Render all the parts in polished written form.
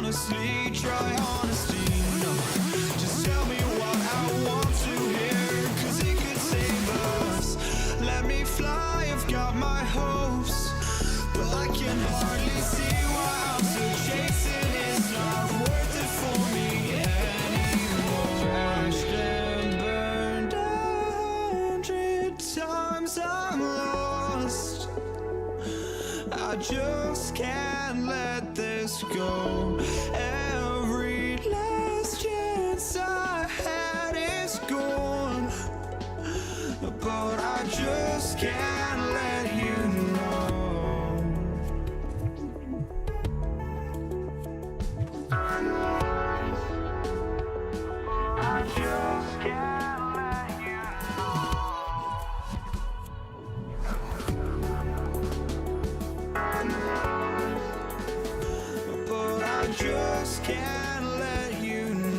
honestly, try honesty, no. Just tell me what I want to hear, 'cause it could save us. Let me fly, I've got my hopes, but I can hardly see why I'm still chasing. It's not worth it for me anymore. Crashed and burned 100 times times I'm lost. I just can't let this go. Every last chance I had is gone, but I just can't let you know. I just can't let you know. But I just can't let you know.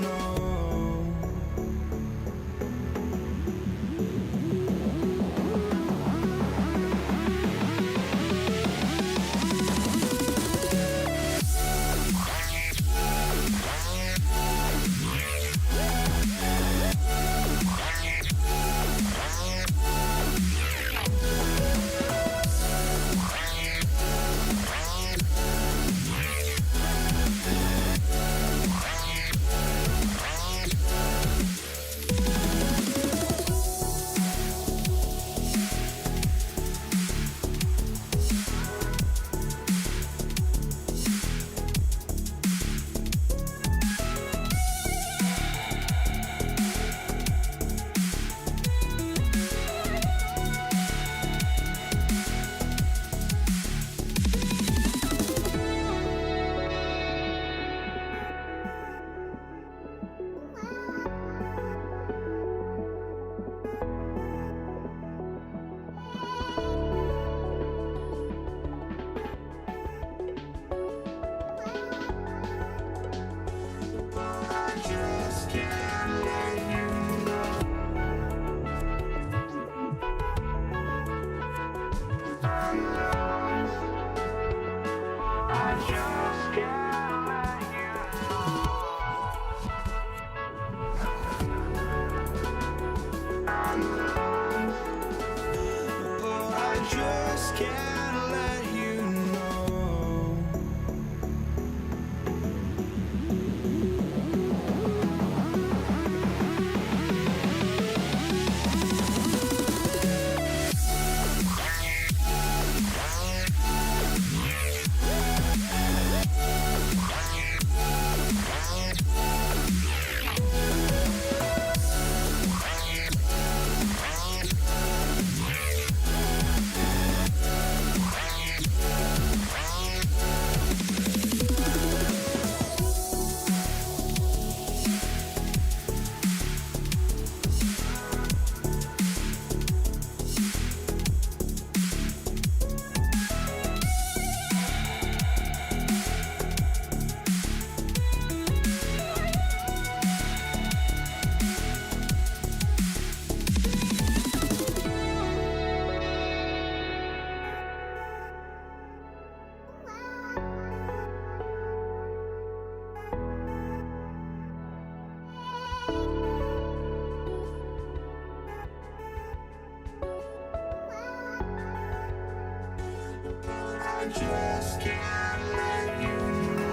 Just can't let you know.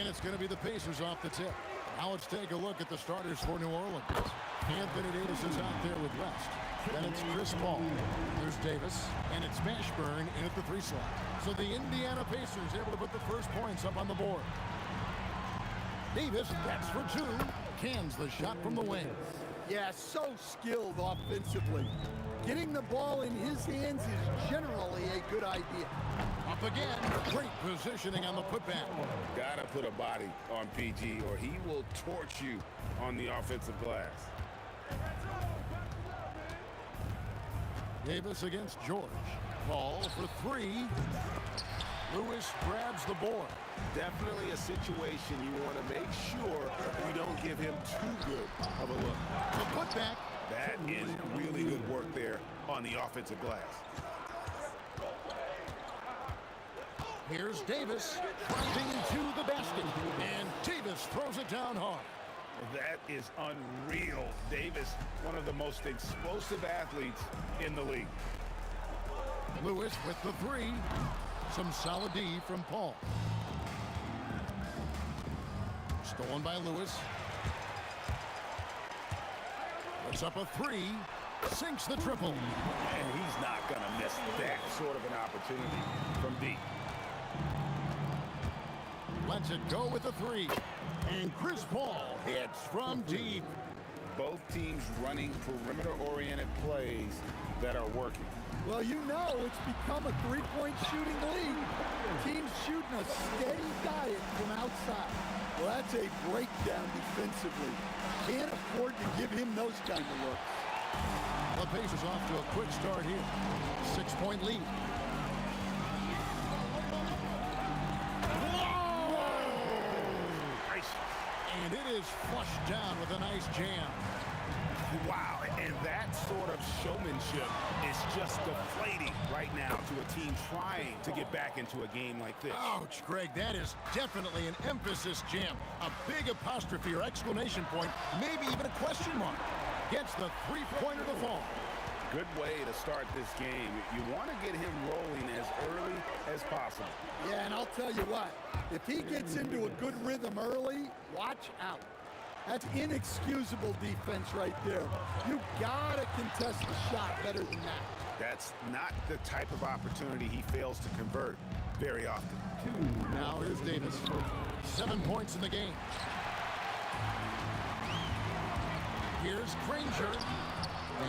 And it's going to be the Pacers off the tip. Now let's take a look at the starters for New Orleans. Anthony Davis is out there with West. Then it's Chris Paul. There's Davis. And it's Mashburn in at the 3 slot. So the Indiana Pacers able to put the first points up on the board. Davis, that's for 2. Cans the shot from the wing. Yeah, so skilled offensively. Getting the ball in his hands is generally a good idea. Up again. Great positioning on the putback. Gotta put a body on PG or he will torch you on the offensive glass. Davis against George. Paul for 3. Lewis grabs the board. Definitely a situation you want to make sure you don't give him too good of a look. The putback. That is really good work there on the offensive glass. Here's Davis driving into the basket. And Davis throws it down hard. That is unreal. Davis, one of the most explosive athletes in the league. Lewis with the 3. Some solid D from Paul. Stolen by Lewis. Puts up a 3. Sinks the triple. And he's not going to miss that sort of an opportunity from deep. Lets it go with the 3. And Chris Paul hits from deep. Both teams running perimeter-oriented plays that are working. Well, you know it's become a three-point shooting league. Teams shooting a steady diet from outside. Well, that's a breakdown defensively. Can't afford to give him those kind of looks. The Pacers off to a quick start here. 6-point lead. And it is flushed down with a nice jam. Wow, and that sort of showmanship is just deflating right now to a team trying to get back into a game like this. Ouch, Greg, that is definitely an emphasis jam. A big apostrophe or exclamation point, maybe even a question mark. Gets the 3-pointer to fall. Good way to start this game. You want to get him rolling as early as possible. Yeah, and I'll tell you what, if he gets into a good rhythm early, watch out. That's inexcusable defense right there. You gotta contest the shot better than that. That's not the type of opportunity he fails to convert very often. Now here's Davis. 7 points in the game. Here's Granger.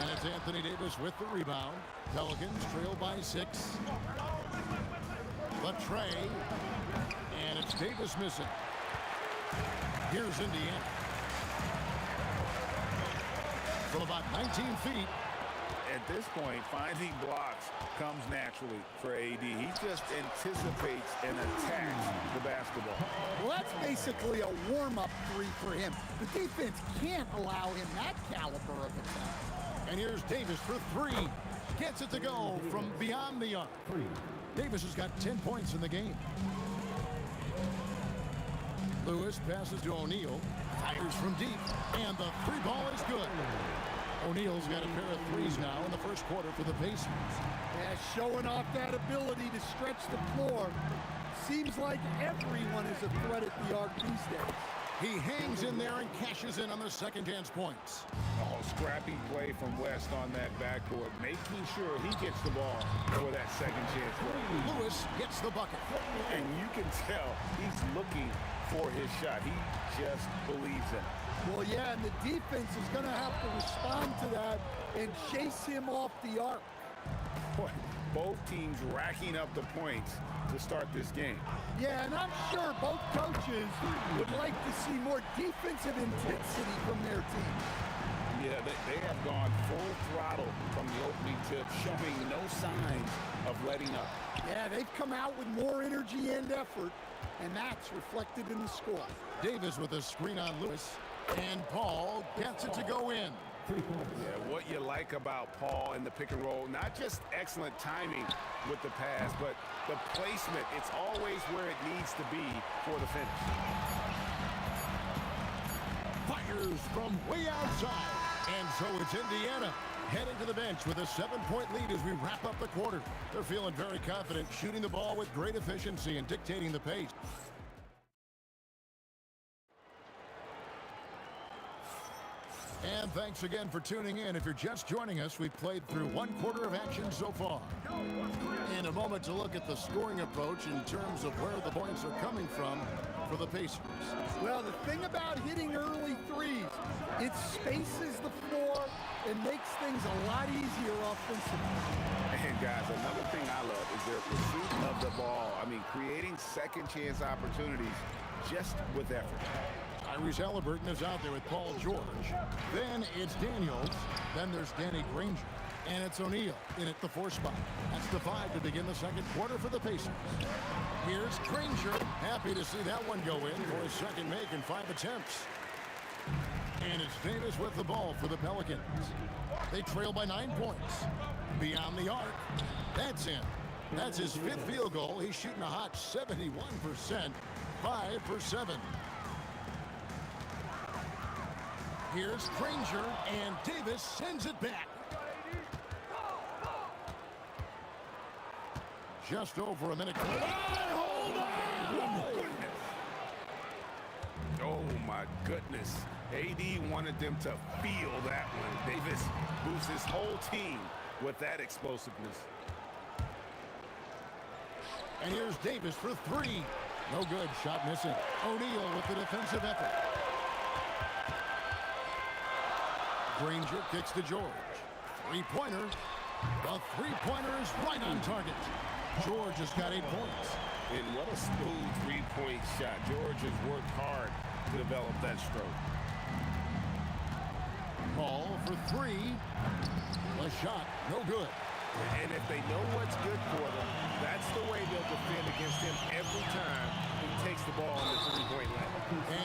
And it's Anthony Davis with the rebound. Pelicans trail by 6. The tray. And it's Davis missing. Here's Indiana. From about 19 feet. At this point, finding blocks comes naturally for AD. He just anticipates and attacks the basketball. Well, that's basically a warm-up 3 for him. The defense can't allow him that caliber of attack. And here's Davis for 3. Gets it to go from beyond the arc. Davis has got 10 points in the game. Lewis passes to O'Neal. Fires from deep. And the 3 ball is good. O'Neal's got a pair of 3s now in the first quarter for the Pacers. Yeah, showing off that ability to stretch the floor. Seems like everyone is a threat at the arc these days. He hangs in there and cashes in on the second chance points. Oh, scrappy play from West on that backboard, making sure he gets the ball for that second chance play. Lewis gets the bucket. And you can tell he's looking for his shot. He just believes in it. Well, yeah, and the defense is going to have to respond to that and chase him off the arc. Boy, both teams racking up the points to start this game. Yeah, and I'm sure both coaches would like to see more defensive intensity from their team. Yeah, they have gone full throttle from the opening tip, showing no signs of letting up. Yeah, they've come out with more energy and effort, and that's reflected in the score. Davis with a screen on Lewis, and Paul gets it to go in. Yeah, what you like about Paul in the pick and roll, not just excellent timing with the pass, but the placement. It's always where it needs to be for the finish. Fires from way outside. And so it's Indiana heading to the bench with a 7-point lead as we wrap up the quarter. They're feeling very confident, shooting the ball with great efficiency and dictating the pace. And thanks again for tuning in. If you're just joining us, we've played through one quarter of action so far. In a moment to look at the scoring approach in terms of where the points are coming from for the Pacers. Well, the thing about hitting early threes, it spaces the floor and makes things a lot easier offensively. And guys, another thing I love is their pursuit of the ball. I mean, creating second chance opportunities just with effort. Tyrese Halliburton is out there with Paul George. Then it's Daniels. Then there's Danny Granger. And it's O'Neal in at the 4 spot. That's the 5 to begin the second quarter for the Pacers. Here's Granger. Happy to see that one go in for his second make in 5 attempts. And it's Davis with the ball for the Pelicans. They trail by 9 points. Beyond the arc. That's in. That's his 5th field goal. He's shooting a hot 71%. 5 for 7. Here's Granger, and Davis sends it back. Just over a minute. Hold on! Oh, my goodness. AD wanted them to feel that one. Davis moves his whole team with that explosiveness. And here's Davis for 3. No good. Shot missing. O'Neal with the defensive effort. Granger kicks to George. 3-pointer. The 3-pointer is right on target. George has got 8 points. And what a smooth 3-point shot. George has worked hard to develop that stroke. Paul for 3. A shot. No good. And if they know what's good for them, that's the way they'll defend against him every time he takes the ball in the 3-point line.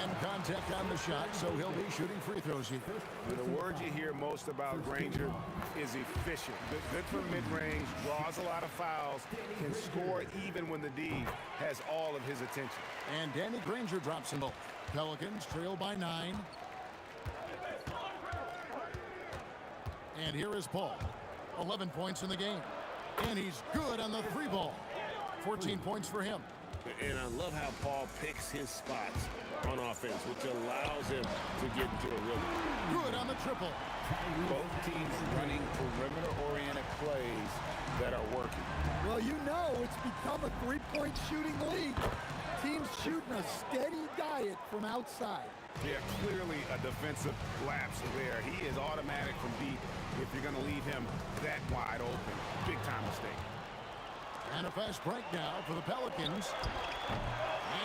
And contact on the shot, so he'll be shooting free throws here. The word you hear most about Granger is efficient. Good from mid-range, draws a lot of fouls, can score even when the D has all of his attention. And Danny Granger drops them both. Pelicans trail by 9. And here is Paul. 11 points in the game. And he's good on the 3 ball. 14 points for him. And I love how Paul picks his spots on offense, which allows him to get into a rhythm. Good on the triple. Both teams running perimeter-oriented plays that are working. Well, you know it's become a 3-point shooting league. Teams shooting a steady diet from outside. Yeah, clearly a defensive lapse there. He is automatic from deep if you're going to leave him that wide open. Big-time mistake. And a fast break now for the Pelicans.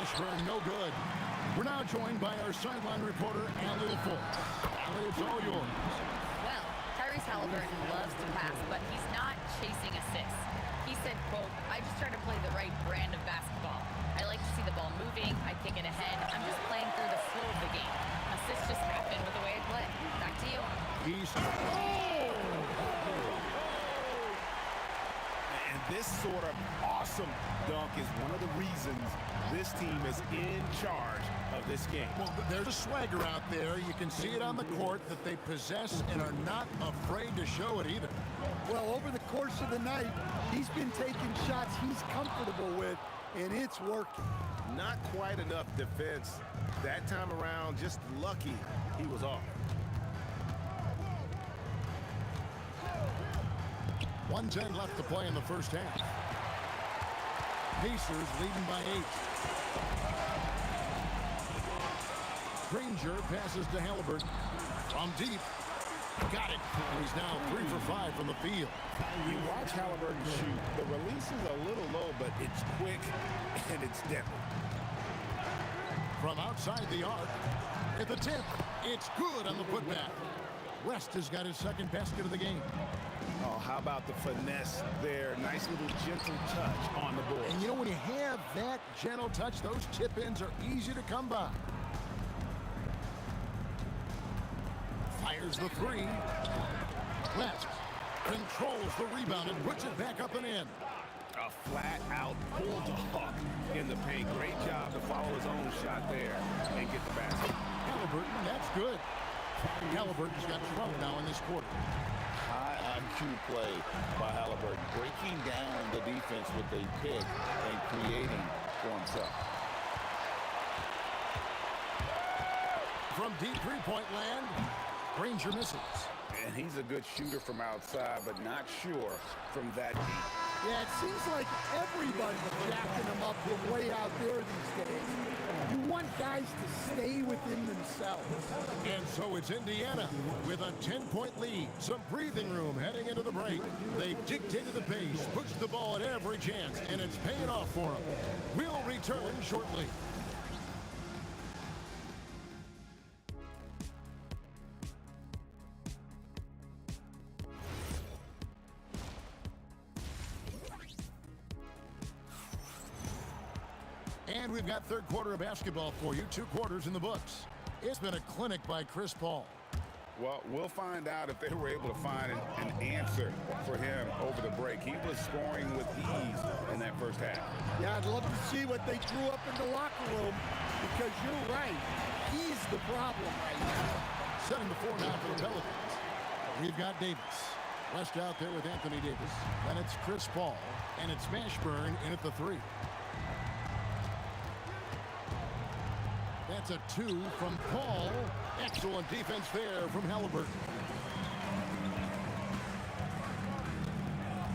Ashburn, no good. We're now joined by our sideline reporter, Allie LaForce. Allie, it's all yours. Well, Tyrese Halliburton loves to pass, but he's not chasing assists. He said, quote, "I just try to play the right brand of basketball. I like to see the ball moving. I kick it ahead. I'm just playing through the flow of the game. Assists just happen with the way I play." Back to you. He's... Oh! And this sort of awesome dunk is one of the reasons this team is in charge of this game. Well, there's a swagger out there. You can see it on the court that they possess and are not afraid to show it either. Well, over the course of the night, he's been taking shots he's comfortable with, and it's working. Not quite enough defense that time around. Just lucky he was off. 1:10 left to play in the first half. Pacers leading by 8. Granger passes to Halliburton. From deep. Got it. And he's now 3 for 5 from the field. You watch Halliburton shoot. The release is a little low, but it's quick and it's deadly. From outside the arc. At the tip. It's good on the putback. West has got his second basket of the game. Oh, how about the finesse there? Nice little gentle touch on the board. And you know, when you have that gentle touch, those tip-ins are easy to come by. Fires the 3. West controls the rebound and puts it back up and in. A flat-out bulldog in the paint. Great job to follow his own shot there and get the basket. Halliburton, that's good. Halliburton's got trouble now in this quarter. High IQ play by Halliburton, breaking down the defense with a pick and creating for himself. From deep 3-point land, Granger misses. And he's a good shooter from outside, but not sure from that deep. Yeah, it seems like everybody's jacking them up from way out there these days. You want guys to stay within themselves. And so it's Indiana with a 10-point lead. Some breathing room heading into the break. They've dictated the pace, pushed the ball at every chance, and it's paying off for them. We'll return shortly. And we've got third quarter of basketball for you, 2 quarters in the books. It's been a clinic by Chris Paul. Well, we'll find out if they were able to find an answer for him over the break. He was scoring with ease in that first half. Yeah, I'd love to see what they drew up in the locker room, because you're right. He's the problem right now. Setting the floor now for the Pelicans. We've got Davis. West out there with Anthony Davis. Then it's Chris Paul. And it's Mashburn in at the 3. That's a 2 from Paul. Excellent defense there from Halliburton.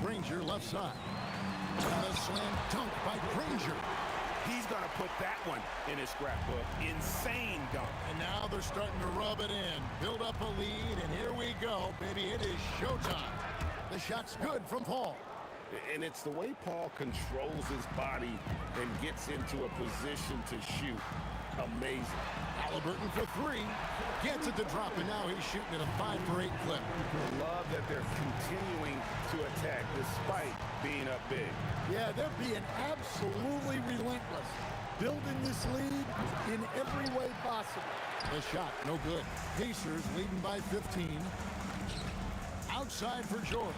Granger left side. And a slam dunk by Granger. He's going to put that one in his scrapbook. Insane dunk. And now they're starting to rub it in. Build up a lead, and here we go, baby. It is showtime. The shot's good from Paul. And it's the way Paul controls his body and gets into a position to shoot. Amazing. Halliburton for 3. Gets it to drop, and now he's shooting at a 5-for-8 clip. Love that they're continuing to attack despite being up big. Yeah, they're being absolutely relentless, building this lead in every way possible. The shot, no good. Pacers leading by 15. Outside for George.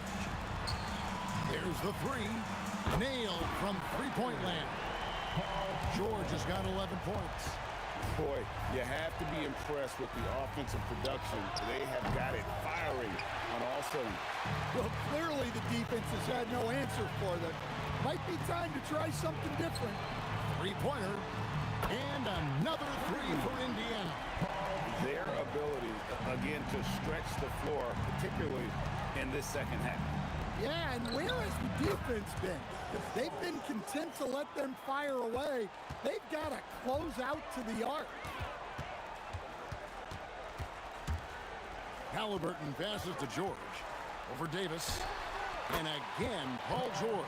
There's the 3. Nailed from three-point land. George has got 11 points. Boy, you have to be impressed with the offensive production. They have got it firing on all cylinders. Well, clearly the defense has had no answer for them. Might be time to try something different. 3-pointer. And another 3 for Indiana. Their ability, again, to stretch the floor, particularly in this second half. Yeah, and where has the defense been? They've been content to let them fire away. They've got to close out to the arc. Halliburton passes to George. Over Davis. And again, Paul George.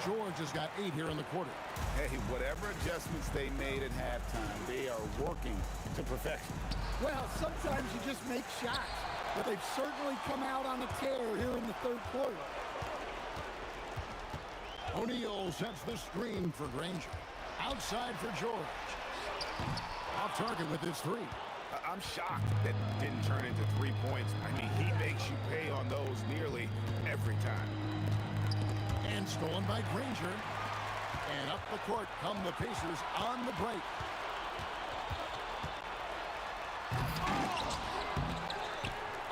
George has got 8 here in the quarter. Hey, whatever adjustments they made at halftime, they are working to perfection. Well, sometimes you just make shots, but they've certainly come out on a tear here in the third quarter. O'Neal sets the screen for Granger. Outside for George. Off target with his 3. I'm shocked that didn't turn into 3 points. I mean, he makes you pay on those nearly every time. And stolen by Granger. And up the court come the Pacers on the break.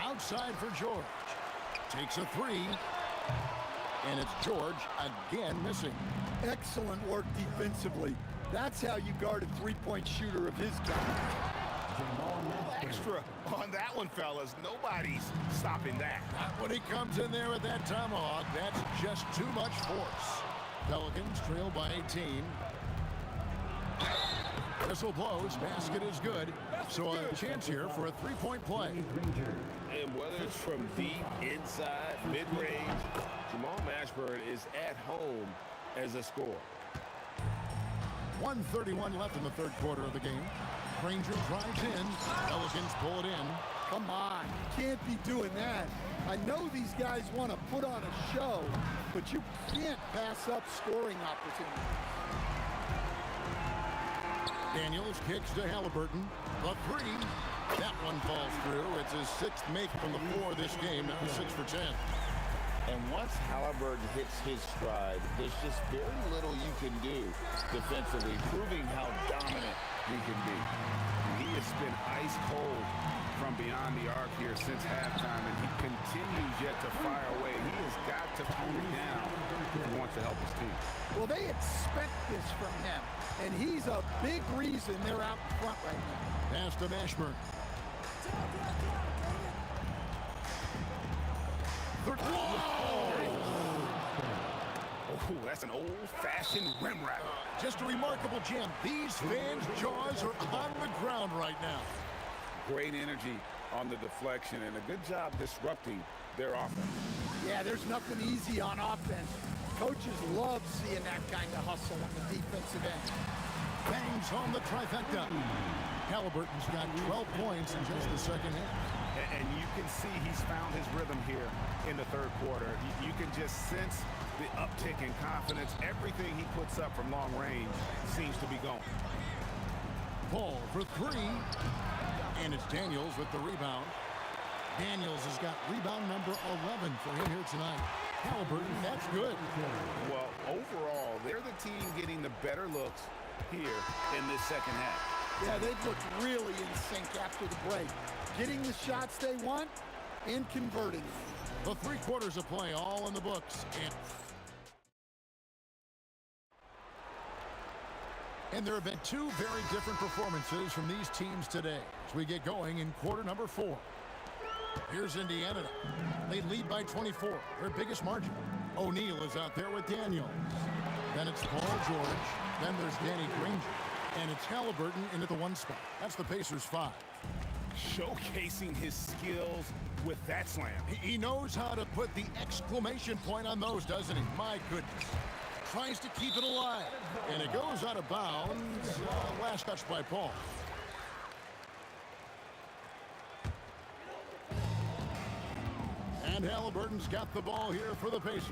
Outside for George. Takes a 3. And it's George again missing. Excellent work defensively. That's how you guard a three-point shooter of his kind. Extra on that one, fellas. Nobody's stopping that. Not when he comes in there with that tomahawk. That's just too much force. Pelicans trail by 18. Whistle blows. Basket is good. So a chance here for a 3-point play. And whether it's from deep, inside, mid-range, Jamal Mashburn is at home as a scorer. 1:31 left in the third quarter of the game. Granger drives in. Pelicans pull it in. Come on, you can't be doing that. I know these guys want to put on a show, but you can't pass up scoring opportunities. Daniels kicks to Halliburton. The 3. That one falls through. It's his 6th make from the floor this game. Now 6 for 10. And once Halliburton hits his stride, there's just very little you can do defensively, proving how dominant he can be. He has been ice cold from beyond the arc here since halftime, and he continues yet to fire away. He has got to tone it down if he wants to help his team. Well, they expect this from him, and he's a big reason they're out in front right now. Pass to Mashburn. Oh, that's an old-fashioned rim wrap. Just a remarkable jam. These fans' jaws are on the ground right now. Great energy on the deflection and a good job disrupting their offense. Yeah, there's nothing easy on offense. Coaches love seeing that kind of hustle on the defensive end. Bangs home the trifecta. Halliburton's got 12 points in just the second half. And you can see he's found his rhythm here in the third quarter. You can just sense the uptick in confidence. Everything he puts up from long range seems to be going. Paul for three. And it's Daniels with the rebound. Daniels has got rebound number 11 for him here tonight. Halliburton, that's good. Well, overall, they're the team getting the better looks here in this second half. Yeah, they've looked really in sync after the break. Getting the shots they want and converting. The 3 quarters of play all in the books. And there have been 2 very different performances from these teams today as we get going in quarter number 4. Here's Indiana. They lead by 24, their biggest margin. O'Neal is out there with Daniels. Then it's Paul George. Then there's Danny Granger. And it's Halliburton into the 1 spot. That's the Pacers' 5. Showcasing his skills with that slam. He knows how to put the exclamation point on those, doesn't he? My goodness. Tries to keep it alive. And it goes out of bounds. Last touch by Paul. And Halliburton's got the ball here for the Pacers.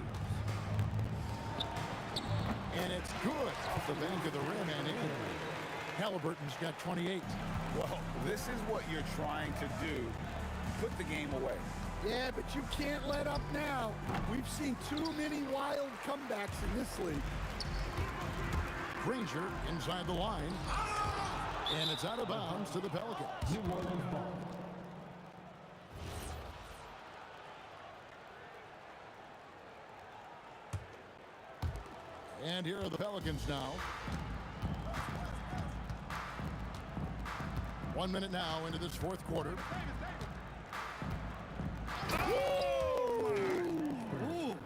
And it's good off the bank of the rim and in. Halliburton's got 28. Well, this is what you're trying to do. Put the game away. Yeah, but you can't let up now. We've seen too many wild comebacks in this league. Granger inside the line. And it's out of bounds to the Pelicans. And here are the Pelicans now. 1 minute now into this 4th quarter. Ooh,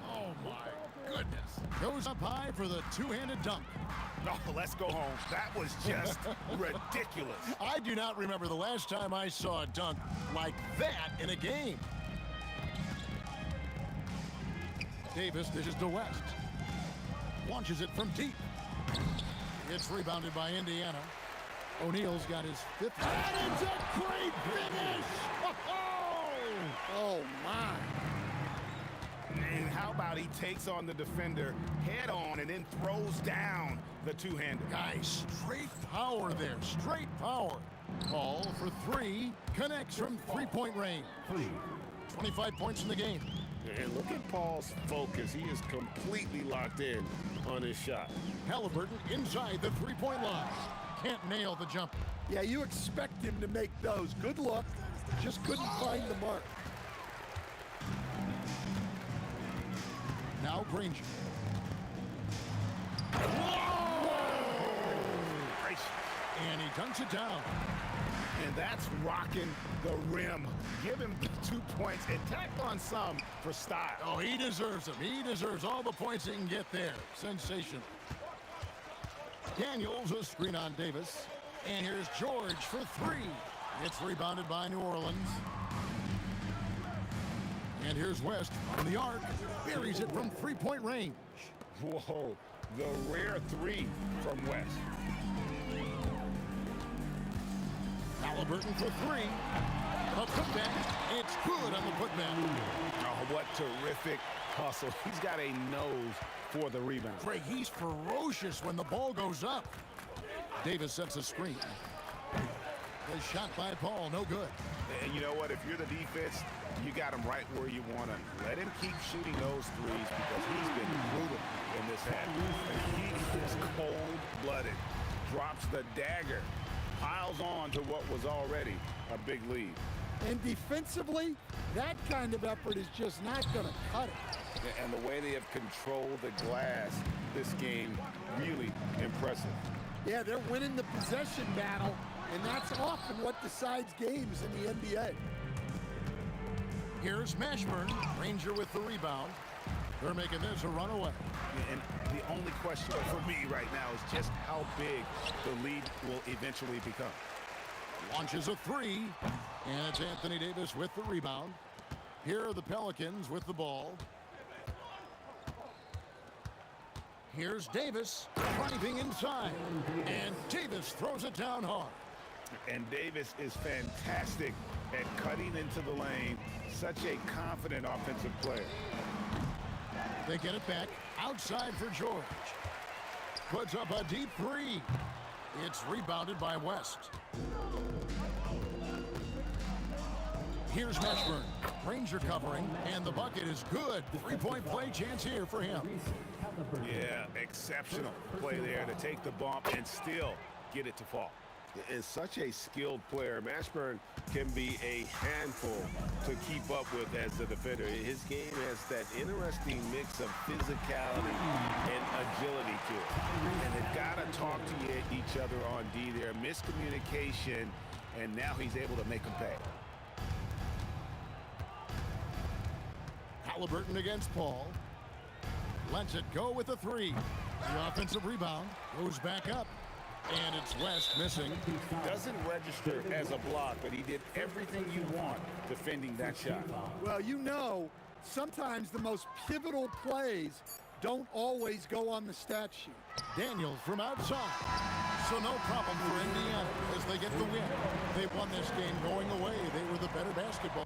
oh my goodness. Goes up high for the 2-handed dunk. No, let's go home. That was just ridiculous. I do not remember the last time I saw a dunk like that in a game. Davis dishes to West. Launches it from deep. It's rebounded by Indiana. O'Neal's got his 5th. And it's a great finish! Oh, my. And how about he takes on the defender head on and then throws down the 2-hander. Guys, straight power there. Straight power. Paul for 3. Connects from 3-point range. 25 points in the game. And look at Paul's focus. He is completely locked in on his shot. Halliburton inside the 3-point line. Can't nail the jumper. Yeah, you expect him to make those. Good luck. Just couldn't find the mark. Now Granger. Gracious. And he dunks it down. And that's rocking the rim. Give him the 2 points and tack on some for style. Oh, he deserves them. He deserves all the points he can get there. Sensational. Daniels, a screen on Davis. And here's George for 3. It's rebounded by New Orleans. And here's West from the arc. Buries it from 3-point range. Whoa, the rare 3 from West. Halliburton for 3. A putback. It's good on the putback. Oh, what terrific hustle. He's got a nose for the rebound. Craig, he's ferocious when the ball goes up. Davis sets a screen. The shot by Paul, no good. And you know what? If you're the defense, you got him right where you want him. Let him keep shooting those threes because he's been brutal in this half. And he is cold-blooded. Drops the dagger. Piles on to what was already a big lead. And defensively, that kind of effort is just not going to cut it. And the way they have controlled the glass this game, really impressive. Yeah, they're winning the possession battle And that's often what decides games in the NBA. Here's Mashburn. Ranger with the rebound. They're making this a runaway. And the only question for me right now is just how big the lead will eventually become. Launches a three, and it's Anthony Davis with the rebound. Here are the Pelicans with the ball. Here's Davis driving inside, and Davis throws it down hard. And Davis is fantastic at cutting into the lane. Such a confident offensive player. They get it back outside for George. Puts up a deep three. It's rebounded by West. Here's Mashburn. Ranger covering, and the bucket is good. Three-point play chance here for him. Yeah, exceptional play there to take the bump and still get it to fall. Is such a skilled player. Mashburn can be a handful to keep up with as a defender. His game has that interesting mix of physicality and agility to it. And they've got to talk to each other on D there. Miscommunication, and now he's able to make them pay. Halliburton against Paul. Lets it go with a three. The offensive rebound goes back up. And it's West missing. Doesn't register as a block, but he did everything you want defending that shot. Well, you know, sometimes the most pivotal plays don't always go on the stat sheet. Daniels from outside. So no problem for Indiana as they get the win. They won this game going away. They were the better basketball.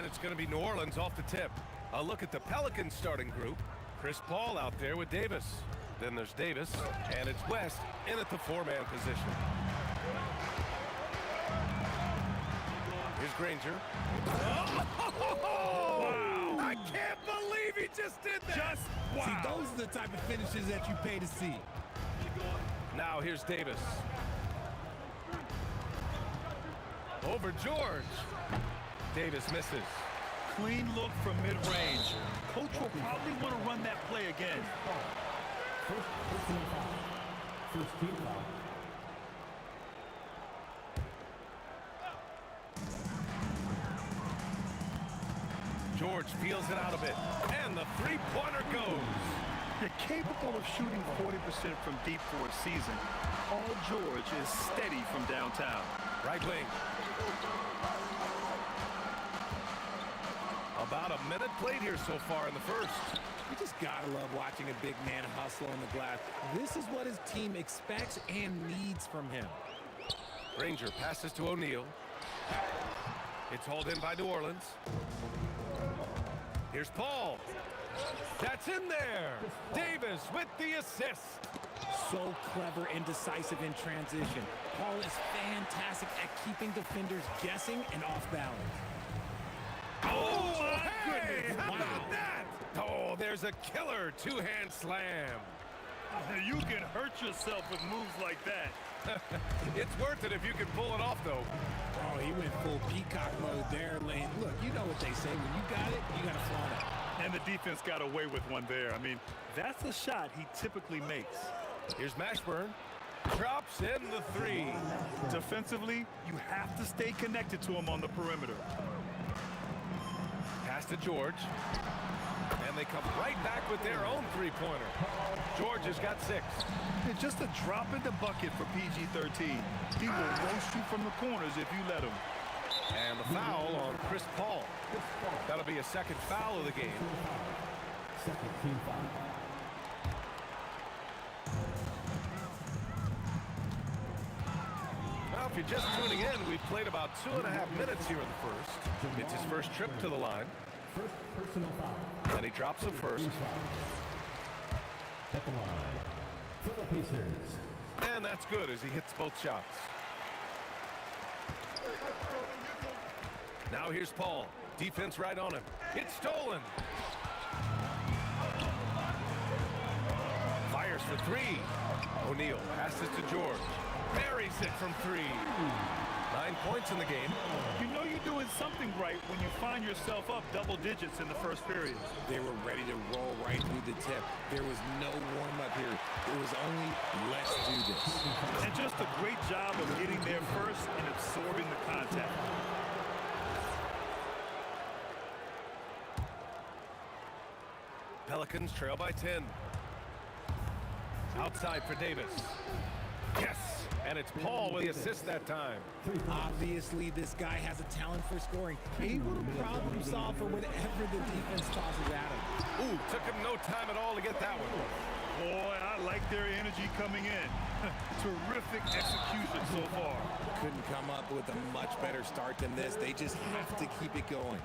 it's going to be New Orleans off the tip. A look at the Pelicans starting group. Chris Paul out there with Davis. Then there's Davis, and it's West in at the four-man position. Here's Granger. Wow. I can't believe he just did that. Wow. See, those are the type of finishes that you pay to see. Now here's Davis. Over George. Davis misses. Clean look from mid-range. Coach will probably want to run that play again. First team foul. George feels it out a bit, and the three-pointer goes. You're capable of shooting 40% from deep for a season. Paul George is steady from downtown. Right wing. About a minute played here so far in the first. You just gotta love watching a big man hustle on the glass. This is what his team expects and needs from him. Granger passes to O'Neal. It's hauled in by New Orleans. Here's Paul. That's in there. Davis with the assist. So clever and decisive in transition. Paul is fantastic at keeping defenders guessing and off balance. Oh, my goodness. How about that? Oh, there's a killer two-hand slam. You can hurt yourself with moves like that. It's worth it if you can pull it off, though. Oh, he went full peacock mode there, Lane. Look, you know what they say. When you got it, you got to flaunt it. And the defense got away with one there. I mean, that's a shot he typically makes. Here's Mashburn. Drops in the three. Defensively, you have to stay connected to him on the perimeter. Pass to George. And they come right back with their own three-pointer. George has got 6. It's just a drop in the bucket for PG-13. He will roast you from the corners if you let him. And the foul on Chris Paul. That'll be a second foul of the game. Second team foul. Now, if you're just tuning in, we've played about 2.5 minutes here in the first. It's his first trip to the line. First personal foul. And he drops it first. At the line for the Pacers. And that's good as he hits both shots. Now here's Paul. Defense right on him. It's stolen. Fires for 3. O'Neal passes to George. Buries it from 3. 9 points in the game. You know you're doing something right when you find yourself up double digits in the first period. They were ready to roll right through the tip. There was no warm-up here. It was only, let's do this. And just a great job of getting there first and absorbing the contact. Pelicans trail by 10. Outside for Davis. Yes, and it's Paul with the assist that time. Obviously, this guy has a talent for scoring. Able to problem solve for whatever the defense tosses at him. Ooh, took him no time at all to get that one. Boy, I like their energy coming in. Terrific execution so far. Couldn't come up with a much better start than this. They just have to keep it going.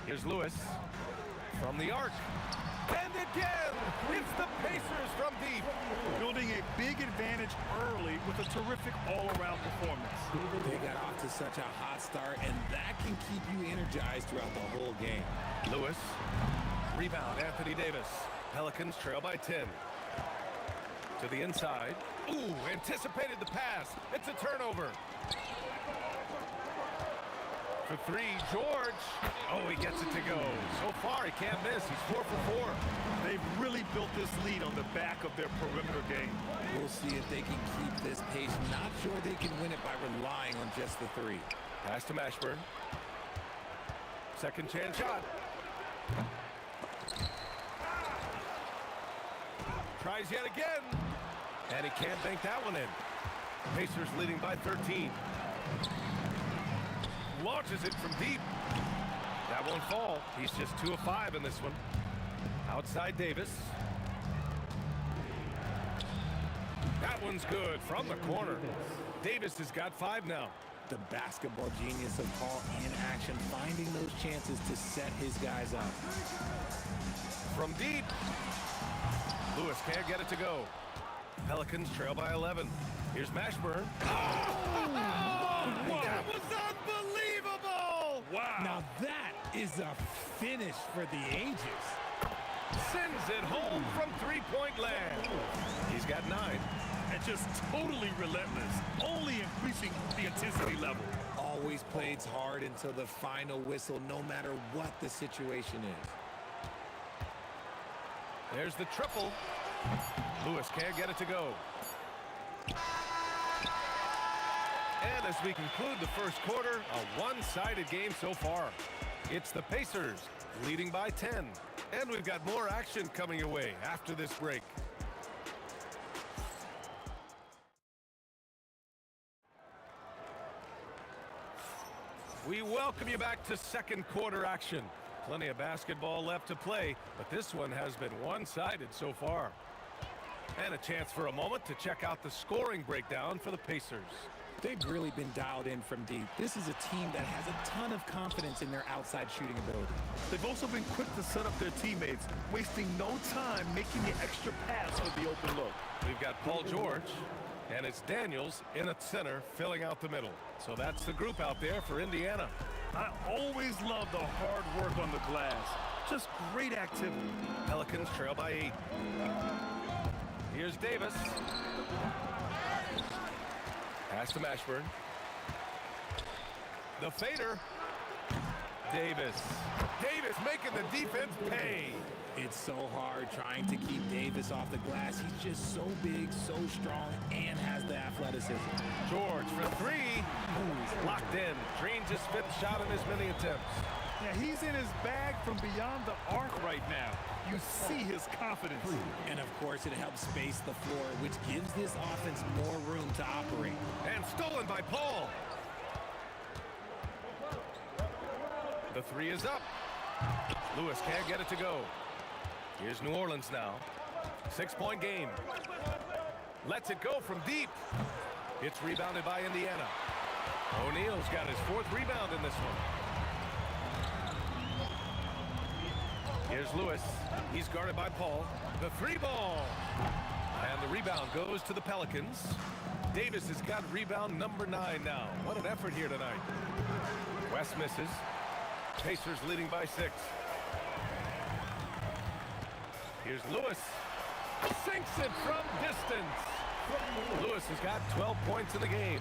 Here's Lewis from the arc. And again, it's the Pacers from deep. Building a big advantage early with a terrific all-around performance. They got off to such a hot start, and that can keep you energized throughout the whole game. Lewis. Rebound, Anthony Davis. Pelicans trail by 10. To the inside. Ooh, anticipated the pass. It's a turnover. For 3, George. Oh, he gets it to go. So far, he can't miss. He's 4 for 4. They've really built this lead on the back of their perimeter game. We'll see if they can keep this pace. Not sure they can win it by relying on just the 3. Pass to Mashburn. Second chance shot. Tries yet again. And he can't bank that one in. Pacers leading by 13. Launches it from deep. That won't fall. He's just 2 of 5 in this one. Outside Davis. That one's good from the corner. Davis has got 5 now. The basketball genius of Paul in action, finding those chances to set his guys up. From deep. Lewis can't get it to go. Pelicans trail by 11. Here's Mashburn. That was unbelievable! Wow. Now that is a finish for the ages. Sends it home from three-point land. He's got 9. And just totally relentless, only increasing the intensity level. Always plays hard until the final whistle, no matter what the situation is. There's the triple. Lewis can't get it to go. And as we conclude the first quarter, a one-sided game so far. It's the Pacers leading by 10. And we've got more action coming your way after this break. We welcome you back to second quarter action. Plenty of basketball left to play, but this one has been one-sided so far. And a chance for a moment to check out the scoring breakdown for the Pacers. They've really been dialed in from deep. This is a team that has a ton of confidence in their outside shooting ability. They've also been quick to set up their teammates, wasting no time making the extra pass for the open look. We've got Paul George, and it's Daniels in at center, filling out the middle. So that's the group out there for Indiana. I always love the hard work on the glass. Just great activity. Pelicans trail by 8. Here's Davis. Pass to Mashburn. The fader. Davis. Davis making the defense pay. It's so hard trying to keep Davis off the glass. He's just so big, so strong, and has the athleticism. George for 3. Locked in. Drains his 5th shot in as many attempts. Yeah, he's in his bag from beyond the arc right now. You see his confidence. And of course, it helps space the floor, which gives this offense more room to operate. And stolen by Paul. The 3 is up. Lewis can't get it to go. Here's New Orleans now. 6-point game. Lets it go from deep. It's rebounded by Indiana. O'Neal's got his 4th rebound in this one. Here's Lewis. He's guarded by Paul. The 3 ball. And the rebound goes to the Pelicans. Davis has got rebound number 9 now. What an effort here tonight. West misses. Pacers leading by 6. Here's Lewis. Sinks it from distance. Lewis has got 12 points in the game.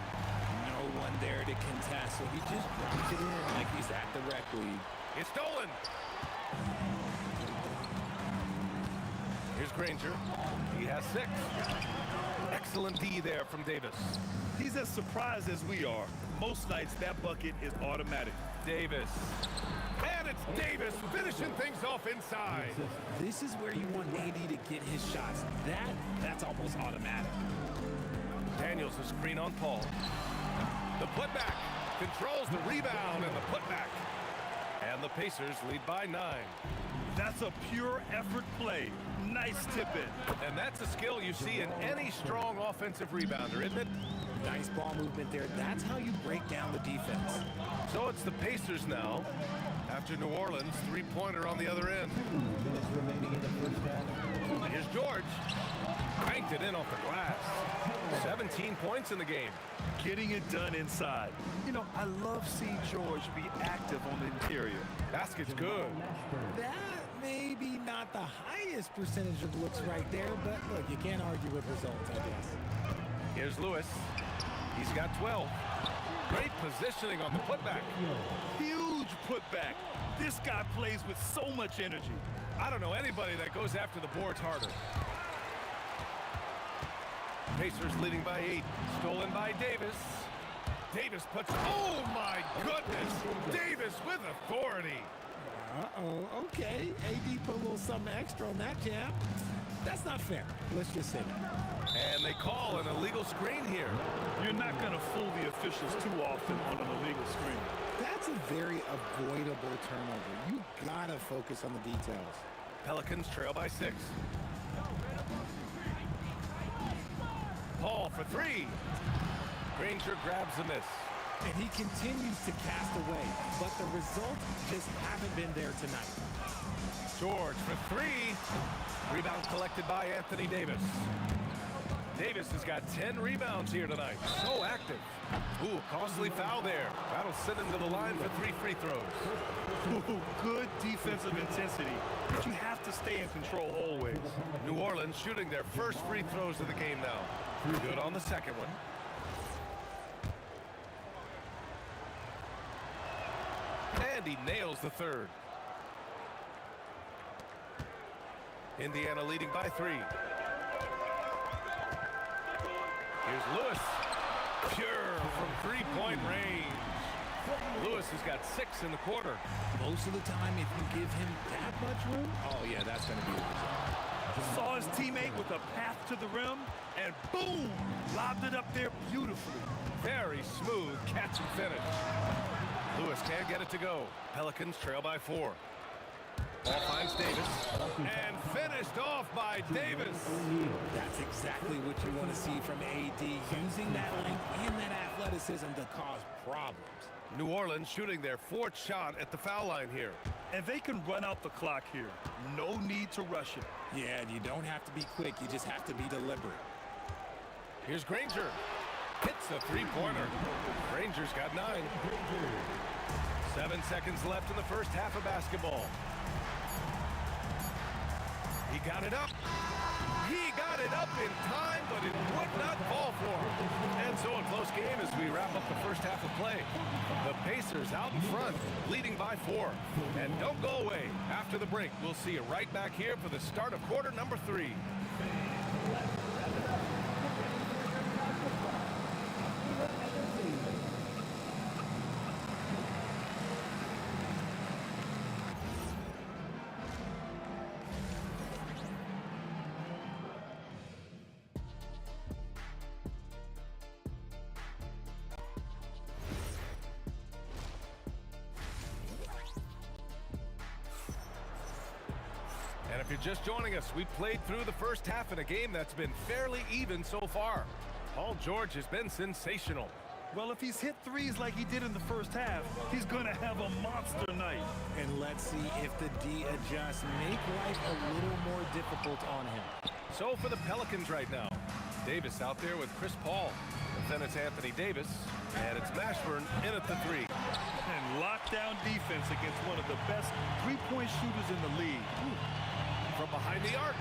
No one there to contest, so he just brings it in like he's at the rec league. It's stolen. Here's Granger. He has 6. Excellent D there from Davis. He's as surprised as we are. Most nights, that bucket is automatic. Davis. And it's Davis finishing things off inside. This is where you want AD to get his shots. That's almost automatic. Daniels a screen on Paul. The putback controls the rebound and the putback. And the Pacers lead by 9. That's a pure effort play. Nice tip-in. And that's a skill you see in any strong offensive rebounder, isn't it? Nice ball movement there. That's how you break down the defense. So it's the Pacers now. After New Orleans, 3-pointer on the other end. Here's George. Cranked it in off the glass. 17 points in the game. Getting it done inside. You know, I love seeing George be active on the interior. Basket's good. That may be not the highest percentage of looks right there, but look, you can't argue with results, I guess. Here's Lewis. He's got 12. Great positioning on the putback. Huge putback. This guy plays with so much energy. I don't know anybody that goes after the boards harder. Pacers leading by 8. Stolen by Davis. Davis puts... Oh, my goodness! Davis with authority. Uh-oh, okay. AD put a little something extra on that jam. That's not fair. Let's just say that. And they call an illegal screen here. You're not going to fool the officials too often on an illegal screen. That's a very avoidable turnover. You gotta focus on the details. Pelicans trail by 6. Paul for three. Granger grabs the miss. And he continues to cast away, but the results just haven't been there tonight. George for three. Rebound collected by Anthony Davis. Davis has got 10 rebounds here tonight. So active. Ooh, costly foul there. That'll send him to the line for 3 free throws. Ooh, good defensive intensity, but you have to stay in control always. New Orleans shooting their first free throws of the game now. Good on the second one. And he nails the third. Indiana leading by 3. Here's Lewis. Pure from three-point range. Lewis has got 6 in the quarter. Most of the time, if you give him that much room, oh yeah, that's going to be a result. Saw his teammate with a path to the rim, and boom! Lobbed it up there beautifully. Very smooth catch and finish. Lewis can't get it to go. Pelicans trail by 4. Ball finds Davis, and finished off by Davis. That's exactly what you want to see from AD, using that length and that athleticism to cause problems. New Orleans shooting their 4th shot at the foul line here. And they can run out the clock here. No need to rush it. Yeah, you don't have to be quick. You just have to be deliberate. Here's Granger. Hits a three-pointer. Granger's got 9. 7 seconds left in the first half of basketball. He got it up. He got it up in time, but it would not fall for him. And so a close game as we wrap up the first half of play. The Pacers out in front, leading by 4. And don't go away. After the break, we'll see you right back here for the start of quarter number 3. And if you're just joining us, we played through the first half in a game that's been fairly even so far. Paul George has been sensational. Well, if he's hit threes like he did in the first half, he's going to have a monster night. And let's see if the D adjusts, make life a little more difficult on him. So for the Pelicans right now, Davis out there with Chris Paul. But then it's Anthony Davis, and it's Mashburn in at the 3. And lockdown defense against one of the best three-point shooters in the league. From behind the arc.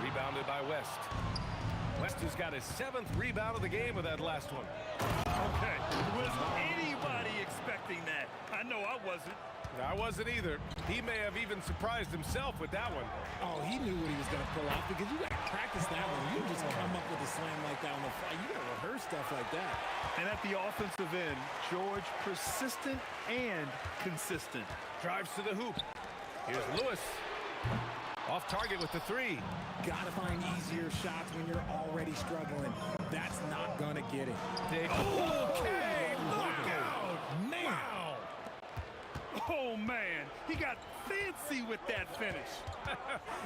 Rebounded by West. West has got his 7th rebound of the game with that last one. Okay, was anybody expecting that? I know I wasn't. I wasn't either. He may have even surprised himself with that one. Oh, he knew what he was going to pull off because you got to practice that one. You don't just come up with a slam like that on the fly. You got to rehearse stuff like that. And at the offensive end, George persistent and consistent. Drives to the hoop. Here's Lewis. Off target with the 3. Got to find easier shots when you're already struggling. That's not going to get it. Okay, look out. Man. Wow. Oh, man, he got fancy with that finish.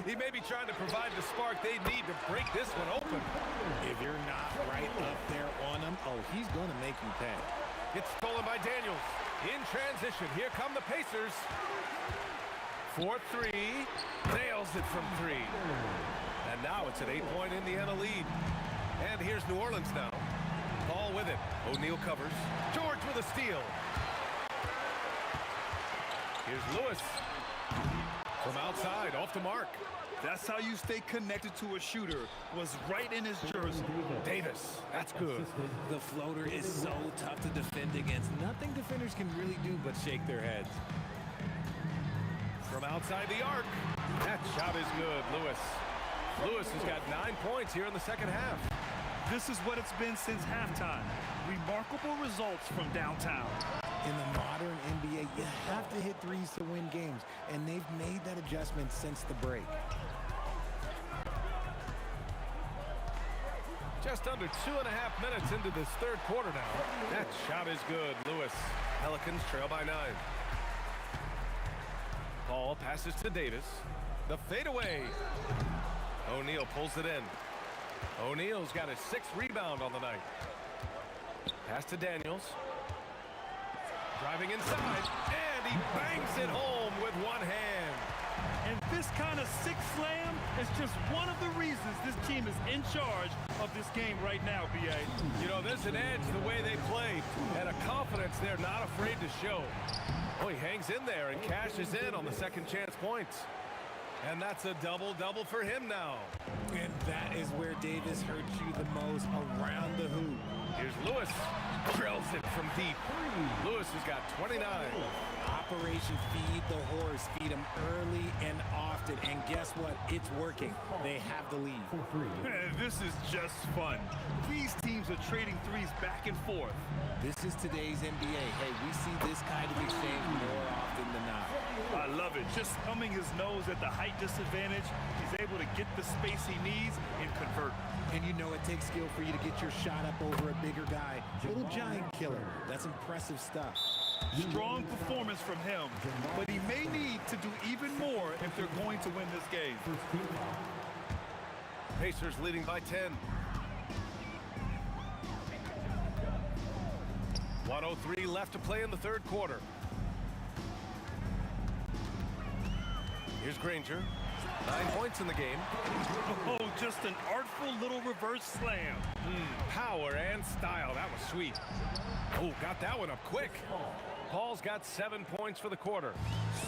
He may be trying to provide the spark they need to break this one open. If you're not right up there on him, oh, he's going to make you pay. It's stolen by Daniels. In transition, here come the Pacers. 4-3, nails it from 3. And now it's an 8-point Indiana lead. And here's New Orleans now. Ball with it. O'Neal covers. George with a steal. Here's Lewis. From outside, off the mark. That's how you stay connected to a shooter. Was right in his jersey. Davis, that's good. The floater is so tough to defend against. Nothing defenders can really do but shake their heads. From outside the arc. That shot is good, Lewis. Lewis has got 9 points here in the second half. This is what it's been since halftime. Remarkable results from downtown. In the modern NBA, you have to hit threes to win games, and they've made that adjustment since the break. Just under 2.5 minutes into this third quarter now. That shot is good, Lewis. Pelicans trail by 9. Paul passes to Davis. The fadeaway. O'Neal pulls it in. O'Neal's got his 6th rebound on the night. Pass to Daniels. Driving inside, and he bangs it home with one hand. And this kind of six slam is just one of the reasons this team is in charge of this game right now, B.A. You know, there's an edge the way they play and a confidence they're not afraid to show. Oh, he hangs in there and cashes in on the second chance points. And that's a double-double for him now. And that is where Davis hurts you the most, around the hoop. Here's Lewis. Drills it from deep. Lewis has got 29. Operation Feed the Horse. Feed him early and often. And guess what? It's working. They have the lead. This is just fun. These teams are trading threes back and forth. This is today's NBA. Hey, we see this kind of exchange more often than not. I love it. Just thumbing his nose at the height disadvantage, he's able to get the space he needs and convert. And you know it takes skill for you to get your shot up over a bigger guy. Little giant killer. That's impressive stuff. Strong performance from him, but he may need to do even more if they're going to win this game. Pacers leading by 10. 1:03 left to play in the third quarter. Here's Granger. 9 points in the game. Oh, just an artful little reverse slam. Power and style. That was sweet. Oh, got that one up quick. Paul's got 7 points for the quarter.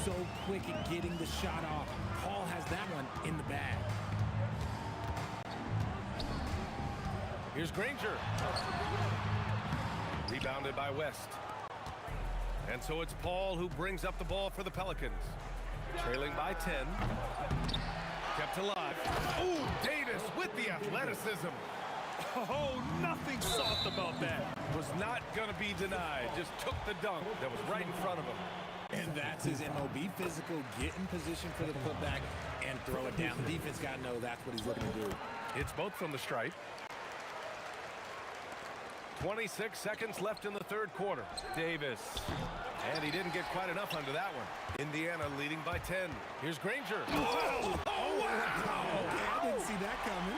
So quick at getting the shot off. Paul has that one in the bag. Here's Granger. Rebounded by West. And so it's Paul who brings up the ball for the Pelicans. Trailing by 10. Kept alive. Ooh, Davis with the athleticism. Oh, nothing soft about that. Was not going to be denied. Just took the dunk that was right in front of him. And that's his MOB physical. Get in position for the putback and throw it down. The defense got to know that's what he's looking to do. It's both from the stripe. 26 seconds left in the third quarter. Davis. And he didn't get quite enough under that one. Indiana leading by 10. Here's Granger. Oh, wow. Okay, I didn't see that coming.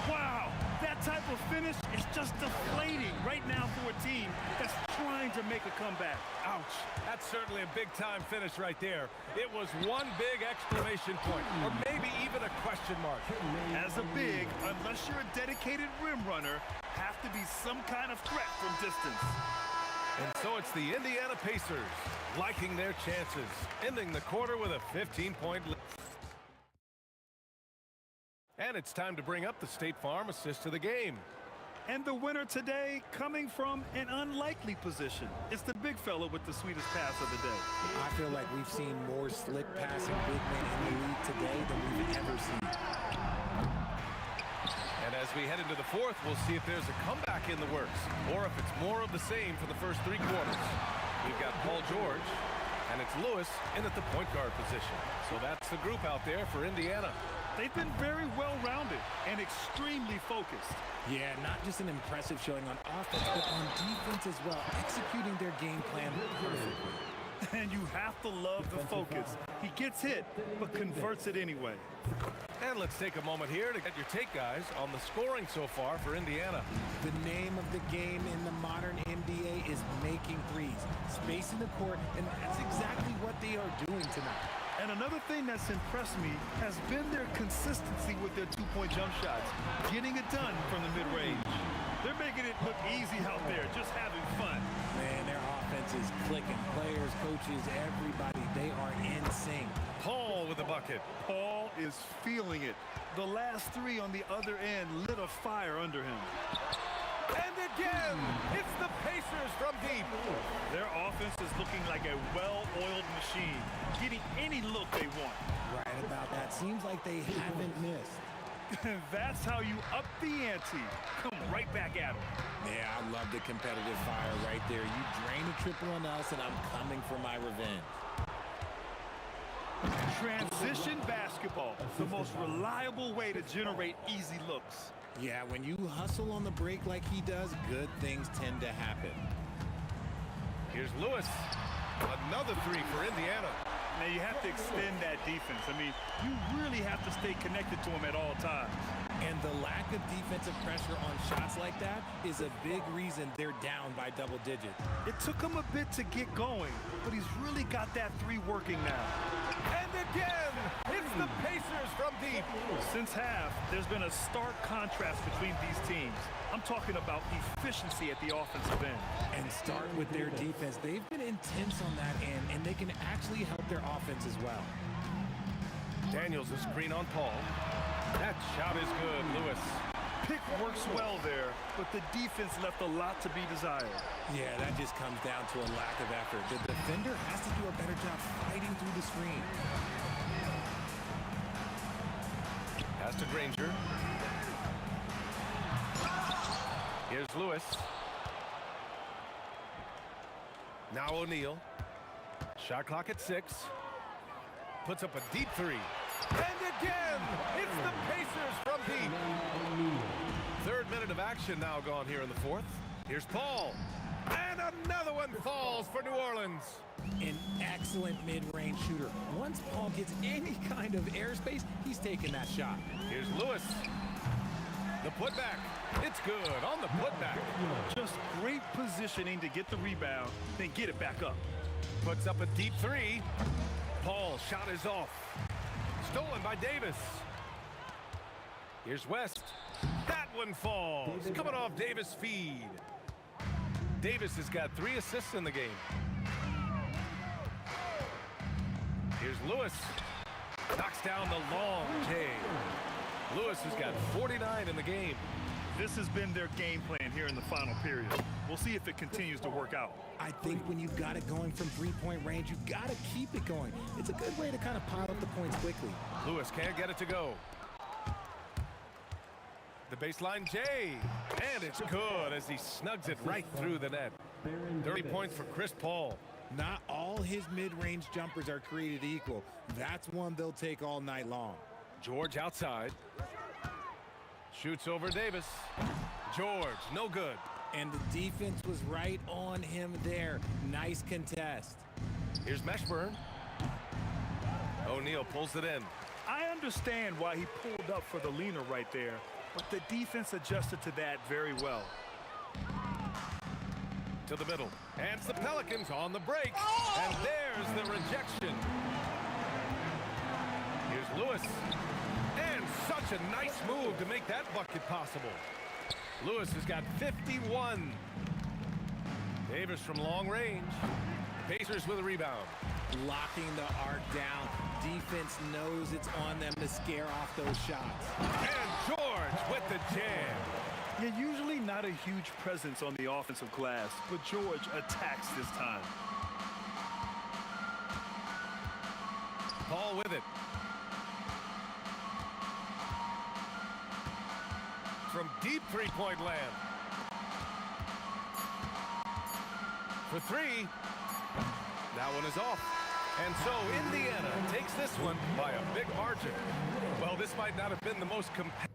Wow, that type of finish is just deflating right now for a team that's trying to make a comeback. Ouch. That's certainly a big-time finish right there. It was one big exclamation point, or maybe even a question mark. As a big, unless you're a dedicated rim runner, have to be some kind of threat from distance. And so it's the Indiana Pacers liking their chances, ending the quarter with a 15-point lead. And it's time to bring up the State Farm assist to the game. And the winner today coming from an unlikely position. It's the big fella with the sweetest pass of the day. I feel like we've seen more slick passing big men in the league today than we've ever seen. And as we head into the fourth, we'll see if there's a comeback in the works, or if it's more of the same for the first 3 quarters. We've got Paul George, and it's Lewis in at the point guard position. So that's the group out there for Indiana. They've been very well-rounded and extremely focused. Yeah, not just an impressive showing on offense, but on defense as well, executing their game plan perfectly. And you have to love the focus. He gets hit, but converts it anyway. And let's take a moment here to get your take, guys, on the scoring so far for Indiana. The name of the game in the modern NBA is making threes, spacing the court, and that's exactly what they are doing tonight. And another thing that's impressed me has been their consistency with their two-point jump shots, getting it done from the mid-range. They're making it look easy out there, just having fun. Man, their offense is clicking. Players, coaches, everybody, they are in sync. Paul with the bucket. Paul is feeling it. The last 3 on the other end lit a fire under him. And again, it's the Pacers from deep. Their offense is looking like a well-oiled machine, getting any look they want. Right about that. Seems like they haven't missed. That's how you up the ante. Come right back at them. Yeah, I love the competitive fire right there. You drain a triple on us, and I'm coming for my revenge. Transition basketball, the most reliable way to generate easy looks. Yeah, when you hustle on the break like he does, good things tend to happen. Here's Lewis. Another 3 for Indiana. Now, you have to extend that defense. I mean, you really have to stay connected to him at all times. And the lack of defensive pressure on shots like that is a big reason they're down by double digits. It took him a bit to get going, but he's really got that three working now. And again, it's the Pacers from deep. Since half, there's been a stark contrast between these teams. I'm talking about efficiency at the offensive end. And start with their defense. They've been intense on that end, and they can actually help their offense as well. Daniels a screen on Paul. That shot is good, Lewis. Pick works well there, but the defense left a lot to be desired. Yeah, that just comes down to a lack of effort. The defender has to do a better job fighting through the screen. Pass to Granger. Here's Lewis. Now O'Neal. Shot clock at 6. Puts up a deep three. And again, it's the Pacers from deep. Third minute of action now gone here in the fourth. Here's Paul. And another one falls for New Orleans. An excellent mid-range shooter. Once Paul gets any kind of airspace, he's taking that shot. Here's Lewis. The putback. It's good on the putback. Just great positioning to get the rebound, then get it back up. Puts up a deep three. Paul's shot is off. Stolen by Davis. Here's West. That one falls. Coming off Davis' feed. Davis has got 3 assists in the game. Here's Lewis. Knocks down the long J. Lewis has got 49 in the game. This has been their game plan here in the final period. We'll see if it continues to work out. I think when you've got it going from three-point range, you've got to keep it going. It's a good way to kind of pile up the points quickly. Lewis can't get it to go. The baseline J. And it's good as he snugs it right through the net. 30 points for Chris Paul. Not all his mid-range jumpers are created equal. That's one they'll take all night long. George outside. Shoots over Davis. George, no good. And the defense was right on him there. Nice contest. Here's Meshburn. O'Neal pulls it in. I understand why he pulled up for the leaner right there, but the defense adjusted to that very well. To the middle. And it's the Pelicans on the break. And there's the rejection. Here's Lewis. And such a nice move to make that bucket possible. Lewis has got 51. Davis from long range. Pacers with a rebound. Locking the arc down. Defense knows it's on them to scare off those shots. And George with the jam. Yeah, usually not a huge presence on the offensive glass, but George attacks this time. Paul with it. From deep three-point land. For 3. That one is off. And so Indiana takes this one by a big margin. Well, this might not have been the most competitive.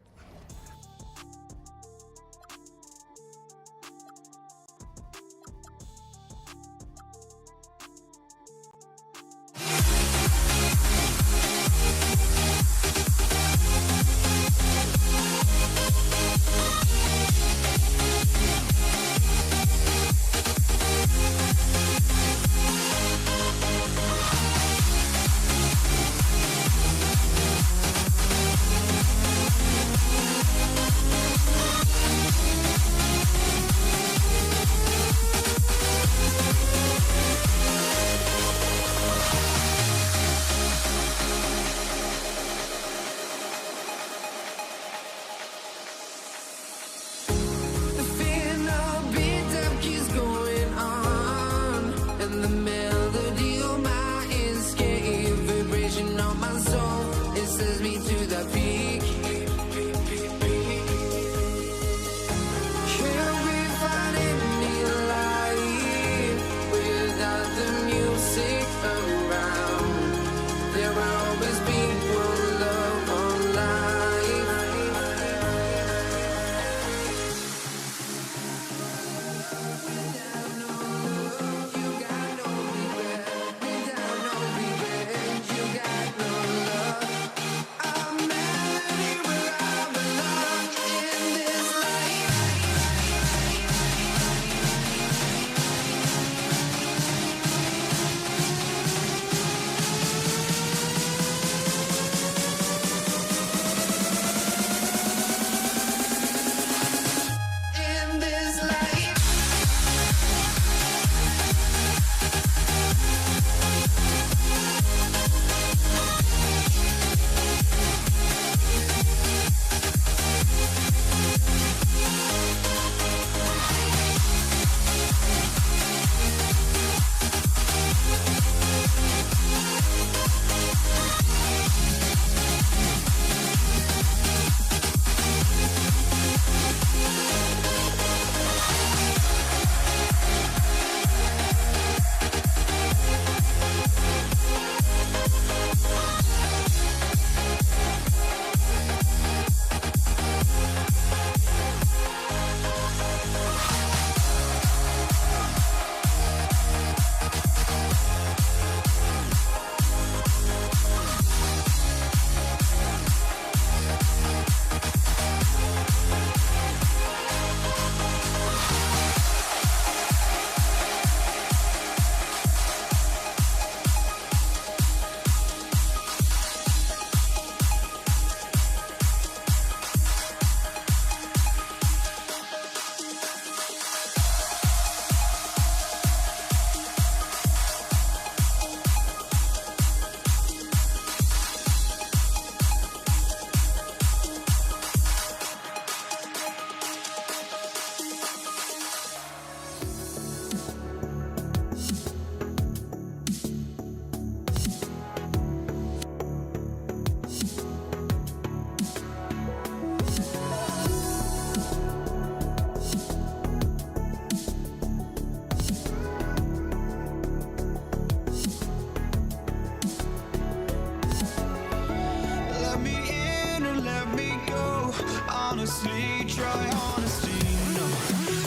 honestly, try honesty. No,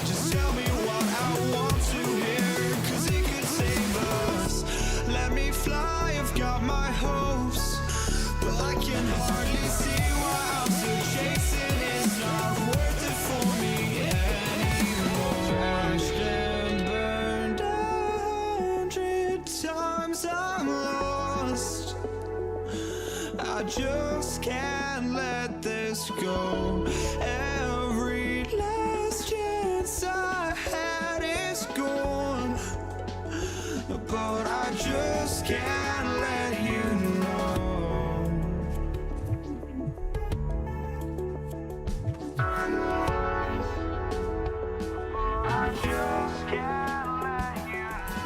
just tell me what I want to hear, 'cause it could save us. Let me fly, I've got my hopes, but I can hardly see why I'm still chasing. It's not worth it for me anymore. Crashed and burned 100 times, I'm lost. I just can't let this go. Every last chance I had is gone, but I just can't let you know. I just can't let you know.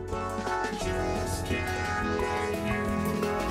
But I just can't let you know.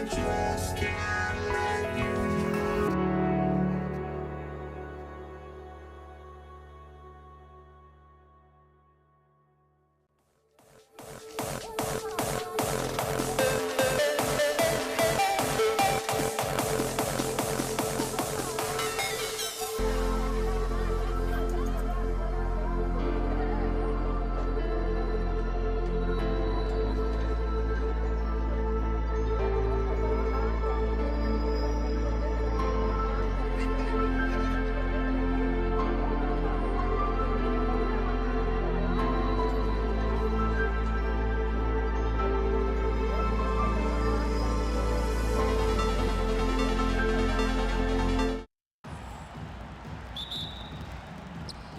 Just can't let you know.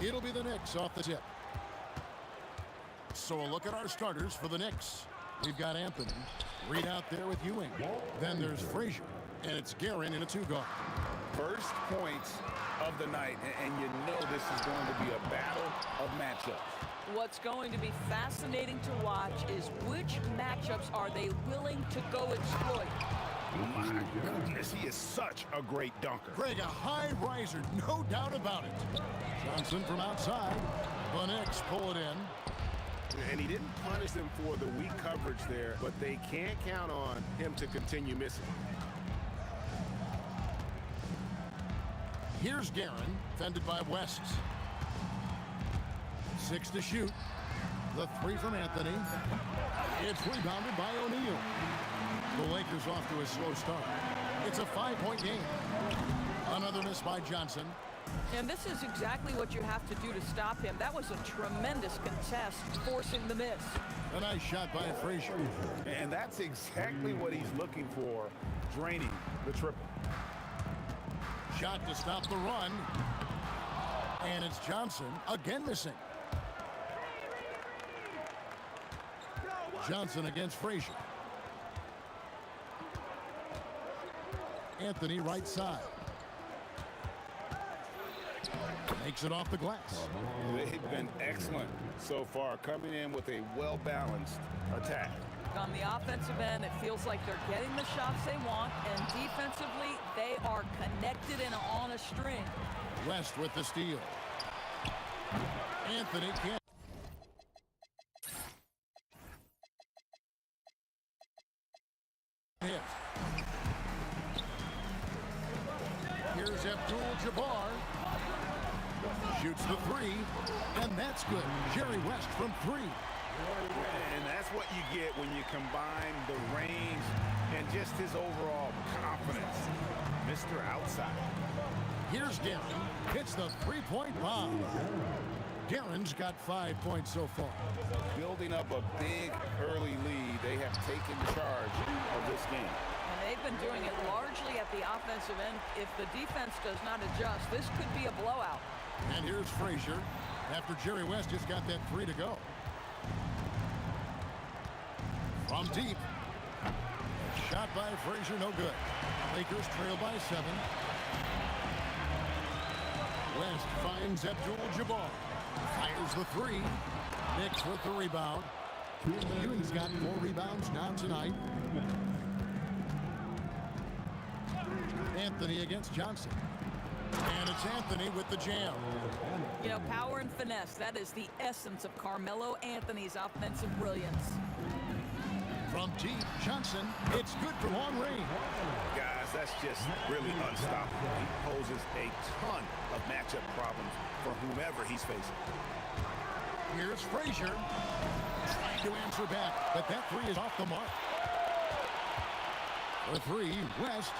It'll be the Knicks off the tip. So a look at our starters for the Knicks. We've got Anthony, Reed out there with Ewing. Then there's Frazier, and it's Guerin in a two-guard. First points of the night, and you know this is going to be a battle of matchups. What's going to be fascinating to watch is which matchups are they willing to go exploit. My goodness, he is such a great dunker. Greg, a high riser, no doubt about it. Johnson from outside. The Knicks pull it in. And he didn't punish them for the weak coverage there, but they can't count on him to continue missing. Here's Guerin, fended by West. 6 to shoot. The 3 from Anthony. It's rebounded by O'Neal. The Lakers off to a slow start. It's a 5-point game. Another miss by Johnson. And this is exactly what you have to do to stop him. That was a tremendous contest, forcing the miss. A nice shot by Frazier. And that's exactly what he's looking for, draining the triple. Shot to stop the run. And it's Johnson again missing. Johnson against Frazier. Anthony right side. Makes it off the glass. They've been excellent so far, coming in with a well-balanced attack. On the offensive end, it feels like they're getting the shots they want, and defensively, they are connected and on a string. West with the steal. Anthony can't. Hit. Here's Abdul-Jabbar. Shoots the 3, and that's good. Jerry West from 3. And that's what you get when you combine the range and just his overall confidence. Mr. Outside. Here's Guerin. Hits the 3-point bomb. Guerin's got 5 points so far. Building up a big early lead, they have taken charge of this game. And they've been doing it largely at the offensive end. If the defense does not adjust, this could be a blowout. And here's Frazier after Jerry West just got that 3 to go. From deep. Shot by Frazier, no good. Lakers trail by 7. West finds Abdul-Jabbar. Fires the 3. Knicks with the rebound. Ewing's got 4 rebounds now tonight. Anthony against Johnson. And it's Anthony with the jam. You know, power and finesse, that is the essence of Carmelo Anthony's offensive brilliance. From deep, Johnson, it's good for long range. Guys, that's just really unstoppable. He poses a ton of matchup problems for whomever he's facing. Here's Frazier. Trying to answer back, but that 3 is off the mark. The 3, West.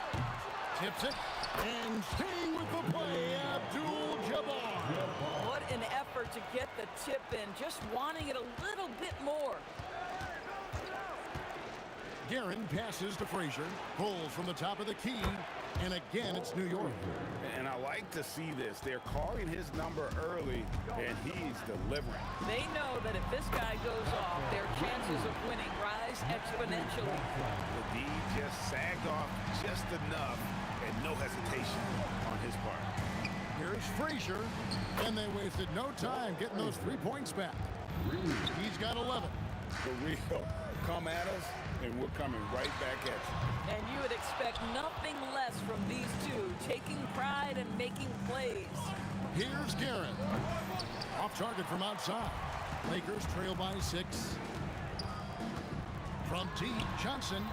Tips it. And staying with the play, Abdul-Jabbar. What an effort to get the tip in, just wanting it a little bit more. Guerin passes to Frazier. Pulls from the top of the key. And again, it's New York. And I like to see this. They're calling his number early, and he's delivering. They know that if this guy goes off, their chances of winning rise exponentially. The D just sagged off just enough, and no hesitation on his part. Here's Frazier. And they wasted no time getting those 3 points back. He's got 11. For real. Come at us, and we're coming right back at you. And you would expect nothing less from these two, taking pride and making plays. Here's Guerin. Off target from outside. Lakers trail by 6. From deep, Johnson.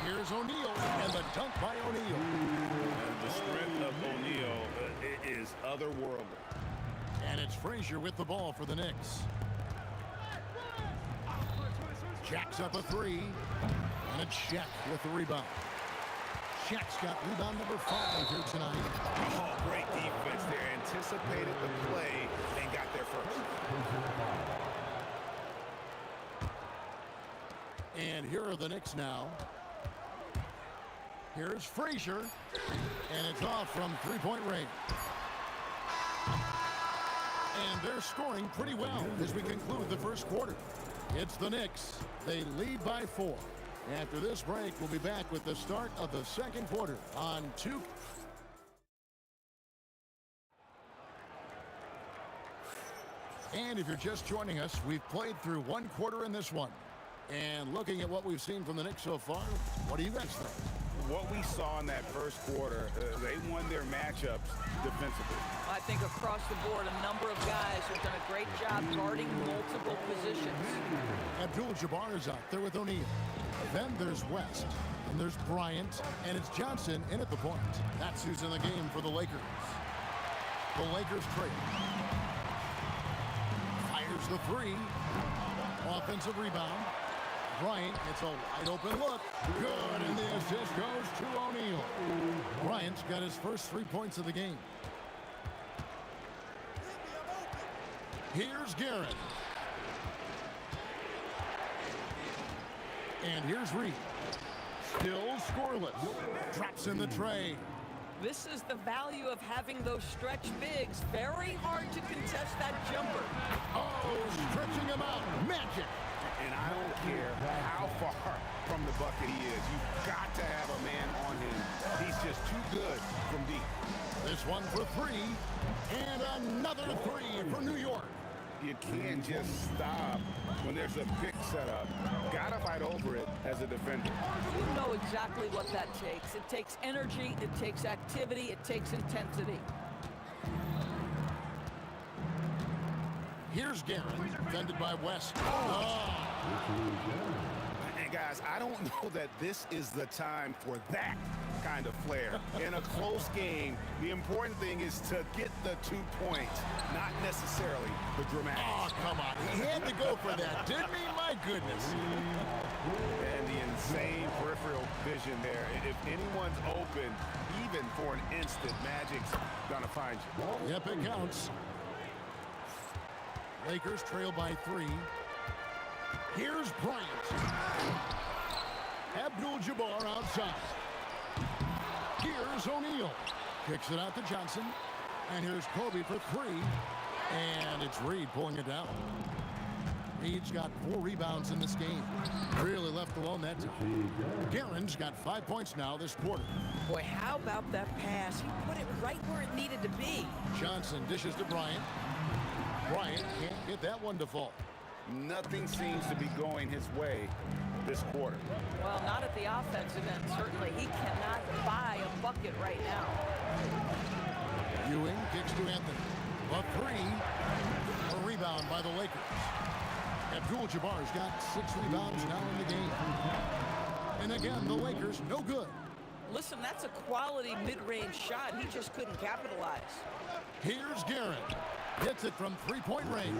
Here's O'Neal, and the dunk by O'Neal. And the strength of O'Neal is otherworldly. And it's Frazier with the ball for the Knicks. Jacks up a 3. And it's Shaq with the rebound. Shaq's got rebound number 5 here tonight. Oh, great defense there. Anticipated the play and got there first. And here are the Knicks now. Here's Frazier. And it's off from 3-point range. And they're scoring pretty well as we conclude the first quarter. It's the Knicks. They lead by 4. After this break, we'll be back with the start of the second quarter on 2. And if you're just joining us, we've played through one quarter in this one. And looking at what we've seen from the Knicks so far, what do you guys think? What we saw in that first quarter, they won their matchups defensively. I think across the board, a number of guys have done a great job guarding multiple positions. Abdul-Jabbar is out there with O'Neal. Then there's West, and there's Bryant, and it's Johnson in at the point. That's who's in the game for the Lakers. The Lakers trail. Fires the three. Offensive rebound. Bryant gets a wide open look. Good, and the assist goes to O'Neal. Bryant's got his first 3 points of the game. Here's Garrett. And here's Reed. Still scoreless. Drops in the tray. This is the value of having those stretch bigs. Very hard to contest that jumper. Oh, stretching him out. Magic. And I don't care how far from the bucket he is. You've got to have a man on him. He's just too good from deep. This one for three. And another three for New York. You can't just stop when there's a pick set up. Got to fight over it as a defender. You know exactly what that takes. It takes energy, it takes activity, it takes intensity. Here's Garrett, defended by West. Oh. And guys, I don't know that this is the time for that kind of flair. In a close game, the important thing is to get the 2 points, not necessarily the dramatic. Oh, come on. He had to go for that, didn't he? My goodness. And the insane peripheral vision there. If anyone's open, even for an instant, Magic's gonna find you. Yep, it counts. Lakers trail by 3. Here's Bryant. Abdul-Jabbar outside. Here's O'Neal. Kicks it out to Johnson. And here's Kobe for 3. And it's Reed pulling it down. Reed's got 4 rebounds in this game. Really left alone that time. Guerin's got 5 points now this quarter. Boy, how about that pass? He put it right where it needed to be. Johnson dishes to Bryant. Bryant can't get that one to fall. Nothing seems to be going his way this quarter. Well, not at the offensive end, certainly. He cannot buy a bucket right now. Ewing kicks to Anthony. A 3. A rebound by the Lakers. Abdul-Jabbar's got 6 rebounds now in the game. And again, the Lakers no good. Listen, that's a quality mid-range shot. He just couldn't capitalize. Here's Garrett. Hits it from 3-point range.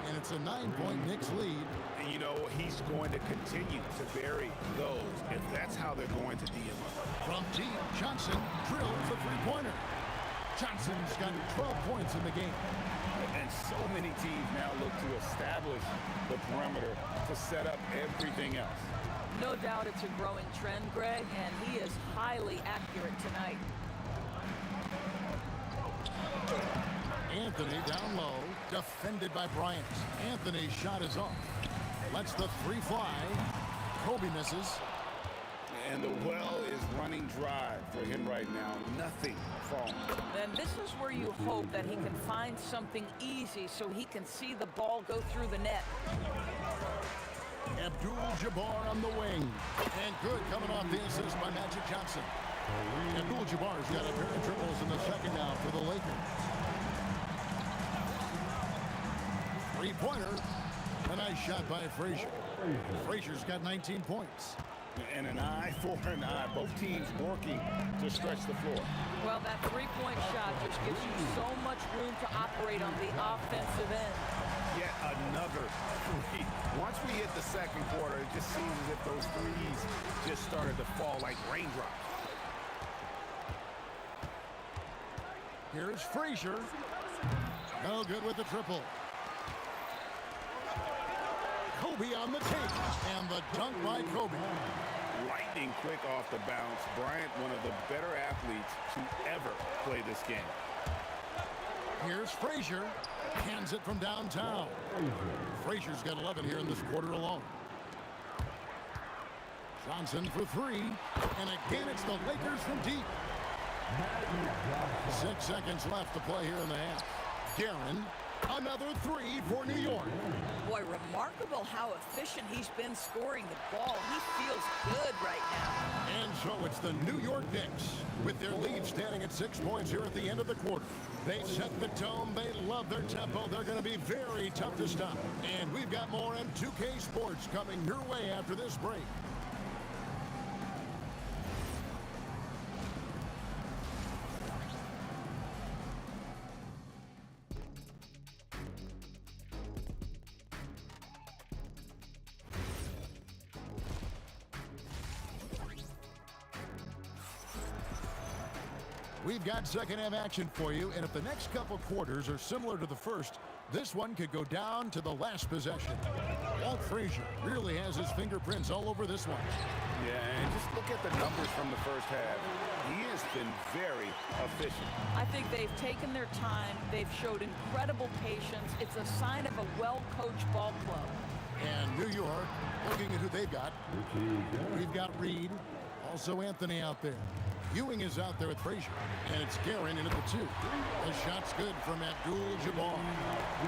And it's a 9-point Knicks lead. And you know, he's going to continue to vary those if that's how they're going to DM up. From deep, Johnson drills a 3-pointer. Johnson's got 12 points in the game. And so many teams now look to establish the perimeter to set up everything else. No doubt it's a growing trend, Greg, and he is highly accurate tonight. Anthony down low, defended by Bryant. Anthony's shot is off. Lets the 3 fly. Kobe misses. And the well is running dry for him right now. Nothing falling. Then this is where you hope that he can find something easy so he can see the ball go through the net. Abdul-Jabbar on the wing. And good coming off the assist by Magic Johnson. Abdul-Jabbar's got a pair of triples in the second now for the Lakers. 3-pointer. A nice shot by Frazier. Frazier's got 19 points. And an eye for an eye. Both teams working to stretch the floor. Well, that 3-point shot just gives you so much room to operate on the offensive end. Yet another 3. Once we hit the second quarter, it just seems as if those threes just started to fall like raindrops. Here's Frazier. No good with the triple. Kobe on the take. And the dunk by Kobe. Lightning quick off the bounce. Bryant, one of the better athletes to ever play this game. Here's Frazier. Hands it from downtown. Frazier's got 11 here in this quarter alone. Johnson for 3. And again, it's the Lakers from deep. 6 seconds left to play here in the half. Guerin Another three for New York. Boy, remarkable how efficient he's been scoring the ball. He feels good right now. And so it's the New York Knicks with their lead standing at 6 points here at the end of the quarter. They set the tone. They love their tempo. They're going to be very tough to stop. And we've got more M2K Sports coming your way after this break. We've got second half action for you, and if the next couple quarters are similar to the first, this one could go down to the last possession. Walt Frazier really has his fingerprints all over this one. Yeah, and just look at the numbers from the first half. He has been very efficient. I think they've taken their time. They've showed incredible patience. It's a sign of a well-coached ball club. And New York, looking at who they've got. We've got Reed, also Anthony out there. Ewing is out there with Frazier, and it's Guerin in at the 2. The shot's good from Abdul-Jabbar.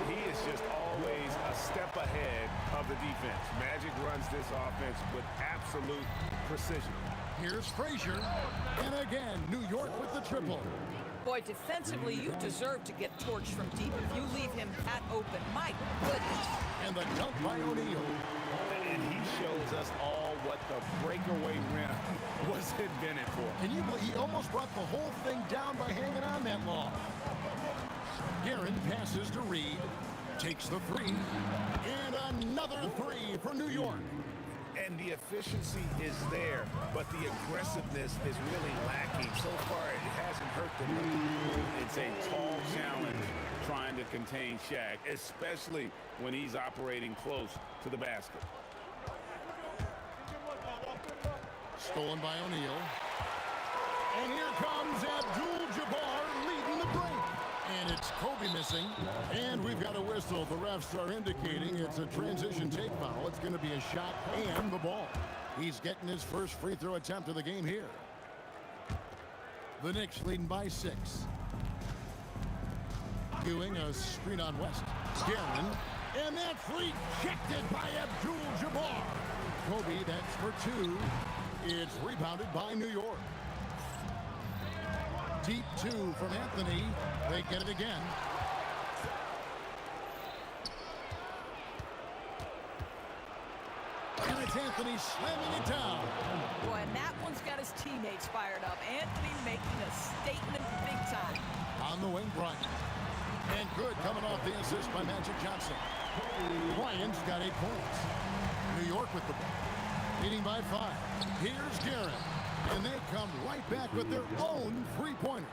He is just always a step ahead of the defense. Magic runs this offense with absolute precision. Here's Frazier, and again, New York with the triple. Boy, defensively, you deserve to get torched from deep if you leave him that open. My goodness. And the dunk by O'Neal. And he shows us all what the breakaway rim was invented for. Can you believe he almost brought the whole thing down by hanging on that long? Guerin passes to Reed, takes the 3, and another 3 for New York. And the efficiency is there, but the aggressiveness is really lacking. So far, it hasn't hurt them. It's a tall challenge trying to contain Shaq, especially when he's operating close to the basket. Stolen by O'Neal. And here comes Abdul-Jabbar leading the break. And it's Kobe missing. And we've got a whistle. The refs are indicating it's a transition take foul. It's going to be a shot and the ball. He's getting his first free throw attempt of the game here. The Knicks leading by 6. Ewing a screen on West. Guerin. And that's rejected by Abdul-Jabbar. Kobe, that's for 2. It's rebounded by New York. Deep 2 from Anthony. They get it again. And it's Anthony slamming it down. Boy, and that one's got his teammates fired up. Anthony making a statement big time. On the wing, Bryant. And good coming off the assist by Magic Johnson. Bryant's got 8 points. New York with the ball. Leading by 5. Here's Guerin. And they come right back with their own three-pointer.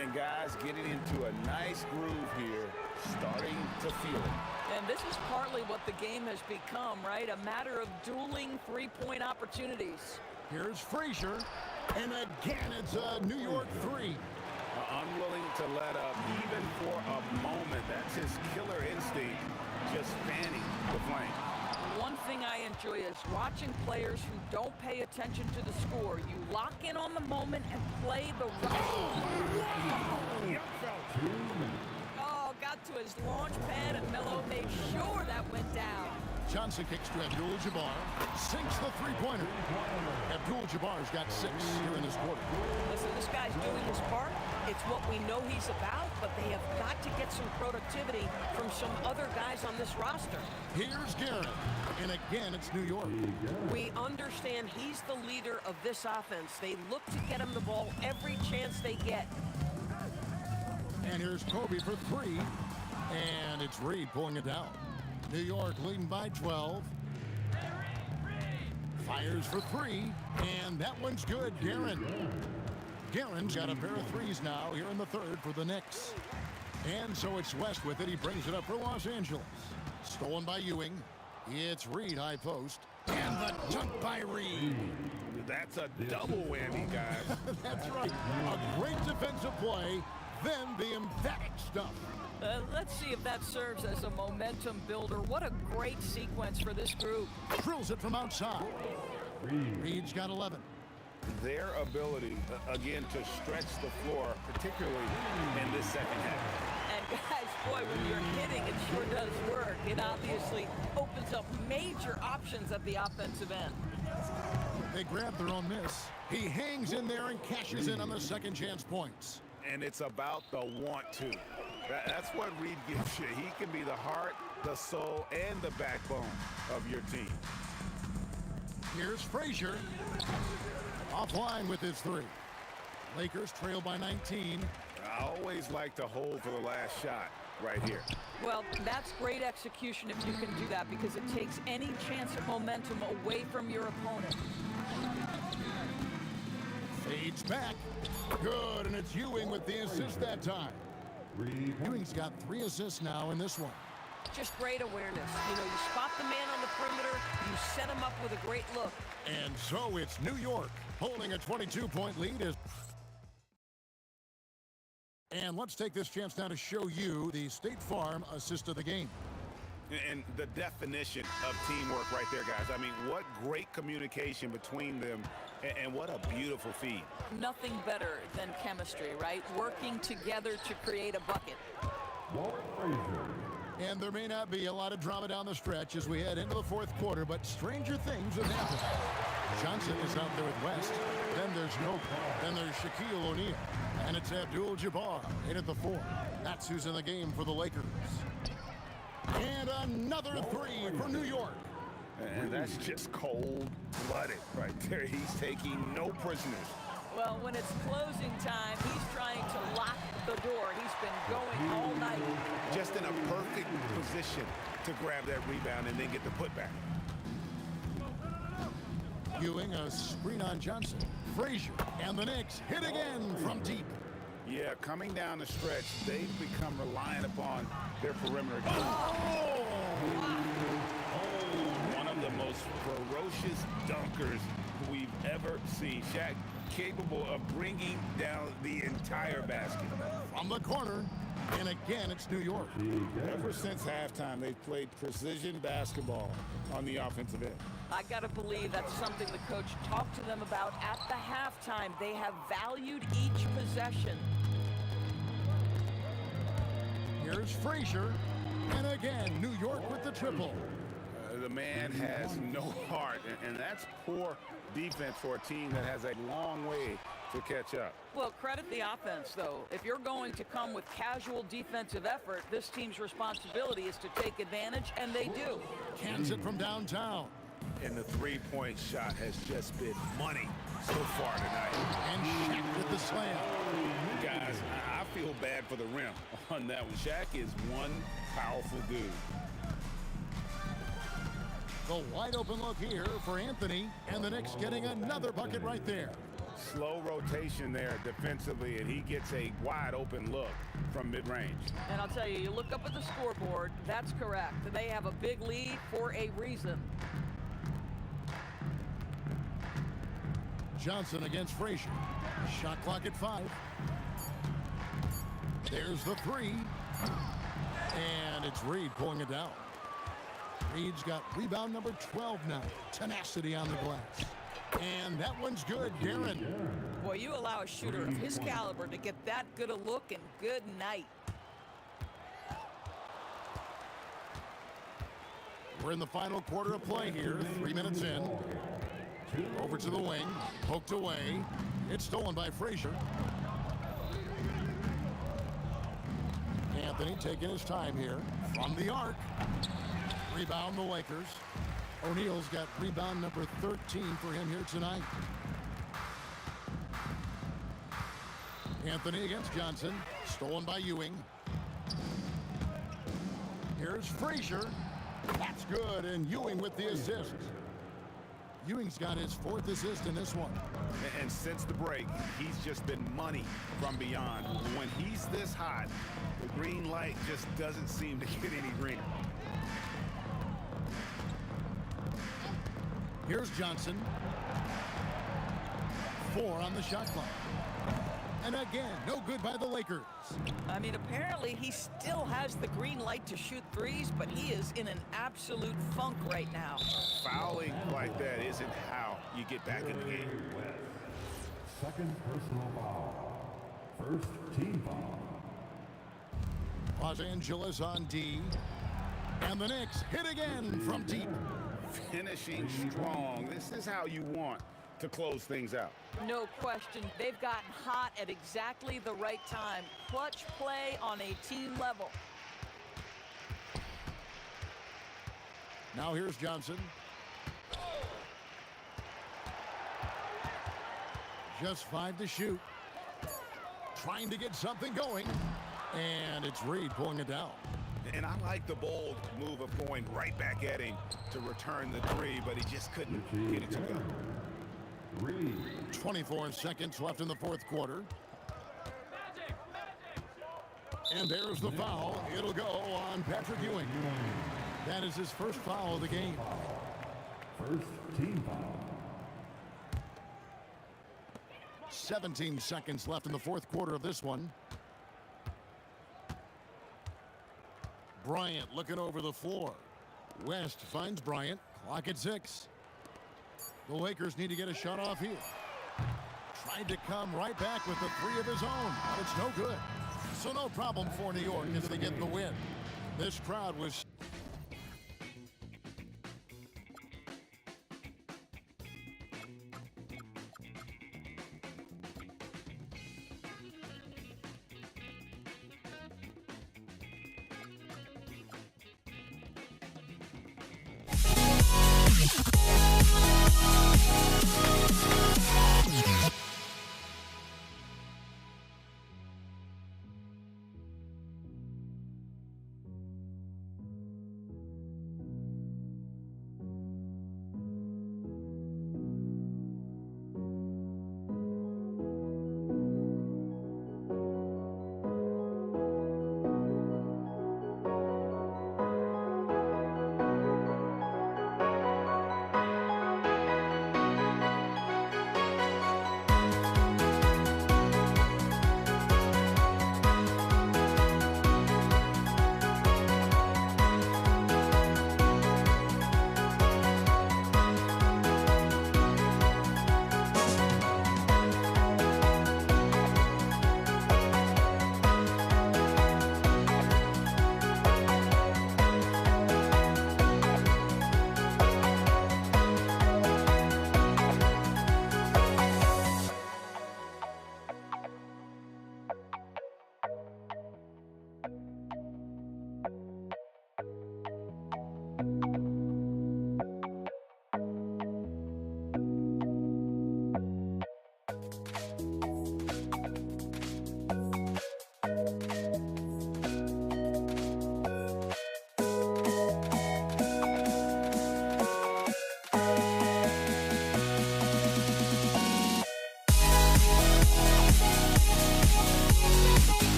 And guys getting into a nice groove here, starting to feel it. And this is partly what the game has become, right? A matter of dueling three-point opportunities. Here's Frazier. And again, it's a New York 3. Unwilling to let up even for a moment. That's his killer instinct, just fanning the flame. One thing I enjoy is watching players who don't pay attention to the score. You lock in on the moment and play the Oh, got to his launch pad, and Melo made sure that went down. Johnson kicks to Abdul-Jabbar. Sinks the three-pointer. Abdul-Jabbar's got 6 here in this quarter. Listen, this guy's doing his part. It's what we know he's about, but they have got to get some productivity from some other guys on this roster. Here's Guerin. And again, it's New York. We understand he's the leader of this offense. They look to get him the ball every chance they get. And here's Kobe for 3. And it's Reed pulling it down. New York leading by 12. Fires for 3. And that one's good. Guerin's got a pair of 3s now here in the third for the Knicks. And so it's West with it. He brings it up for Los Angeles. Stolen by Ewing. It's Reed, high post. And the dunk by Reed. That's a double whammy, guys. That's right. A great defensive play, then the emphatic stuff. Let's see if that serves as a momentum builder. What a great sequence for this group. Drills it from outside. Reed's got 11. Their ability, again, to stretch the floor, particularly in this second half. And guys, Boy, when you're hitting, it sure does work. It obviously opens up major options at the offensive end. They grab their own miss. He hangs in there and cashes in on the second chance points. And it's about the want to. That's what Reed gives you. He can be the heart, the soul, and the backbone of your team. Here's Frazier. Offline with his three. Lakers trail by 19. I always like to hold for the last shot right here. Well, that's great execution if you can do that, because it takes any chance of momentum away from your opponent. Fades back. Good, and it's Ewing with the assist that time. Ewing's got 3 assists now in this one. Just great awareness. You know, you spot the man on the perimeter, you set him up with a great look. And so it's New York holding a 22-point lead. And let's take this chance now to show you the State Farm assist of the game. And the definition of teamwork right there, guys. I mean, what great communication between them, and what a beautiful feed. Nothing better than chemistry, right? Working together to create a bucket. And there may not be a lot of drama down the stretch as we head into the fourth quarter, but stranger things have happened. Johnson is out there with West. Then there's Noble. Then there's Shaquille O'Neal. And it's Abdul-Jabbar in at the 4. That's who's in the game for the Lakers. And another 3 for New York. And that's just cold-blooded right there. He's taking no prisoners. Well, when it's closing time, he's trying to lock the door. He's been going all night. Just in a perfect position to grab that rebound and then get the putback. Ewing, a screen on Johnson. Frazier and the Knicks hit again from deep. Yeah, coming down the stretch, they've become reliant upon their perimeter game. One of the most ferocious dunkers we've ever seen. Shaq capable of bringing down the entire basket. From the corner, and again, it's New York. Ever since halftime, they've played precision basketball on the offensive end. I got to believe that's something the coach talked to them about at the halftime. They have valued each possession. Here's Frazier, and again, New York with the triple. The man has no heart, and that's poor defense for a team that has a long way to catch up. Well, credit the offense, though. If you're going to come with casual defensive effort, this team's responsibility is to take advantage, and they do. Cans it from downtown. And the three-point shot has just been money so far tonight. And Shaq with the slam. Guys, I feel bad for the rim on that one. Shaq is one powerful dude. The wide open look here for Anthony, and the Knicks getting another bucket right there. Slow rotation there defensively, and he gets a wide open look from mid-range. And I'll tell you, you look up at the scoreboard, that's correct. They have a big lead for a reason. Johnson against Frazier. Shot clock at 5. There's the 3. And it's Reed pulling it down. Reed's got rebound number 12 now. Tenacity on the glass. And that one's good, Darren. Boy, you allow a shooter of his caliber to get that good a look, and good night. We're in the final quarter of play here. 3 minutes in. Over to the wing. Poked away. It's stolen by Frazier. Anthony taking his time here. From the arc. Rebound the Lakers. O'Neal's got rebound number 13 for him here tonight. Anthony against Johnson. Stolen by Ewing. Here's Frazier. That's good, and Ewing with the assist. Ewing's got his 4th assist in this one. And since the break, he's just been money from beyond. When he's this hot, the green light just doesn't seem to get any greener. Here's Johnson. 4 on the shot clock. And again, no good by the Lakers. I mean, apparently he still has the green light to shoot threes, but he is in an absolute funk right now. Fouling like that isn't how you get back in the game. Second personal foul. First team foul. Los Angeles on D. And the Knicks hit again from deep. Finishing strong. This is how you want to close things out. No question. They've gotten hot at exactly the right time. Clutch play on a team level. Now here's Johnson. Just 5 to shoot. Trying to get something going. And it's Reed pulling it down. And I like the bold move of going right back at him to return the three, but he just couldn't get it to go. 24 seconds left in the fourth quarter. And there's the foul. It'll go on Patrick Ewing. That is his first foul of the game. First team foul. 17 seconds left in the fourth quarter of this one. Bryant looking over the floor. West finds Bryant. Clock at 6. The Lakers need to get a shot off here. Tried to come right back with the three of his own, but it's no good. So no problem for New York as they get the win. This crowd was...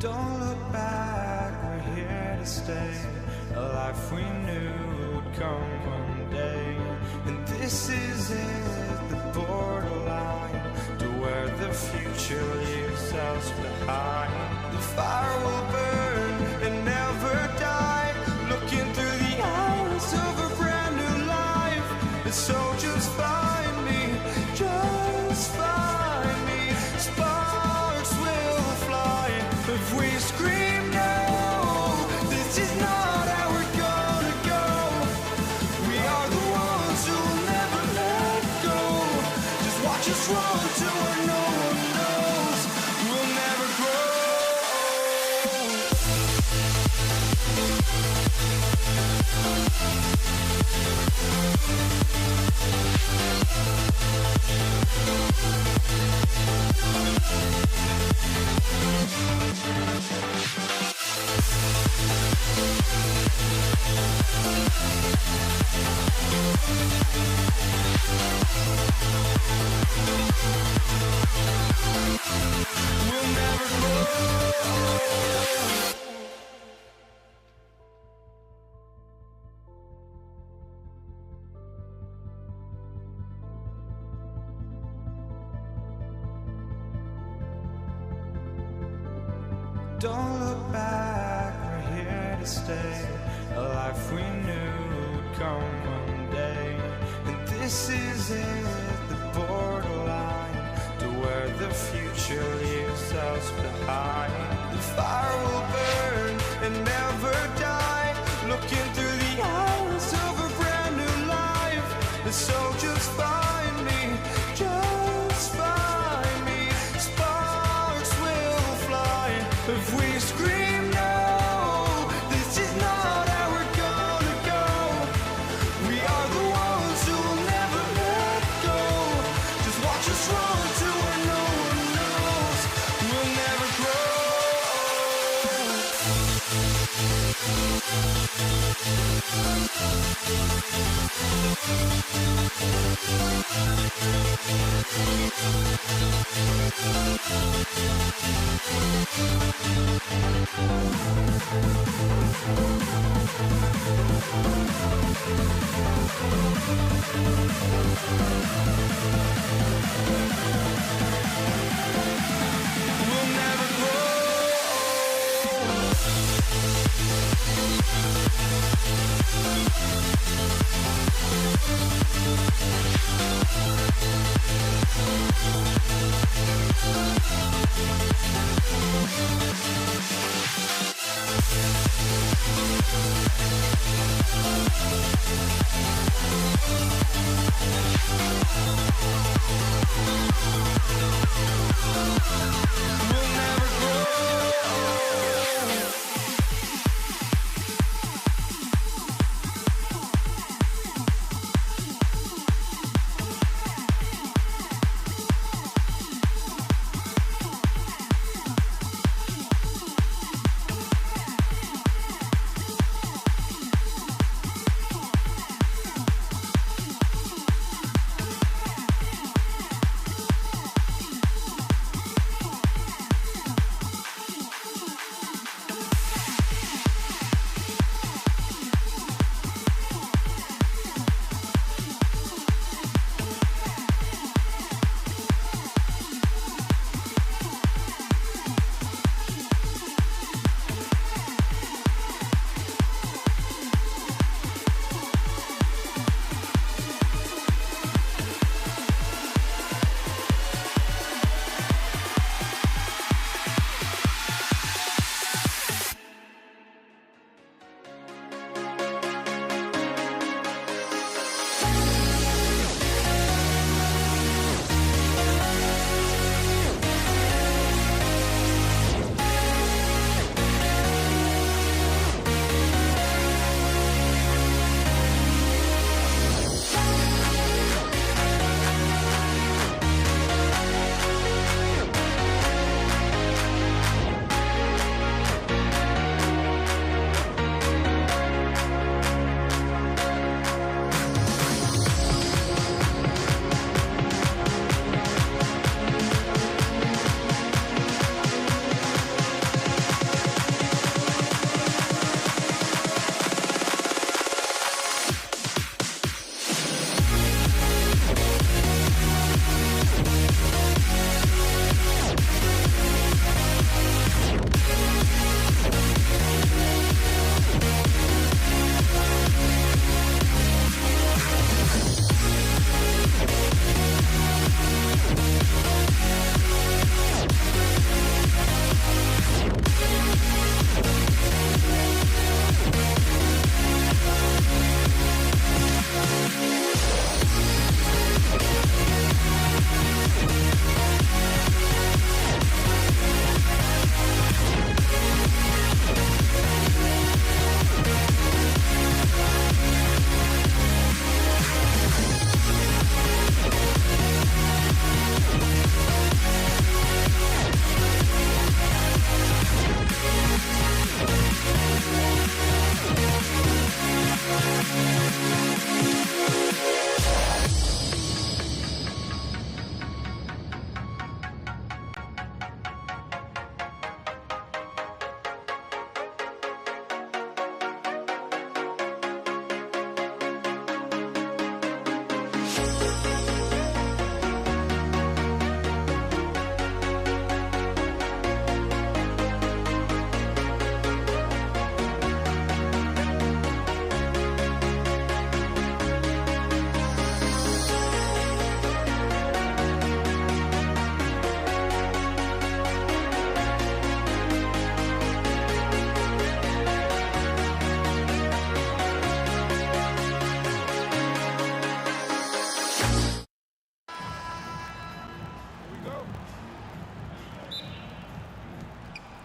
Don't look back, we're here to stay. A life we knew come one day. And this is it, the borderline to where the future leaves us behind. The fire will burn and never die, looking through the eyes of a brand new life. And so just find me, just find me. Sparks will fly if we scream no. This is not how we're gonna go. We are the ones who will never let go. Just watch us run to where no one knows. We'll never grow. We'll never grow. Don't look back, we're here to stay. A life we knew would come one day. And this is it, the borderline to where the future leaves us behind. The fire will burn and never die, looking through the eyes of a brand new life. And so just find me, just find me. Sparks will fly if we scream no. This is not how we're gonna go. We are the ones who will never let go. Just watch us run to where no one knows. We'll never grow. We'll never grow. We'll never grow.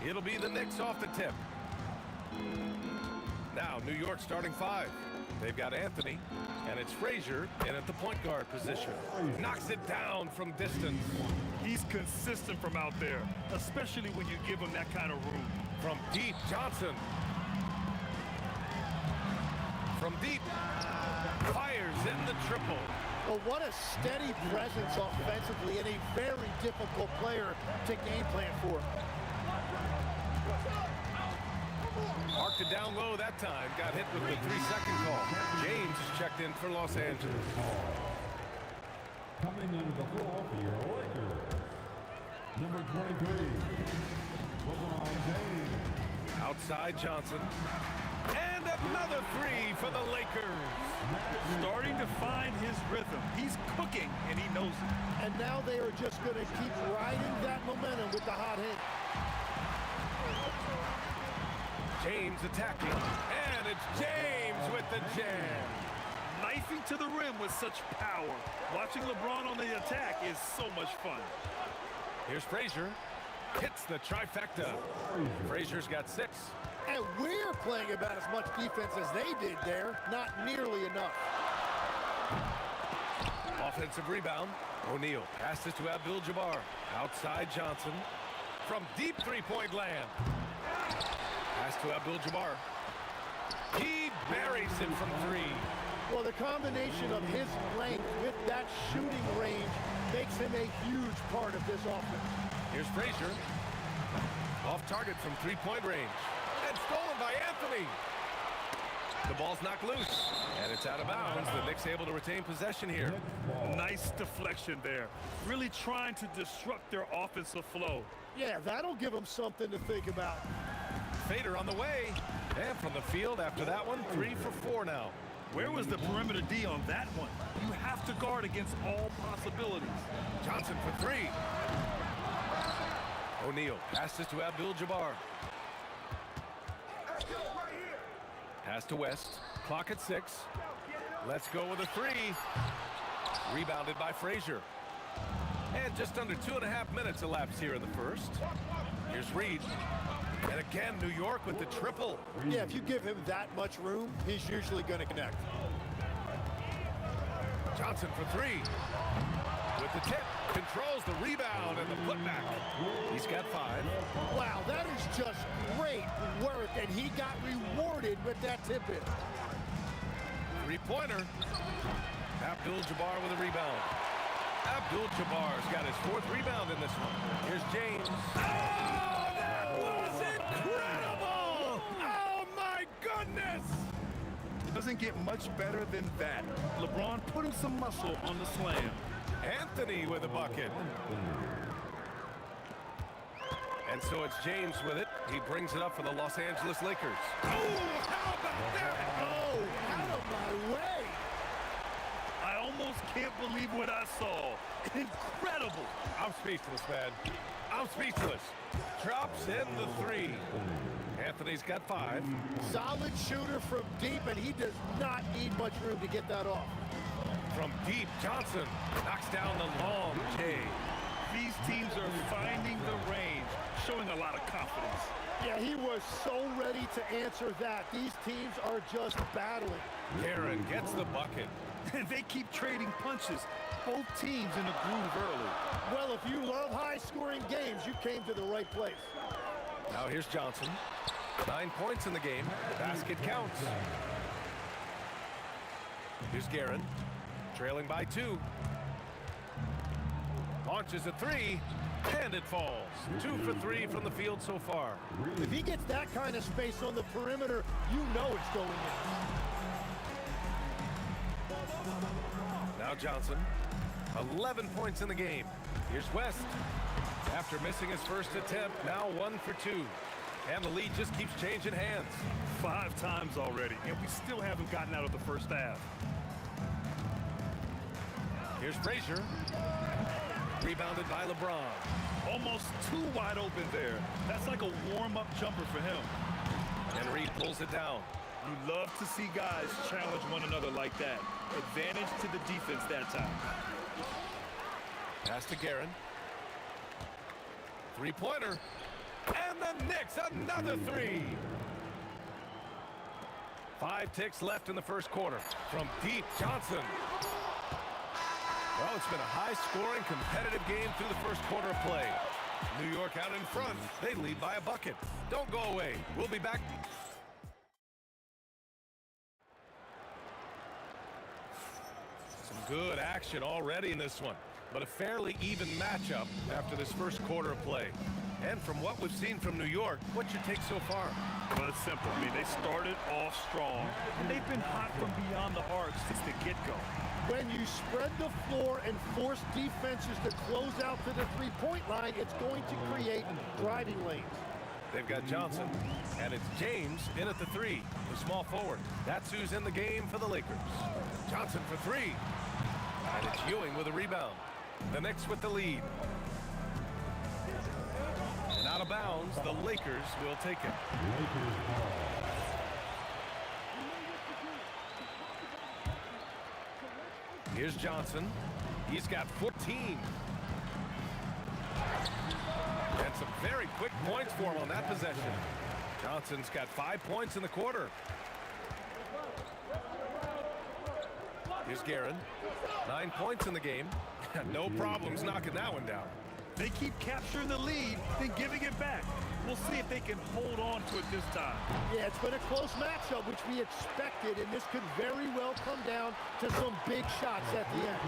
It'll be the Knicks off the tip. Now, New York starting five. They've got Anthony, and it's Frazier in at the point guard position. Knocks it down from distance. He's consistent from out there, especially when you give him that kind of room. From deep, Johnson. From deep, fires in the triple. Well, what a steady presence offensively and a very difficult player to game plan for. Marked it down low that time. Got hit with the 3-second call. James is checked in for Los Angeles. Coming into the floor for your Lakers, number 23, LeBron James. Outside Johnson. And another three for the Lakers. Starting to find his rhythm. He's cooking, and he knows it. And now they are just going to keep riding that momentum with the hot hand. James attacking, and it's James with the jam. Knifing to the rim with such power. Watching LeBron on the attack is so much fun. Here's Frazier. Hits the trifecta. Frazier's got 6. And we're playing about as much defense as they did there. Not nearly enough. Offensive rebound. O'Neal passes to Abdul-Jabbar. Outside Johnson. From deep three-point land. Pass to Abdul-Jabbar. He buries him from 3. Well, the combination of his length with that shooting range makes him a huge part of this offense. Here's Frazier. Off target from three-point range. And stolen by Anthony. The ball's knocked loose. And it's out of bounds. The Knicks able to retain possession here. Nice deflection there. Really trying to disrupt their offensive flow. Yeah, that'll give them something to think about. Fader on the way. And from the field after that one, 3 for 4 now. Where was the perimeter D on that one? You have to guard against all possibilities. Johnson for 3. O'Neal passes to Abdul-Jabbar. Pass to West. Clock at 6. Let's go with a 3. Rebounded by Frazier. And just under 2.5 minutes elapsed here in the first. Here's Reed. And again, New York with the triple. Yeah, if you give him that much room, he's usually going to connect. Johnson for 3. With the tip, controls the rebound and the putback. He's got 5. Wow, that is just great work, and he got rewarded with that tip-in. 3-pointer. Abdul-Jabbar with a rebound. Abdul-Jabbar's got his 4th rebound in this one. Here's James. Oh, that was incredible! Oh, my goodness! It doesn't get much better than that. LeBron putting some muscle on the slam. Anthony with a bucket. And so it's James with it. He brings it up for the Los Angeles Lakers. Oh, how about that? Oh, out of my way. I almost can't believe what I saw. Incredible. I'm speechless, man. I'm speechless. Drops in the 3. Anthony's got 5. Solid shooter from deep, and he does not need much room to get that off. From deep, Johnson knocks down the long J. These teams are finding the range, showing a lot of confidence. Yeah, he was so ready to answer that. These teams are just battling. Aaron gets the bucket. They keep trading punches. Both teams in the groove early. Well, if you love high-scoring games, you came to the right place. Now here's Johnson. 9 points in the game. The basket counts. Here's Guerin. Trailing by 2. Launches a 3. And it falls. 2 for 3 from the field so far. If he gets that kind of space on the perimeter, you know it's going in. Now Johnson. 11 points in the game. Here's West. After missing his first attempt, now 1 for 2. And the lead just keeps changing hands. 5 times already, and we still haven't gotten out of the first half. Here's Frazier. Rebounded by LeBron. Almost too wide open there. That's like a warm-up jumper for him. And Reed pulls it down. You love to see guys challenge one another like that. Advantage to the defense that time. Pass to Guerin. Three-pointer. And the Knicks, another 3. 5 ticks left in the first quarter. From deep, Johnson. Well, it's been a high-scoring, competitive game through the first quarter of play. New York out in front. They lead by a bucket. Don't go away. We'll be back. Some good action already in this one, but a fairly even matchup after this first quarter of play. And from what we've seen from New York, what's your take so far? Well, it's simple. I mean, they started off strong, and they've been hot from beyond the arc since the get-go. When you spread the floor and force defenses to close out to the three-point line, it's going to create driving lanes. They've got Johnson, and it's James in at the 3, the small forward. That's who's in the game for the Lakers. Johnson for 3, and it's Ewing with a rebound. The Knicks with the lead. And out of bounds, the Lakers will take it. Here's Johnson. He's got 14. And some very quick points for him on that possession. Johnson's got 5 points in the quarter. Here's Guerin. 9 points in the game. No problems knocking that one down. They keep capturing the lead, then giving it back. We'll see if they can hold on to it this time. Yeah, it's been a close matchup, which we expected, and this could very well come down to some big shots at the end.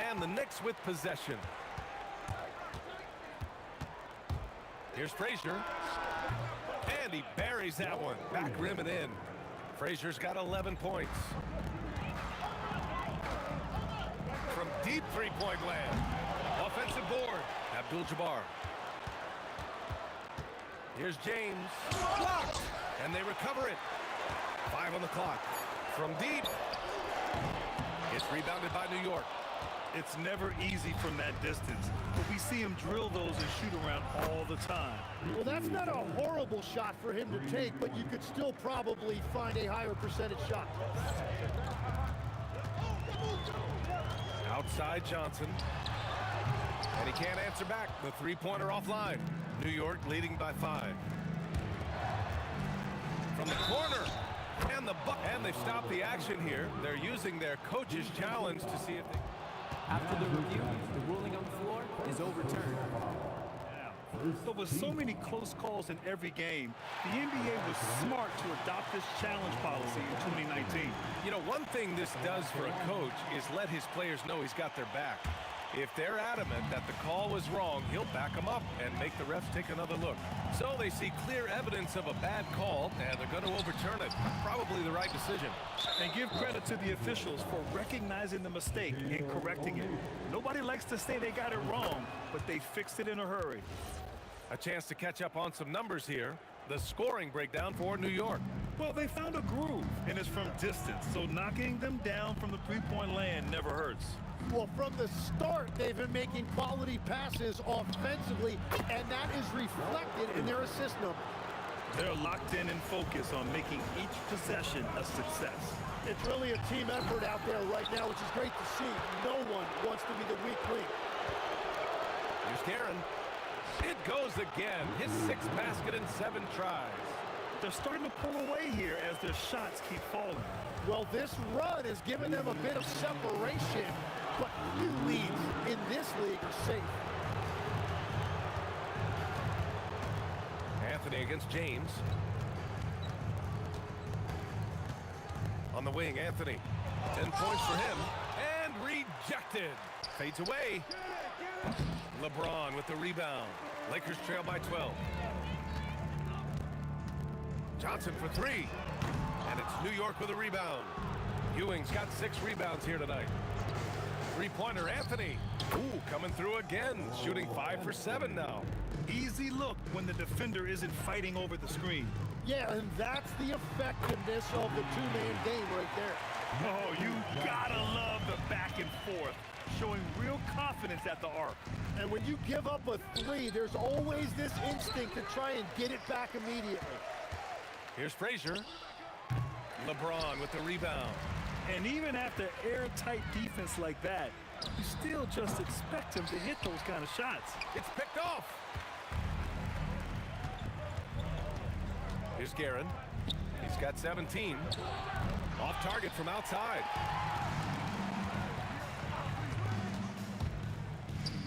And the Knicks with possession. Here's Frazier. And he buries that one. Back rim and in. Frazier's got 11 points. From deep three-point land. Offensive board. Abdul-Jabbar. Here's James. Blocked. And they recover it. 5 on the clock. From deep. It's rebounded by New York. It's never easy from that distance, but we see him drill those and shoot around all the time. Well, that's not a horrible shot for him to take, but you could still probably find a higher percentage shot. Outside Johnson. And he can't answer back. The three-pointer offline. New York leading by 5. From the corner. And they've stopped the action here. They're using their coach's challenge to see if they... After the review, the ruling on the floor is overturned. So with so many close calls in every game, the NBA was smart to adopt this challenge policy in 2019. You know, one thing this does for a coach is let his players know he's got their back. If they're adamant that the call was wrong, he'll back them up and make the refs take another look. So they see clear evidence of a bad call, and they're going to overturn it. Probably the right decision. And give credit to the officials for recognizing the mistake and correcting it. Nobody likes to say they got it wrong, but they fixed it in a hurry. A chance to catch up on some numbers here. The scoring breakdown for New York. Well, they found a groove, and it's from distance, so knocking them down from the three-point land never hurts. Well, from the start, they've been making quality passes offensively, and that is reflected in their assist number. They're locked in and focused on making each possession a success. It's really a team effort out there right now, which is great to see. No one wants to be the weak link. Here's Guerin. It goes again. His 6th basket in 7 tries. They're starting to pull away here as their shots keep falling. Well, this run has given them a bit of separation, but few leads in this league are safe. Anthony against James. On the wing, Anthony. 10 points for him. And rejected. Fades away. LeBron with the rebound. Lakers trail by 12. Johnson for 3. And it's New York with a rebound. Ewing's got 6 rebounds here tonight. Three-pointer, Anthony. Ooh, coming through again, shooting 5 for 7 now. Easy look when the defender isn't fighting over the screen. Yeah, and that's the effectiveness of the two-man game right there. Oh, you gotta love the back and forth, showing real confidence at the arc. And when you give up a three, there's always this instinct to try and get it back immediately. Here's Frazier. LeBron with the rebound. And even after airtight defense like that, you still just expect him to hit those kind of shots. It's picked off. Here's Guerin. He's got 17. Off target from outside.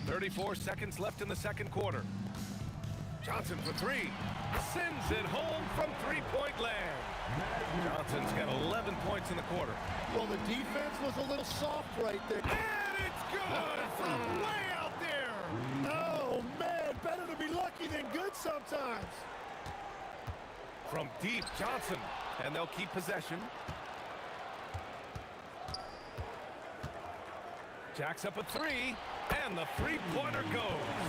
34 seconds left in the second quarter. Johnson for 3. Sends it home from three-point land. Johnson's got 11 points in the quarter. Well, the defense was a little soft right there. And it's good from way out there. Oh, man, better to be lucky than good sometimes. From deep, Johnson. And they'll keep possession. Jacks up a 3. And the three-pointer goes.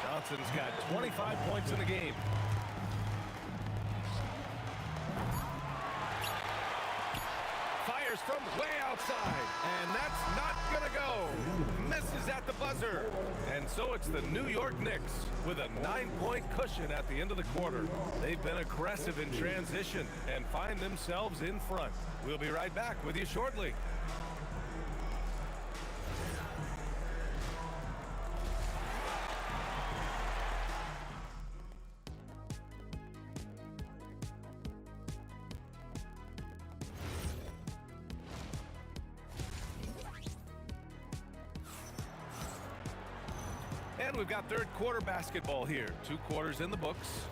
Johnson's got 25 points in the game. Fires from way outside, and that's not gonna go. Misses at the buzzer. And so it's the New York Knicks with a 9-point cushion at the end of the quarter. They've been aggressive in transition and find themselves in front. We'll be right back with you shortly. And we've got third quarter basketball here. 2 quarters in the books.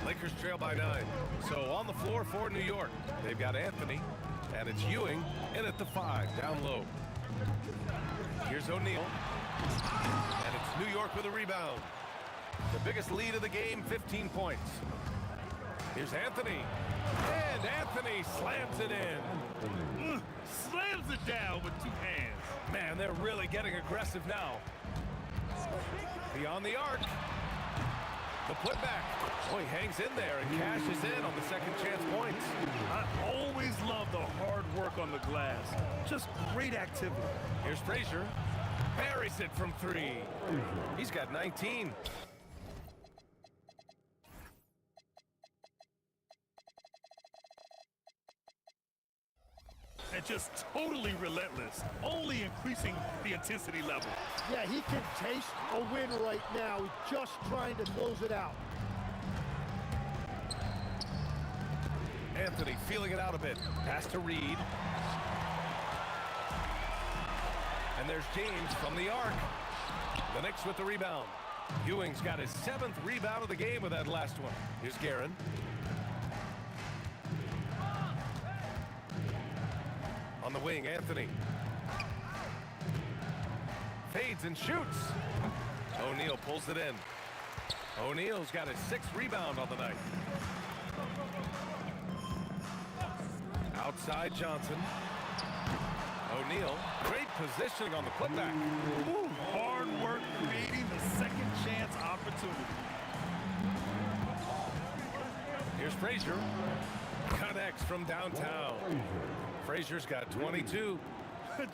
Lakers trail by 9. So on the floor for New York, they've got Anthony, and it's Ewing in at the 5, down low. Here's O'Neal, and it's New York with a rebound. The biggest lead of the game, 15 points. Here's Anthony, and Anthony slams it in. Slams it down with 2 hands. Man, they're really getting aggressive now. Beyond the arc. The putback. Oh, he hangs in there and cashes in on the second chance points. I always love the hard work on the glass. Just great activity. Here's Frazier. Buries it from 3. He's got 19. And just totally relentless, only increasing the intensity level. Yeah, he can taste a win right now. He's just trying to close it out. Anthony feeling it out a bit. Pass to Reed. And there's James from the arc. The Knicks with the rebound. Ewing's got his 7th rebound of the game with that last one. Here's Guerin. On the wing, Anthony. Fades and shoots. O'Neal pulls it in. O'Neal's got his 6th rebound on the night. Outside Johnson. O'Neal, great positioning on the putback. Ooh, hard work creating the second chance opportunity. Here's Frazier. Connects from downtown. Frazier's got 22.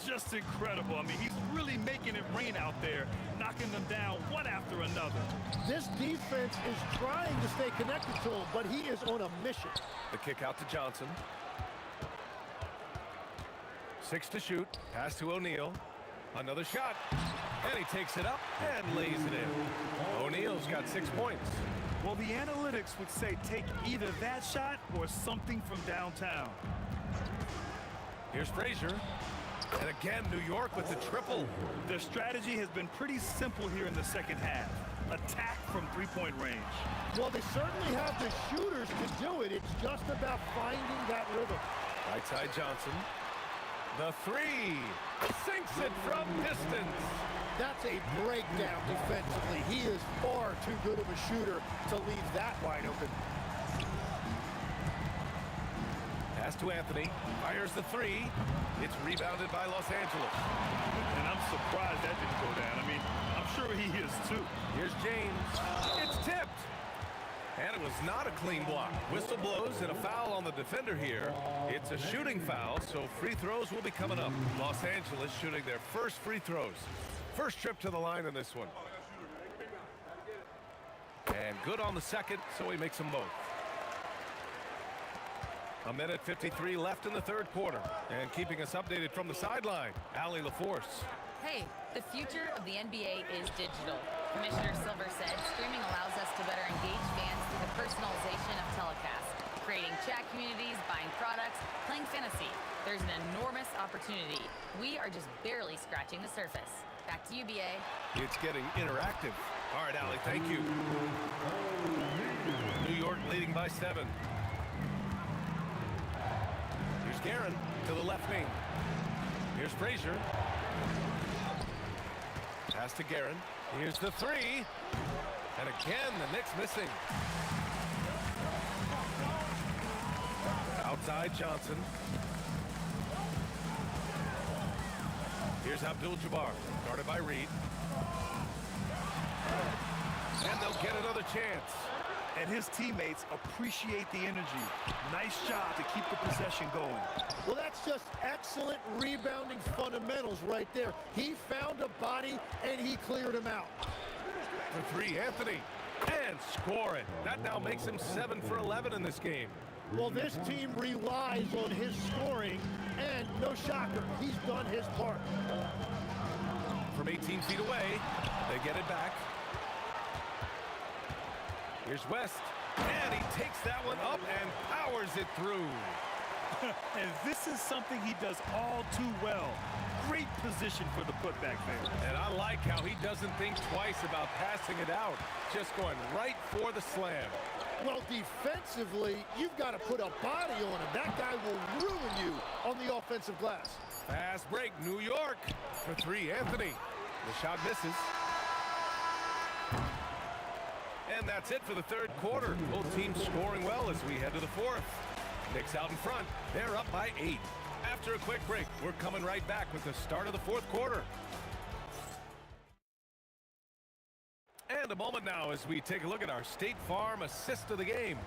Just incredible. I mean, he's really making it rain out there, knocking them down one after another. This defense is trying to stay connected to him, but he is on a mission. The kick out to Johnson. 6 to shoot. Pass to O'Neal. Another shot. And he takes it up and lays it in. O'Neal's got 6 points. Well, the analytics would say take either that shot or something from downtown. Here's Frazier. And again, New York with the triple. Their strategy has been pretty simple here in the second half. Attack from three-point range. Well, they certainly have the shooters to do it. It's just about finding that rhythm. Right side Johnson. The 3. Sinks it from distance. That's a breakdown defensively. He is far too good of a shooter to leave that wide open. Pass to Anthony. Fires the three. It's rebounded by Los Angeles. And I'm surprised that didn't go down. I mean, I'm sure he is too. Here's James. It's tipped. And it was not a clean block. Whistle blows and a foul on the defender here. It's a shooting foul, so free throws will be coming up. Los Angeles shooting their first free throws. First trip to the line in this one. And good on the second, so he makes them both. A minute 53 left in the third quarter. And keeping us updated from the sideline, Allie LaForce. Hey, the future of the NBA is digital. Commissioner Silver said streaming allows us to better engage fans through the personalization of telecasts, creating chat communities, buying products, playing fantasy. There's an enormous opportunity. We are just barely scratching the surface. Back to you, BA. It's getting interactive. All right, Allie, thank you. New York leading by 7. Here's Guerin to the left wing. Here's Frazier. Pass to Guerin. Here's the three. And again, the Knicks missing. Outside Johnson. Here's Abdul-Jabbar, guarded by Reed. And they'll get another chance. And his teammates appreciate the energy. Nice job to keep the possession going. Well, that's just excellent rebounding fundamentals right there. He found a body, and he cleared him out. For three, Anthony. And score it. That now makes him 7 for 11 in this game. Well, this team relies on his scoring, and no shocker, he's done his part. From 18 feet away, they get it back. Here's West, and he takes that one up and powers it through. And this is something he does all too well. Great position for the putback there. And I like how he doesn't think twice about passing it out, just going right for the slam. Well, defensively, you've got to put a body on him. That guy will ruin you on the offensive glass. Fast break, New York. For three, Anthony. The shot misses. And that's it for the third quarter. Both teams scoring well as we head to the fourth. Knicks out in front. They're up by 8. After a quick break, we're coming right back with the start of the fourth quarter. And a moment now as we take a look at our State Farm assist of the game.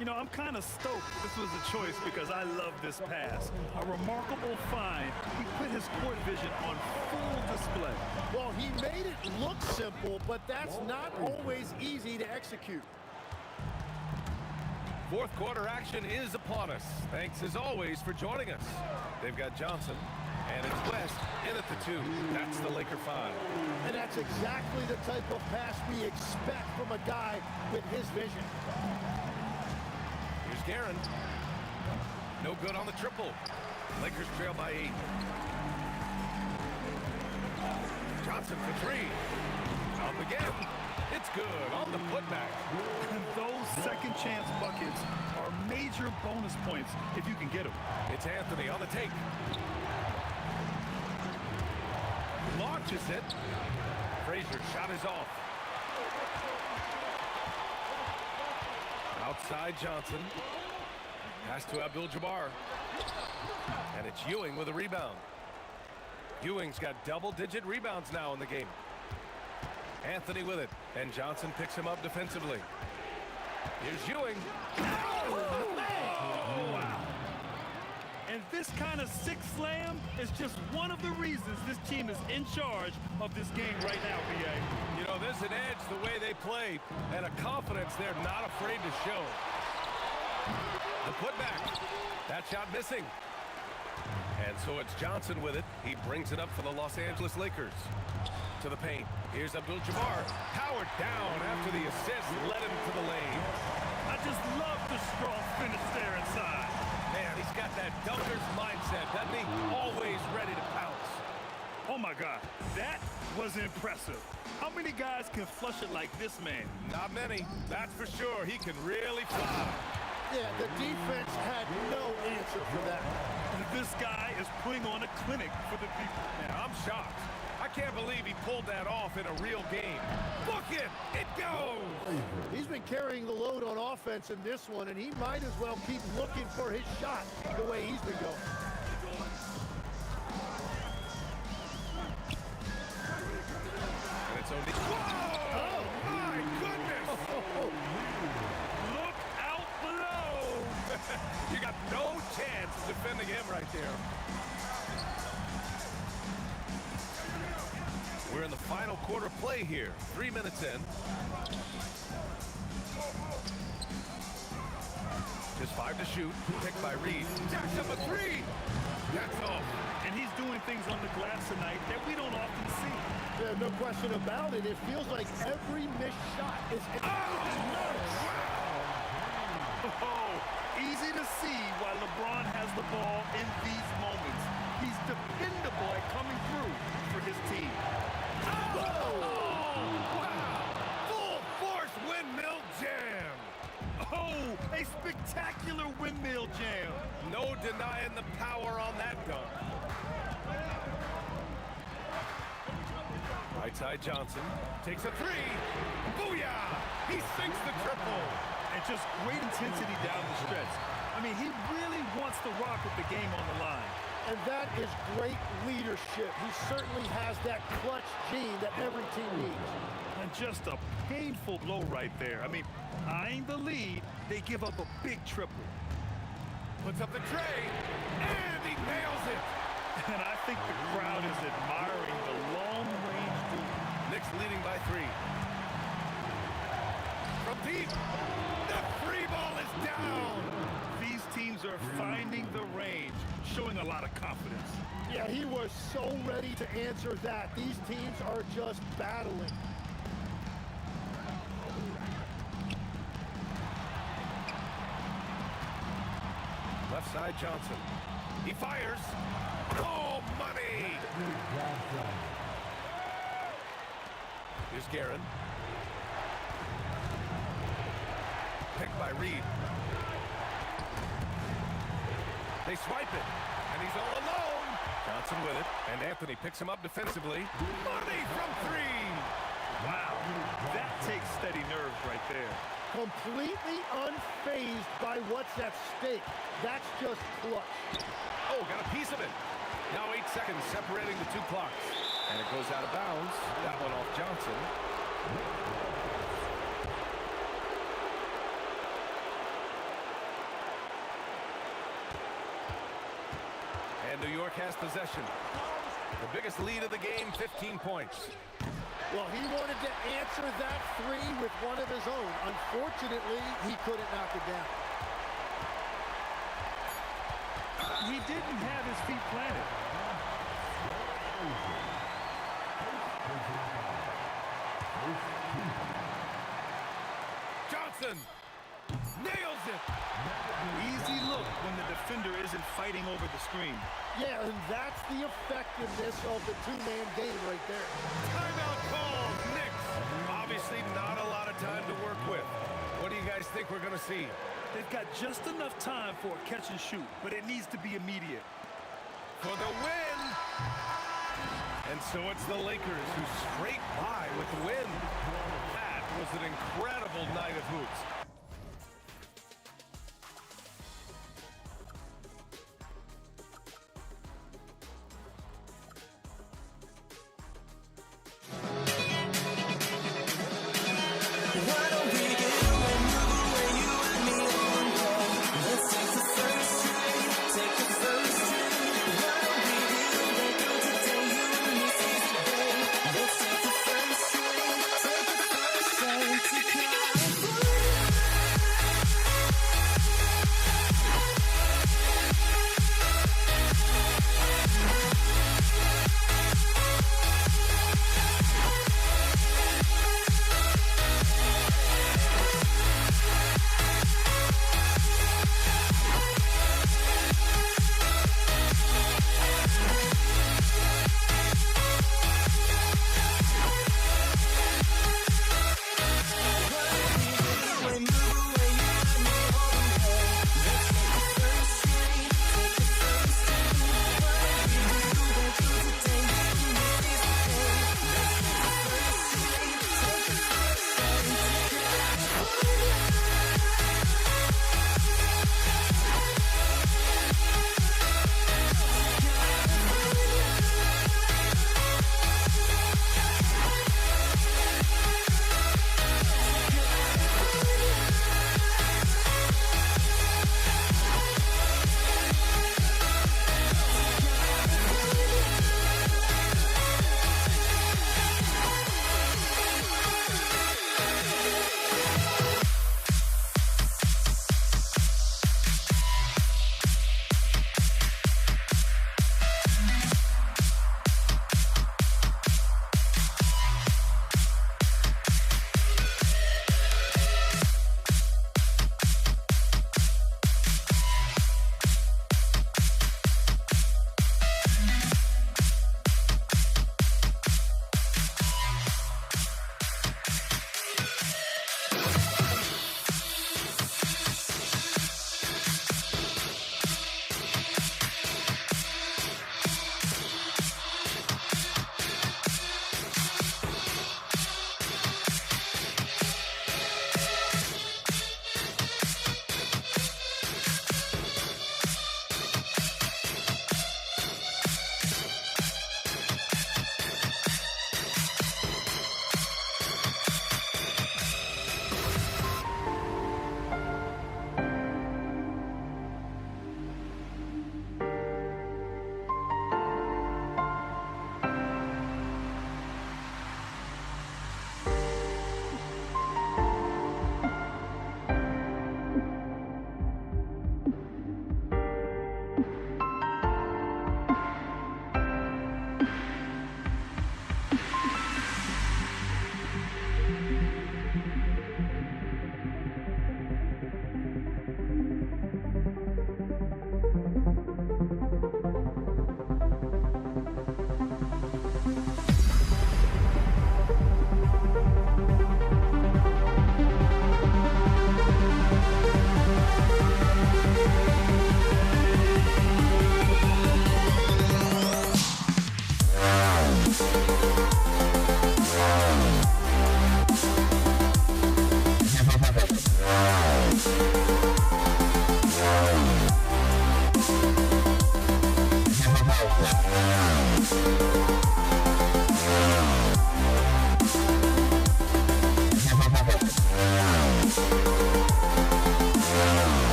You know, I'm kind of stoked this was a choice because I love this pass. A remarkable find. He put his court vision on full display. Well, he made it look simple, but that's not always easy to execute. Fourth quarter action is upon us. Thanks as always for joining us. They've got Johnson, and it's West in at the 2. That's the Laker 5. And that's exactly the type of pass we expect from a guy with his vision. Here's Guerin. No good on the triple. Lakers trail by 8. Johnson for 3. Up again. It's good on the putback. And those second chance buckets are major bonus points if you can get them. It's Anthony on the take. Launches it. Frazier shot is off. Outside Johnson. Pass to Abdul-Jabbar. And it's Ewing with a rebound. Ewing's got double-digit rebounds now in the game. Anthony with it, and Johnson picks him up defensively. Here's Ewing. Oh, wow. And this kind of sick slam is just one of the reasons this team is in charge of this game right now, B.A. You know, there's an edge the way they play, and a confidence they're not afraid to show. The putback. That shot missing. And so it's Johnson with it. He brings it up for the Los Angeles Lakers. To the paint. Here's Abdul-Jabbar. Powered down after the assist led him to the lane. I just love the strong finish there inside. Man, he's got that dunker's mindset, doesn't he? Always ready to pounce. Oh, my God. That was impressive. How many guys can flush it like this man? Not many. That's for sure. He can really fly. Yeah, the defense had no answer for that. This guy is putting on a clinic for the people. Yeah, I'm shocked. I can't believe he pulled that off in a real game. Book it! It goes! He's been been carrying the load on offense in this one, and he might as well keep looking for his shot the way he's been going. And it's only... Whoa! Oh, my goodness! Look out below! You got no chance defending him right there. We're in the final quarter play here. 3 minutes in. Just 5 to shoot. Picked by Reed. Jacks up a 3. That's off. And he's doing things on the glass tonight that we don't often see. Yeah, no question about it. It feels like every missed shot is... Oh, easy to see why LeBron has the ball in these moments. He's dependable at coming through for his team. Oh, wow. Full force windmill jam. Oh, a spectacular windmill jam. No denying the power on that dunk. Right side Johnson takes a 3. Booyah! He sinks the triple. And just great intensity down the stretch. I mean, he really wants to rock with the game on the line. And that is great leadership. He certainly has that clutch gene that every team needs. And just a painful blow right there. I mean, eyeing the lead, they give up a big triple. Puts up the tray, and he nails it. And I think the crowd is admiring the long-range dude. Knicks leading by 3. From deep, the free ball is down. These teams are finding the range, showing a lot of confidence. Yeah, he was so ready to answer that. These teams are just battling. Left side Johnson. He fires. Oh, money! Here's Guerin. Picked by Reed. They swipe it, and he's all alone. Johnson with it, and Anthony picks him up defensively. Money from 3! Wow, that takes steady nerves right there. Completely unfazed by what's at stake. That's just clutch. Oh, got a piece of it. Now 8 seconds separating the 2 clocks. And it goes out of bounds. That one off Johnson. And New York has possession. The biggest lead of the game, 15 points. Well, he wanted to answer that 3 with one of his own. Unfortunately, he couldn't knock it down. He didn't have his feet planted. Johnson nails it. Easy look when the defender isn't fighting over the screen. Yeah, and that's the effectiveness of the two-man game right there. Timeout call, Knicks. Obviously not a lot of time to work with. What do you guys think we're going to see? They've got just enough time for a catch and shoot, but it needs to be immediate. For the win! And so it's the Lakers who scrape by with the win. That was an incredible night of hoops.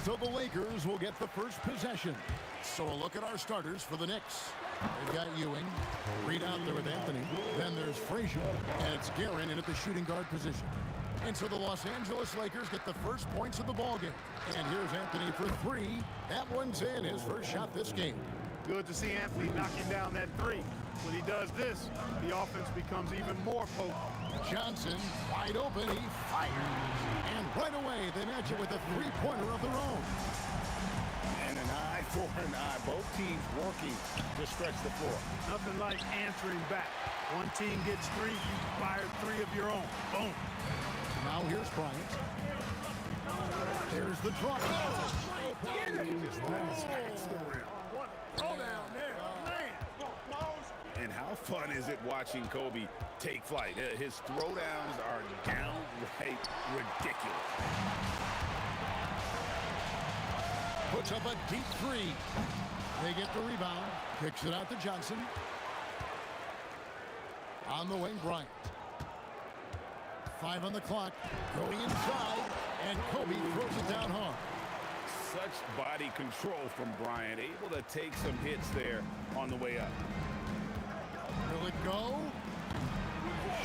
So the Lakers will get the first possession. So a look at our starters for the Knicks. They've got Ewing, Reed out there with Anthony. Then there's Frazier, and it's Guerin in at the shooting guard position. And so the Los Angeles Lakers get the first points of the ballgame. And here's Anthony for three. That one's in, his first shot this game. Good to see Anthony knocking down that three. When he does this, the offense becomes even more potent. Johnson, wide open, he fires. And right away, they match it with a three-pointer of their own. And an eye for an eye. Both teams working to stretch the floor. Nothing like answering back. One team gets three, you fire three of your own. Boom. Now here's Bryant. There's the drop. Throw down there, man. And how fun is it watching Kobe take flight? His throwdowns are downright ridiculous. Puts up a deep three. They get the rebound. Kicks it out to Johnson. On the wing, Bryant. 5 on the clock. Going inside. And Kobe throws it down hard. Such body control from Bryant. Able to take some hits there on the way up. Will it go?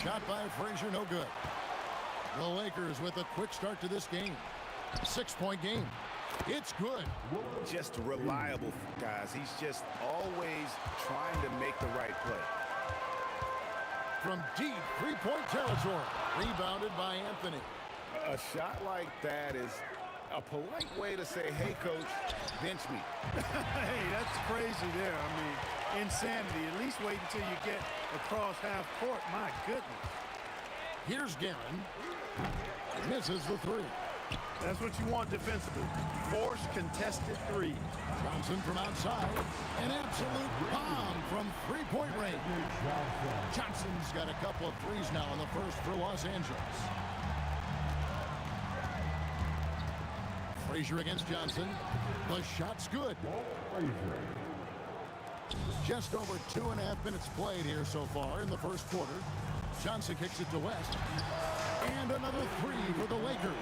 Shot by Frazier, no good. The Lakers with a quick start to this game. 6-point game. It's good. Just reliable, guys. He's just always trying to make the right play. From deep three-point territory. Rebounded by Anthony. A shot like that is a polite way to say, hey, coach, bench me. Hey, that's crazy there. I mean, insanity. At least wait until you get across half court. My goodness. Here's Guerin. Misses the three. That's what you want defensively. Force contested three. Johnson from outside. An absolute bomb from three-point range. Johnson's got a couple of threes now in the first for Los Angeles. Frazier against Johnson. The shot's good. Just over 2.5 minutes played here so far in the first quarter. Johnson kicks it to West. And another three for the Lakers.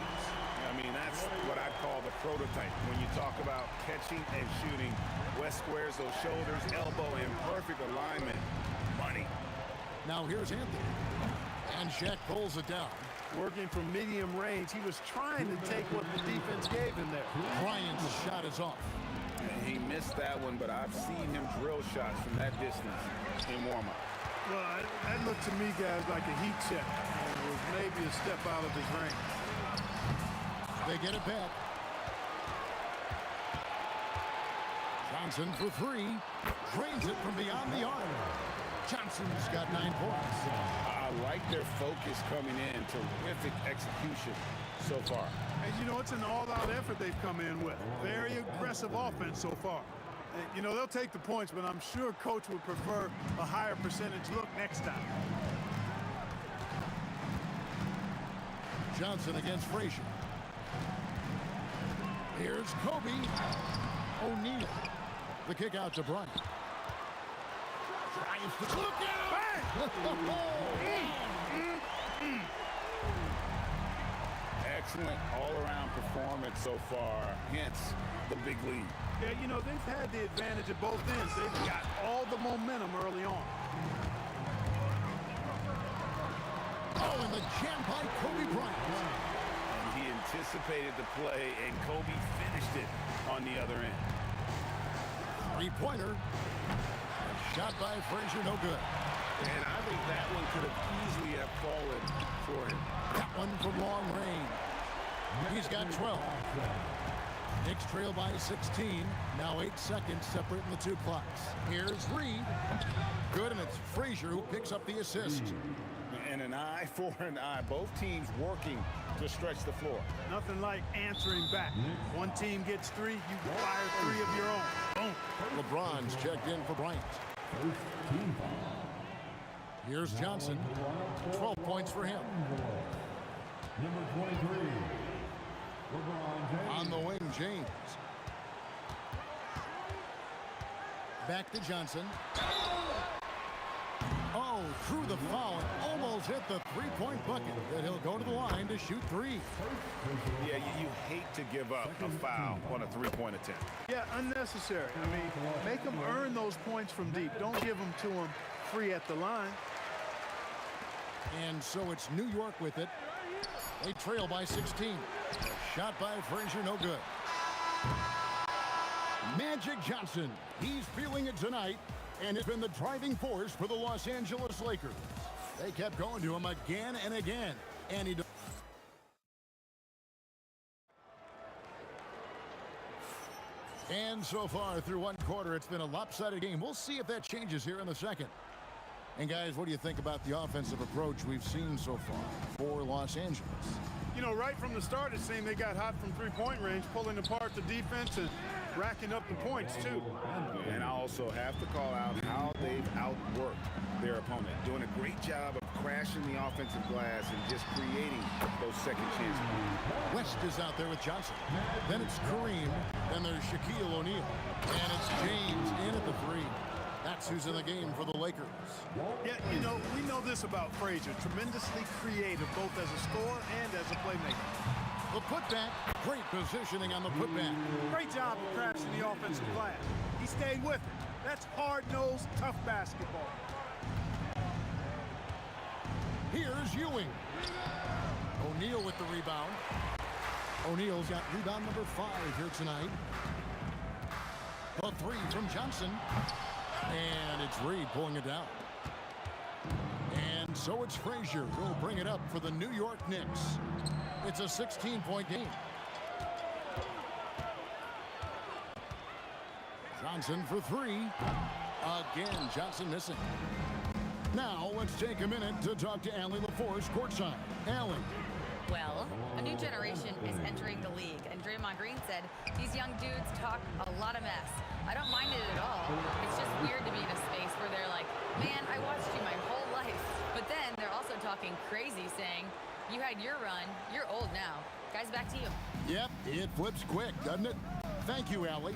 I mean, that's what I call the prototype. When you talk about catching and shooting, West squares those shoulders, elbow in perfect alignment. Money. Now here's Anthony. And Shaq pulls it down. Working from medium range, he was trying to take what the defense gave him there. Bryant's shot is off. He missed that one, but I've seen him drill shots from that distance in warm-up. Well, that looked to me, guys, like a heat check. It was maybe a step out of his range. They get it back. Johnson for three. Drains it from beyond the arc. Johnson's got 9 points. I like their focus coming in. Terrific execution so far. And, you know, it's an all-out effort they've come in with. Very aggressive offense so far. You know, they'll take the points, but I'm sure Coach would prefer a higher percentage look next time. Johnson against Frazier. Here's Kobe. O'Neal. The kick out to Bryant. Tries to look at him. Excellent all-around performance so far. Hence the big lead. Yeah, you know, they've had the advantage at both ends. They've got all the momentum early on. Oh, and the jam by Kobe Bryant. And he anticipated the play, and Kobe finished it on the other end. Three-pointer. Shot by Frazier, no good. And I think that one could have easily have fallen for him. That one from long range. He's got 12. Knicks trail by 16. Now 8 seconds separating the two clocks. Here's Reed. Good, and it's Frazier who picks up the assist. And an eye for an eye. Both teams working to stretch the floor. Nothing like answering back. One team gets 3, you fire 3 of your own. Boom. LeBron's checked in for Bryant. Here's Johnson. 12 points for him. Number 23. On the wing, James. Back to Johnson. Oh, through the foul, and almost hit the three-point bucket. That he'll go to the line to shoot 3. Yeah, you hate to give up a foul on a three-point attempt. Yeah, unnecessary. I mean, make them earn those points from deep. Don't give them to them free at the line. And so it's New York with it. They trail by 16. Shot by Frazier, no good. Magic Johnson, he's feeling it tonight, and has been the driving force for the Los Angeles Lakers. They kept going to him again and again, and he... And so far through one quarter, it's been a lopsided game. We'll see if that changes here in the second. And guys, what do you think about the offensive approach we've seen so far for Los Angeles? You know, right from the start, it seemed they got hot from three-point range, pulling apart the defense and racking up the points, too. And I also have to call out how they've outworked their opponent, doing a great job of crashing the offensive glass and just creating those second chances. West is out there with Johnson. Then it's Kareem. Then there's Shaquille O'Neal. And it's James in at the 3. That's who's in the game for the Lakers. Yeah, you know, we know this about Frazier. Tremendously creative, both as a scorer and as a playmaker. The putback. Great positioning on the putback. Great job of crashing the offensive glass. He stayed with it. That's hard-nosed, tough basketball. Here's Ewing. O'Neal with the rebound. O'Neal's got rebound number 5 here tonight. The three from Johnson. And it's Reed pulling it down. And so it's Frazier who'll bring it up for the New York Knicks. It's a 16-point game. Johnson for 3. Again, Johnson missing. Now, let's take a minute to talk to Allie LaForce courtside. Allie. Well, a new generation is entering the league, and Draymond Green said these young dudes talk a lot of mess. I don't mind it at all. It's just weird to be in a space where they're like, man, I watched you my whole life. But then they're also talking crazy, saying, you had your run, you're old now. Guys, back to you. Yep, it flips quick, doesn't it? Thank you, Allie.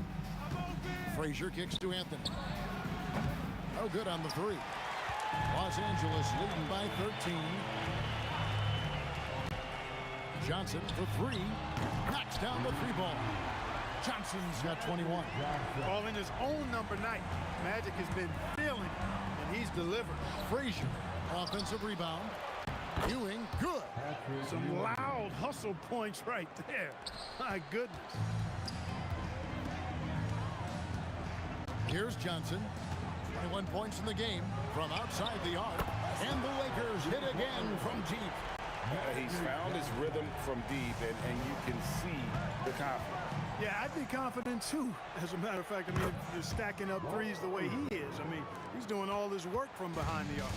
Frazier kicks to Anthony. No good on the 3. Los Angeles leading by 13. Johnson for 3. Knocks down the 3-ball. Johnson's got 21. All in his own number night. Magic has been feeling it, and he's delivered. Frazier, offensive rebound. Ewing, good. Some loud hustle points right there. My goodness. Here's Johnson. 21 points in the game from outside the arc. And the Lakers hit again from deep. He's found his rhythm from deep, and you can see the confidence. Yeah, I'd be confident too. As a matter of fact, I mean, if you're stacking up threes the way he is, I mean, he's doing all this work from behind the arc.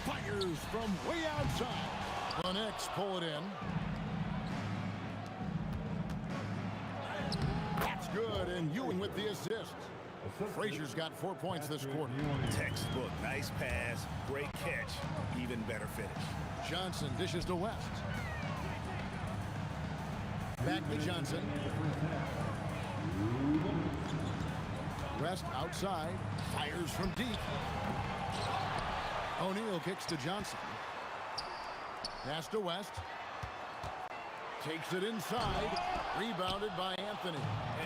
Fires from way outside. The Knicks pull it in. That's good, and Ewing with the assist. Frazier's got 4 points this quarter. Textbook, nice pass, great catch, even better finish. Johnson dishes to West. Back to Johnson. West outside, fires from deep. O'Neal kicks to Johnson. Pass to West. Takes it inside. Rebounded by Anthony.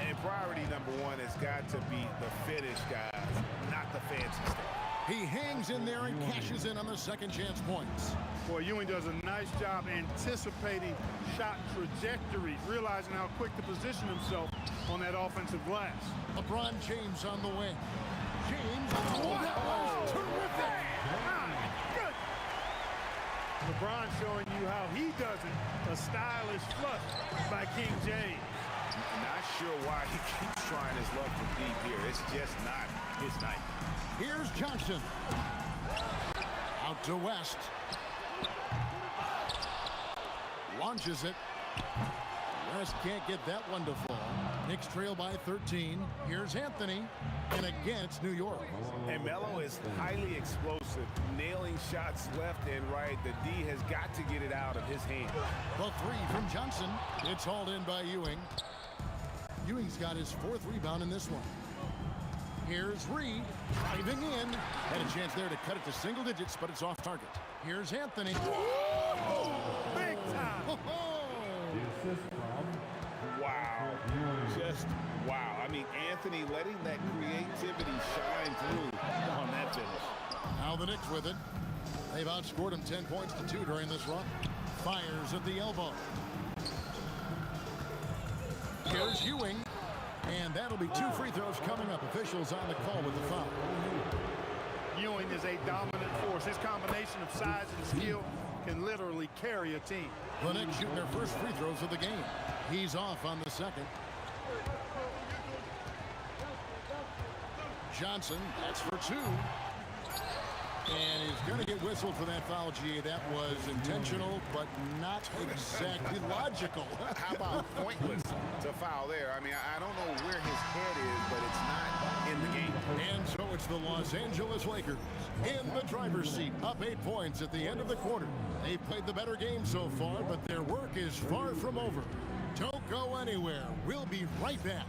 And priority number 1 has got to be the finish, guys, not the fancy stuff. He hangs in there and cashes in on the second chance points. Boy, Ewing does a nice job anticipating shot trajectories, realizing how quick to position himself on that offensive glass. LeBron James on the wing. James, oh, that was terrific! Good. LeBron showing you how he does it. A stylish flush by King James. Not sure why he keeps trying his luck from deep here. It's just not his night. Here's Johnson. Out to West. Launches it. West can't get that one to fall. Knicks trail by 13. Here's Anthony. And again, it's New York. And Melo is highly explosive, nailing shots left and right. The D has got to get it out of his hand. The 3 from Johnson. It's hauled in by Ewing. Ewing's got his 4th rebound in this one. Here's Reed driving in. Had a chance there to cut it to single digits, but it's off target. Here's Anthony. Whoa! Big time! Wow. Just wow. I mean, Anthony letting that creativity shine through on that finish. Now the Knicks with it. They've outscored him 10 points to 2 during this run. Fires at the elbow. Here's Ewing. And that'll be 2 free throws coming up. Officials on the call with the foul. Ewing is a dominant force. His combination of size and skill can literally carry a team. The Knicks shooting their first free throws of the game. He's off on the second. Johnson, that's for 2. And he's going to get whistled for that foul, G. That was intentional, but not exactly logical. How about pointless to foul there? I mean, I don't know where his head is, but it's not in the game. And so it's the Los Angeles Lakers in the driver's seat, up 8 points at the end of the quarter. They've played the better game so far, but their work is far from over. Don't go anywhere. We'll be right back.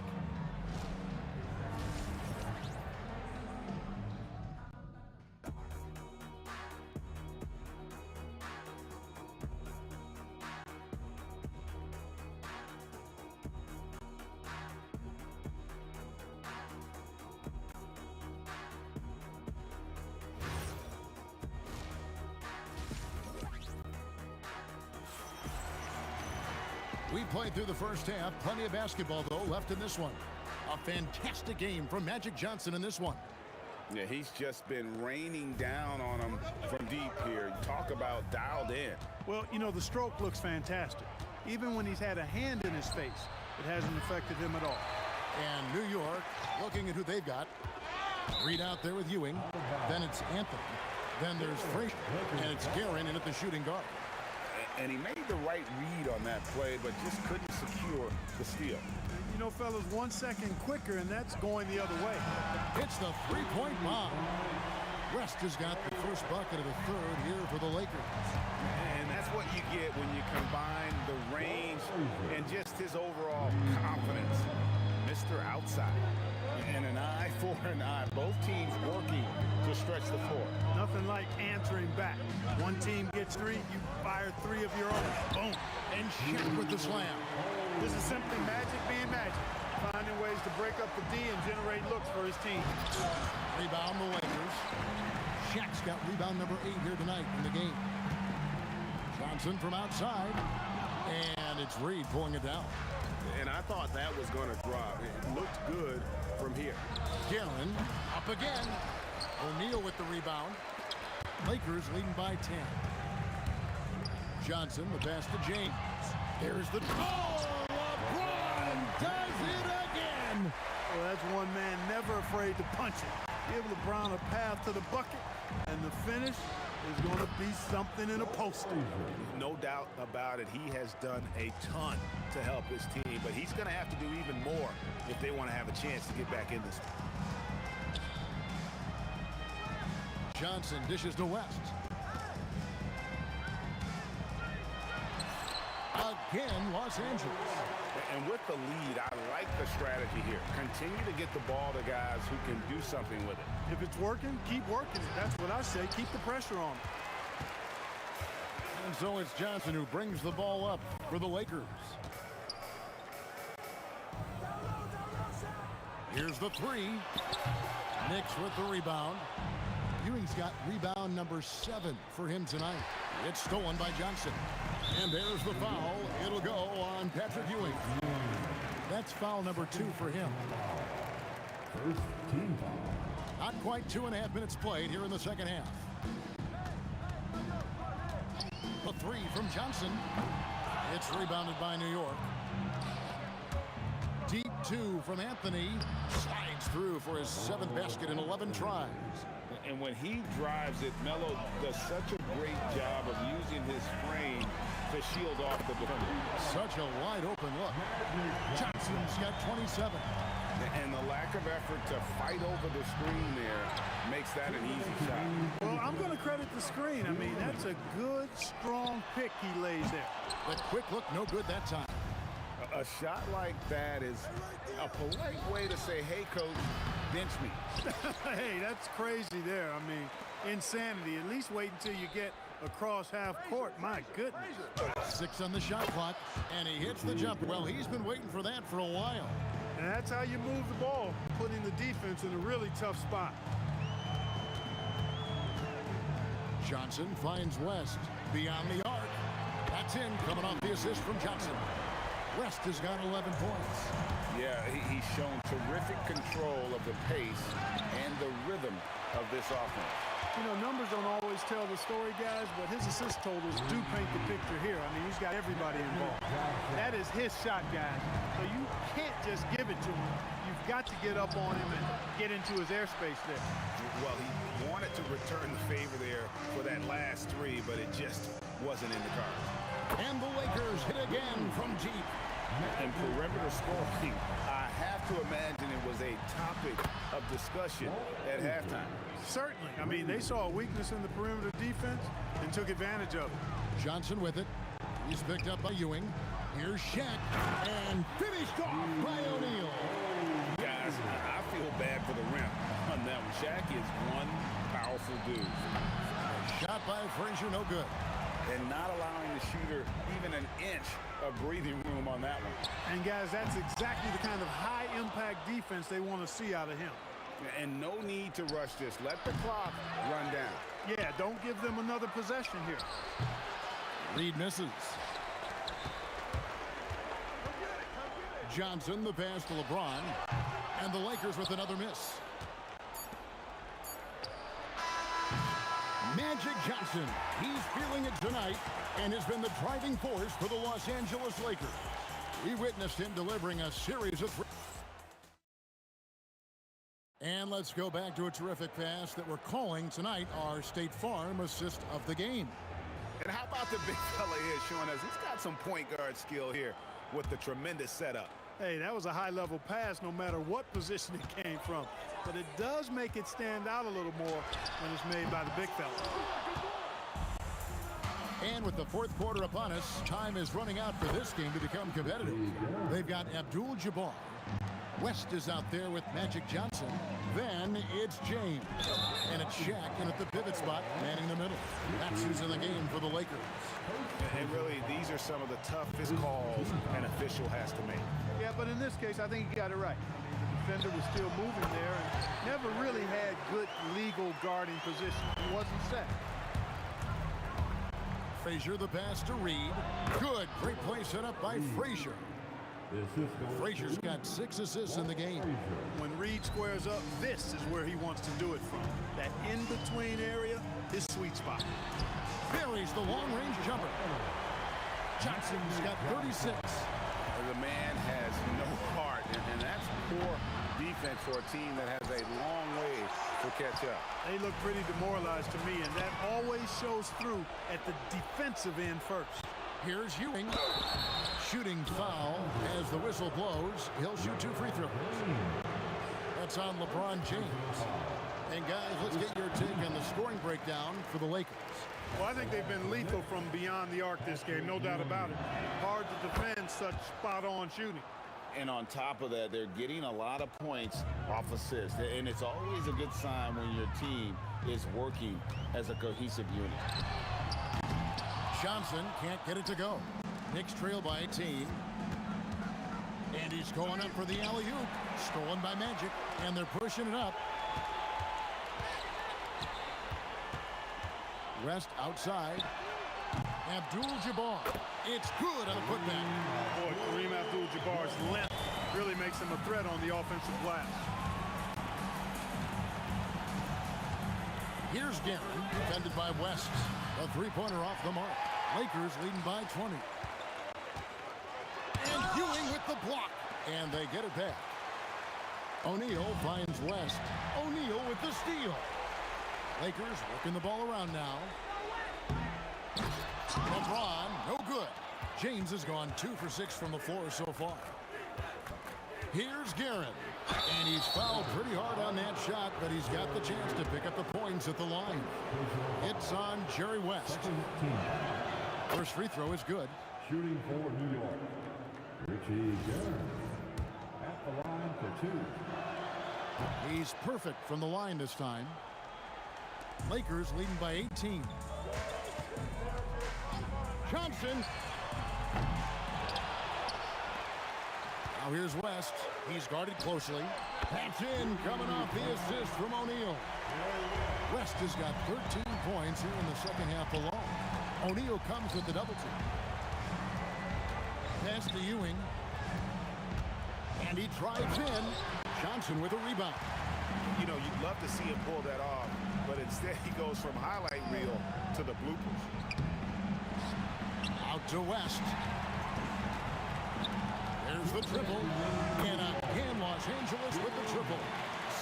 We played through the first half. Plenty of basketball, though, left in this one. A fantastic game from Magic Johnson in this one. Yeah, he's just been raining down on him from deep here. Talk about dialed in. Well, you know, the stroke looks fantastic. Even when he's had a hand in his face, it hasn't affected him at all. And New York, looking at who they've got. Reed out there with Ewing. Then it's Anthony. Then there's Frazier. And it's Guerin in at the shooting guard. And he made the right read on that play, but just couldn't secure the steal. You know, fellas, 1 second quicker, and that's going the other way. It's the three-point bomb. West has got the first bucket of the third here for the Lakers. And that's what you get when you combine the range and just his overall confidence. Mr. Outside. And an eye for an eye. Both teams working to stretch the floor. Nothing like answering back. One team gets three, you fire three of your own. Boom. And Shaq with the slam. This is simply Magic being Magic. Finding ways to break up the D and generate looks for his team. Rebound the Lakers. Shaq's got rebound number 8 here tonight in the game. Johnson from outside. And it's Reed pulling it down. And I thought that was going to drop. It looked good from here. Guerin up again. O'Neal with the rebound. Lakers leading by 10. Johnson, the pass to James. There's the... Oh, LeBron does it again! Well, that's one man never afraid to punch it. Give LeBron a path to the bucket, and the finish is going to be something in a poster. No doubt about it. He has done a ton to help his team, but he's going to have to do even more if they want to have a chance to get back in this. Johnson dishes to West. Again, Los Angeles. And with the lead, I like the strategy here. Continue to get the ball to guys who can do something with it. If it's working, keep working it. That's what I say. Keep the pressure on. And so it's Johnson who brings the ball up for the Lakers. Here's the three. Knicks with the rebound. Ewing's got rebound number 7 for him tonight. It's stolen by Johnson. And there's the foul. It'll go on Patrick Ewing. That's foul number 2 for him. First team foul. Not quite 2.5 minutes played here in the second half. The three from Johnson. It's rebounded by New York. Deep 2 from Anthony. Slides through for his 7th basket in 11 tries. And when he drives it, Melo does such a great job of using his frame to shield off the defender. Such a wide open look. Johnson's got 27. And the lack of effort to fight over the screen there makes that an easy shot. Well, I'm going to credit the screen. I mean, that's a good, strong pick he lays there. The quick look, no good that time. A shot like that is a polite way to say, hey, coach, bench me. Hey, that's crazy there. I mean, insanity. At least wait until you get across half court. My goodness. 6 on the shot clock, and he hits the jumper. Well, he's been waiting for that for a while. And that's how you move the ball, putting the defense in a really tough spot. Johnson finds West beyond the arc. That's in, coming off the assist from Johnson. West has got 11 points. Yeah, he's shown terrific control of the pace and the rhythm of this offense. You know, numbers don't always tell the story, guys, but his assist totals do paint the picture here. I mean, he's got everybody involved. That is his shot, guys. So you can't just give it to him. You've got to get up on him and get into his airspace there. Well, he wanted to return the favor there for that last 3, but it just wasn't in the cards. And the Lakers hit again from deep. And perimeter scoring, I have to imagine it was a topic of discussion at halftime. Certainly. I mean, they saw a weakness in the perimeter defense and took advantage of it. Johnson with it. He's picked up by Ewing. Here's Shaq. And finished off by O'Neal. Guys, I feel bad for the rim on that one. Shaq is one powerful dude. Shot by Frazier, no good. And not allowing the shooter even an inch of breathing room on that one. And guys, that's exactly the kind of high-impact defense they want to see out of him. And no need to rush this. Let the clock run down. Yeah, don't give them another possession here. Reed misses. Johnson, the pass to LeBron. And the Lakers with another miss. Magic Johnson, he's feeling it tonight and has been the driving force for the Los Angeles Lakers. We witnessed him delivering a series of... And let's go back to a terrific pass that we're calling tonight our State Farm assist of the game. And how about the big fella here showing us he's got some point guard skill here with the tremendous setup. Hey, that was a high-level pass no matter what position it came from. But it does make it stand out a little more when it's made by the big fella. And with the fourth quarter upon us, time is running out for this game to become competitive. They've got Abdul-Jabbar. West is out there with Magic Johnson. Then it's James. And it's Shaq in at the pivot spot, manning the middle. That's who's in the game for the Lakers. And really, these are some of the toughest calls an official has to make. Yeah, but in this case, I think he got it right. The defender was still moving there and never really had good legal guarding position. He wasn't set. Frazier, the pass to Reed. Good. Great play set up by Frazier. Frazier's got 6 assists in the game. When Reed squares up, this is where he wants to do it from. That in-between area, his sweet spot. Buries the long-range jumper. Johnson's got 36. The man has no heart, and that's poor defense for a team that has a long way to catch up. They look pretty demoralized to me, and that always shows through at the defensive end first. Here's Ewing. Shooting foul as the whistle blows. He'll shoot 2 free throws. That's on LeBron James. And guys, let's get your take on the scoring breakdown for the Lakers. Well, I think they've been lethal from beyond the arc this game, no doubt about it. Hard to defend such spot-on shooting. And on top of that, they're getting a lot of points off assists. And it's always a good sign when your team is working as a cohesive unit. Johnson can't get it to go. Knicks trail by 18. And he's going up for the alley-oop. Stolen by Magic. And they're pushing it up. West outside. Abdul-Jabbar. It's good on the putback. Boy, Kareem Abdul-Jabbar's length really makes him a threat on the offensive glass. Here's Guerin, defended by West. A three-pointer off the mark. Lakers leading by 20. And Ewing with the block. And they get it back. O'Neal finds West. O'Neal with the steal. Lakers working the ball around now. LeBron, no good. James has gone 2 for 6 from the floor so far. Here's Guerin. And he's fouled pretty hard on that shot, but he's got the chance to pick up the points at the line. It's on Jerry West. First free throw is good. Shooting for New York, Richie Guerin at the line for 2. He's perfect from the line this time. Lakers leading by 18. Johnson. Now here's West. He's guarded closely. That's in, coming off the assist from O'Neal. West has got 13 points here in the second half alone. O'Neal comes with the double team. Pass to Ewing. And he drives in. Johnson with a rebound. You know, you'd love to see him pull that off, but instead he goes from highlight reel to the bloopers. Out to West. There's the triple. And again, Los Angeles with the triple.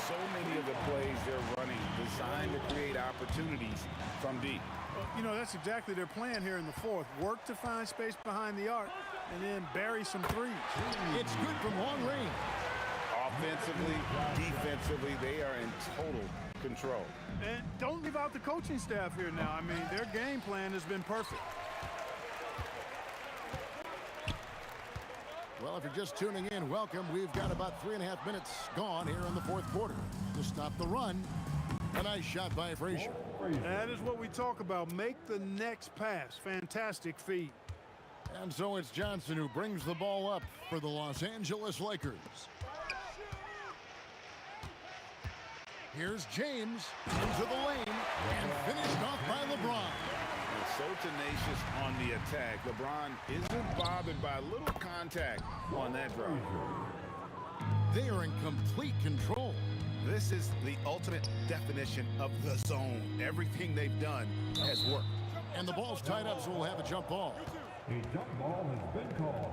So many of the plays they're running designed to create opportunities from deep. Well, you know, that's exactly their plan here in the fourth. Work to find space behind the arc and then bury some threes. It's good from long range. Offensively, defensively, they are in total control. And don't leave out the coaching staff here now. I mean, their game plan has been perfect. Well, if you're just tuning in, welcome. We've got about 3.5 minutes gone here in the fourth quarter. To stop the run, a nice shot by Frazier. That is what we talk about. Make the next pass. Fantastic feed. And so it's Johnson who brings the ball up for the Los Angeles Lakers. Here's James into the lane and finished off by LeBron. so tenacious on the attack. LeBron isn't bothered by a little contact on that drop. They are in complete control. This is the ultimate definition of the zone. Everything they've done has worked. And the ball's tied up, so we'll have a jump ball. A jump ball has been called.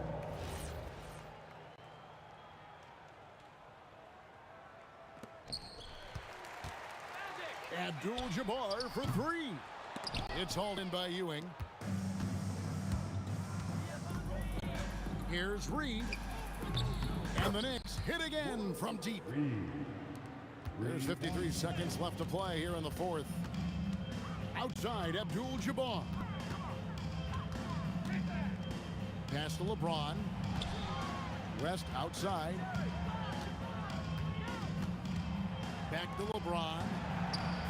Abdul-Jabbar for three. It's hauled in by Ewing. Here's Reed. And the Knicks hit again from deep. There's 53 seconds left to play here in the fourth. Outside, Abdul-Jabbar. Pass to LeBron. West outside. Back to LeBron.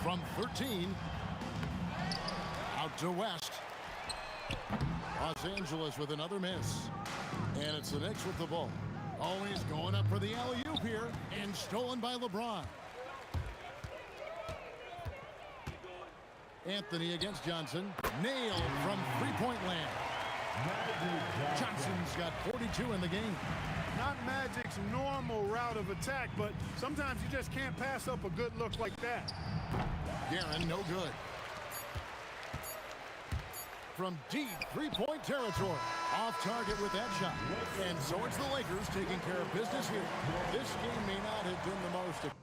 From 13. Out to West. Los Angeles with another miss. And it's the Knicks with the ball. Always going up for the alley-oop here. And stolen by LeBron. Anthony against Johnson. Nailed from three-point land. Johnson's got 42 in the game. Not Magic's normal route of attack, but sometimes you just can't pass up a good look like that. Guerin, no good. From deep three-point territory. Off target with that shot. And so it's the Lakers taking care of business here. This game may not have been the most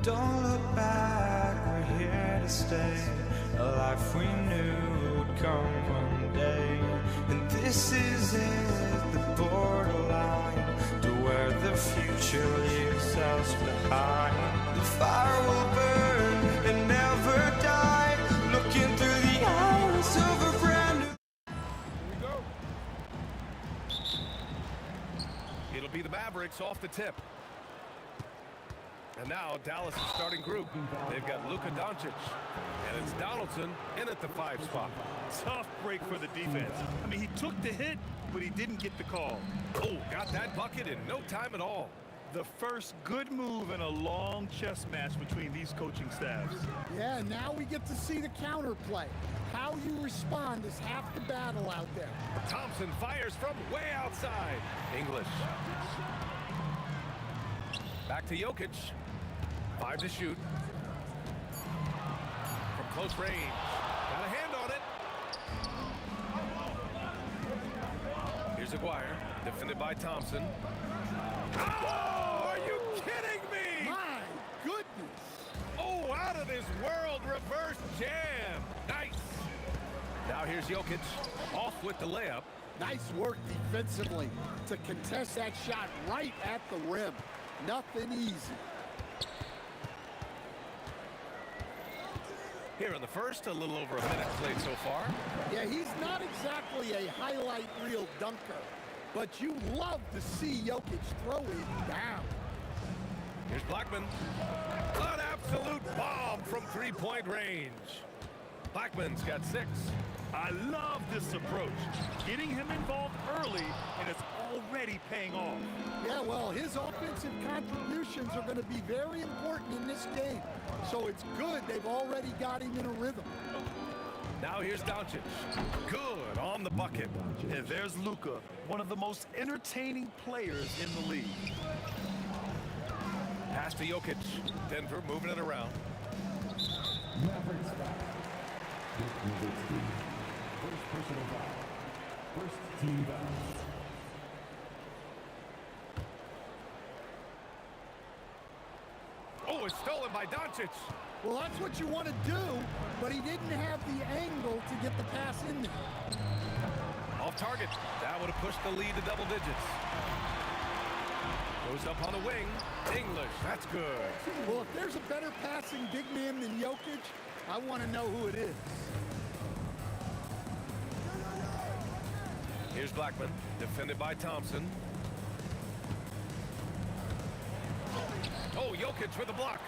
Don't look back, we're here to stay. A life we knew would come one day. And this is it, the borderline to where the future leaves us behind. The fire will burn and never die, looking through the eyes of a brand new... Here we go. It'll be the Mavericks off the tip. And now Dallas' starting group. They've got Luka Doncic, and it's Donaldson in at the 5 spot. Tough break for the defense. I mean, he took the hit, but he didn't get the call. Oh, got that bucket in no time at all. The first good move in a long chess match between these coaching staffs. Yeah, now we get to see the counterplay. How you respond is half the battle out there. Thompson fires from way outside. English. Back to Jokic. 5 to shoot. From close range. Got a hand on it. Here's Aguirre. Defended by Thompson. Oh, are you kidding me? My goodness. Oh, out of this world reverse jam. Nice. Now here's Jokic. Off with the layup. Nice work defensively to contest that shot right at the rim. Nothing easy. Here in the first, a little over a minute played so far. Yeah, he's not exactly a highlight reel dunker, but you love to see Jokic throw it down. Here's Blackman. An absolute bomb from three-point range. Blackman's got 6. I love this approach. Getting him involved early, and it's already paying off. Yeah, well, his offensive contributions are going to be very important in this game. So it's good they've already got him in a rhythm. Now here's Doncic. Good on the bucket. And there's Luka, one of the most entertaining players in the league. Pass to Jokic. Denver moving it around. Mavericks back. First personal foul. First team foul. Oh, it's stolen by Doncic. Well, that's what you want to do, but he didn't have the angle to get the pass in there. Off target. That would have pushed the lead to double digits. Goes up on the wing. English. That's good. Well, if there's a better passing big man than Jokic, I want to know who it is. Here's Blackman. Defended by Thompson. Oh, Jokic with a block.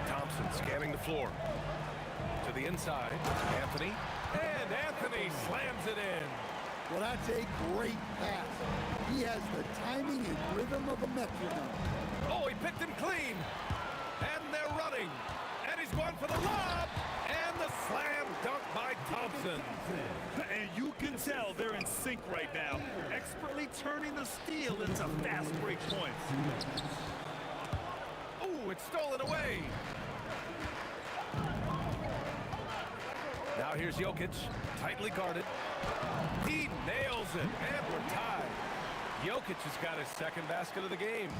Thompson scanning the floor. To the inside. Anthony. And Anthony slams it in. Well, that's a great pass. He has the timing and rhythm of a metronome. Oh, he picked him clean. And they're running. And he's going for the lob. And the slam dunk by Thompson. And you can tell they're in sync right now, expertly turning the steal into fast break points. Oh, it's stolen away. Now here's Jokic, tightly guarded. He nails it, and we're tied. Jokic has got his second basket of the game.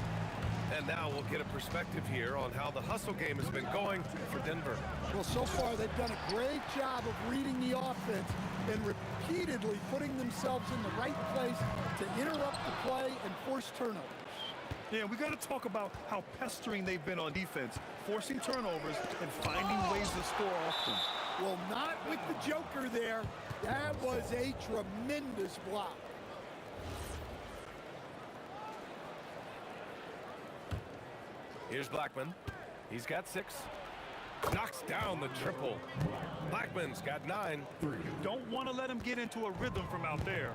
And now we'll get a perspective here on how the hustle game has been going for Denver. Well, so far they've done a great job of reading the offense and repeatedly putting themselves in the right place to interrupt the play and force turnovers. Yeah, we got to talk about how pestering they've been on defense, forcing turnovers and finding ways to score often. Well, not with the Joker there. That was a tremendous block. Here's Blackman. He's got 6. Knocks down the triple. Blackman's got 9. You don't want to let him get into a rhythm from out there.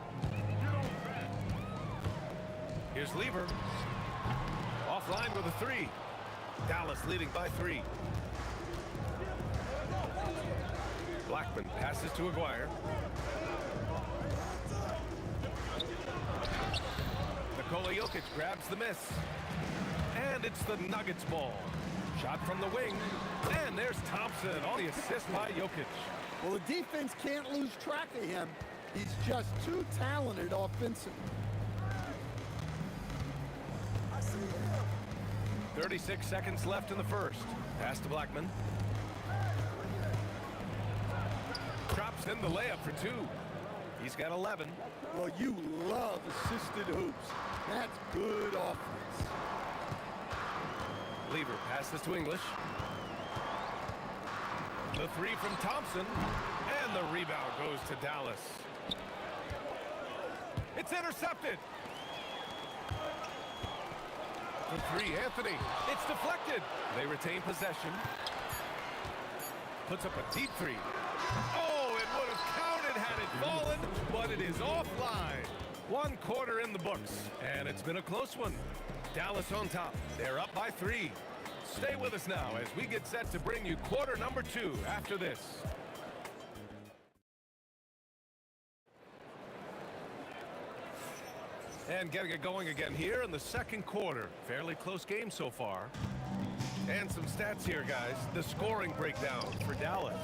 Here's Lever. Offline with a 3. Dallas leading by 3. Blackman passes to Aguirre. Nikola Jokic grabs the miss. And it's the Nuggets ball. Shot from the wing. And there's Thompson on the assist by Jokic. Well, the defense can't lose track of him. He's just too talented offensively. 36 seconds left in the first. Pass to Blackman. Drops in the layup for 2. He's got 11. Well, you love assisted hoops. That's good offense. Lever passes to English. The 3 from Thompson. And the rebound goes to Dallas. It's intercepted. The 3, Anthony. It's deflected. They retain possession. Puts up a deep 3. Oh, it would have counted had it fallen, but it is offline. 1 quarter in the books, and it's been a close one. Dallas on top. They're up by 3. Stay with us now as we get set to bring you quarter number 2 after this. And getting it going again here in the second quarter. Fairly close game so far. And some stats here, guys. The scoring breakdown for Dallas.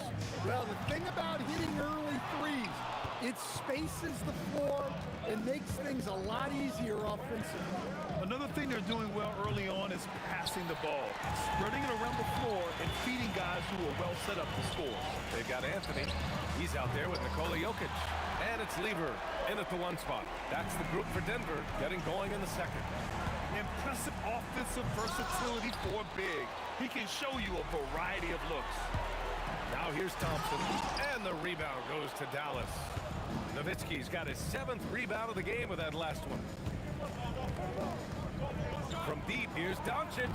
Well, the thing about hitting early threes, it spaces the floor and makes things a lot easier offensively. Another thing they're doing well early on is passing the ball, spreading it around the floor and feeding guys who are well set up to score. They've got Anthony. He's out there with Nikola Jokic. And it's Lever in at the 1 spot. That's the group for Denver getting going in the second. Impressive offensive versatility for big. He can show you a variety of looks. Now here's Thompson. And the rebound goes to Dallas. Nowitzki's got his 7th rebound of the game with that last one. From deep, here's Doncic.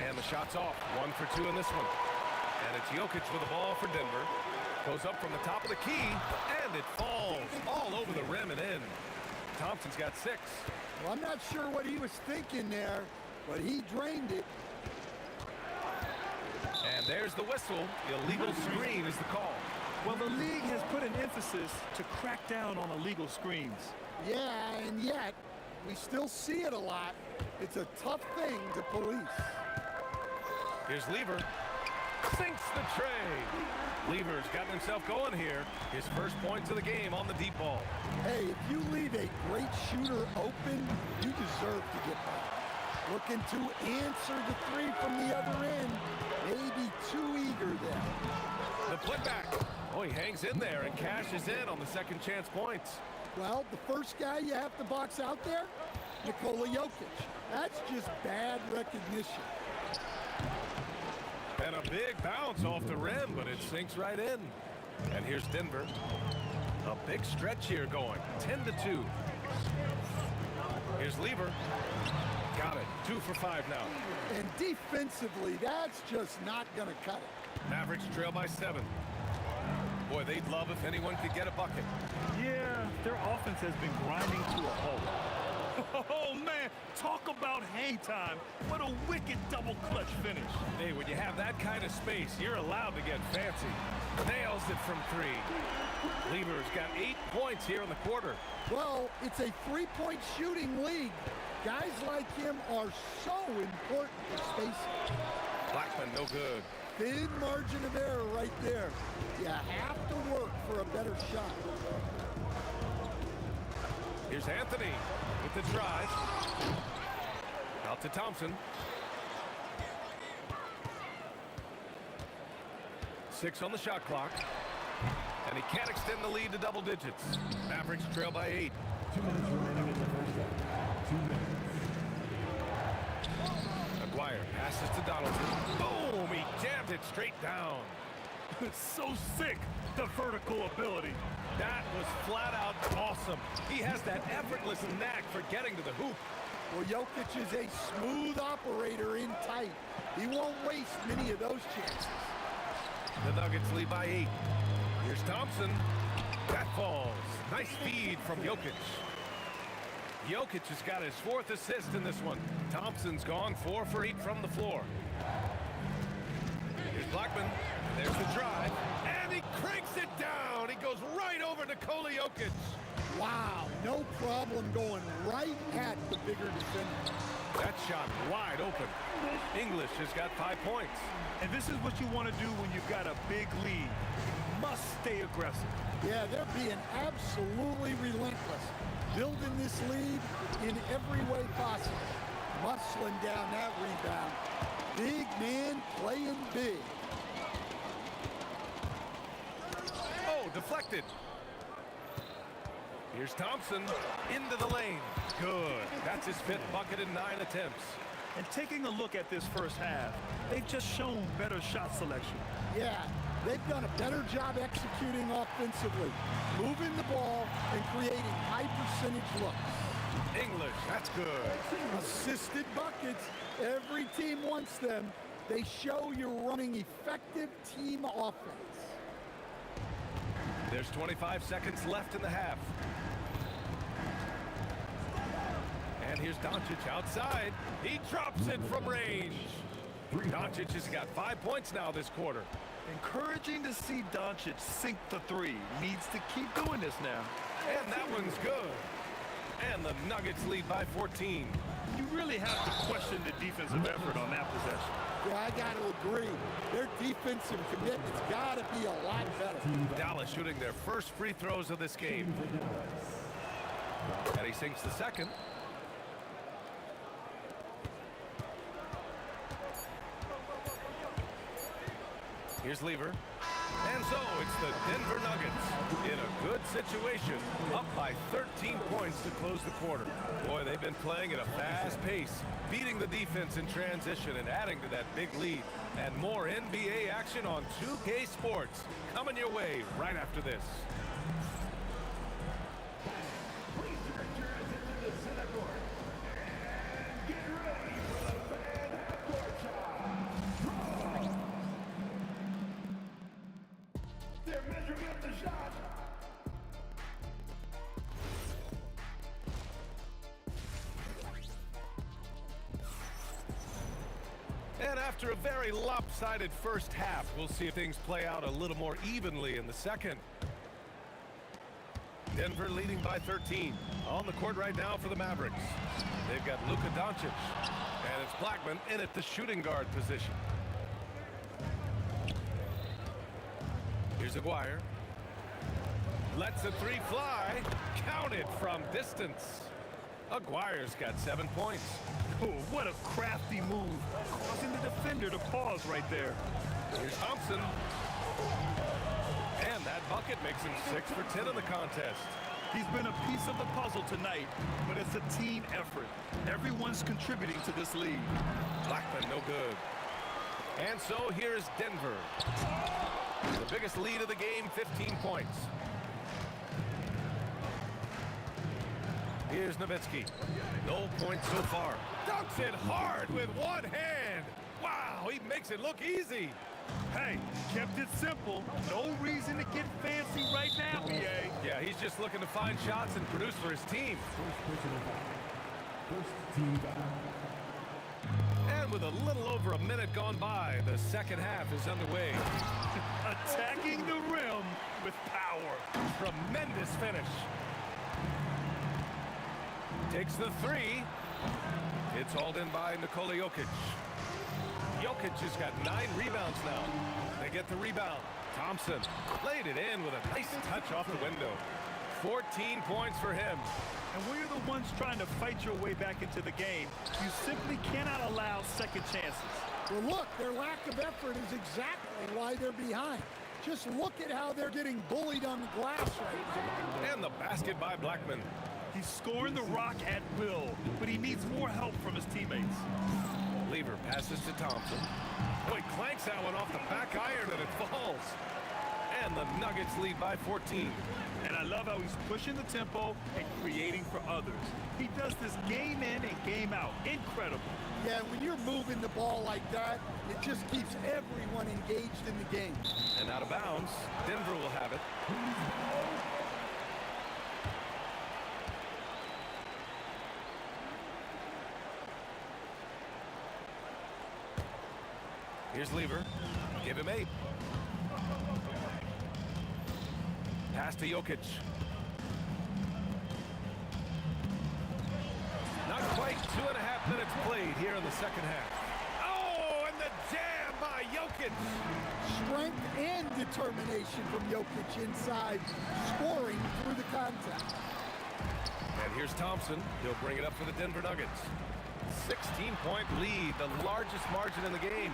And the shot's off. 1 for 2 in this one. And it's Jokic with the ball for Denver. Goes up from the top of the key, and it falls all over the rim and in. Thompson's got 6. Well, I'm not sure what he was thinking there, but he drained it. And there's the whistle. Illegal screen is the call. Well, the league has put an emphasis to crack down on illegal screens. Yeah, and yet, we still see it a lot. It's a tough thing to police. Here's Lever. Sinks the tray. Lever's gotten himself going here. His first points of the game on the deep ball. Hey, if you leave a great shooter open, you deserve to get back. Looking to answer the 3 from the other end. Maybe too eager there. The putback. Oh, he hangs in there and cashes in on the second chance points. Well, the first guy you have to box out there, Nikola Jokic. That's just bad recognition. And a big bounce off the rim, but it sinks right in. And here's Denver. A big stretch here going. 10-2. Here's Lever. Got it. 2 for 5 now. And defensively, that's just not going to cut it. Mavericks trail by 7. Boy, they'd love if anyone could get a bucket. Yeah, their offense has been grinding to a halt. Oh, man, talk about hang time. What a wicked double clutch finish. Hey, when you have that kind of space, you're allowed to get fancy. Nails it from 3. Lever's got 8 points here in the quarter. Well, it's a 3-point shooting league. Guys like him are so important for spacing. Blackman, no good. Thin margin of error right there. You have to work for a better shot. Here's Anthony with the drive. Out to Thompson. 6 on the shot clock. And he can't extend the lead to double digits. Mavericks trail by 8. 2 minutes remaining in the first half. 2 minutes. Aguirre passes to Donaldson. Boom! He jammed it straight down. So sick, the vertical ability. That was flat out awesome. He has that effortless knack for getting to the hoop. Well, Jokic is a smooth operator in tight. He won't waste many of those chances. The Nuggets lead by 8. Here's Thompson. That falls. Nice feed from Jokic. Jokic has got his 4th assist in this one. Thompson's gone 4 for 8 from the floor. Here's Blackman. There's the drive. And he cranks it down. He goes right over Nikola Jokic. Wow, no problem going right at the bigger defender. That shot wide open. English has got 5 points. And this is what you want to do when you've got a big lead. You must stay aggressive. Yeah, they're being absolutely relentless. Building this lead in every way possible. muscling down that rebound. Big man playing big. Oh, deflected. Here's Thompson into the lane. Good. That's his 5th bucket in 9 attempts. And taking a look at this first half, they've just shown better shot selection. Yeah, they've done a better job executing offensively, moving the ball and creating high percentage looks. English, that's good. Assisted buckets. Every team wants them. They show you're running effective team offense. There's 25 seconds left in the half. And here's Doncic outside. He drops it from range. Doncic has got 5 points now this quarter. Encouraging to see Doncic sink the three. Needs to keep doing this now. And that one's good. And the Nuggets lead by 14. You really have to question the defensive effort on that possession. Yeah, I got to agree. Their defensive commitment's got to be a lot better. Dallas shooting their first free throws of this game. And he sinks the second. Here's Lever. And so it's the Denver Nuggets in a good situation, up by 13 points to close the quarter. Boy, they've been playing at a fast pace, beating the defense in transition and adding to that big lead. And more NBA action on 2K Sports coming your way right after this. And after a very lopsided first half, we'll see if things play out a little more evenly in the second. Denver leading by 13. On the court right now for the Mavericks. They've got Luka Doncic. And it's Blackman in at the shooting guard position. Here's Aguirre. Lets a three fly. Counted from distance. Aguirre's got 7 points. Oh, what a crafty move, causing the defender to pause right there. Here's Thompson. And that bucket makes him 6 for 10 in the contest. He's been a piece of the puzzle tonight, but it's a team effort. Everyone's contributing to this lead. Blackman, no good. And so here's Denver. The biggest lead of the game, 15 points. Here's Nowitzki. No points so far. Dunks it hard with one hand. Wow, he makes it look easy. Hey, kept it simple. No reason to get fancy right now, EA. Yeah, he's just looking to find shots and produce for his team. And with a little over a minute gone by, the second half is underway. Attacking the rim with power. Tremendous finish. Takes the three. It's hauled in by Nikola Jokic. Jokic has got 9 rebounds now. They get the rebound. Thompson played it in with a nice touch off the window. 14 points for him. And when you're the ones trying to fight your way back into the game, you simply cannot allow second chances. Well, look, their lack of effort is exactly why they're behind. Just look at how they're getting bullied on the glass right now. And the basket by Blackman. He's scoring the rock at will, but he needs more help from his teammates. Lever passes to Thompson. Boy, clanks that one off the back iron and it falls. And the Nuggets lead by 14. And I love how he's pushing the tempo and creating for others. He does this game in and game out. Incredible. Yeah, when you're moving the ball like that, it just keeps everyone engaged in the game. And out of bounds, Denver will have it. Here's Lever. Give him 8. Pass to Jokic. Not quite 2.5 minutes played here in the second half. Oh, and the jam by Jokic. Strength and determination from Jokic inside, scoring through the contact. And here's Thompson. He'll bring it up for the Denver Nuggets. 16-point lead, the largest margin in the game.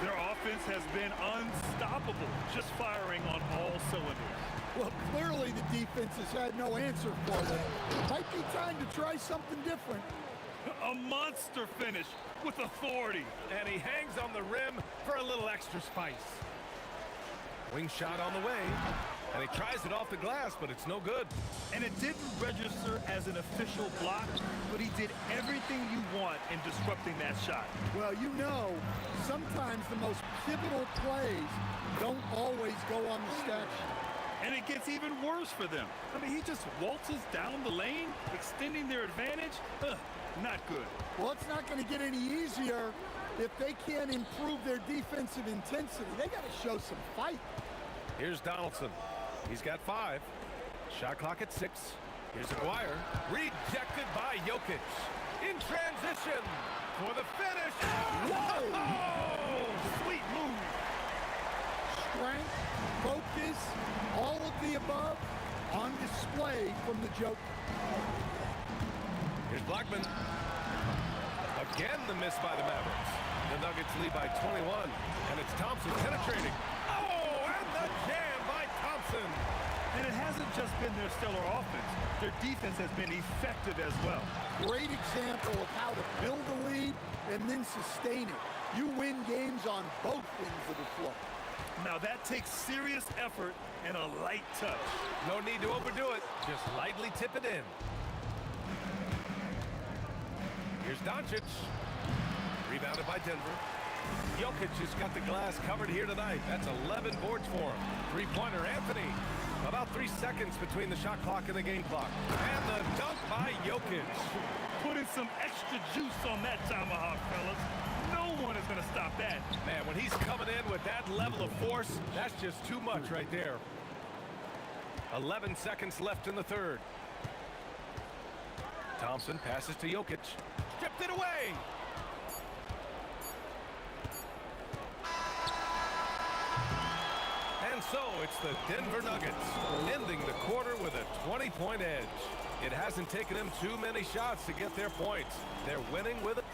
Their offense has been unstoppable, just firing on all cylinders. Well, clearly the defense has had no answer for them. Might be time to try something different. A monster finish with authority. And he hangs on the rim for a little extra spice. Wing shot on the way, and he tries it off the glass, but it's no good. And it didn't register as an official block, but he did everything you want in disrupting that shot. Well, you know, sometimes the most pivotal plays don't always go on the stat sheet. And it gets even worse for them. I mean, he just waltzes down the lane, extending their advantage. Not good. Well, it's not going to get any easier if they can't improve their defensive intensity. They got to show some fight. Here's Donaldson. He's got 5. Shot clock at 6. Here's Aguirre. Rejected by Jokic. In transition for the finish. Whoa! Oh, sweet move. Strength, focus, all of the above on display from the Joker. Here's Blackman. Again, the miss by the Mavericks. The Nuggets lead by 21, and it's Thompson penetrating. Oh, and the jam by Thompson. And it hasn't just been their stellar offense. Their defense has been effective as well. Great example of how to build a lead and then sustain it. You win games on both ends of the floor. Now that takes serious effort and a light touch. No need to overdo it. Just lightly tip it in. Here's Doncic. Rebounded by Denver. Jokic has got the glass covered here tonight. That's 11 boards for him. Three-pointer, Anthony. About 3 seconds between the shot clock and the game clock. And the dunk by Jokic. Putting some extra juice on that tomahawk, fellas. No one is going to stop that. Man, when he's coming in with that level of force, that's just too much right there. 11 seconds left in the third. Thompson passes to Jokic. Stripped it away. And so it's the Denver Nuggets ending the quarter with a 20-point edge. It hasn't taken them too many shots to get their points. They're winning with it.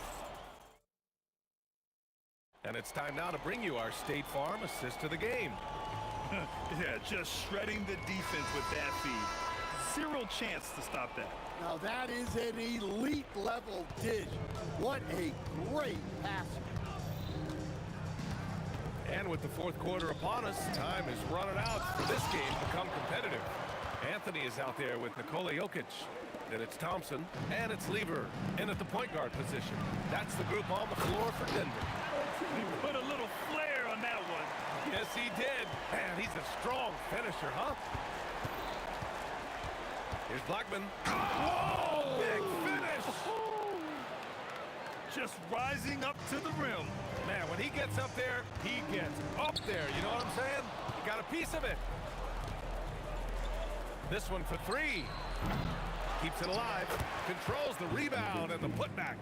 And it's time now to bring you our State Farm assist to the game. Yeah, just shredding the defense with that feed. Zero chance to stop that. Now that is an elite level dish. What a great pass. And with the fourth quarter upon us, time is running out for this game to become competitive. Anthony is out there with Nikola Jokic. Then it's Thompson, and it's Lever in at the point guard position. That's the group on the floor for Denver. He put a little flair on that one. Yes, he did. Man, he's a strong finisher, huh? Here's Blackman. Whoa! Big finish! Just rising up to the rim. Man, when he gets up there, he gets up there. You know what I'm saying? He got a piece of it. This one for 3. Keeps it alive. Controls the rebound and the putback.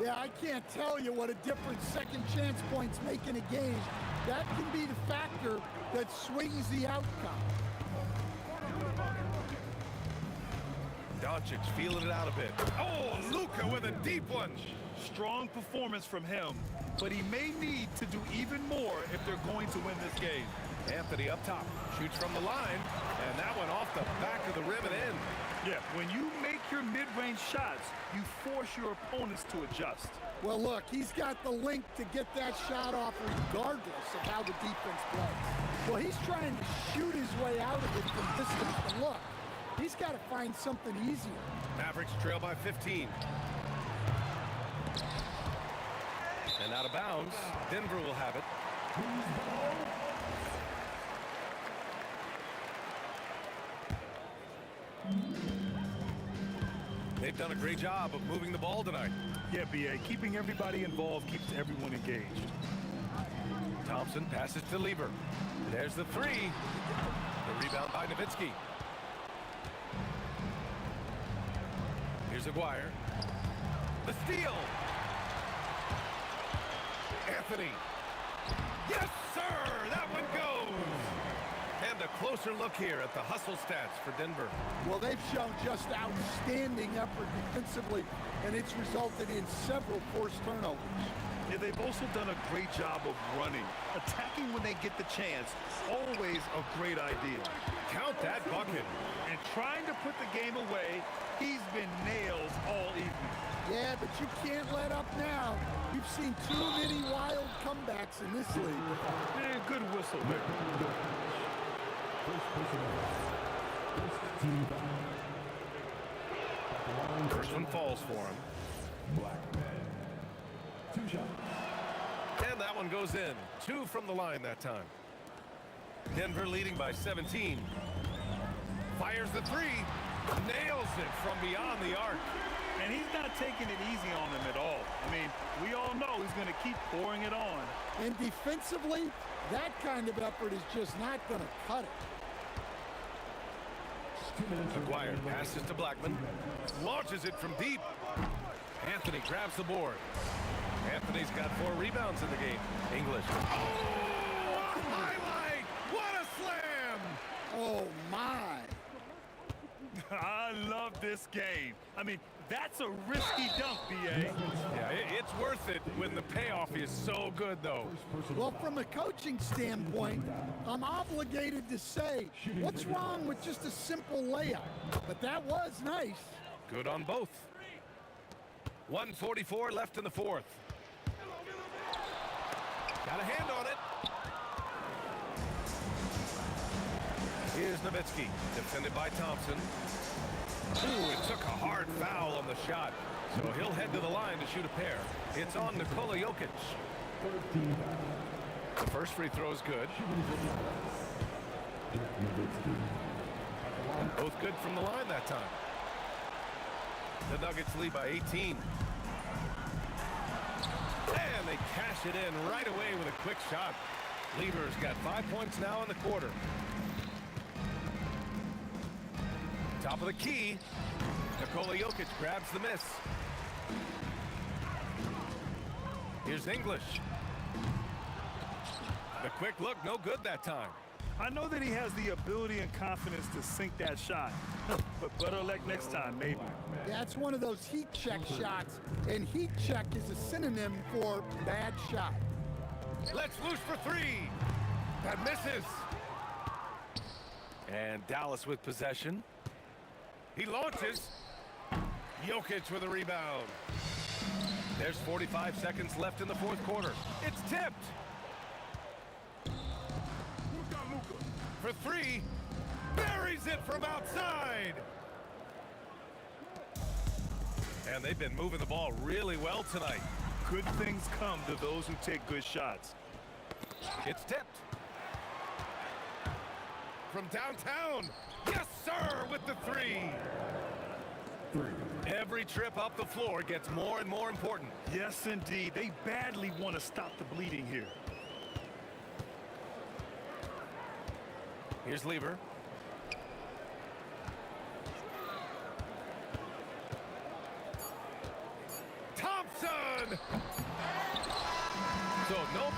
Yeah, I can't tell you what a difference second chance points make in a game. That can be the factor that swings the outcome. Doncic feeling it out a bit. Oh, Luka with a deep one. Strong performance from him, but he may need to do even more if they're going to win this game. Anthony up top, shoots from the line, and that one off the back of the rim and in. Yeah, when you make your mid-range shots, you force your opponents to adjust. Well, look, he's got the link to get that shot off regardless of how the defense plays. Well, he's trying to shoot his way out of it from distance, but look, he's got to find something easier. Mavericks trail by 15. And out of bounds, Denver will have it. They've done a great job of moving the ball tonight. Yeah, B.A., keeping everybody involved keeps everyone engaged. Thompson passes to Lever. There's the 3. The rebound by Nowitzki. Here's Aguirre. The steal. Anthony. Yes, sir! That one goes! And And a closer look here at the hustle stats for Denver. Well, they've shown just outstanding effort defensively, and it's resulted in several forced turnovers. Yeah, they've also done a great job of running. Attacking when they get the chance, always a great idea. Count that bucket. And trying to put the game away, he's been nails all evening. Yeah, but you can't let up now. We've seen too many wild comebacks in this league. Yeah, good whistle there. First one falls for him. And that one goes in. 2 from the line that time. Denver leading by 17. Fires the 3. Nails it from beyond the arc. And he's not taking it easy on them at all. I mean, we all know he's going to keep pouring it on. And defensively, that kind of effort is just not going to cut it. McGuire passes to Blackman. Launches it from deep. Anthony grabs the board. Anthony's got 4 rebounds in the game. English. Oh, a highlight! What a slam! Oh, my. I love this game. I mean, that's a risky dunk, B.A. Yeah, it's worth it when the payoff is so good, though. Well, from a coaching standpoint, I'm obligated to say, what's wrong with just a simple layup? But that was nice. Good on both. 1:44 left in the 4th. Got a hand on it. Here's Nowitzki, defended by Thompson. Ooh, it took a hard foul on the shot, so he'll head to the line to shoot a pair. It's on Nikola Jokic. The first free throw is good. Both good from the line that time. The Nuggets lead by 18. And they cash it in right away with a quick shot. Lieber's got 5 points now in the quarter. Top of the key. Nikola Jokic grabs the miss. Here's English. The quick look, no good that time. I know that he has the ability and confidence to sink that shot, but better luck next time, maybe. That's one of those heat check shots, and heat check is a synonym for bad shot. Let's loose for 3. That misses. And Dallas with possession. He launches. Jokic with a rebound. There's 45 seconds left in the 4th quarter. It's tipped. For 3. Buries it from outside. And they've been moving the ball really well tonight. Good things come to those who take good shots. It's tipped. From downtown. Yes, sir, with the 3. Every trip up the floor gets more and more important. Yes, indeed. They badly want to stop the bleeding here. Here's Lieber. Thompson! So, nope.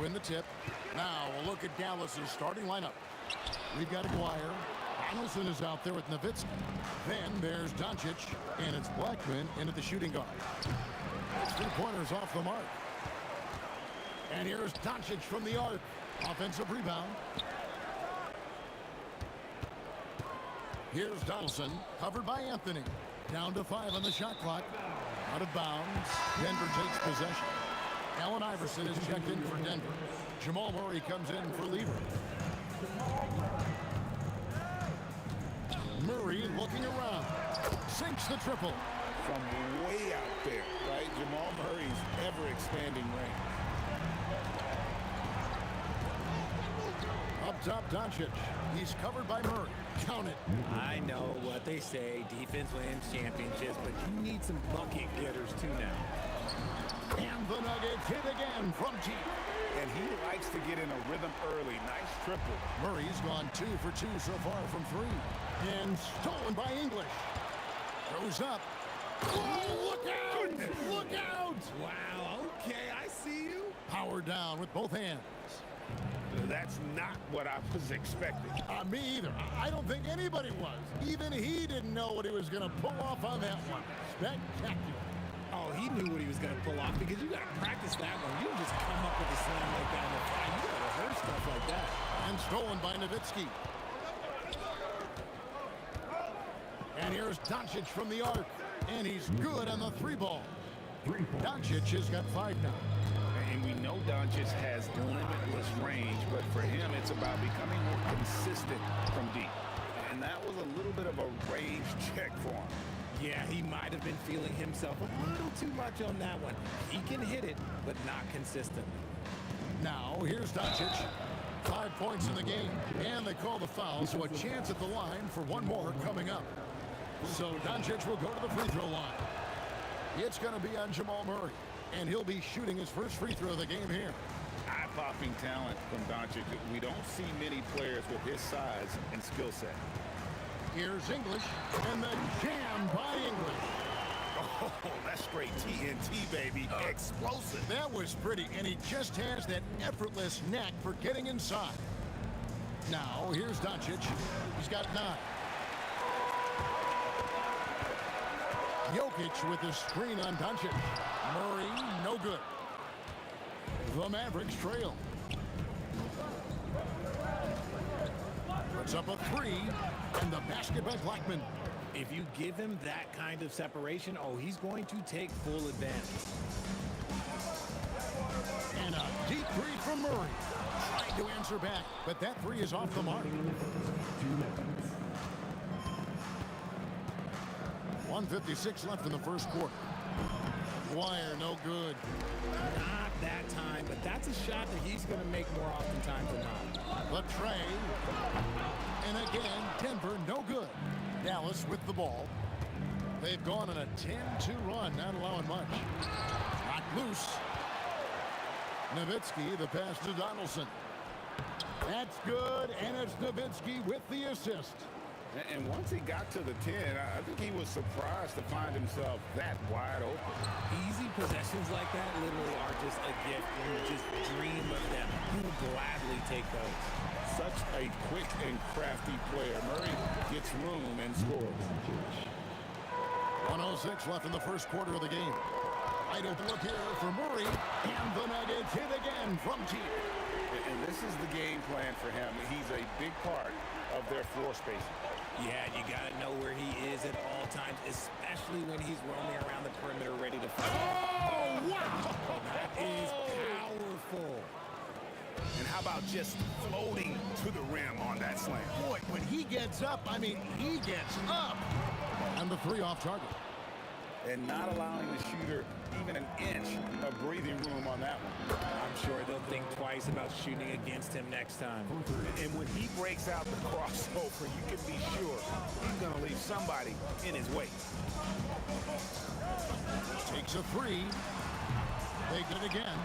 win the tip. Now we'll look at Dallas's starting lineup. We've got Aguirre. Donaldson is out there with Nowitzki. Then there's Doncic, and it's Blackman in at the shooting guard. 3-pointers off the mark. And here's Doncic from the arc. Offensive rebound. Here's Donaldson, covered by Anthony. Down to 5 on the shot clock. Out of bounds. Denver takes possession. Allen Iverson is checked in for Denver. Jamal Murray comes in for Lever. Murray looking around. Sinks the triple. From way out there, right? Jamal Murray's ever-expanding range. Up top, Doncic. He's covered by Murray. Count it. I know what they say. Defense wins championships, but you need some bucket getters too now. And the Nuggets hit again from deep. And he likes to get in a rhythm early. Nice triple. Murray's gone 2 for 2 so far from 3. And stolen by English. Goes up. Oh, look out! Goodness. Look out! Wow, okay, I see you. Power down with both hands. That's not what I was expecting. Me either. I don't think anybody was. Even he didn't know what he was going to pull off on that one. Spectacular. Oh, he knew what he was going to pull off because you got to practice that one. You don't just come up with a slam like that on the fly. You got to rehearse stuff like that. And stolen by Nowitzki. And here's Doncic from the arc. And he's good on the 3-ball. Doncic has got 5 now. And we know Doncic has limitless range, but for him, it's about becoming more consistent from deep. And that was a little bit of a range check for him. Yeah, he might have been feeling himself a little too much on that one. He can hit it, but not consistently. Now, here's Doncic. 5 points in the game, and they call the foul, so a chance at the line for one more coming up. So Doncic will go to the free throw line. It's going to be on Jamal Murray, and he'll be shooting his first free throw of the game here. Eye-popping talent from Doncic. We don't see many players with his size and skill set. Here's English, and the jam by English. Oh, that's straight TNT, baby. Explosive. That was pretty, and he just has that effortless knack for getting inside. Now, here's Doncic. He's got 9. Jokic with the screen on Doncic. Murray, no good. The Mavericks trail. Puts up a 3, and the basket by Blackman. If you give him that kind of separation, oh, he's going to take full advantage. And a deep 3 from Murray. Tried to answer back, but that 3 is off the mark. 1:56 left in the first quarter. Wire, no good. Not that time, but that's a shot that he's going to make more oftentimes than not. The tray. And again, Denver, no good. Dallas with the ball. They've gone on a 10-2 run, not allowing much. Not loose. Nowitzki, the pass to Donaldson. That's good, and it's Nowitzki with the assist. And once he got to the 10, I think he was surprised to find himself that wide open. Easy possessions like that literally are just a gift. You just dream of them. You will gladly take those. Such a quick and crafty player. Murray gets room and scores. 1:06 left in the first quarter of the game. Wide open look here for Murray, and the Nuggets hit again from deep. And this is the game plan for him. He's a big part of their floor spacing. Yeah, you got to know where he is at all times, especially when he's roaming around the perimeter ready to fight. Oh, wow! That is powerful. And how about just floating to the rim on that slam? Boy, when he gets up, I mean, he gets up. And the 3 off target. And not allowing the shooter even an inch of breathing room on that one. I'm sure they'll think twice about shooting against him next time. And when he breaks out the crossover, you can be sure he's going to leave somebody in his way. Takes a 3. They get it again.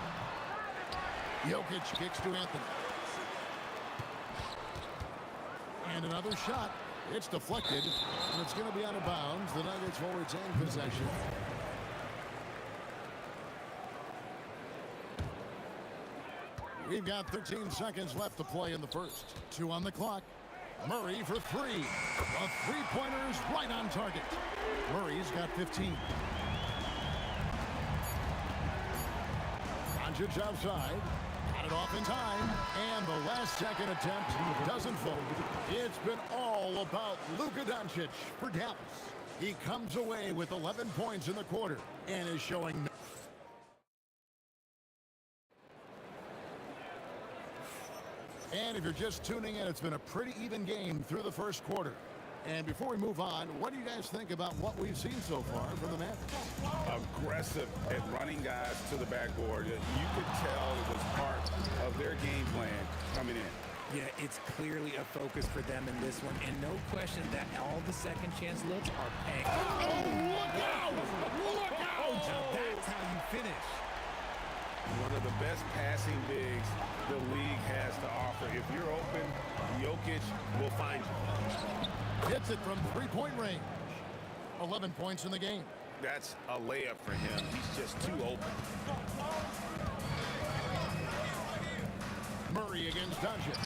Jokic kicks to Anthony. And another shot. It's deflected, and it's going to be out of bounds. The Nuggets will retain possession. We've got 13 seconds left to play in the first. 2 on the clock. Murray for 3. The three-pointer is right on target. Murray's got 15. Doncic outside. Got it off in time. And the last second attempt doesn't fall. It's been all about Luka Doncic for Dallas. He comes away with 11 points in the quarter and is showing no. And if you're just tuning in, it's been a pretty even game through the first quarter. And before we move on, what do you guys think about what we've seen so far from the Mavericks? Aggressive at running guys to the backboard. You could tell it was part of their game plan coming in. Yeah, it's clearly a focus for them in this one, and no question that all the second chance looks are paying. Oh, look out! Look out! Now that's how you finish. One of the best passing bigs the league has to offer. If you're open, Jokic will find you. Hits it from three-point range. 11 points in the game. That's a layup for him. He's just too open. Murray against Doncic.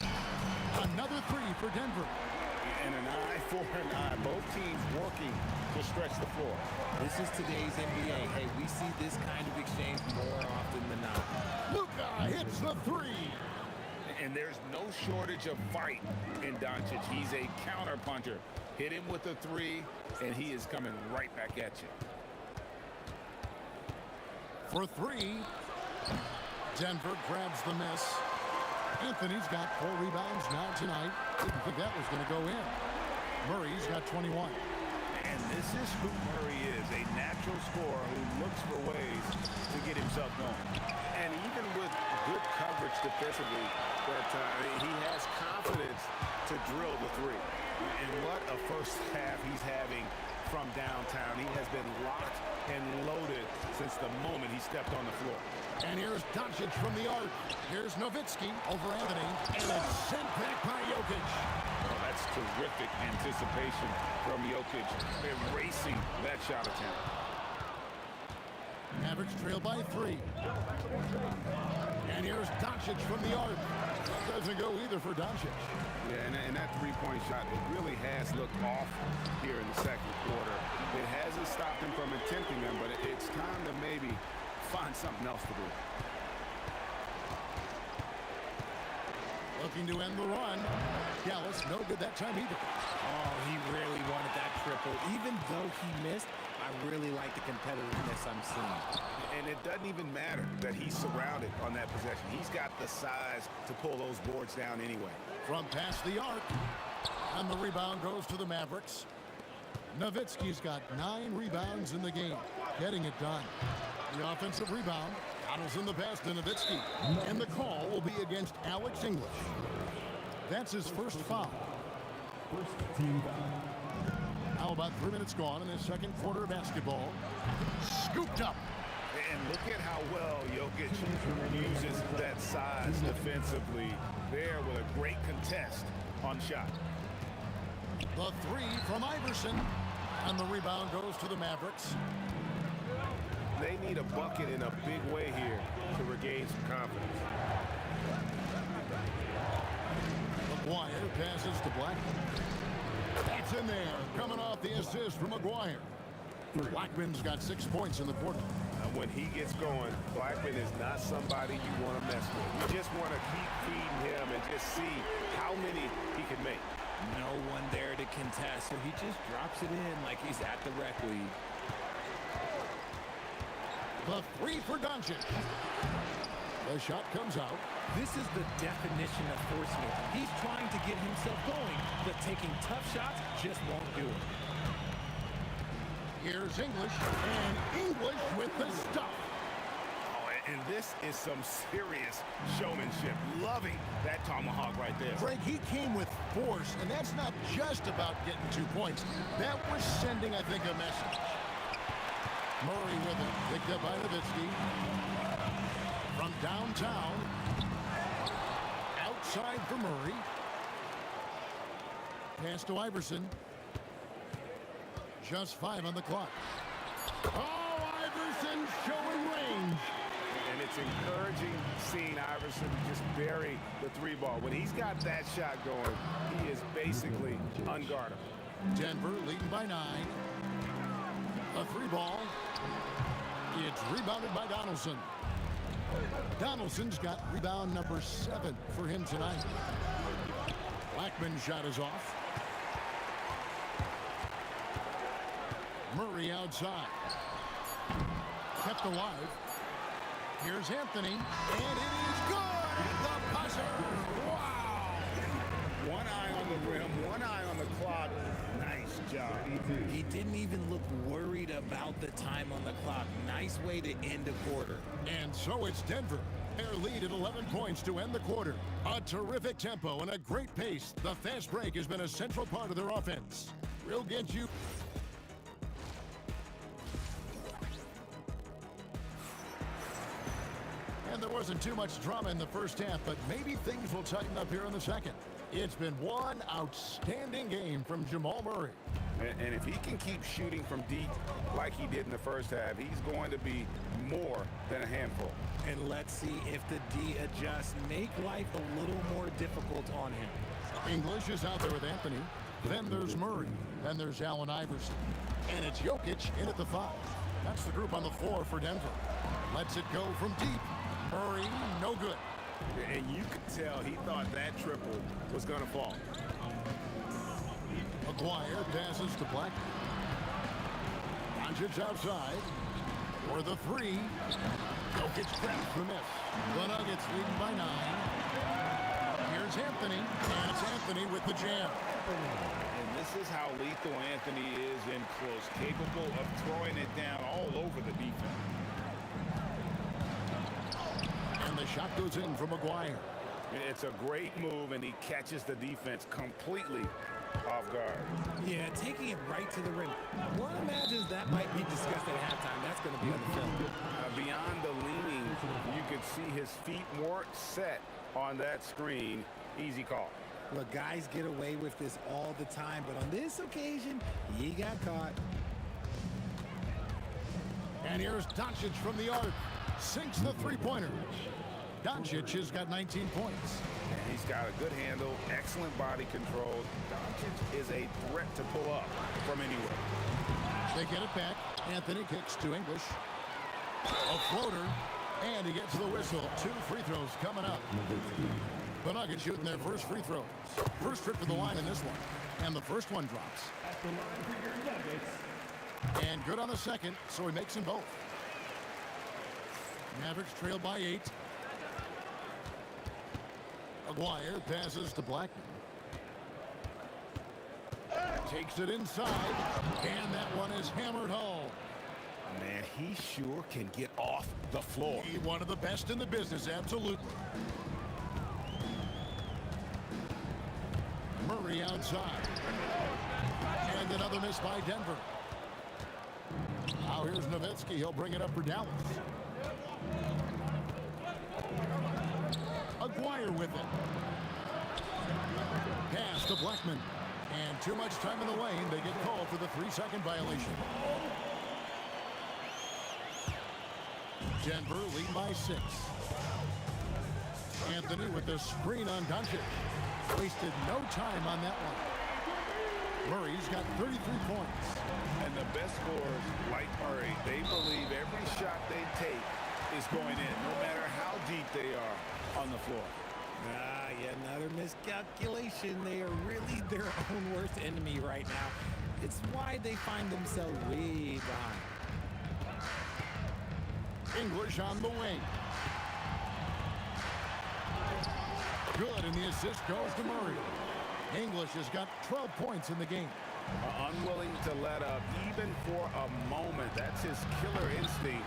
Another 3 for Denver. And an eye for an eye. Both teams working to stretch the floor. This is today's NBA. Hey, we see this kind of exchange more often than not. Luka hits the 3. And there's no shortage of fight in Doncic. He's a counter puncher. Hit him with a 3, and he is coming right back at you. For 3, Denver grabs the miss. Anthony's got 4 rebounds now tonight. Didn't think that was going to go in. Murray's got 21. And this is who Murray is, a natural scorer who looks for ways to get himself going. And even with good coverage defensively, but he has confidence to drill the 3. And what a first half he's having from downtown. He has been locked and loaded since the moment he stepped on the floor. And here's Doncic from the arc. Here's Nowitzki over Anthony. And it's sent back by Jokic. Oh, that's terrific anticipation from Jokic, erasing that shot attempt. Mavericks trail by 3. And here's Doncic from the arc. That doesn't go either for Doncic. Yeah, and that three-point shot, it really has looked off here in the second quarter. It hasn't stopped him from attempting them, but it's time to maybe find something else to do. Looking to end the run. Dallas, no good that time either. Oh, he really wanted that triple. Even though he missed, I really like the competitiveness I'm seeing. And it doesn't even matter that he's surrounded on that possession. He's got the size to pull those boards down anyway. From past the arc. And the rebound goes to the Mavericks. Nowitzki's got 9 rebounds in the game. Getting it done. The offensive rebound. Bottles in the pass to Nowitzki. And the call will be against Alex English. That's his first foul. First team foul. Now about 3 minutes gone in the second quarter of basketball. Scooped up. And look at how well Jokic uses that size defensively there with a great contest on shot. The 3 from Iverson. And the rebound goes to the Mavericks. They need a bucket in a big way here to regain some confidence. McGuire passes to Blackman. That's in there. Coming off the assist from McGuire. Blackman's got 6 points in the quarter. When he gets going, Blackman is not somebody you want to mess with. You just want to keep feeding him and just see how many he can make. No one there to contest, so he just drops it in like he's at the rec league. The 3 for Doncic. The shot comes out. This is the definition of forcing it. He's trying to get himself going, but taking tough shots just won't do it. Here's English, and English with the stuff. Oh, and this is some serious showmanship. Loving that tomahawk right there. Greg, he came with force, and that's not just about getting 2 points. That was sending, I think, a message. Murray with it, picked up by Nowitzki. From downtown, outside for Murray. Pass to Iverson. Just 5 on the clock. Oh, Iverson showing range. And it's encouraging seeing Iverson just bury the three ball. When he's got that shot going, he is basically unguardable. Denver leading by 9. A three ball. It's rebounded by Donaldson. Donaldson's got rebound number 7 for him tonight. Blackman's shot is off. Murray outside. Kept alive. Here's Anthony, and it is good! The buzzer! Wow! One eye on the rim, one eye on the clock. Nice job. He didn't even look worried about the time on the clock. Nice way to end a quarter. And so it's Denver. Their lead at 11 points to end the quarter. A terrific tempo and a great pace. The fast break has been a central part of their offense. We'll get you... And there wasn't too much drama in the first half, but maybe things will tighten up here in the second. It's been one outstanding game from Jamal Murray. And if he can keep shooting from deep like he did in the first half, he's going to be more than a handful. And let's see if the D adjusts, make life a little more difficult on him. English is out there with Anthony. Then there's Murray. Then there's Allen Iverson. And it's Jokic in at the 5. That's the group on the floor for Denver. Lets it go from deep. Murray, no good. And you could tell he thought that triple was going to fall. McGuire passes to Black. Doncic outside. For the 3. Jokic grabs the miss. The Nuggets leading by 9. Here's Anthony. And it's Anthony with the jam. And this is how lethal Anthony is in close. Capable of throwing it down all over the defense. And the shot goes in from McGuire. It's a great move, and he catches the defense completely off guard. Yeah, taking it right to the rim. One imagines that might be discussed at halftime. That's going to be on the film. Beyond the leaning, you could see his feet more set on that screen. Easy call. Look, guys get away with this all the time, but on this occasion, he got caught. And here's Doncic from the arc. Sinks the three-pointer. Doncic has got 19 points. And he's got a good handle, excellent body control. Doncic is a threat to pull up from anywhere. They get it back. Anthony kicks to English. A floater. And he gets the whistle. 2 free throws coming up. The Nuggets shooting their first free throws. First trip to the line in this one. And the first one drops. And good on the second, so he makes them both. Mavericks trail by 8. McGuire passes to Blackman. Takes it inside, and that one is hammered home. Man, he sure can get off the floor. He's one of the best in the business, absolutely. Murray outside. And another miss by Denver. Now here's Nowitzki. He'll bring it up for Dallas. McGuire with it. Pass to Blackman. And too much time in the lane. They get called for the 3-second violation. Denver lead by 6. Anthony with the screen on Doncic. Wasted no time on that one. Murray's got 33 points. And the best scorers, like Murray, they believe every shot they take is going in, no matter how deep they are on the floor. Yet another miscalculation. They are really their own worst enemy right now. It's why they find themselves way behind. English on the wing. Good, and the assist goes to Murray. English has got 12 points in the game. Unwilling to let up even for a moment. That's his killer instinct,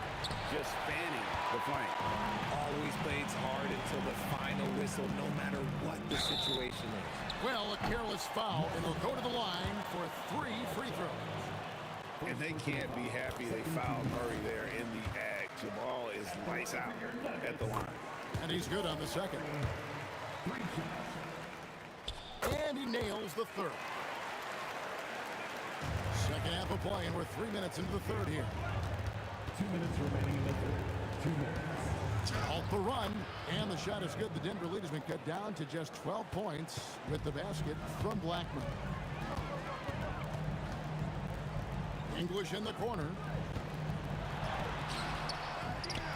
just fanning the flank. Always plays hard until the final whistle, no matter what the situation is. Well, a careless foul, and he'll go to the line for 3 free throws. And they can't be happy they fouled Murray there in the ag. Jamal is lights out at the line. And he's good on the second. And he nails the third. Second half of play, and we're 3 minutes into the third here. 2 minutes remaining in the third. 2 minutes. Halt the run, and the shot is good. The Denver lead has been cut down to just 12 points with the basket from Blackman. English in the corner.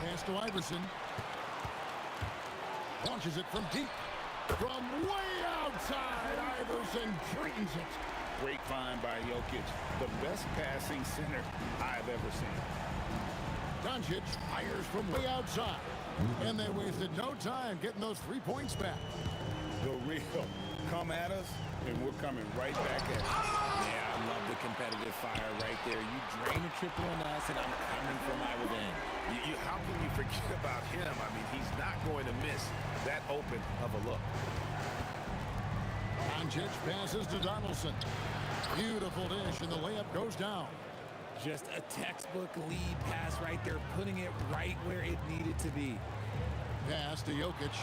Pass to Iverson. Launches it from deep. From way outside, Iverson drains it. Great find by Jokic. The best passing center I've ever seen. Doncic fires from way outside. And they wasted no time getting those 3 points back. The real come at us, and we're coming right back at you. Yeah, I love the competitive fire right there. You drain a triple on us, and I'm coming for my revenge. How can you forget about him? I mean, he's not going to miss that open of a look. Doncic passes to Donaldson. Beautiful dish, and the layup goes down. Just a textbook lead pass right there, putting it right where it needed to be. Pass to Jokic.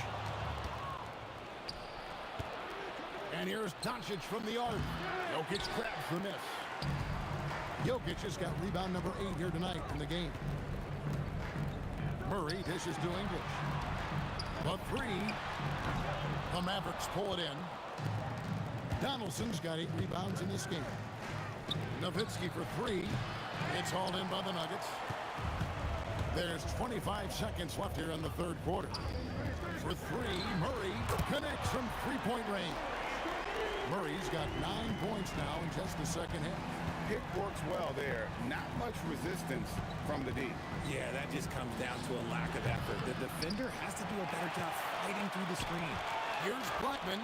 And here's Doncic from the arc. Jokic grabs the miss. Jokic has got rebound number 8 here tonight in the game. Murray dishes to English. The 3. The Mavericks pull it in. Donaldson's got 8 rebounds in this game. Nowitzki for 3. It's hauled in by the Nuggets. There's 25 seconds left here in the third quarter. For 3, Murray connects from three-point range. Murray's got 9 points now in just the second half. Pick works well there. Not much resistance from the D. Yeah, that just comes down to a lack of effort. The defender has to do a better job fighting through the screen. Here's Blackman.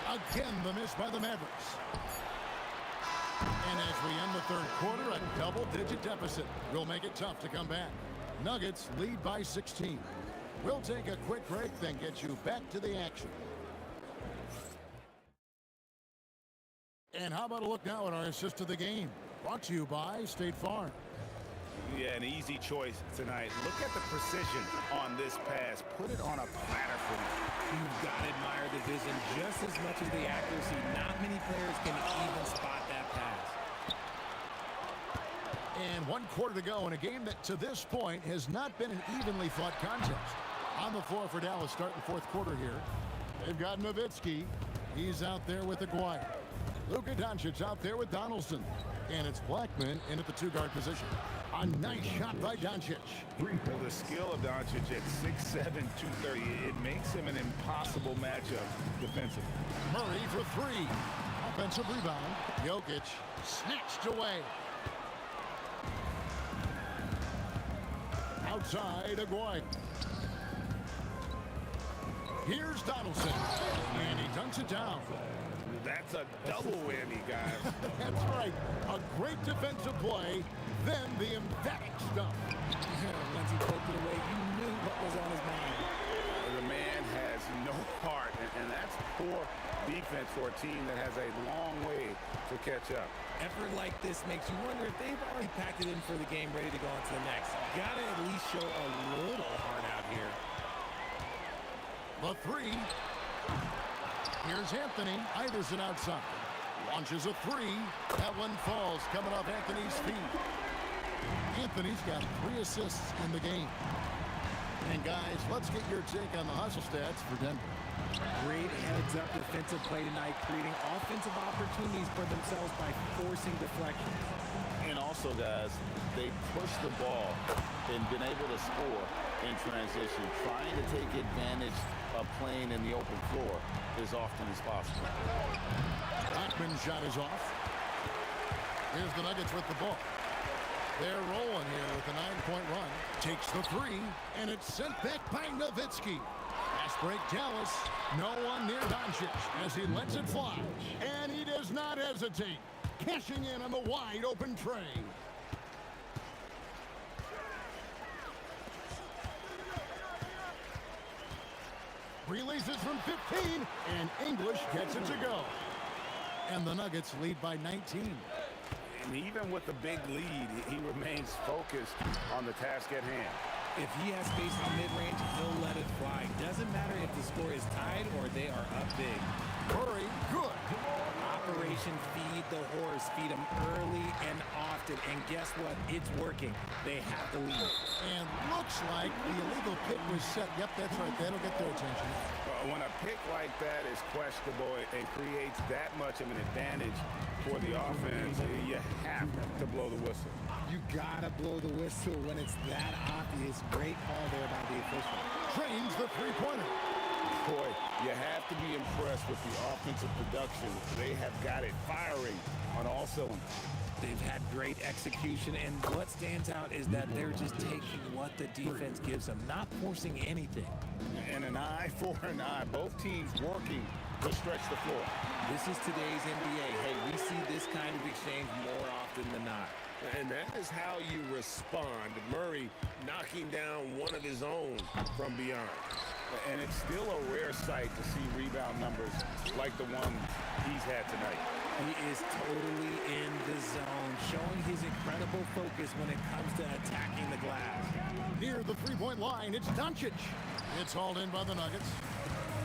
Again, the miss by the Mavericks. And as we end the third quarter, a double-digit deficit will make it tough to come back. Nuggets lead by 16. We'll take a quick break, then get you back to the action. And how about a look now at our assist of the game? Brought to you by State Farm. Yeah, an easy choice tonight. Look at the precision on this pass. Put it on a platter for me. You've got to admire the vision just as much as the accuracy. Not many players can even spot that pass. And 1 quarter to go in a game that to this point has not been an evenly fought contest. On the floor for Dallas starting fourth quarter here. They've got Nowitzki. He's out there with Aguirre. Luka Doncic out there with Donaldson. And it's Blackman in at the 2-guard position. A nice shot by Doncic. Well, the skill of Doncic at 6'7", 230, it makes him an impossible matchup defensively. Murray for 3. Offensive rebound. Jokic snatched away. Outside, Aguirre. Here's Donaldson. And he dunks it down. That's a double whammy, guys. That's right. A great defensive play, then the emphatic stuff. Once he poked it away, you knew what was on his mind. The man has no heart, and that's poor defense for a team that has a long way to catch up. Effort like this makes you wonder if they've already packed it in for the game, ready to go on to the next. Got to at least show a little heart out here. The 3. Here's Anthony. Iverson outside. Launches a 3. That one falls, coming off Anthony's feet. Anthony's got 3 assists in the game. And guys, let's get your take on the hustle stats for Denver. Great heads-up defensive play tonight, creating offensive opportunities for themselves by forcing deflections. And also, guys, they pushed the ball and been able to score in transition, trying to take advantage of playing in the open floor as often as possible. Blackman's shot is off. Here's the Nuggets with the ball. They're rolling here with a 9-point run. Takes the 3, and it's sent back by Nowitzki. Fast break Dallas. No one near Doncic as he lets it fly. And he does not hesitate. Cashing in on the wide open tray. Releases from 15, and English gets it to go. And the Nuggets lead by 19. And even with the big lead, he remains focused on the task at hand. If he has space in the mid-range, he'll let it fly. Doesn't matter if the score is tied or they are up big. Murray, good. Operation Feed the Horse. Feed them early and often. And guess what? It's working. They have the lead. And looks like the illegal pick was set. Yep, that's right. That'll get their attention. When a pick like that is questionable and creates that much of an advantage for the offense, you have to blow the whistle. You gotta blow the whistle when it's that obvious. Great call there by the official. Trains the three-pointer. Boy, you have to be impressed with the offensive production. They have got it firing on all cylinders. They've had great execution, and what stands out is that they're just taking what the defense gives them, not forcing anything. And an eye for an eye. Both teams working to stretch the floor. This is today's NBA. Hey, we see this kind of exchange more often than not. And that is how you respond. Murray knocking down one of his own from beyond. And it's still a rare sight to see rebound numbers like the one he's had tonight. He is totally in the zone, showing his incredible focus when it comes to attacking the glass. Near the three-point line, it's Doncic. It's hauled in by the Nuggets.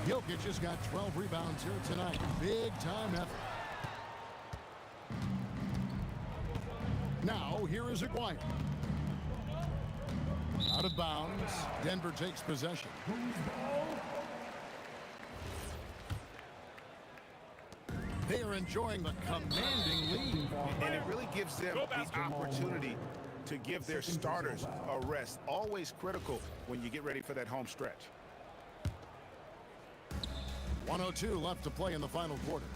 Jokic has got 12 rebounds here tonight. Big-time effort. Now, here is Aguirre. Out of bounds. Denver takes possession. They are enjoying the commanding lead. And it really gives them the opportunity to give their starters a rest. Always critical when you get ready for that home stretch. 1:02 left to play in the final quarter.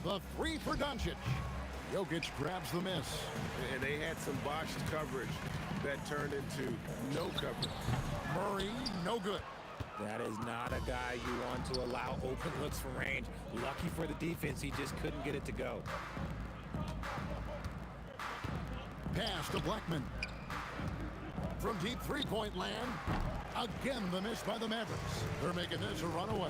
The three for Doncic. Jokic grabs the miss. And they had some botched coverage that turned into no coverage. Murray, no good. That is not a guy you want to allow open looks from range. Lucky for the defense, he just couldn't get it to go. Pass to Blackman. From deep three-point land. Again, the miss by the Mavericks. They're making this a runaway.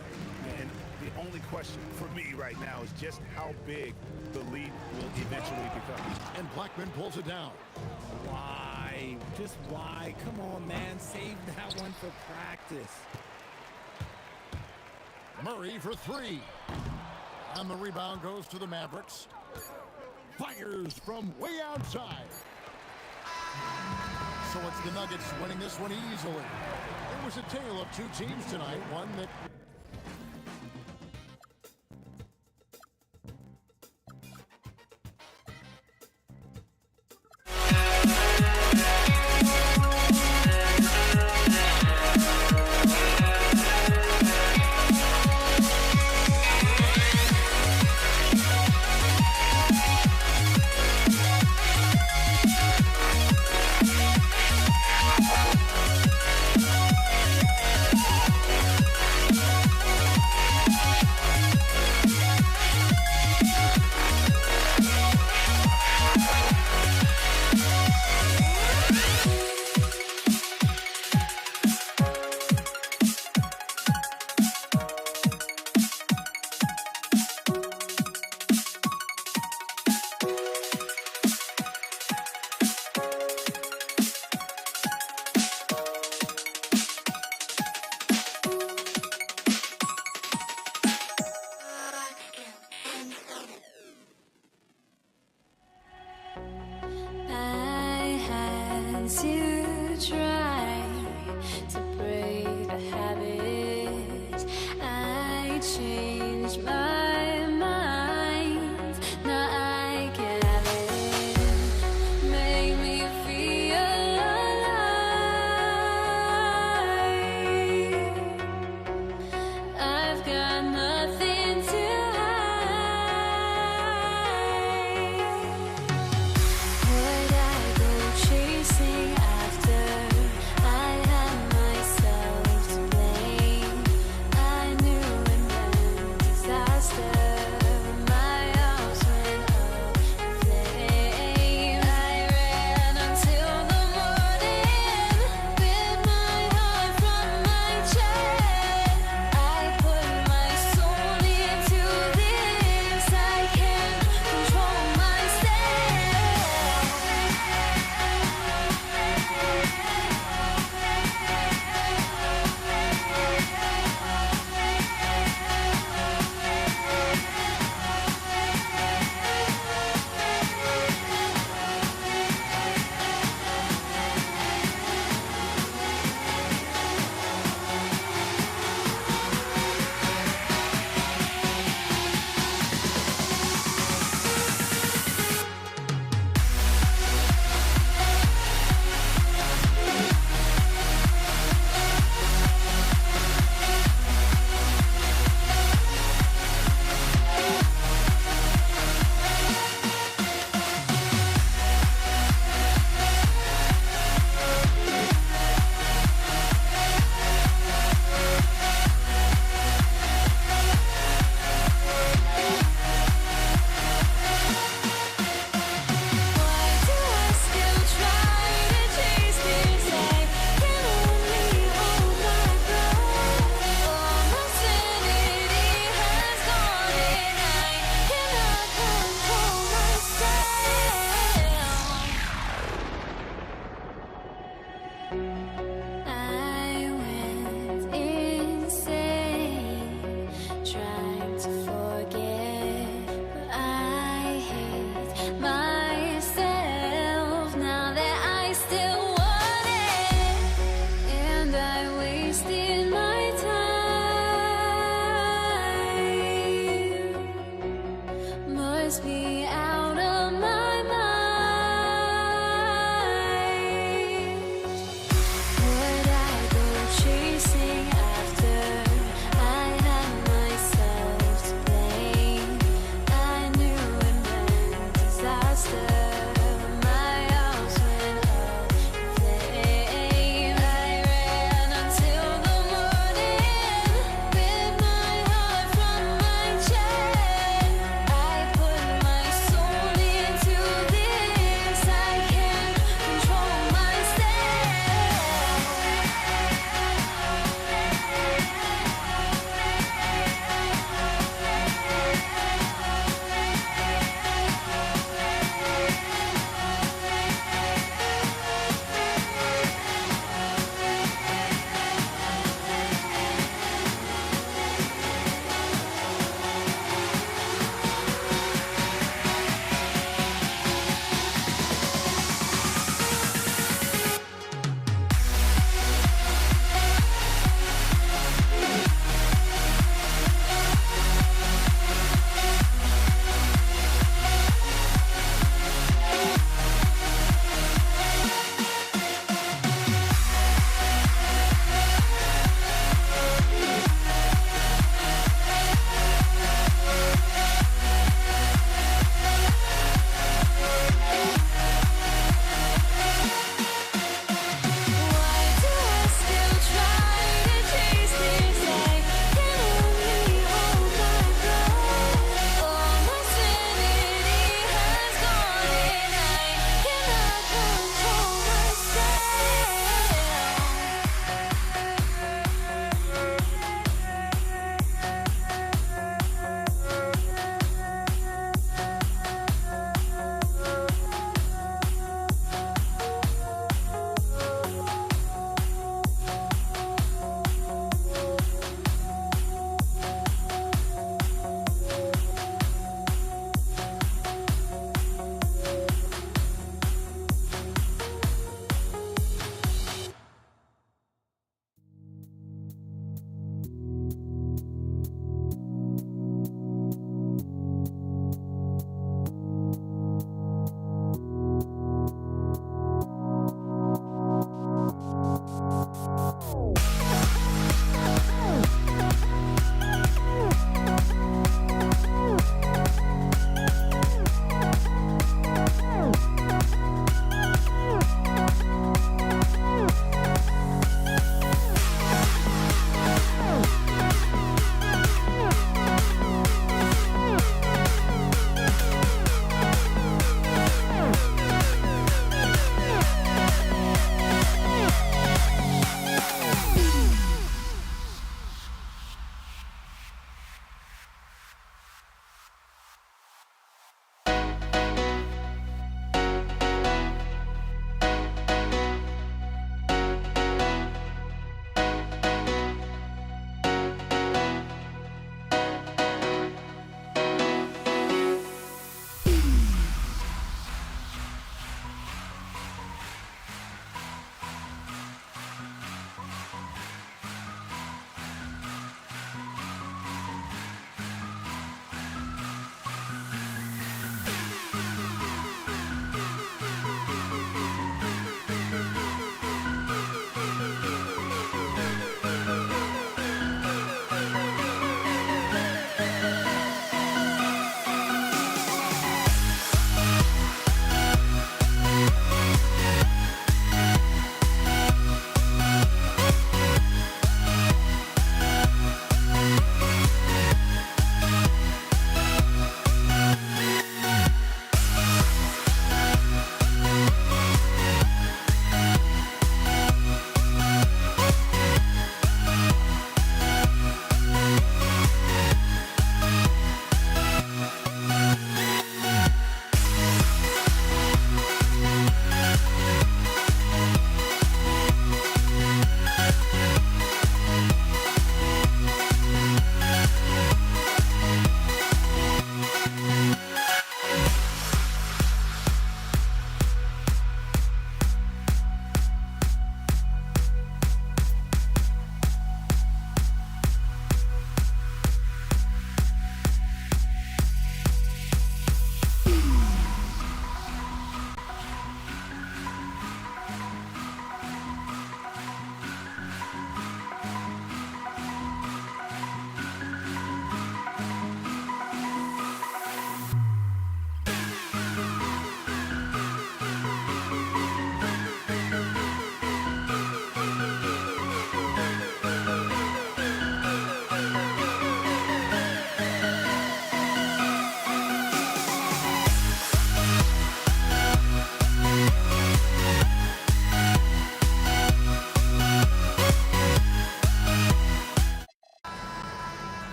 And the only question for me right now is just how big the lead will eventually become. And Blackman pulls it down. Why? Just why? Come on, man. Save that one for practice. Murray for three. And the rebound goes to the Mavericks. Fires from way outside. So it's the Nuggets winning this one easily. It was a tale of two teams tonight. One that...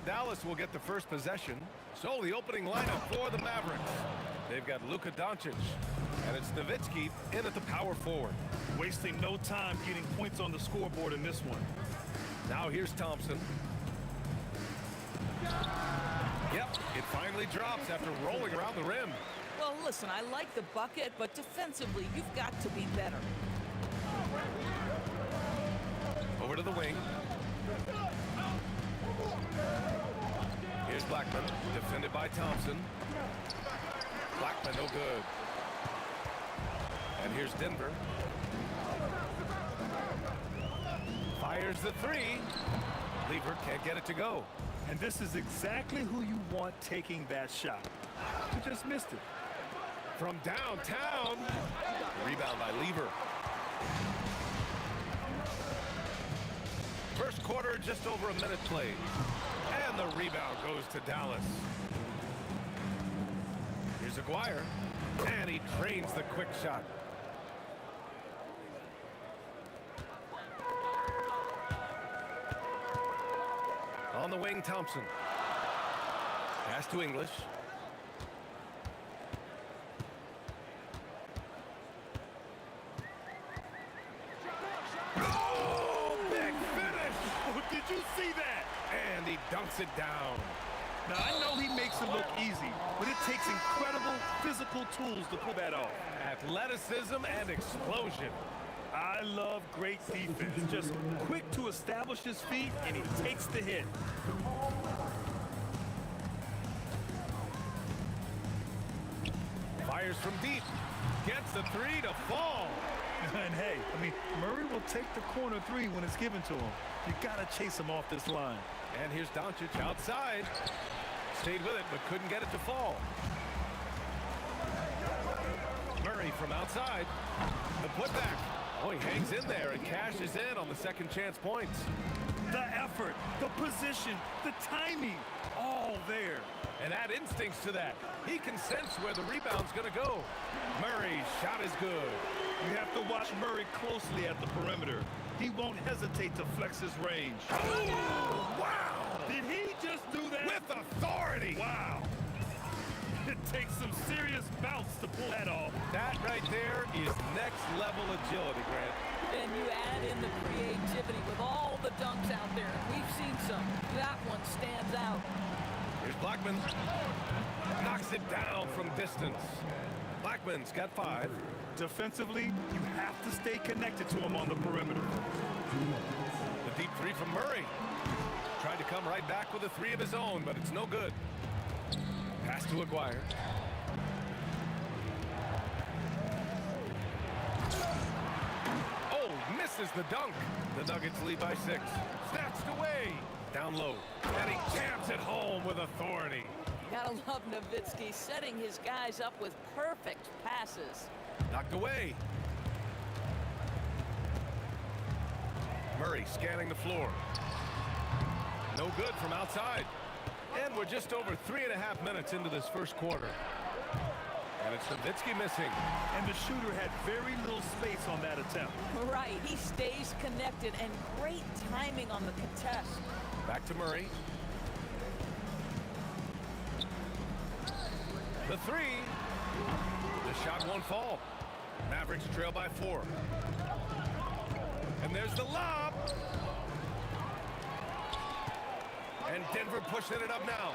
Dallas will get the first possession. So the opening lineup for the Mavericks. They've got Luka Doncic, and it's Nowitzki in at the power forward. Wasting no time getting points on the scoreboard in this one. Now here's Thompson. Yep, it finally drops after rolling around the rim. Well, listen, I like the bucket, but defensively, you've got to be better. Over to the wing. Here's Blackman, defended by Thompson. Blackman, no good. And here's Denver. Fires the three. Lever can't get it to go. And this is exactly who you want taking that shot. You just missed it. From downtown. Rebound by Lever. First quarter, just over a minute played. And the rebound goes to Dallas. Here's Aguirre. And he drains the quick shot. On the wing, Thompson. Pass to English. Oh, big finish! Did you see that? And he dunks it down. Now, I know he makes it look easy, but it takes incredible physical tools to pull that off. Athleticism and explosion. I love great defense. Just quick to establish his feet, and he takes the hit. Fires from deep. Gets the three to fall. And hey, I mean, Murray will take the corner three when it's given to him. You gotta chase him off this line. And here's Doncic outside. Stayed with it, but couldn't get it to fall. Murray from outside. The putback. Oh, he hangs in there and cashes in on the second chance points. The effort, the position, the timing, all there. And add instincts to that. He can sense where the rebound's going to go. Murray's shot is good. You have to watch Murray closely at the perimeter. He won't hesitate to flex his range. Oh, wow! Did he just do that? With authority! Wow. It takes some serious bounce to pull that off. That right there is next level agility, Grant. And you add in the creativity with all the dunks out there. We've seen some. That one stands out. Here's Blackman. Knocks it down from distance. Blackman's got 5. Defensively, you have to stay connected to him on the perimeter. The deep three from Murray. Tried to come right back with a three of his own, but it's no good. Pass to Aguirre. Oh, misses the dunk. The Nuggets lead by 6. Snatched away. Down low. And he jams it home with authority. Gotta love Nowitzki setting his guys up with perfect passes. Knocked away. Murray scanning the floor. No good from outside. And we're just over 3.5 minutes into this first quarter. And it's Nowitzki missing. And the shooter had very little space on that attempt. Right, he stays connected and great timing on the contest. Back to Murray. The three. The shot won't fall. Mavericks trail by 4. And there's the lob. And Denver pushing it up now.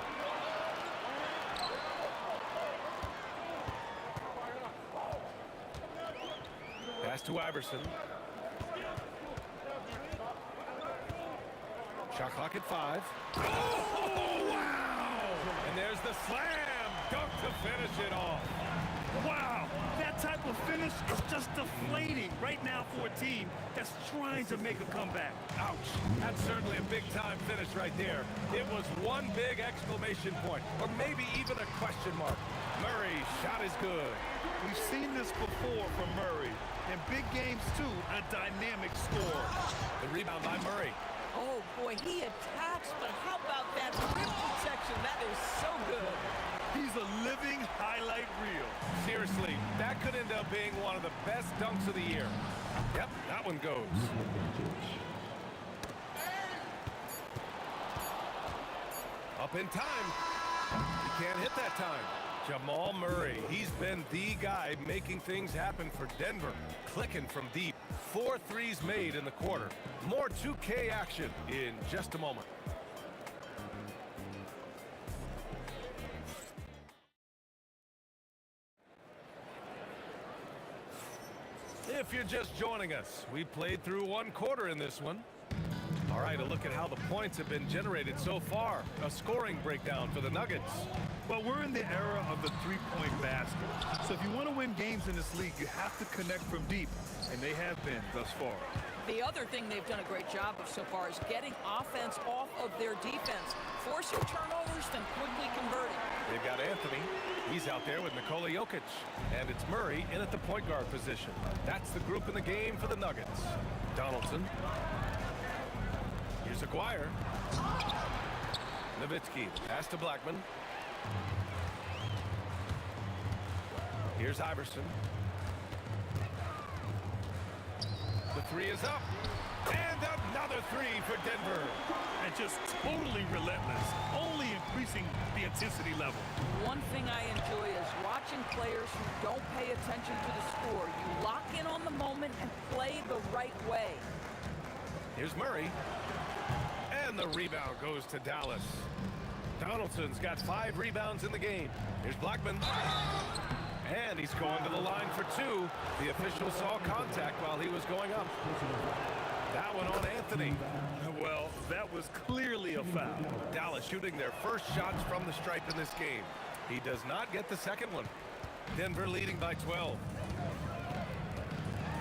Pass to Iverson. Shot clock at 5. Oh, wow! And there's the slam dunk to finish it off. Wow, that type of finish is just deflating right now for a team that's trying to make a comeback. Ouch. That's certainly a big-time finish right there. It was one big exclamation point, or maybe even a question mark. Murray's shot is good. We've seen this before from Murray. In big games, too, a dynamic score. The rebound by Murray. Oh, boy, he attacks, but how about that rim protection? That is so good. He's a living highlight reel. Seriously, that could end up being one of the best dunks of the year. Yep, that one goes. Up in time. He can't hit that time. Jamal Murray, he's been the guy making things happen for Denver. Clicking from deep. 4 threes made in the quarter. More 2K action in just a moment. If you're just joining us, we played through 1 quarter in this one. All right, a look at how the points have been generated so far. A scoring breakdown for the Nuggets. Well, we're in the era of the three-point basket. So if you want to win games in this league, you have to connect from deep, and they have been thus far. The other thing they've done a great job of so far is getting offense off of their defense, forcing turnovers and quickly converting. They've got Anthony. He's out there with Nikola Jokic. And it's Murray in at the point guard position. That's the group in the game for the Nuggets. Donaldson. Here's Aguirre. Nowitzki, pass to Blackman. Here's Iverson. The 3 is up. And another 3 for Denver. And just totally relentless, only increasing the intensity level. One thing I enjoy is watching players who don't pay attention to the score. You lock in on the moment and play the right way. Here's Murray. And the rebound goes to Dallas. Donaldson's got 5 rebounds in the game. Here's Blackman. And he's going to the line for 2. The official saw contact while he was going up. That one on Anthony. Well, that was clearly a foul. Dallas shooting their first shots from the stripe in this game. He does not get the second one. Denver leading by 12.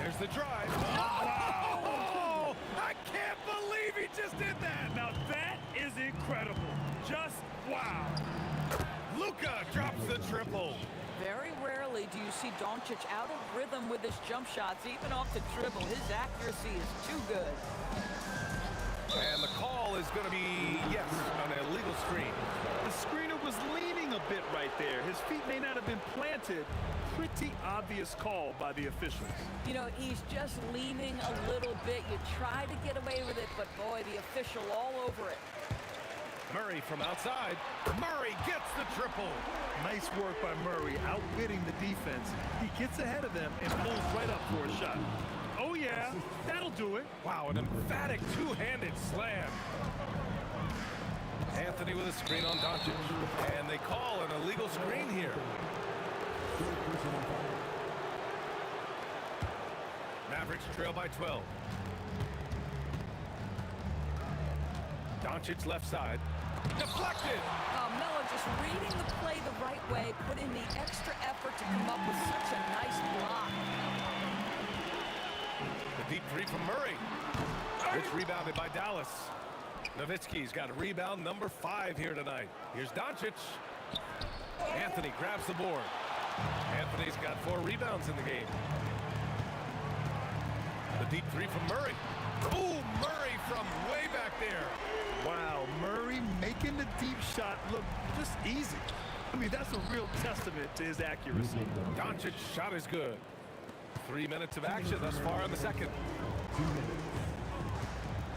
There's the drive. Oh! I can't believe he just did that. Now that is incredible. Just wow. Luka drops the triple. Very rarely do you see Doncic out of rhythm with his jump shots, even off the dribble. His accuracy is too good. And the call is going to be, yes, an illegal screen. The screener was leaning a bit right there. His feet may not have been planted. Pretty obvious call by the officials. You know, he's just leaning a little bit. You try to get away with it, but boy, the official all over it. Murray from outside. Murray gets the triple. Nice work by Murray, outwitting the defense. He gets ahead of them and pulls right up for a shot. Oh, yeah, that'll do it. Wow, an emphatic two-handed slam. Anthony with a screen on Doncic. And they call an illegal screen here. Mavericks trail by 12. Doncic left side. Deflected! Melo just reading the play the right way, put in the extra effort to come up with such a nice block. The deep 3 from Murray. It's rebounded by Dallas. Nowitzki's got a rebound number 5 here tonight. Here's Doncic. Anthony grabs the board. Anthony's got 4 rebounds in the game. The deep 3 from Murray. Ooh, Murray from way back there. Wow, Murray making the deep shot look just easy. I mean, that's a real testament to his accuracy. Doncic's shot is good. 3 minutes of action thus far in the second.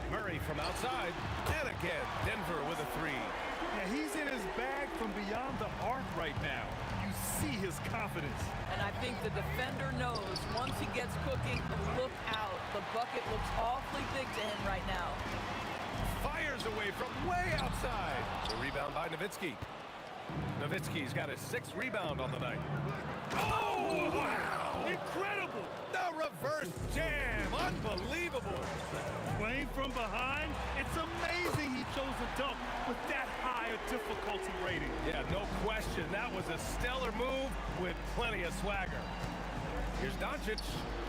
Murray from outside. And again, Denver with a 3. Yeah, he's in his bag from beyond the arc right now. You see his confidence. And I think the defender knows once he gets cooking, look out. The bucket looks awfully big to him right now. Fires away from way outside. The rebound by Nowitzki. Nowitzki's got his 6th rebound on the night. Oh, wow! Incredible! The reverse jam. Unbelievable. Playing from behind, it's amazing he chose a dunk with that high a difficulty rating. Yeah, no question. That was a stellar move with plenty of swagger. Here's Doncic,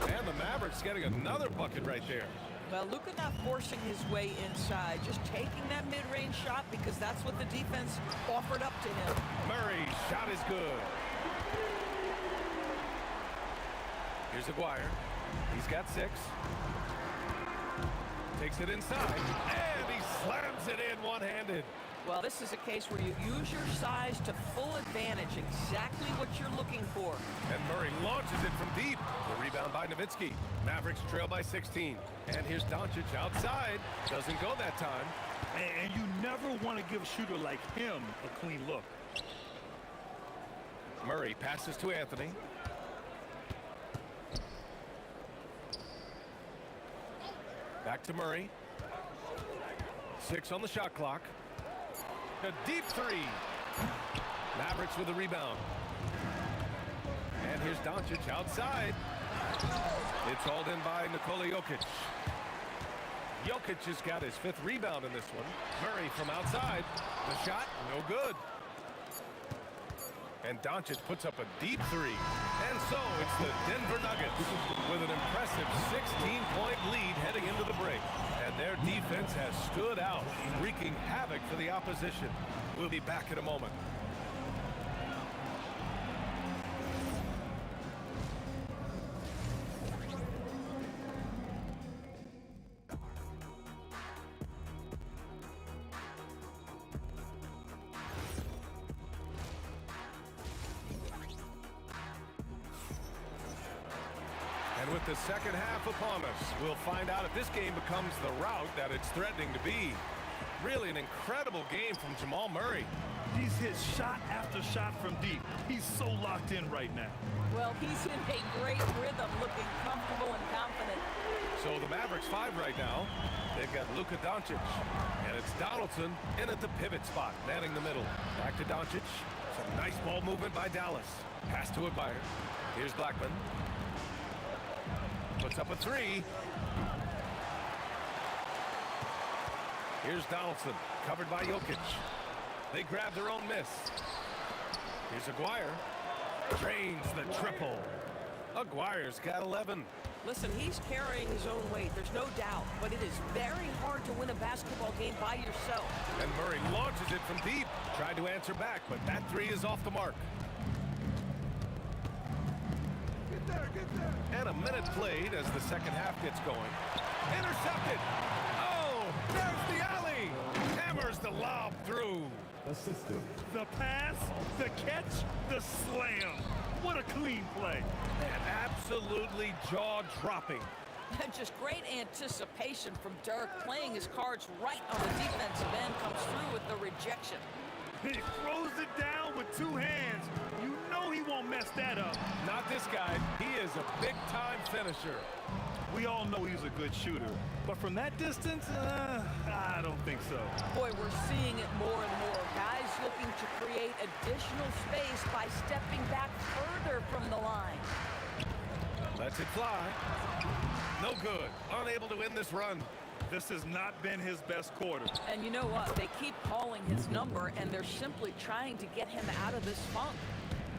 and the Mavericks getting another bucket right there. Well, Luka not forcing his way inside, just taking that mid-range shot because that's what the defense offered up to him. Murray's shot is good. Here's Aguirre. He's got 6. Takes it inside, and he slams it in one-handed. Well, this is a case where you use your size to full advantage, exactly what you're looking for. And Murray launches it from deep. The rebound by Nowitzki. Mavericks trail by 16. And here's Doncic outside. Doesn't go that time. And you never want to give a shooter like him a clean look. Murray passes to Anthony. Back to Murray. 6 on the shot clock. A deep three. Mavericks with the rebound. And here's Doncic outside. It's hauled in by Nikola Jokic. Jokic has got his 5th rebound in this one. Murray from outside. The shot, no good. And Doncic puts up a deep three. And so it's the Denver Nuggets with an impressive 16-point lead heading into the break. And their defense has stood out, wreaking havoc for the opposition. We'll be back in a moment. And with the second half upon us, we'll find out if this game becomes the rout that it's threatening to be. Really an incredible game from Jamal Murray. He's hit shot after shot from deep. He's so locked in right now. Well, he's in a great rhythm, looking comfortable and confident. So the Mavericks 5 right now. They've got Luka Doncic. And it's Donaldson in at the pivot spot, manning the middle. Back to Doncic. Some nice ball movement by Dallas. Pass to Admire. Here's Blackman. Puts up a three. Here's Donaldson, covered by Jokic. They grab their own miss. Here's Aguirre. Drains the triple. Aguirre's got 11. Listen, he's carrying his own weight, there's no doubt, but it is very hard to win a basketball game by yourself. And Murray launches it from deep. Tried to answer back, but that three is off the mark. Get there. And a minute played as the second half gets going. Intercepted. Oh, there's the alley. Hammers the lob through. Assisted. The pass, the catch, the slam. What a clean play. And absolutely jaw-dropping. Just great anticipation from Dirk, playing his cards right on the defensive end, comes through with the rejection. He throws it down with 2 hands. You know he won't mess that up. Not this guy. He is a big-time finisher. We all know he's a good shooter, but from that distance, I don't think so. Boy, we're seeing it more and more. Guys looking to create additional space by stepping back further from the line. Lets it fly. No good. Unable to win this run. This has not been his best quarter. And you know what? They keep calling his number, and they're simply trying to get him out of this funk.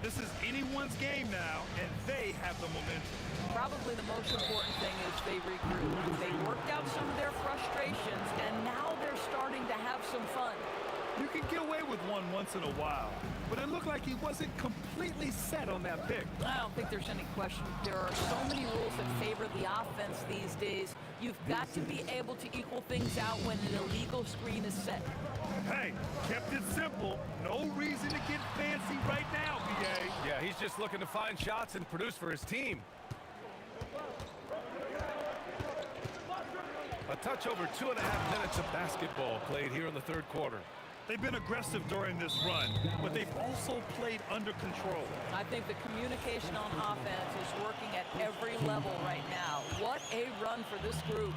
This is anyone's game now, and they have the momentum. Probably the most important thing is they regroup. They worked out some of their frustrations, and now they're starting to have some fun. You can get away with one once in a while, but it looked like he wasn't completely set on that pick. I don't think there's any question. There are so many rules that favor the offense these days. You've got to be able to equal things out when an illegal screen is set. Hey, kept it simple. No reason to get fancy right now, BA. Yeah, he's just looking to find shots and produce for his team. A touch over 2.5 minutes of basketball played here in the third quarter. They've been aggressive during this run, but they've also played under control. I think the communication on offense is working at every level right now. What a run for this group.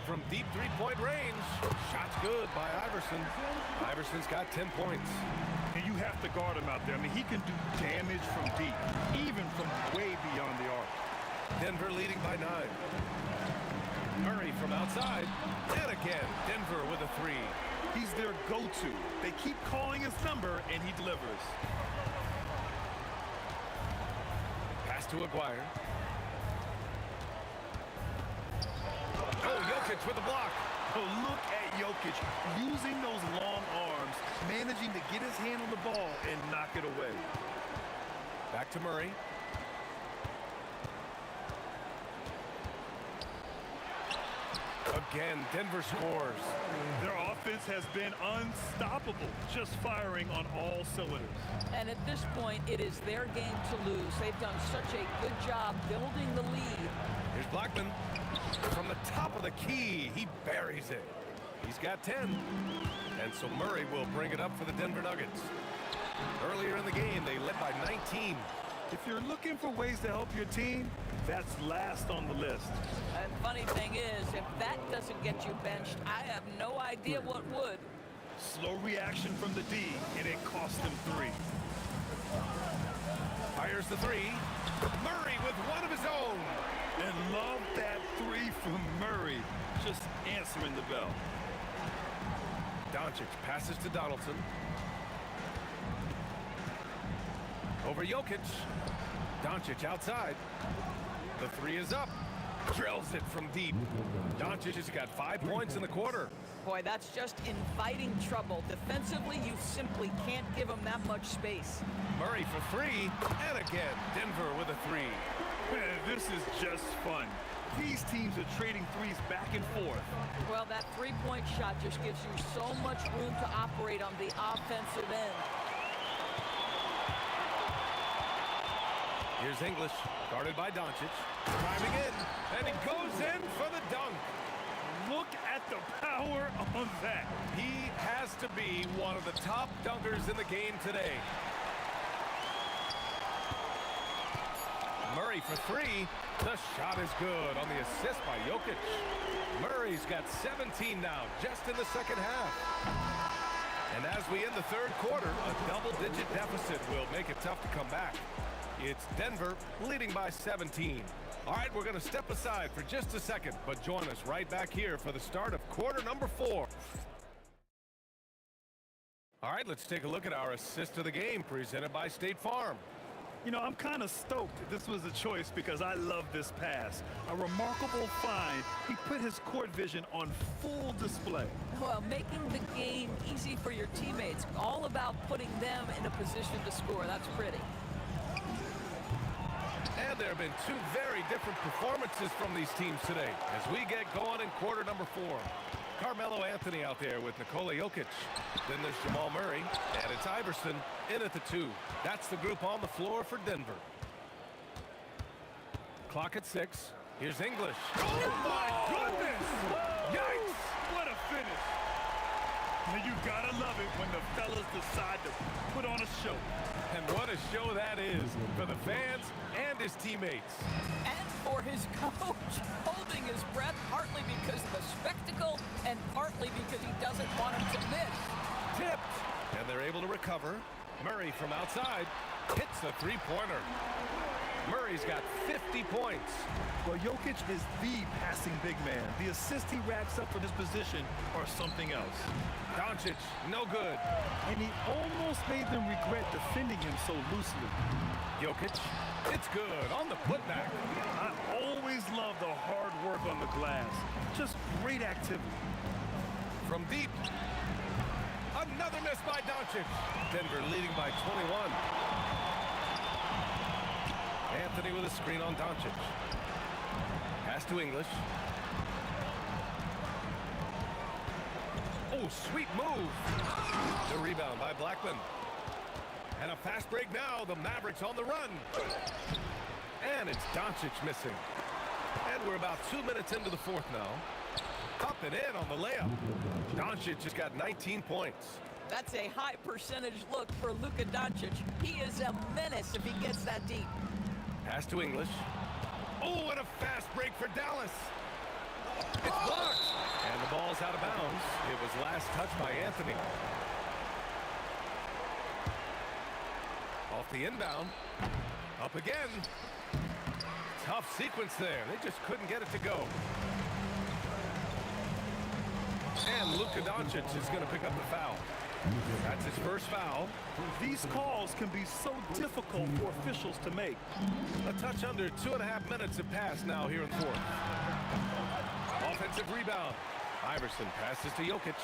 From deep three-point range, shot's good by Iverson. Iverson's got 10 points. And you have to guard him out there. I mean, he can do damage from deep, even from way beyond the arc. Denver leading by 9. Murray from outside. And again, Denver with a three. He's their go-to. They keep calling his number, and he delivers. Pass to Aguirre. Oh, Jokic with the block. Oh, look at Jokic using those long arms, managing to get his hand on the ball and knock it away. Back to Murray. again, Denver scores. Their offense has been unstoppable, just firing on all cylinders. And at this point, it is their game to lose. They've done such a good job building the lead. Here's Blackman. From the top of the key, he buries it. He's got 10. And so Murray will bring it up for the Denver Nuggets. Earlier in the game, they led by 19. If you're looking for ways to help your team, that's last on the list. And funny thing is, if that doesn't get you benched, I have no idea what would. Slow reaction from the D, and it cost him 3. Fires the 3. Murray with one of his own. And love that 3 from Murray, just answering the bell. Doncic passes to Donaldson. Over Jokic. Doncic outside. The 3 is up. Drills it from deep. Doncic has got 5 points in the quarter. Boy, that's just inviting trouble. Defensively, you simply can't give them that much space. Murray for 3. And again, Denver with a 3. Man, this is just fun. These teams are trading threes back and forth. Well, that three-point shot just gives you so much room to operate on the offensive end. Here's English, guarded by Doncic. Driving in, and he goes in for the dunk. Look at the power on that. He has to be one of the top dunkers in the game today. Murray for 3. The shot is good on the assist by Jokic. Murray's got 17 now, just in the second half. And as we end the third quarter, a double-digit deficit will make it tough to come back. It's Denver leading by 17. All right, we're going to step aside for just a second, but join us right back here for the start of quarter number 4. All right, let's take a look at our assist of the game presented by State Farm. You know, I'm kind of stoked that this was a choice because I love this pass. A remarkable find. He put his court vision on full display. Well, making the game easy for your teammates. All about putting them in a position to score. That's pretty. And there have been 2 very different performances from these teams today as we get going in quarter number 4. Carmelo Anthony out there with Nikola Jokic. Then there's Jamal Murray, and it's Iverson in at the 2. That's the group on the floor for Denver. Clock at 6. Here's English. Oh my goodness! Yikes! What a finish! Now you gotta love it when the fellas decide to put on a show. And what a show that is for the fans and his teammates. And for his coach, holding his breath partly because of the spectacle and partly because he doesn't want him to miss. Tipped, and they're able to recover. Murray from outside hits the 3-pointer. Murray's got 50 points. Well, Jokic is the passing big man. The assist he racks up for this position are something else. Doncic, no good. And he almost made them regret defending him so loosely. Jokic, it's good on the putback. I always love the hard work on the glass. Just great activity. From deep. Another miss by Doncic. Denver leading by 21. Anthony with a screen on Doncic. Pass to English. Oh, sweet move. The rebound by Blackman. And a fast break now. The Mavericks on the run. And it's Doncic missing. And we're about 2 minutes into the fourth now. Up and in on the layup. Doncic has got 19 points. That's a high percentage look for Luka Doncic. He is a menace if he gets that deep. Pass to English. Oh, and a fast break for Dallas. It's blocked. And the ball's out of bounds. It was last touched by Anthony. Off the inbound. Up again. Tough sequence there. They just couldn't get it to go. And Luka Doncic is going to pick up the foul. That's his first foul. These calls can be so difficult for officials to make. A touch under 2.5 minutes have passed now here in fourth. Offensive rebound. Iverson passes to Jokic.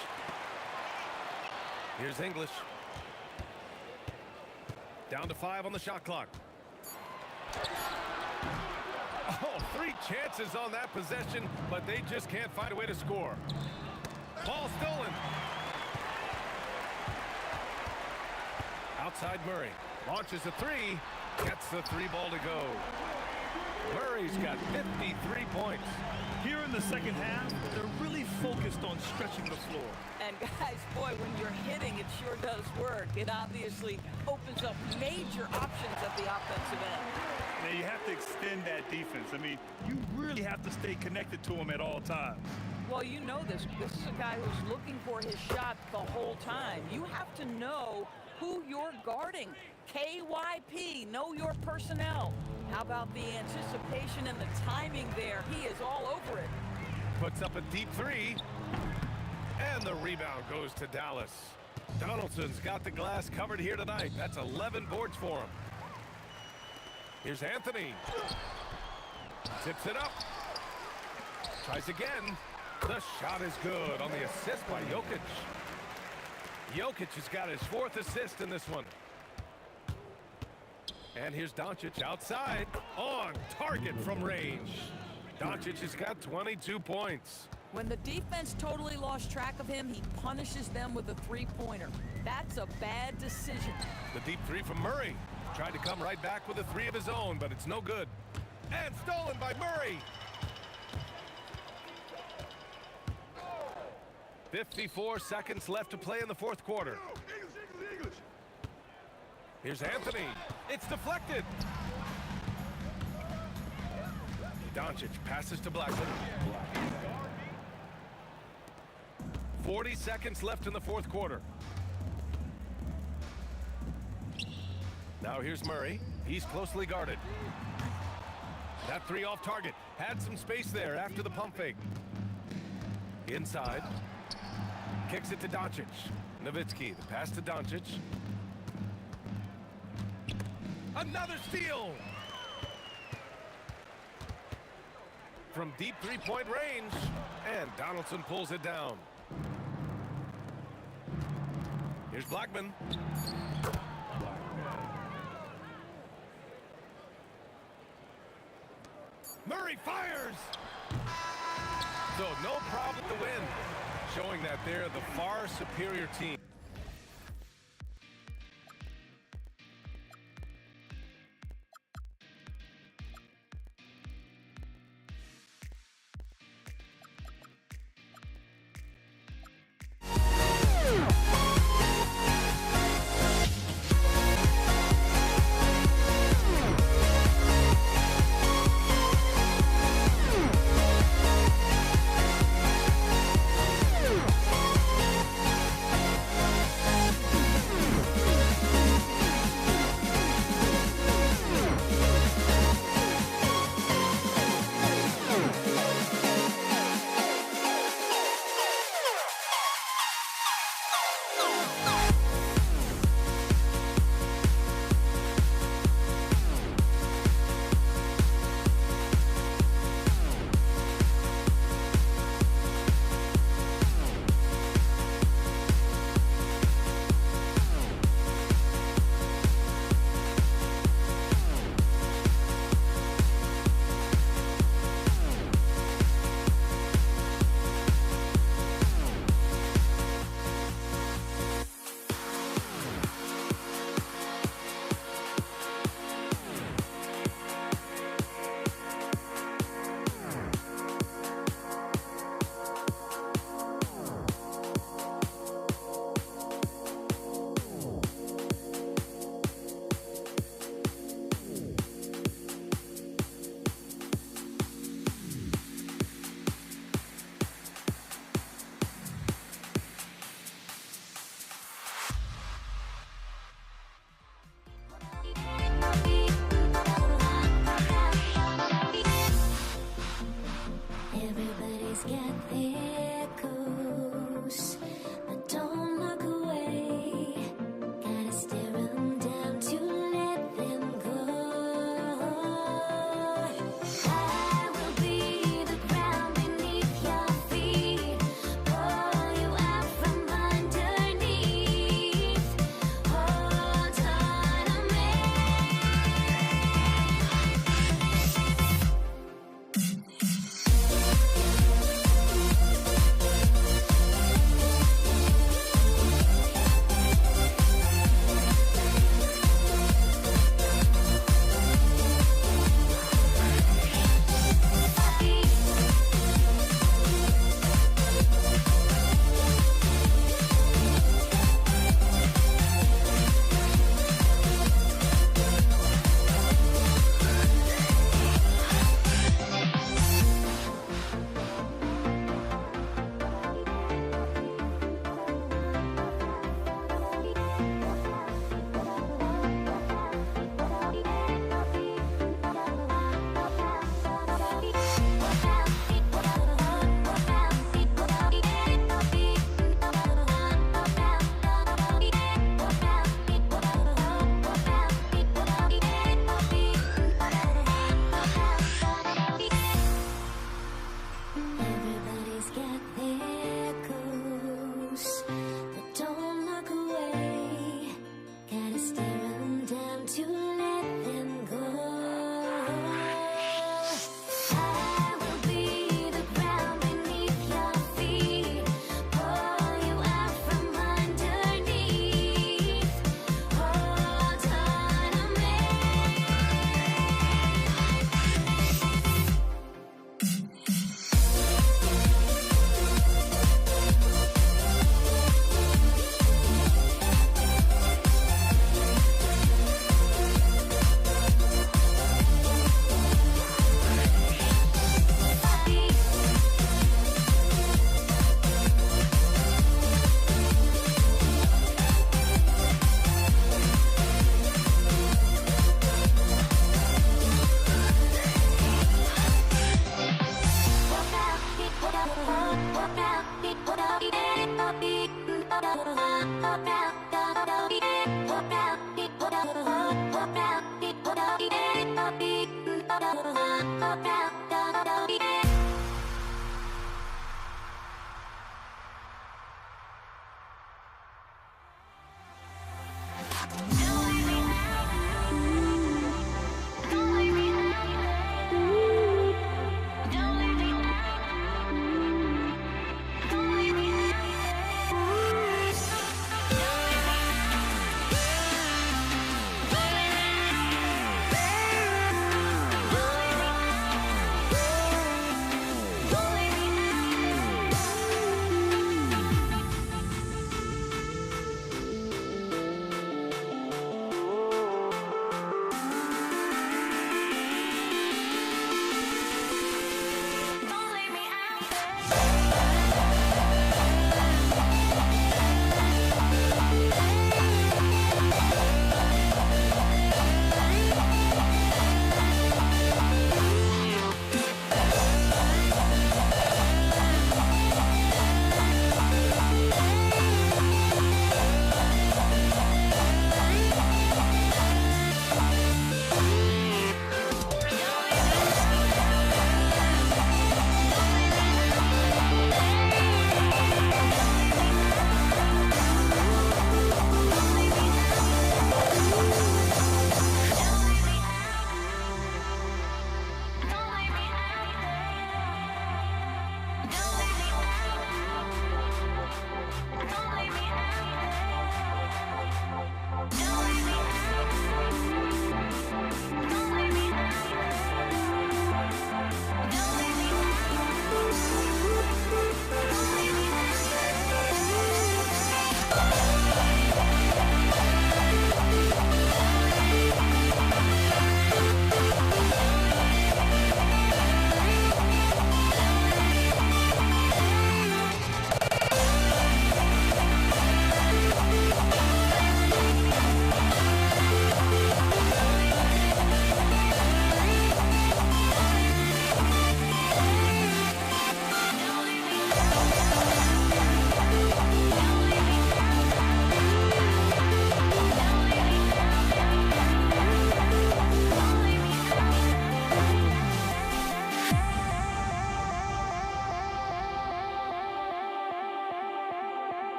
Here's English. Down to 5 on the shot clock. Oh, 3 chances on that possession, but they just can't find a way to score. Ball stolen. Outside Murray. Launches a 3. Gets the 3 ball to go. Murray's got 53 points. Here in the second half, they're really focused on stretching the floor. And guys, boy, when you're hitting, it sure does work. It obviously opens up major options at the offensive end. Now you have to extend that defense. I mean, you really have to stay connected to him at all times. Well, you know this. This is a guy who's looking for his shot the whole time. You have to know who you're guarding. KYP, know your personnel. How about the anticipation and the timing there? He is all over it. Puts up a deep 3. And the rebound goes to Dallas. Donaldson's got the glass covered here tonight. That's 11 boards for him. Here's Anthony. Tips it up. Tries again. The shot is good on the assist by Jokic. Jokic has got his 4th assist in this one. And here's Doncic outside. On target from range. Doncic has got 22 points. When the defense totally lost track of him, he punishes them with a 3-pointer. That's a bad decision. The deep 3 from Murray. Tried to come right back with a 3 of his own, but it's no good. And stolen by Murray. 54 seconds left to play in the 4th quarter. Here's Anthony. It's deflected. Doncic passes to Blackman. 40 seconds left in the 4th quarter. Now here's Murray. He's closely guarded. That 3 off target. Had some space there after the pump fake. Inside. Kicks it to Doncic. Nowitzki, the pass to Doncic. Another steal! From deep 3-point range. And Donaldson pulls it down. Here's Blackman. Murray fires! So no problem to win. Showing that they're the far superior team.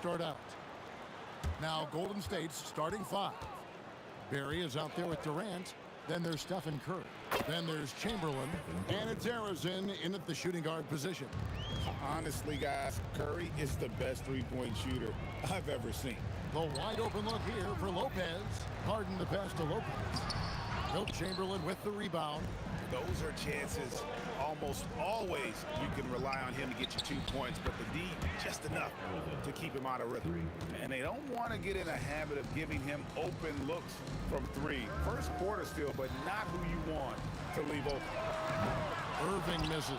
start out. Now Golden State's starting 5. Barry is out there with Durant. Then there's Stephen Curry. Then there's Chamberlain. And it's Harrison in at the shooting guard position. Honestly, guys, Curry is the best three-point shooter I've ever seen. The wide open look here for Lopez. Harden the pass to Lopez. Wilt Chamberlain with the rebound. Those are chances almost always you can rely on him to get you 2 points, but the D just enough to keep him out of rhythm. And they don't want to get in a habit of giving him open looks from 3. First quarter still, but not who you want to leave open. Irving misses.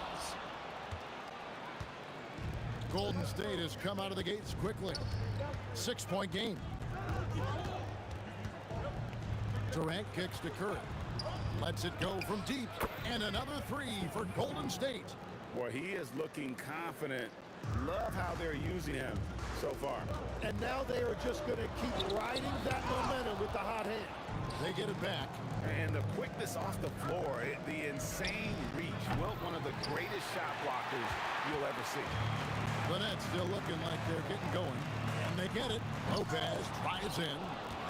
Golden State has come out of the gates quickly. 6-point game. Durant kicks to Curry. Lets it go from deep. And another 3 for Golden State. Well, he is looking confident. Love how they're using him so far. And now they are just going to keep riding that momentum with the hot hand. They get it back. And the quickness off the floor, the insane reach. Wilt, one of the greatest shot blockers you'll ever see. The Nets still looking like they're getting going. And they get it. Lopez drives in.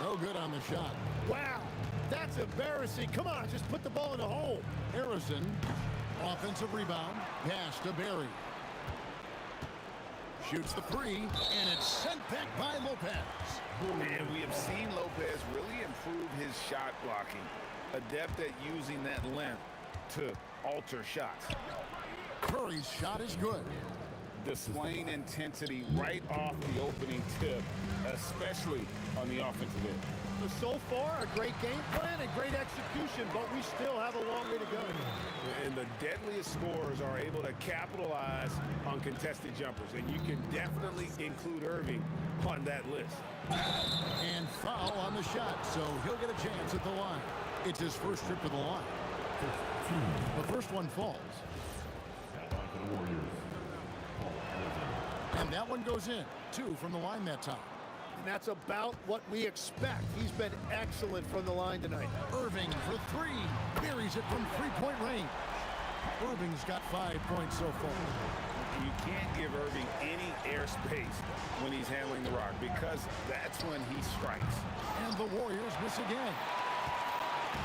No good on the shot. Wow, that's embarrassing. Come on, just put the ball in the hole. Harrison, offensive rebound, pass to Barry. Shoots the 3, and it's sent back by Lopez. And we have seen Lopez really improve his shot blocking. Adept at using that length to alter shots. Curry's shot is good. Displaying intensity right off the opening tip, especially on the offensive end. So far, a great game plan and great execution, but we still have a long way to go. And the deadliest scorers are able to capitalize on contested jumpers, and you can definitely include Irving on that list. And foul on the shot, so he'll get a chance at the line. It's his first trip to the line. The first one falls. And that one goes in. 2 from the line that time. And that's about what we expect. He's been excellent from the line tonight. Irving for 3. Buries it from 3-point range. Irving's got 5 points so far. You can't give Irving any airspace when he's handling the rock because that's when he strikes. And the Warriors miss again.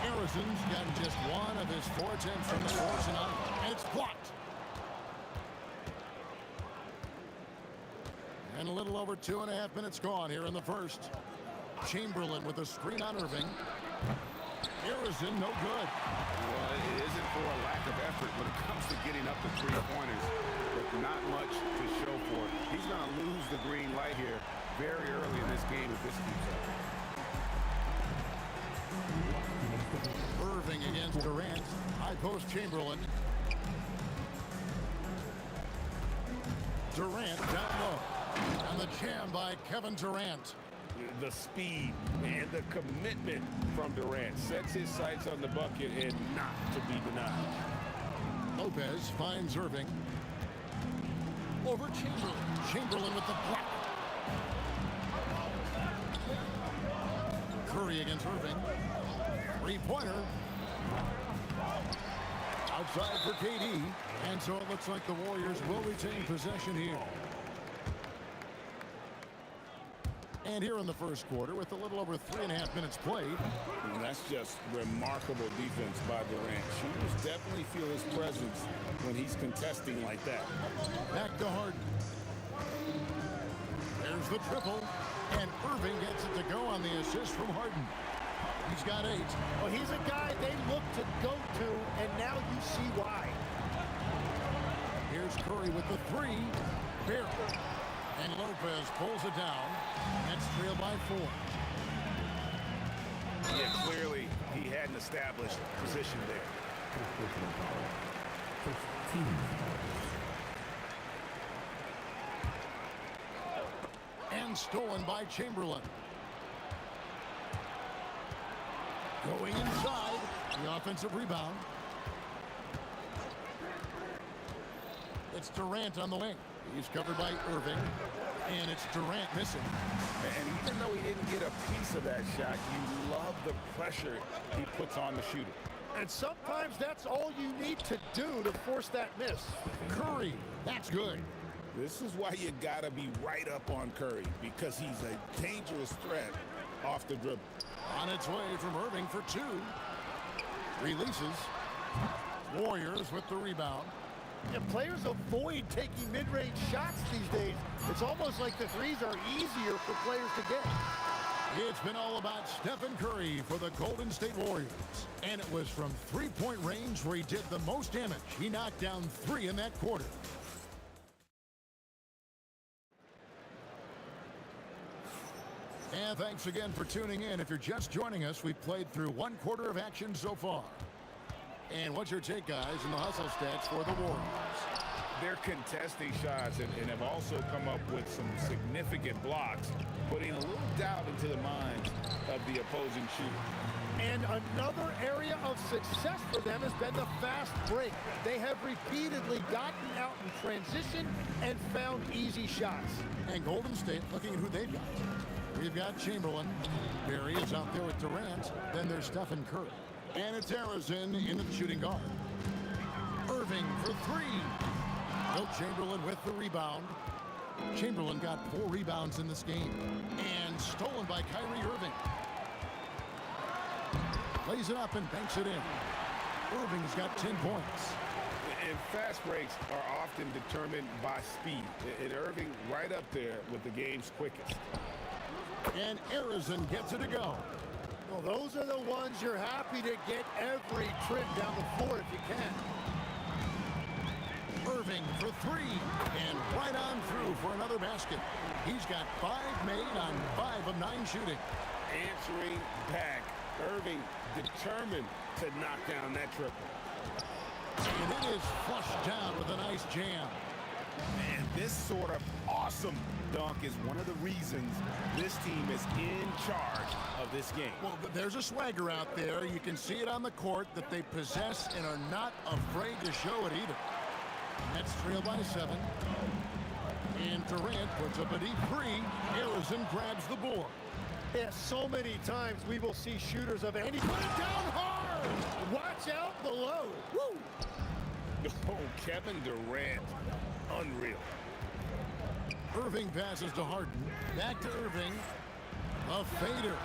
Harrison's gotten just 1 of his 4 attempts from the floor tonight, and it's blocked. And a little over 2.5 minutes gone here in the first. Chamberlain with a screen on Irving. Harrison, no good. Well, it isn't for a lack of effort when it comes to getting up to 3-pointers, but not much to show for it. He's going to lose the green light here very early in this game if this keeps up. Irving against Durant. High post Chamberlain. Durant down low. And the jam by Kevin Durant. The speed and the commitment from Durant sets his sights on the bucket and not to be denied. Lopez finds Irving. Over Chamberlain. Chamberlain with the block. Curry against Irving. 3-pointer. Outside for KD. And so it looks like the Warriors will retain possession here. And here in the first quarter with a little over 3.5 minutes played. And that's just remarkable defense by Durant. Shooters definitely feel his presence when he's contesting like that. Back to Harden. There's the triple. And Irving gets it to go on the assist from Harden. He's got 8. Well, he's a guy they look to go to, and now you see why. Here's Curry with the 3. Barry. And Lopez pulls it down. Nets trail by 4. Yeah, clearly he hadn't established position there. And stolen by Chamberlain. Going inside. The offensive rebound. It's Durant on the wing. He's covered by Irving. And it's Durant missing. And even though he didn't get a piece of that shot, you love the pressure he puts on the shooter. And sometimes that's all you need to do to force that miss. Curry, that's good. This is why you got to be right up on Curry, because he's a dangerous threat off the dribble. On its way from Irving for two. Releases. Warriors with the rebound. And players avoid taking mid-range shots these days. It's almost like the threes are easier for players to get. It's been all about Stephen Curry for the Golden State Warriors. And it was from three-point range where he did the most damage. He knocked down 3 in that quarter. And thanks again for tuning in. If you're just joining us, we've played through 1 quarter of action so far. And what's your take, guys, in the hustle stats for the Warriors? They're contesting shots and have also come up with some significant blocks, putting a little doubt into the minds of the opposing shooter. And another area of success for them has been the fast break. They have repeatedly gotten out in transition and found easy shots. And Golden State looking at who they've got. We've got Chamberlain. Barry is out there with Durant. Then there's Stephen Curry. And it's Harrison into the shooting guard. Irving for 3. Wilt Chamberlain with the rebound. Chamberlain got 4 rebounds in this game. And stolen by Kyrie Irving. Lays it up and banks it in. Irving's got 10 points. And fast breaks are often determined by speed. And Irving right up there with the game's quickest. And Harrison gets it to go. Well, those are the ones you're happy to get every trip down the floor if you can. Irving for 3, and right on through for another basket. He's got 5 made on 5 of 9 shooting. Answering back. Irving determined to knock down that triple. And it is flushed down with a nice jam. Man, this sort of awesome dunk is one of the reasons this team is in charge of this game. Well, there's a swagger out there. You can see it on the court that they possess and are not afraid to show it either. Nets trail by 7. And Durant puts up a deep 3. Harrison grabs the board. Yeah, so many times we will see shooters of any put it down hard. Watch out below. Woo! Oh, Kevin Durant. Unreal. Irving passes to Harden. Back to Irving. A fader.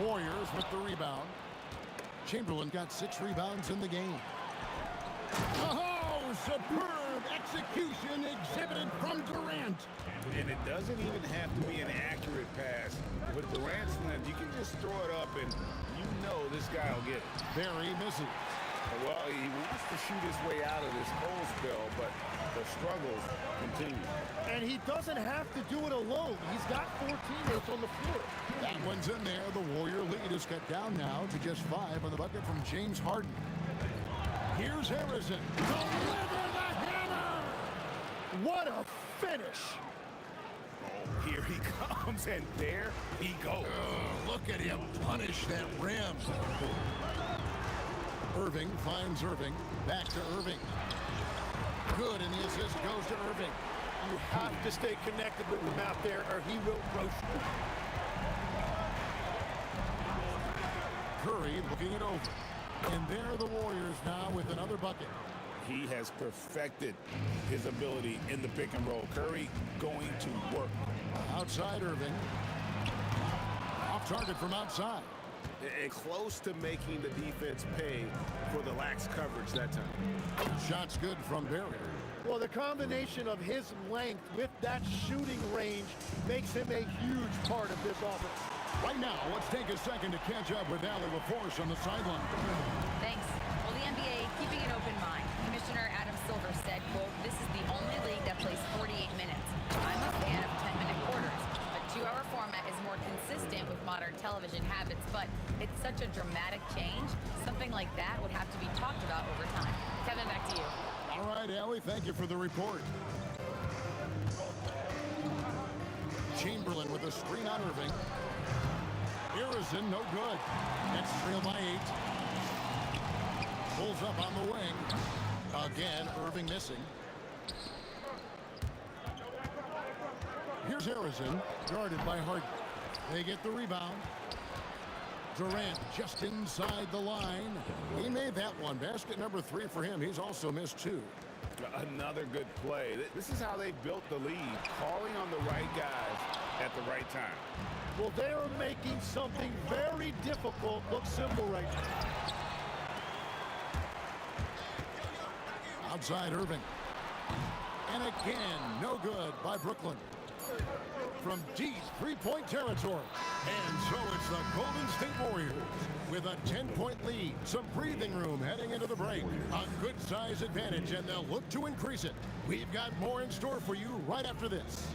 Warriors with the rebound. Chamberlain got 6 rebounds in the game. Oh, superb execution exhibited from Durant. And it doesn't even have to be an accurate pass. With Durant's length, you can just throw it up and you know this guy will get it. Barry misses. Well, he wants to shoot his way out of this cold spell, but the struggles continue. And he doesn't have to do it alone. He's got 4 teammates on the floor. That one's in there. The Warrior lead is cut down now to just 5 on the bucket from James Harden. Here's Harrison. Deliver the hammer! What a finish! Oh, here he comes, and there he goes. Oh, look at him punish that rim. Irving finds Irving. Back to Irving. Good, and the assist goes to Irving. You have to stay connected with him out there, or he will roast you. Curry looking it over. And there are the Warriors now with another bucket. He has perfected his ability in the pick and roll. Curry going to work. Outside Irving. Off target from outside. And close to making the defense pay for the lax coverage that time. Shot's good from Barry. Well, the combination of his length with that shooting range makes him a huge part of this offense. Right now, let's take a second to catch up with Allie LaForce on the sideline. Thanks. Well, the NBA keeping an open mind. Commissioner Adam Silver said, quote, "This is the only league that plays 48 minutes. I'm a fan of 10-minute quarters. A 2-hour format is more consistent with modern television habits, but it's such a dramatic change. Something like that would have to be talked about over time." Kevin, back to you. All right, Allie, thank you for the report. Chamberlain with a screen on Irving. Harrison, no good. That's trailed by 8. Pulls up on the wing. Again, Irving missing. Here's Harrison, guarded by Harden. They get the rebound. Durant just inside the line. He made that one. Basket number 3 for him. He's also missed 2. Another good play. This is how they built the lead, calling on the right guys at the right time. Well, they are making something very difficult look simple right now. Outside Irving. And again, no good by Brooklyn. From deep three-point territory. And so it's the Golden State Warriors with a 10-point lead. Some breathing room heading into the break. A good size advantage, and they'll look to increase it. We've got more in store for you right after this.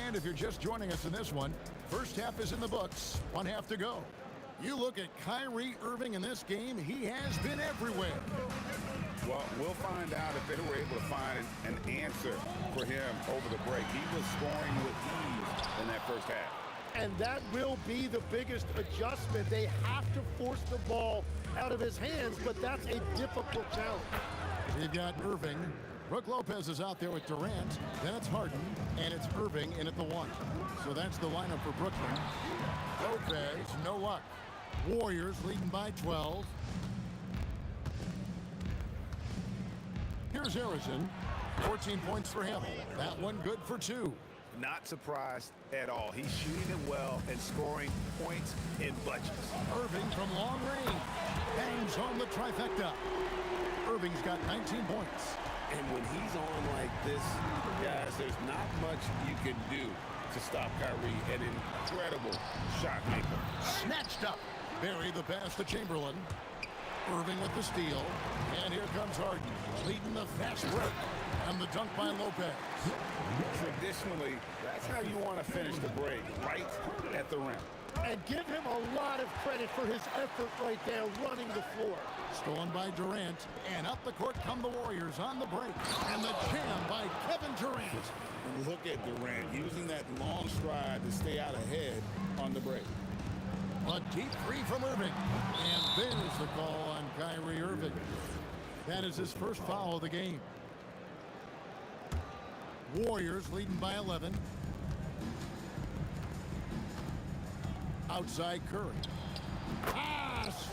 And if you're just joining us in this one, first half is in the books, one half to go. You look at Kyrie Irving in this game, he has been everywhere. Well, we'll find out if they were able to find an answer for him over the break. He was scoring with ease in that first half. And that will be the biggest adjustment. They have to force the ball out of his hands, but that's a difficult challenge. We've got Irving. Brook Lopez is out there with Durant. Then it's Harden, and it's Irving in at the 1. So that's the lineup for Brooklyn. Lopez, no luck. Warriors leading by 12. Here's Harrison. 14 points for him. That one good for 2. Not surprised at all. He's shooting it well and scoring points in bunches. Irving from long range. Bangs home the trifecta. Irving's got 19 points. And when he's on like this, guys, there's not much you can do to stop Kyrie. An incredible shot maker. Snatched up. Barry the pass to Chamberlain. Irving with the steal. And here comes Harden, leading the fast break. And the dunk by Lopez. Traditionally, that's how you want to finish the break, right at the rim. And give him a lot of credit for his effort right there running the floor. Stolen by Durant, and up the court come the Warriors on the break. And the jam by Kevin Durant. And look at Durant using that long stride to stay out ahead on the break. A deep 3 from Irving. And there's the call on Kyrie Irving. That is his first foul of the game. Warriors leading by 11. Outside Curry.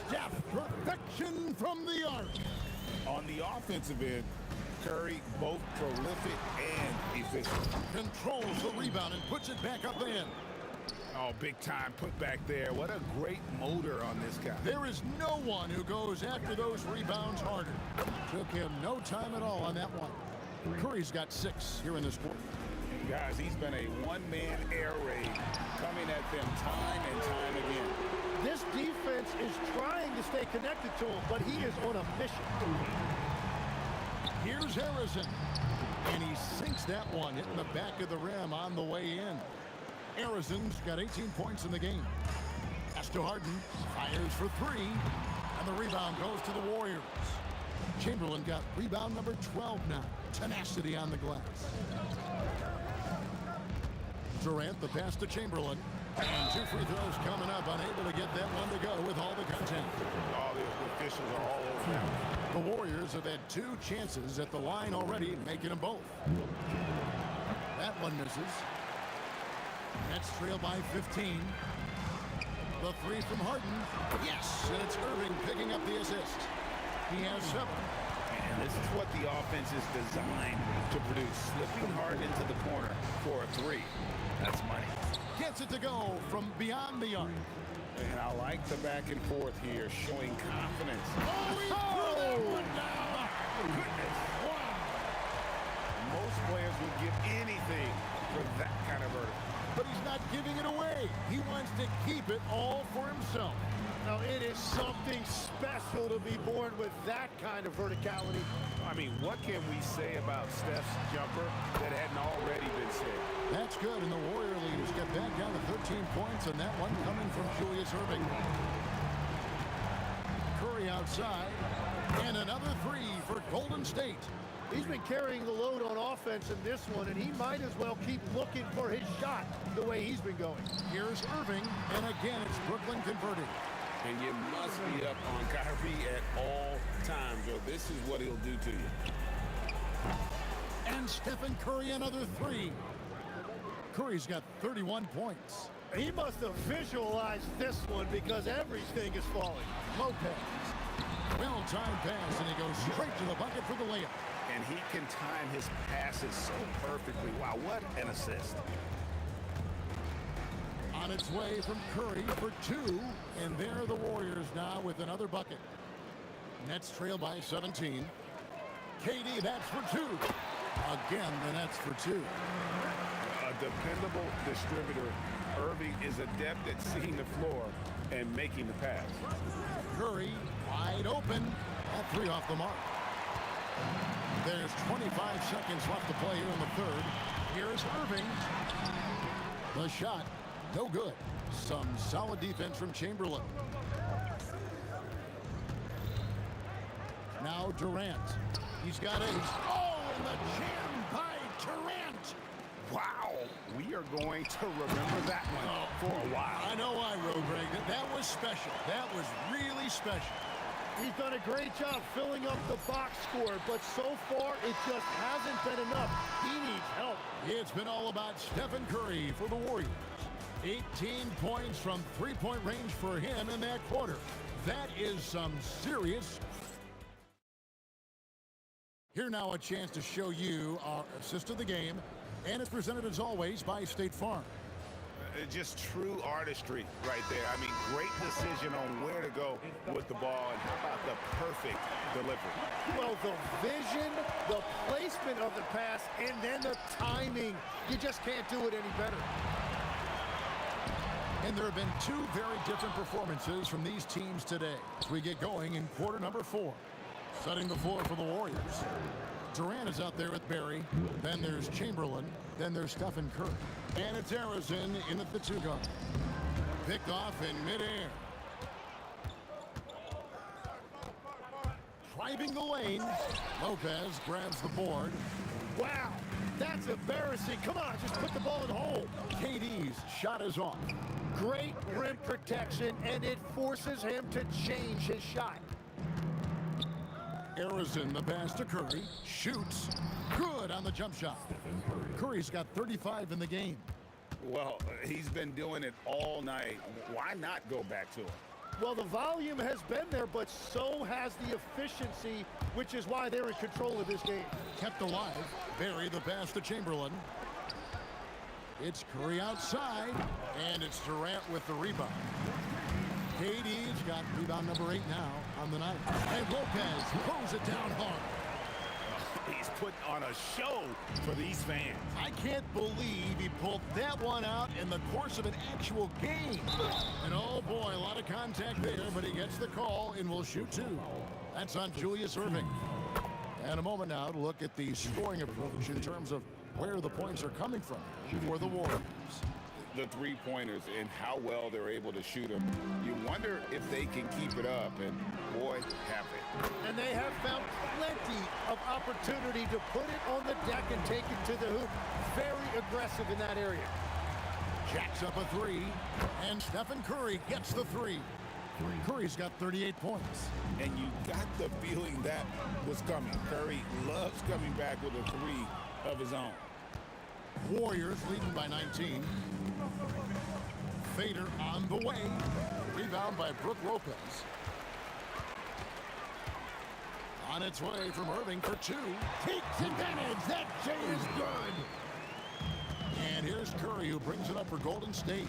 Steph, perfection from the arc. On the offensive end, Curry both prolific and efficient. Controls the rebound and puts it back up in. Oh, big time put back there. What a great motor on this guy. There is no one who goes after those rebounds harder. Took him no time at all on that one. Curry's got 6 here in this quarter. Guys, he's been a one-man air raid coming at them time and time again. This defense is trying to stay connected to him, but he is on a mission. Here's Harrison. And he sinks that one, hitting the back of the rim on the way in. Harrison's got 18 points in the game. Pass to Harden. Fires for 3. And the rebound goes to the Warriors. Chamberlain got rebound number 12 now. Tenacity on the glass. Durant, the pass to Chamberlain. And 2 free throws coming up. Unable to get that one to go with all the content. All the officials are all over him. The Warriors have had 2 chances at the line already, making them both. That one misses. Nets trail by 15. The 3 from Harden. Yes, and it's Irving picking up the assist. He has 7. And this is what the offense is designed to produce. Slipping hard into the corner for a 3. That's money. Gets it to go from beyond the arc. And I like the back and forth here, showing confidence. Oh, he threw that one down. Goodness. Wow. Most players would give anything for that kind of vertical. But he's not giving it away. He wants to keep it all for himself. Now, it is something special to be born with that kind of verticality. I mean, what can we say about Steph's jumper that hadn't already been said? That's good, and the Warrior leaders get back down to 13 points, and that one coming from Julius Irving. Curry outside. And another three for Golden State. He's been carrying the load on offense in this one, and he might as well keep looking for his shot the way he's been going. Here's Irving, and again it's Brooklyn converting. And you must be up on Kyrie at all times, or this is what he'll do to you. And Stephen Curry, another three. Curry's got 31 points. He must have visualized this one because everything is falling. Lopez. Well-timed pass, and he goes straight to the bucket for the layup. And he can time his passes so perfectly. Wow, what an assist. On its way from Curry for two, and there are the Warriors now with another bucket. Nets trail by 17. KD, that's for two. Again, the Nets for two. A dependable distributor. Irving is adept at seeing the floor and making the pass. Curry wide open. That three off the mark. There's 25 seconds left to play here in the third. Here's Irving. The shot, no good. Some solid defense from Chamberlain. Now Durant. He's got ace. Oh, and the jam by Durant. Wow, we are going to remember that one for a while. I know I wrote, Greg. That was special. That was really special. He's done a great job filling up the box score, but so far it just hasn't been enough. He needs help. It's been all about Stephen Curry for the Warriors. 18 points from three-point range for him in that quarter. That is some serious. Here now a chance to show you our assist of the game, and it's presented as always by State Farm. Just true artistry right there. I mean, great decision on where to go with the ball, and how about the perfect delivery? Well, the vision, the placement of the pass, and then the timing. You just can't do it any better. And there have been two very different performances from these teams today as we get going in quarter number 4. Setting the floor for the Warriors. Durant is out there with Barry. Then there's Chamberlain. Then there's Stephen Curry. And it's Harrison in at the two guard. Picked off in midair. Driving the lane. Lopez grabs the board. Wow, that's embarrassing. Come on, just put the ball in the hole. KD's shot is off. Great rim protection, and it forces him to change his shot. Harrison, the pass to Curry. Shoots. Good on the jump shot. Curry's got 35 in the game. Well, he's been doing it all night. Why not go back to him? Well, the volume has been there, but so has the efficiency, which is why they're in control of this game. Kept alive. Barry, the pass to Chamberlain. It's Curry outside, and it's Durant with the rebound. KD's got rebound number 8 now on the night. And Lopez throws it down hard. He's putting on a show for these fans. I can't believe he pulled that one out in the course of an actual game. And oh boy, a lot of contact there, but he gets the call and will shoot two. That's on Julius Irving. And a moment now to look at the scoring approach in terms of where the points are coming from for the Warriors. The three-pointers and how well they're able to shoot them. You wonder if they can keep it up, and boy, have they. And they have found plenty of opportunity to put it on the deck and take it to the hoop. Very aggressive in that area. Jacks up a three, and Stephen Curry gets the three. Curry's got 38 points. And you got the feeling that was coming. Curry loves coming back with a three of his own. Warriors leading by 19. Fader on the way. Rebound by Brook Lopez. On its way from Irving for two. Takes advantage. That J is good. And here's Curry who brings it up for Golden State.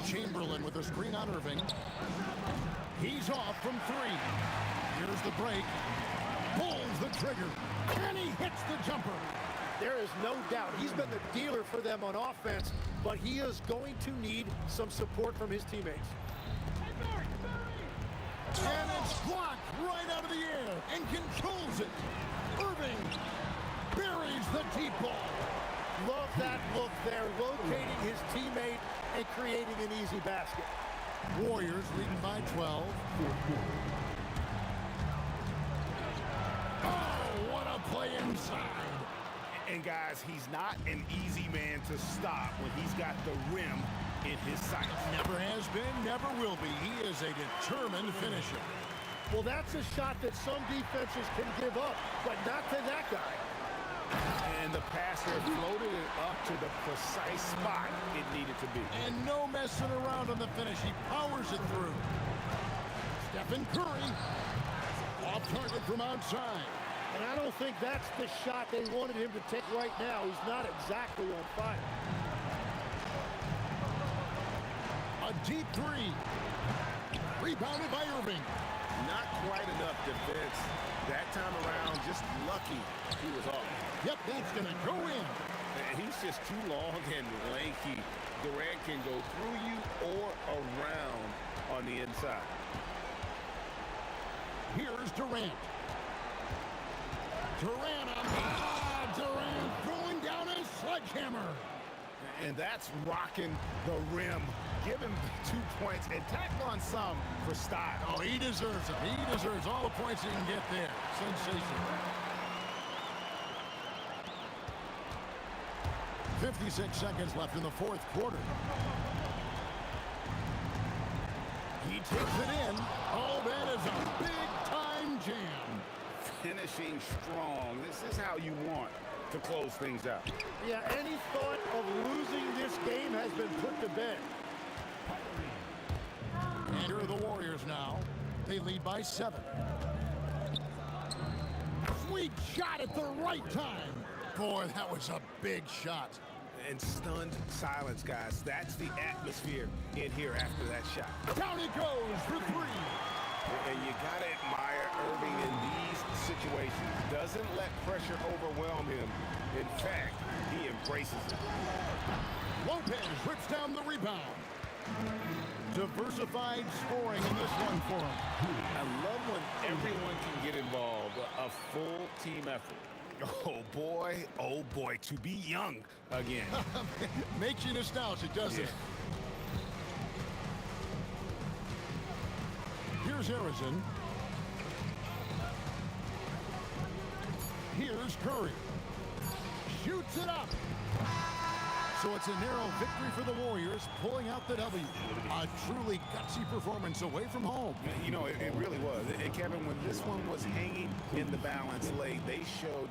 Chamberlain with a screen on Irving. He's off from three. Here's the break. Pulls the trigger. And he hits the jumper. There is no doubt he's been the dealer for them on offense, but he is going to need some support from his teammates. And it's blocked right out of the air and controls it. Irving buries the deep ball. Love that look there, locating his teammate and creating an easy basket. Warriors leading by 12. side. And guys, he's not an easy man to stop when he's got the rim in his sights. Never has been, never will be. He is a determined finisher. Well, that's a shot that some defenses can give up, but not to that guy. And the passer floated it up to the precise spot it needed to be. And no messing around on the finish. He powers it through. Stephen Curry. Off target from outside. And I don't think that's the shot they wanted him to take right now. He's not exactly on fire. A deep three. Rebounded by Irving. Not quite enough defense that time around. Just lucky he was off. Yep, that's going to go in. And he's just too long and lanky. Durant can go through you or around on the inside. Here's Durant. Durant throwing down a sledgehammer. And that's rocking the rim. Give him 2 points and tack on some for style. Oh, he deserves it. He deserves all the points he can get there. Sensational. 56 seconds left in the fourth quarter. He takes it in. Oh, that is a big-time jam. Finishing strong. This is how you want to close things out. Yeah, any thought of losing this game has been put to bed. And here are the Warriors now. They lead by 7. Sweet shot at the right time. Boy, that was a big shot. And stunned silence, guys. That's the atmosphere in here after that shot. Down it goes for 3. And you got to admire Irving in these situations. Doesn't let pressure overwhelm him. In fact, he embraces it. Lopez rips down the rebound. Diversified scoring in this one for him. I love when everyone can get involved. A full team effort. Oh boy, to be young again. Makes you nostalgic, doesn't it? Here's Harrison. Here's Curry. Shoots it up. So it's a narrow victory for the Warriors, pulling out the W. A truly gutsy performance away from home. You know, it really was. And Kevin, when this one was hanging in the balance late, they showed...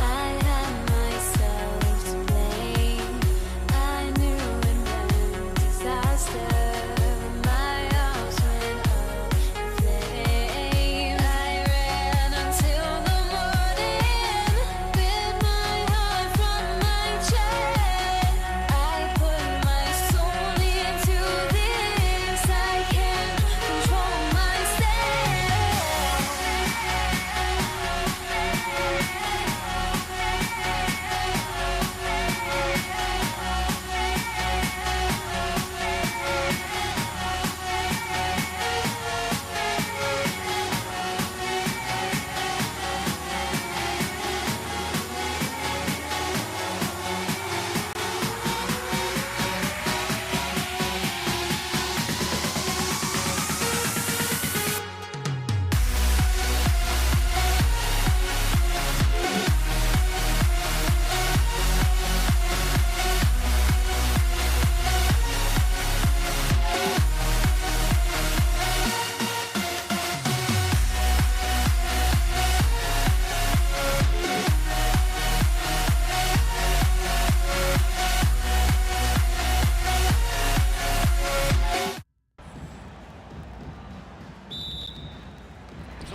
I had myself to blame. I knew and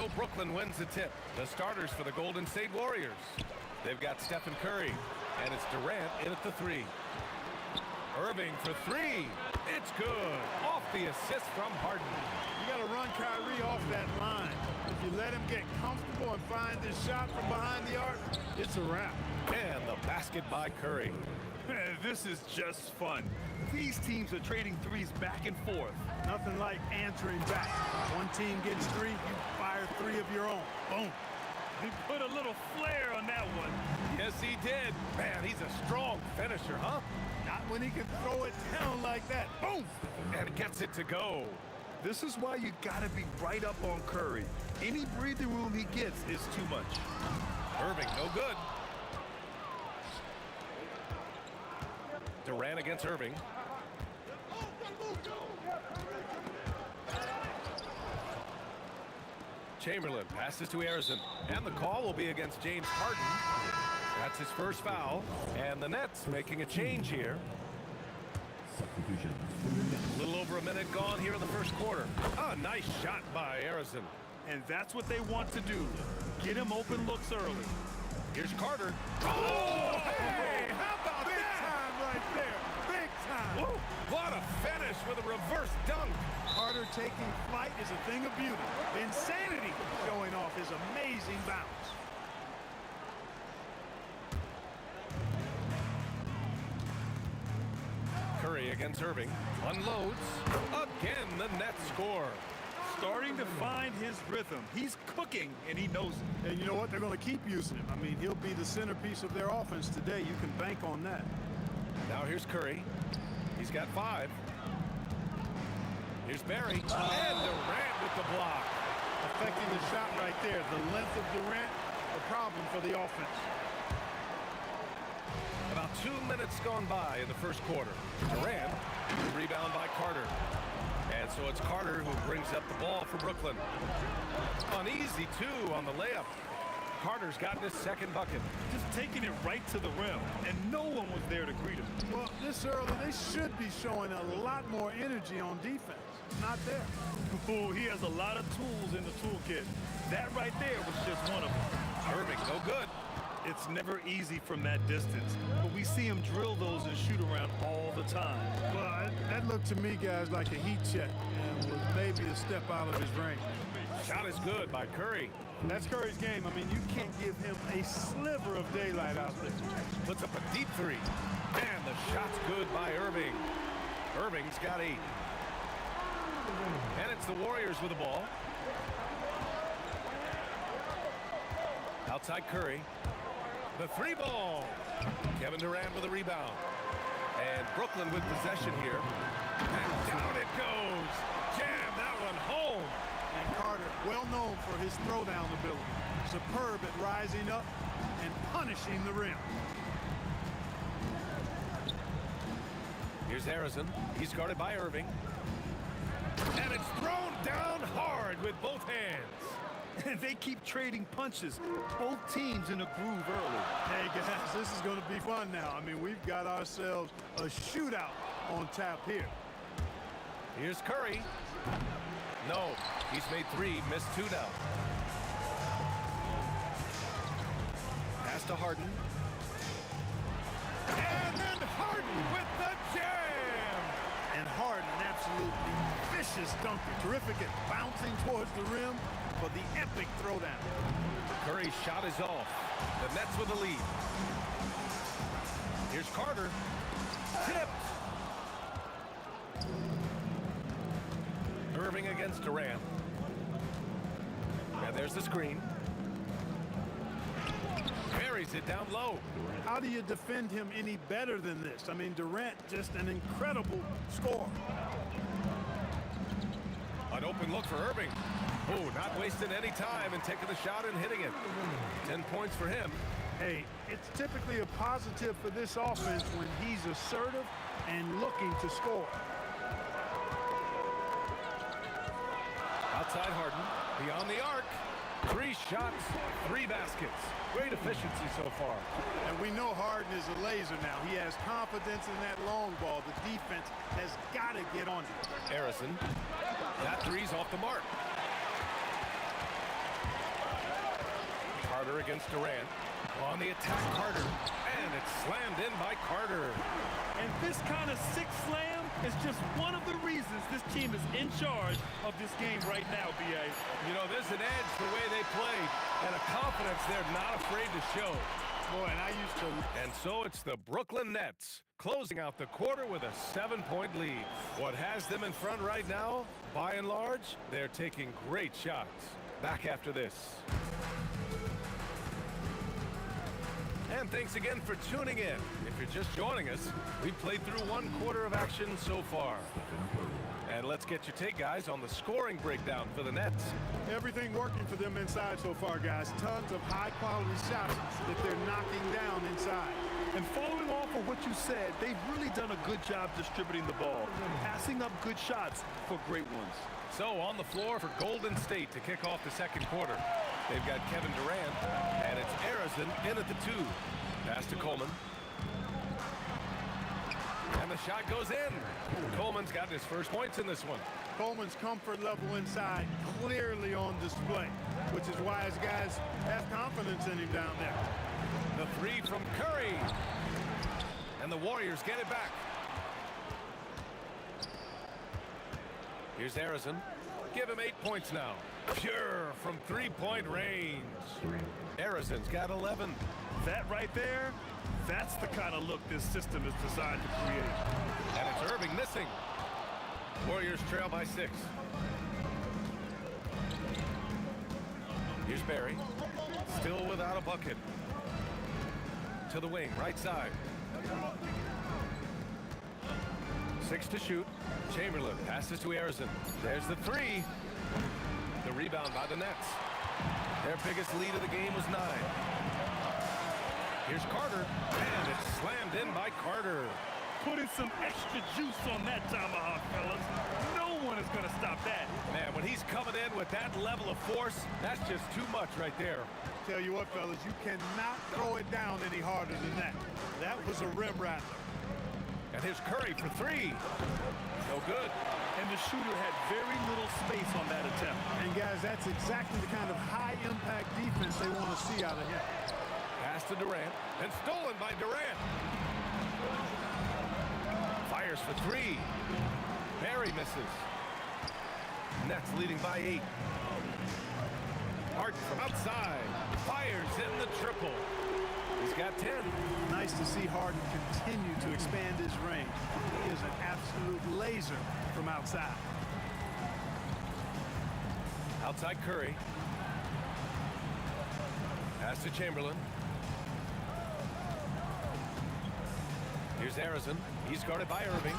So Brooklyn wins the tip. The starters for the Golden State Warriors. They've got Stephen Curry, and it's Durant in at the 3. Irving for 3. It's good. Off the assist from Harden. You got to run Kyrie off that line. If you let him get comfortable and find this shot from behind the arc, it's a wrap. And the basket by Curry. This is just fun. These teams are trading threes back and forth. Nothing like answering back. One team gets 3, you fire 3 of your own. Boom. He put a little flair on that one. Yes, he did. Man, he's a strong finisher, huh? Not when he can throw it down like that. Boom! And gets it to go. This is why you gotta be right up on Curry. Any breathing room he gets is too much. Irving, no good. Durant against Irving. Chamberlain passes to Harrison, and the call will be against James Harden. That's his first foul, and the Nets making a change here. Substitution. A little over a minute gone here in the first quarter. A nice shot by Harrison. And that's what they want to do. Get him open looks early. Here's Carter. Oh, hey! How about Big that? time right there. Big time. Whoa, what a finish with a reverse dunk. Carter taking flight is a thing of beauty. Insanity showing off his amazing bounce. Curry against Irving. Unloads. Again, the Nets score. Starting to find his rhythm. He's cooking, and he knows it. And you know what? They're going to keep using him. I mean, he'll be the centerpiece of their offense today. You can bank on that. Now here's Curry. He's got 5. Here's Barry. And Durant with the block. Affecting the shot right there. The length of Durant, a problem for the offense. About 2 minutes gone by in the first quarter. Durant, rebound by Carter. And so it's Carter who brings up the ball for Brooklyn. Uneasy, too, on the layup. Carter's gotten his second bucket. Just taking it right to the rim, and no one was there to greet him. Well, this early, they should be showing a lot more energy on defense. Not there. Oh, he has a lot of tools in the toolkit. That right there was just one of them. Irving, no good. It's never easy from that distance, but we see him drill those and shoot around all the time. Well, that looked to me, guys, like a heat check and was maybe a step out of his range. Shot is good by Curry. That's Curry's game. I mean, you can't give him a sliver of daylight out there. Puts up a deep 3. And the shot's good by Irving. Irving's got 8. And it's the Warriors with the ball. Outside Curry. The 3 ball. Kevin Durant with a rebound. And Brooklyn with possession here. And down it goes. Jam that one home. And Carter, well known for his throwdown ability. Superb at rising up and punishing the rim. Here's Harrison. He's guarded by Irving. And it's thrown down hard with both hands. And they keep trading punches. Both teams in a groove early. Hey, guys, this is going to be fun now. I mean, we've got ourselves a shootout on tap here. Here's Curry. No, he's made 3, missed 2 now. Pass to Harden. And then Harden with the jam! And Harden, an absolutely vicious dunker. Terrific at bouncing towards the rim for the epic throwdown. Curry's shot is off. The Nets with the lead. Here's Carter. Tipped. Irving against Durant. And there's the screen. Buries it down low. How do you defend him any better than this? I mean, Durant, just an incredible scorer. An open look for Irving. Oh, not wasting any time and taking the shot and hitting it. 10 points for him. Hey, it's typically a positive for this offense when he's assertive and looking to score. Outside Harden, beyond the arc. 3 shots, 3 baskets. Great efficiency so far. And we know Harden is a laser now. He has confidence in that long ball. The defense has got to get on him. Harrison, that 3's off the mark. against Durant. On the attack, Carter. And it's slammed in by Carter. And this kind of six slam is just one of the reasons this team is in charge of this game right now, B.A. You know, there's an edge the way they play and a confidence they're not afraid to show. Boy, and I used to... And so it's the Brooklyn Nets closing out the quarter with a 7-point lead. What has them in front right now, by and large, they're taking great shots. Back after this. And thanks again for tuning in. If you're just joining us, we've played through one quarter of action so far. And let's get your take, guys, on the scoring breakdown for the Nets. Everything working for them inside so far, guys. Tons of high-quality shots that they're knocking down inside. And following off of what you said, they've really done a good job distributing the ball, passing up good shots for great ones. So on the floor for Golden State to kick off the second quarter. They've got Kevin Durant, and it's Harrison in at the 2. Pass to Coleman. And the shot goes in. Coleman's got his first points in this one. Coleman's comfort level inside clearly on display, which is why his guys have confidence in him down there. The 3 from Curry. And the Warriors get it back. Here's Harrison. Give him 8 points now. Pure from 3-point range. Harrison's got 11. That right there, that's the kind of look this system is designed to create. And it's Irving missing. Warriors trail by 6. Here's Barry. Still without a bucket. To the wing, right side. 6 to shoot. Chamberlain passes to Harrison. There's the 3. The rebound by the Nets. Their biggest lead of the game was 9. Here's Carter, and it's slammed in by Carter. Putting some extra juice on that tomahawk, fellas. No one is going to stop that. Man, when he's coming in with that level of force, that's just too much right there. Tell you what, fellas, you cannot throw it down any harder than that. That was a rim rattler. And here's Curry for 3. No good. And the shooter had very little space on that attempt. And guys, that's exactly the kind of high-impact defense they want to see out of him. Pass to Durant, and stolen by Durant. Fires for 3. Barry misses. Nets leading by 8. Harden from outside. Fires in the triple. He's got 10. Nice to see Harden continue to expand his range. He is an absolute laser from outside. Outside Curry. Pass to Chamberlain. Here's Harrison. He's guarded by Irving.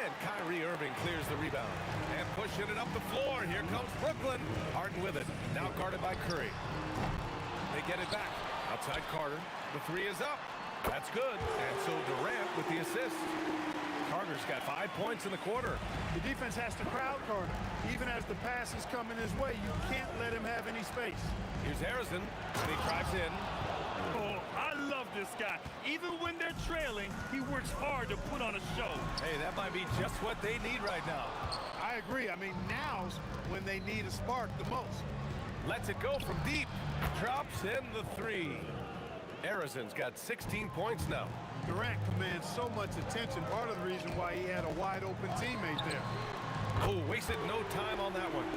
And Kyrie Irving clears the rebound. And pushing it up the floor. Here comes Brooklyn. Harden with it. Now guarded by Curry. They get it back. Outside Carter. The 3 is up. That's good. And so Durant with the assist. Carter's got 5 points in the quarter. The defense has to crowd Carter. Even as the pass is coming his way, you can't let him have any space. Here's Harrison. And he drives in. Oh, I love this guy. Even when they're trailing, he works hard to put on a show. Hey, that might be just what they need right now. I agree. I mean, now's when they need a spark the most. Lets it go from deep. Drops in the 3. Harrison's got 16 points now. Durant commands so much attention. Part of the reason why he had a wide-open teammate there. Oh, wasted no time on that one.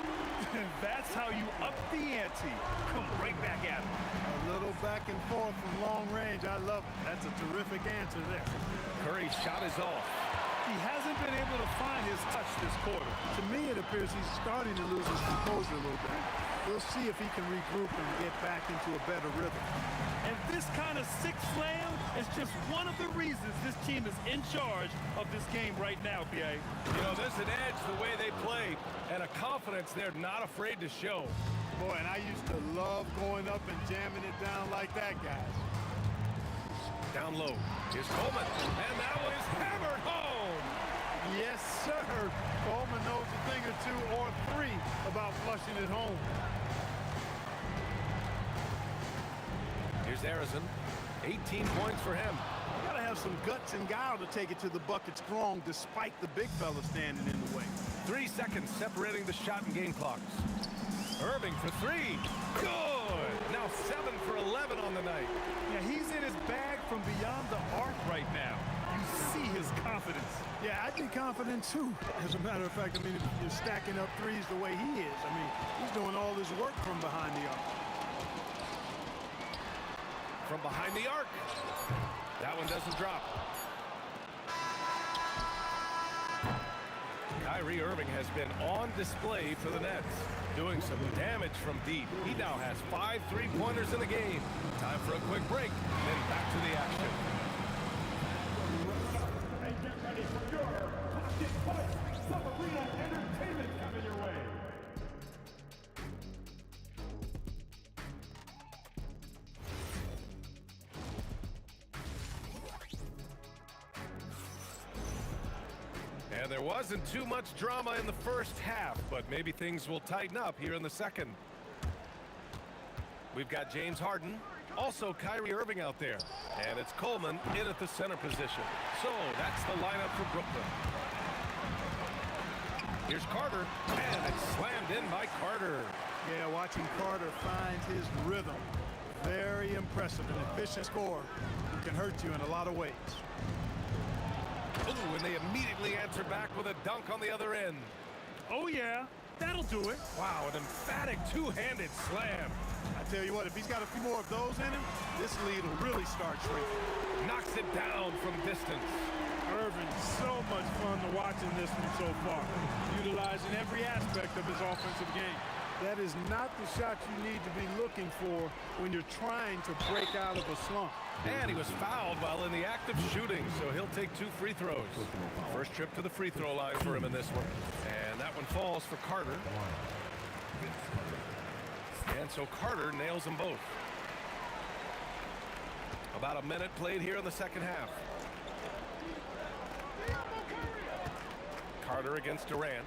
That's how you up the ante. Come right back at him. A little back and forth from long range. I love it. That's a terrific answer there. Curry's shot is off. He hasn't been able to find his touch this quarter. To me, it appears he's starting to lose his composure a little bit. We'll see if he can regroup and get back into a better rhythm. And this kind of six slam is just one of the reasons this team is in charge of this game right now, B.A. You know, there's an edge the way they play and a confidence they're not afraid to show. Boy, and I used to love going up and jamming it down like that, guys. Down low. Here's Coleman. And that one is hammered home. Yes, sir. Coleman knows a thing or 2 or 3 about flushing it home. Here's Harrison. 18 points for him. You gotta have some guts and guile to take it to the bucket strong despite the big fella standing in the way. 3 seconds separating the shot and game clocks. Irving for three. Good. Now 7 for 11 on the night. Yeah, he's in his bag from beyond the arc right now. You see his confidence. Yeah, I'd be confident too. As a matter of fact, I mean, if you're stacking up threes the way he is, I mean, he's doing all his work from behind the arc. From behind the arc. That one doesn't drop. Kyrie Irving has been on display for the Nets, doing some damage from deep. He now has 5 3-pointers in the game. Time for a quick break, then back to the action. And get ready for your Pocket Push Sub-Arena Entertainment coming your way. And there wasn't too much drama in the first half, but maybe things will tighten up here in the second. We've got James Harden, also Kyrie Irving out there, and it's Coleman in at the center position. So that's the lineup for Brooklyn. Here's Carter, and it's slammed in by Carter. Yeah, watching Carter find his rhythm. Very impressive, an efficient scorer who can hurt you in a lot of ways. Ooh, and they immediately answer back with a dunk on the other end. Oh, yeah. That'll do it. Wow, an emphatic two-handed slam. I tell you what, if he's got a few more of those in him, this lead will really start shrinking. Knocks it down from distance. Irving, so much fun to watch in this one so far, utilizing every aspect of his offensive game. That is not the shot you need to be looking for when you're trying to break out of a slump. And he was fouled while in the act of shooting, so he'll take 2 free throws. First trip to the free throw line for him in this one. And that one falls for Carter. And so Carter nails them both. About a minute played here in the second half. Carter against Durant.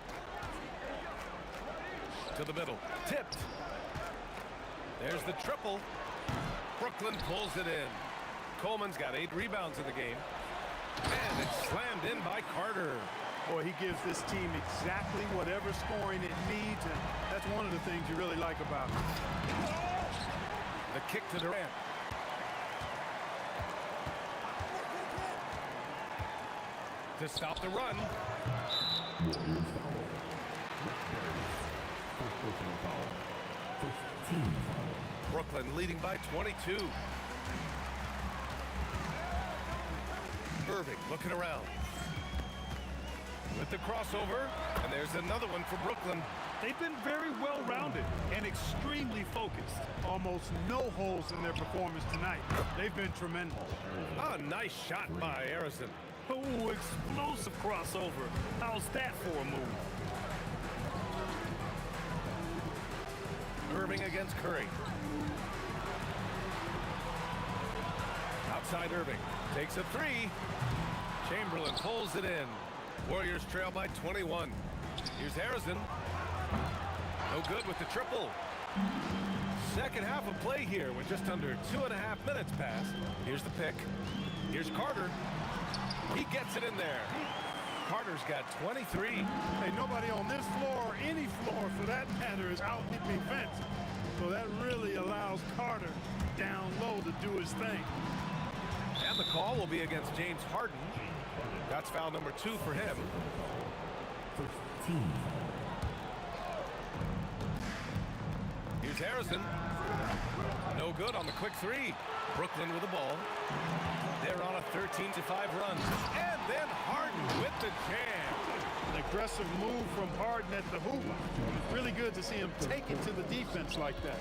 To the middle. Tipped. There's the triple. Brooklyn pulls it in. Coleman's got 8 rebounds in the game. And it's slammed in by Carter. Boy, he gives this team exactly whatever scoring it needs, and that's one of the things you really like about him. The kick to Durant. To stop the run. Brooklyn leading by 22. Irving looking around. With the crossover, and there's another one for Brooklyn. They've been very well-rounded and extremely focused. Almost no holes in their performance tonight. They've been tremendous. A nice shot by Harrison. Oh, explosive crossover. How's that for a move? Irving against Curry. Outside Irving. Takes a 3. Chamberlain pulls it in. Warriors trail by 21. Here's Harrison. No good with the triple. Second half of play here with just under 2.5 minutes passed. Here's the pick. Here's Carter. He gets it in there. Carter's got 23. Hey, nobody on this floor, or any floor for that matter, is out in defense. So that really allows Carter down low to do his thing. And the call will be against James Harden. That's foul number 2 for him. Here's Harrison. No good on the quick 3. Brooklyn with the ball. They're on a 13-5 run. And then Harden with the jam. An aggressive move from Harden at the hoop. Really good to see him take it to the defense like that.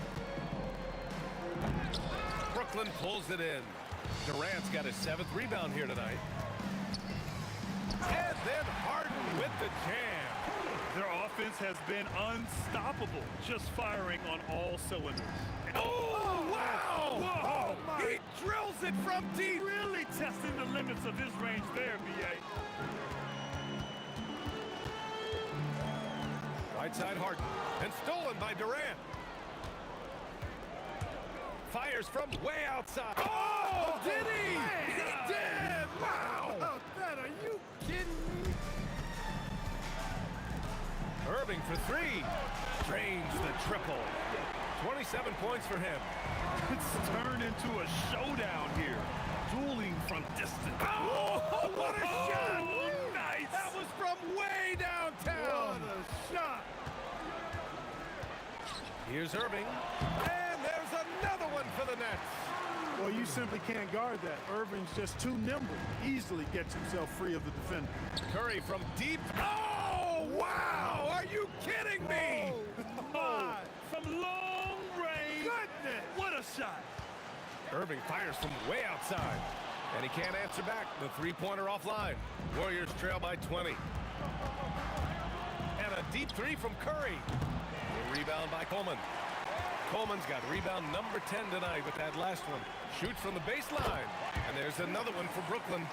Brooklyn pulls it in. Durant's got his 7th rebound here tonight. And then Harden with the jam. Their offense has been unstoppable, just firing on all cylinders. Oh, wow! Whoa! Oh, He drills it from deep. Really testing the limits of his range there, B.A. Right side Harden. And stolen by Durant. Fires from way outside. Oh, did he? He did! Wow! How about that? Are you kidding me? Irving for three. Drains the triple. 27 points for him. It's turned into a showdown here. Dueling from distance. Oh, what a shot! Nice! That was from way downtown. What a shot! Here's Irving. And there's another one for the Nets. Well, you simply can't guard that. Irving's just too nimble. Easily gets himself free of the defender. Curry from deep. Oh, wow! Are you kidding me? Oh, from long range. Goodness! What a shot! Irving fires from way outside. And he can't answer back. The three-pointer offline. Warriors trail by 20. And a deep three from Curry. A rebound by Coleman. Coleman's got rebound number 10 tonight with that last one. Shoots from the baseline. And there's another one for Brooklyn.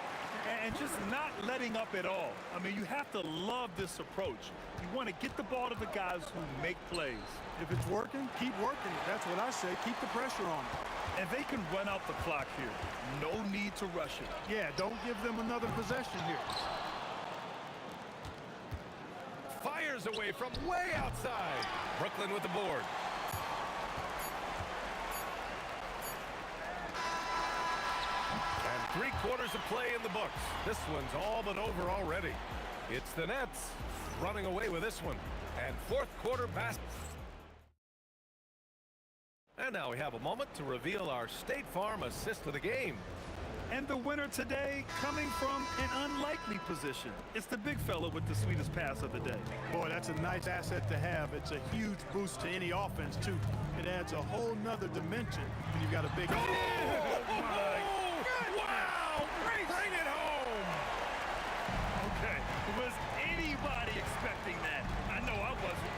And just not letting up at all. I mean, you have to love this approach. You want to get the ball to the guys who make plays. If it's working, keep working it. That's what I say. Keep the pressure on them. And they can run out the clock here. No need to rush it. Yeah, don't give them another possession here. Fires away from way outside. Brooklyn with the board. And 3/4 of play in the books. This one's all but over already. It's the Nets running away with this one. And fourth quarter basket. And now we have a moment to reveal our State Farm assist of the game. And the winner today coming from an unlikely position. It's the big fella with the sweetest pass of the day. Boy, that's a nice asset to have. It's a huge boost to any offense, too. It adds a whole nother dimension when you've got a big... Oh, my God. Wow! Bring it home! Okay, was anybody expecting that? I know I wasn't.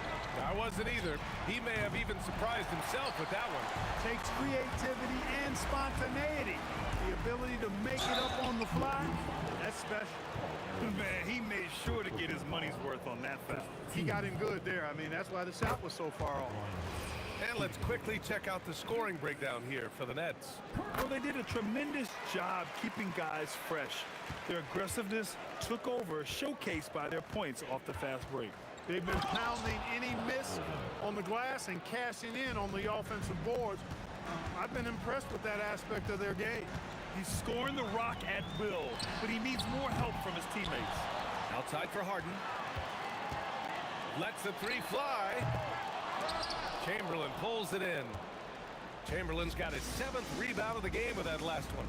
I wasn't either. He may have even surprised himself with that one. Takes creativity and spontaneity. The ability to make it up on the fly, that's special. Man, he made sure to get his money's worth on that foul. He got him good there. I mean, that's why the shot was so far off. And let's quickly check out the scoring breakdown here for the Nets. Well, they did a tremendous job keeping guys fresh. Their aggressiveness took over, showcased by their points off the fast break. They've been pounding any miss on the glass and cashing in on the offensive boards. I've been impressed with that aspect of their game. He's scoring the rock at will, but he needs more help from his teammates. Outside for Harden. Lets the three fly. Chamberlain pulls it in. Chamberlain's got his 7th rebound of the game with that last one.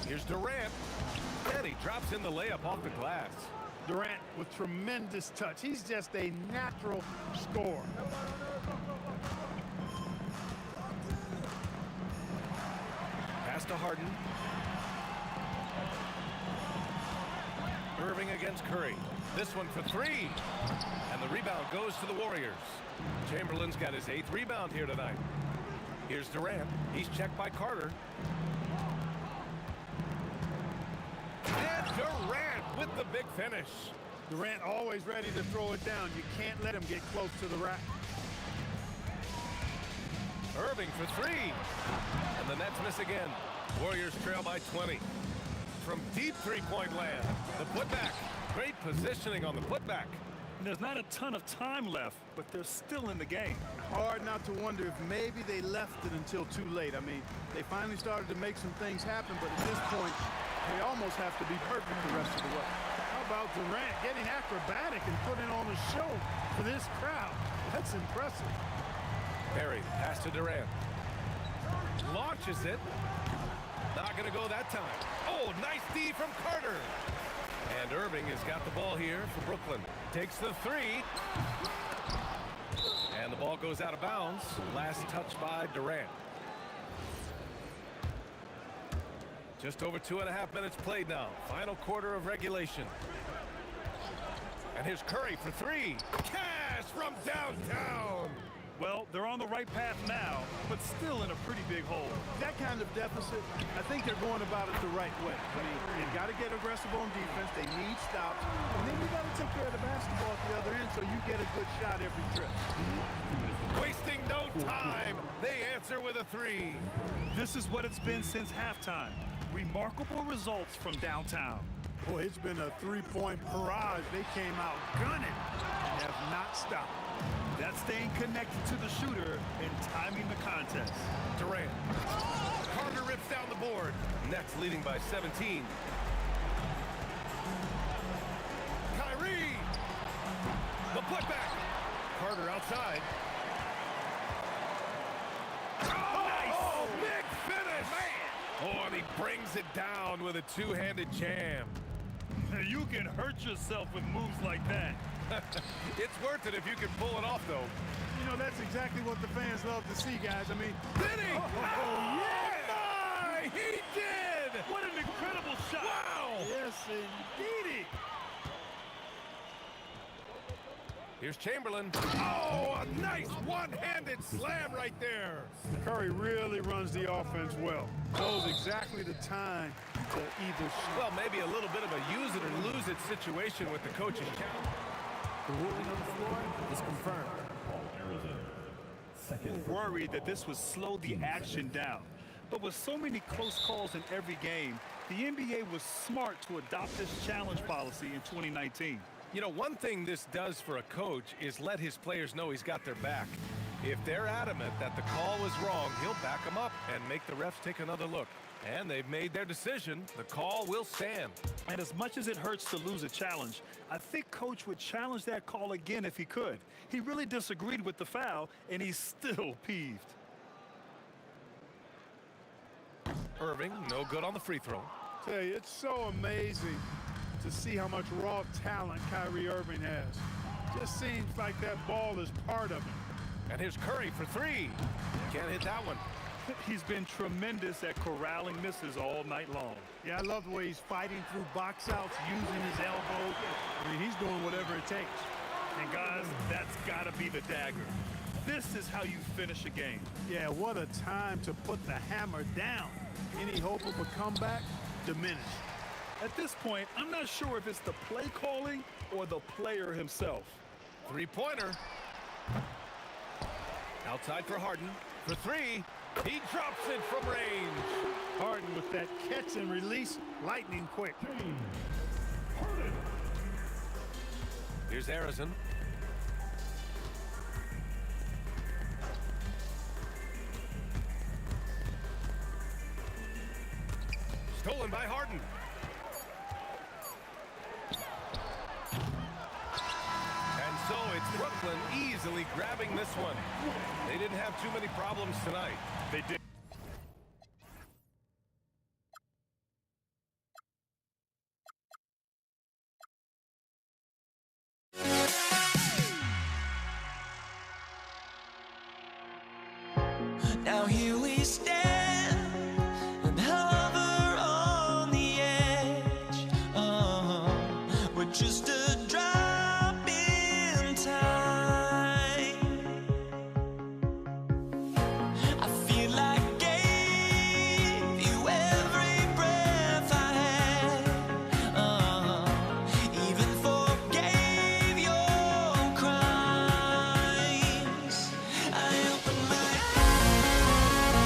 Here's Durant. And he drops in the layup off the glass. Durant with tremendous touch. He's just a natural scorer. Pass to Harden. Irving against Curry. This one for three. And the rebound goes to the Warriors. Chamberlain's got his 8th rebound here tonight. Here's Durant. He's checked by Carter. And Durant with the big finish. Durant always ready to throw it down. You can't let him get close to the rack. Irving for three. And the Nets miss again. Warriors trail by 20. From deep three-point land. The putback. Great positioning on the putback. And there's not a ton of time left, but they're still in the game. Hard not to wonder if maybe they left it until too late. I mean, they finally started to make some things happen, but at this point, they almost have to be perfect the rest of the way. How about Durant getting acrobatic and putting on a show for this crowd? That's impressive. Perry, pass to Durant. Launches it. Not going to go that time. Oh, nice D from Carter. And Irving has got the ball here for Brooklyn. Takes the three. And the ball goes out of bounds. Last touch by Durant. Just over 2.5 minutes played now. Final quarter of regulation. And here's Curry for three. Cash from downtown. Well, they're on the right path now, but still in a pretty big hole. That kind of deficit, I think they're going about it the right way. I mean, they've got to get aggressive on defense. They need stops. And then you got to take care of the basketball at the other end so you get a good shot every trip. Wasting no time. They answer with a three. This is what it's been since halftime. Remarkable results from downtown. Boy, it's been a three-point barrage. They came out gunning and have not stopped. That's staying connected to the shooter and timing the contest. Durant. Carter rips down the board. Nets leading by 17. Kyrie. The putback. Carter outside. Oh, big finish. Man. Oh, and he brings it down with a two-handed jam. You can hurt yourself with moves like that. It's worth it if you can pull it off, though. You know, that's exactly what the fans love to see, guys. I mean, did he? Oh, yeah! My, he did! What an incredible shot! Wow! Yes, indeedy. Here's Chamberlain. Oh, a nice one-handed slam right there. Curry really runs the offense well. Knows exactly the time to either shoot. Well, maybe a little bit of a use it or lose it situation with the coaching count. The ruling on the floor is confirmed. Worried that this would slow the action down. But with so many close calls in every game, the NBA was smart to adopt this challenge policy in 2019. You know, one thing this does for a coach is let his players know he's got their back. If they're adamant that the call was wrong, he'll back them up and make the refs take another look. And they've made their decision. The call will stand. And as much as it hurts to lose a challenge, I think Coach would challenge that call again if he could. He really disagreed with the foul, and he's still peeved. Irving, no good on the free throw. Tell you, it's so amazing to see how much raw talent Kyrie Irving has. Just seems like that ball is part of him. And here's Curry for three. Can't hit that one. He's been tremendous at corralling misses all night long. Yeah, I love the way he's fighting through box outs, using his elbows. I mean, he's doing whatever it takes. And guys, that's got to be the dagger. This is how you finish a game. Yeah, what a time to put the hammer down. Any hope of a comeback? Diminished. At this point, I'm not sure if it's the play calling or the player himself. Three-pointer. Outside for Harden. For three. He drops it from range. Harden with that catch and release, lightning quick. Here's Harrison. Stolen by Harden. And so it's Brooklyn easily grabbing this one. They didn't have too many problems tonight. They did. Now here we stand and hover on the edge. We're just a drop in time. I feel like I gave you every breath I had. Even forgave your crimes. I opened my eyes.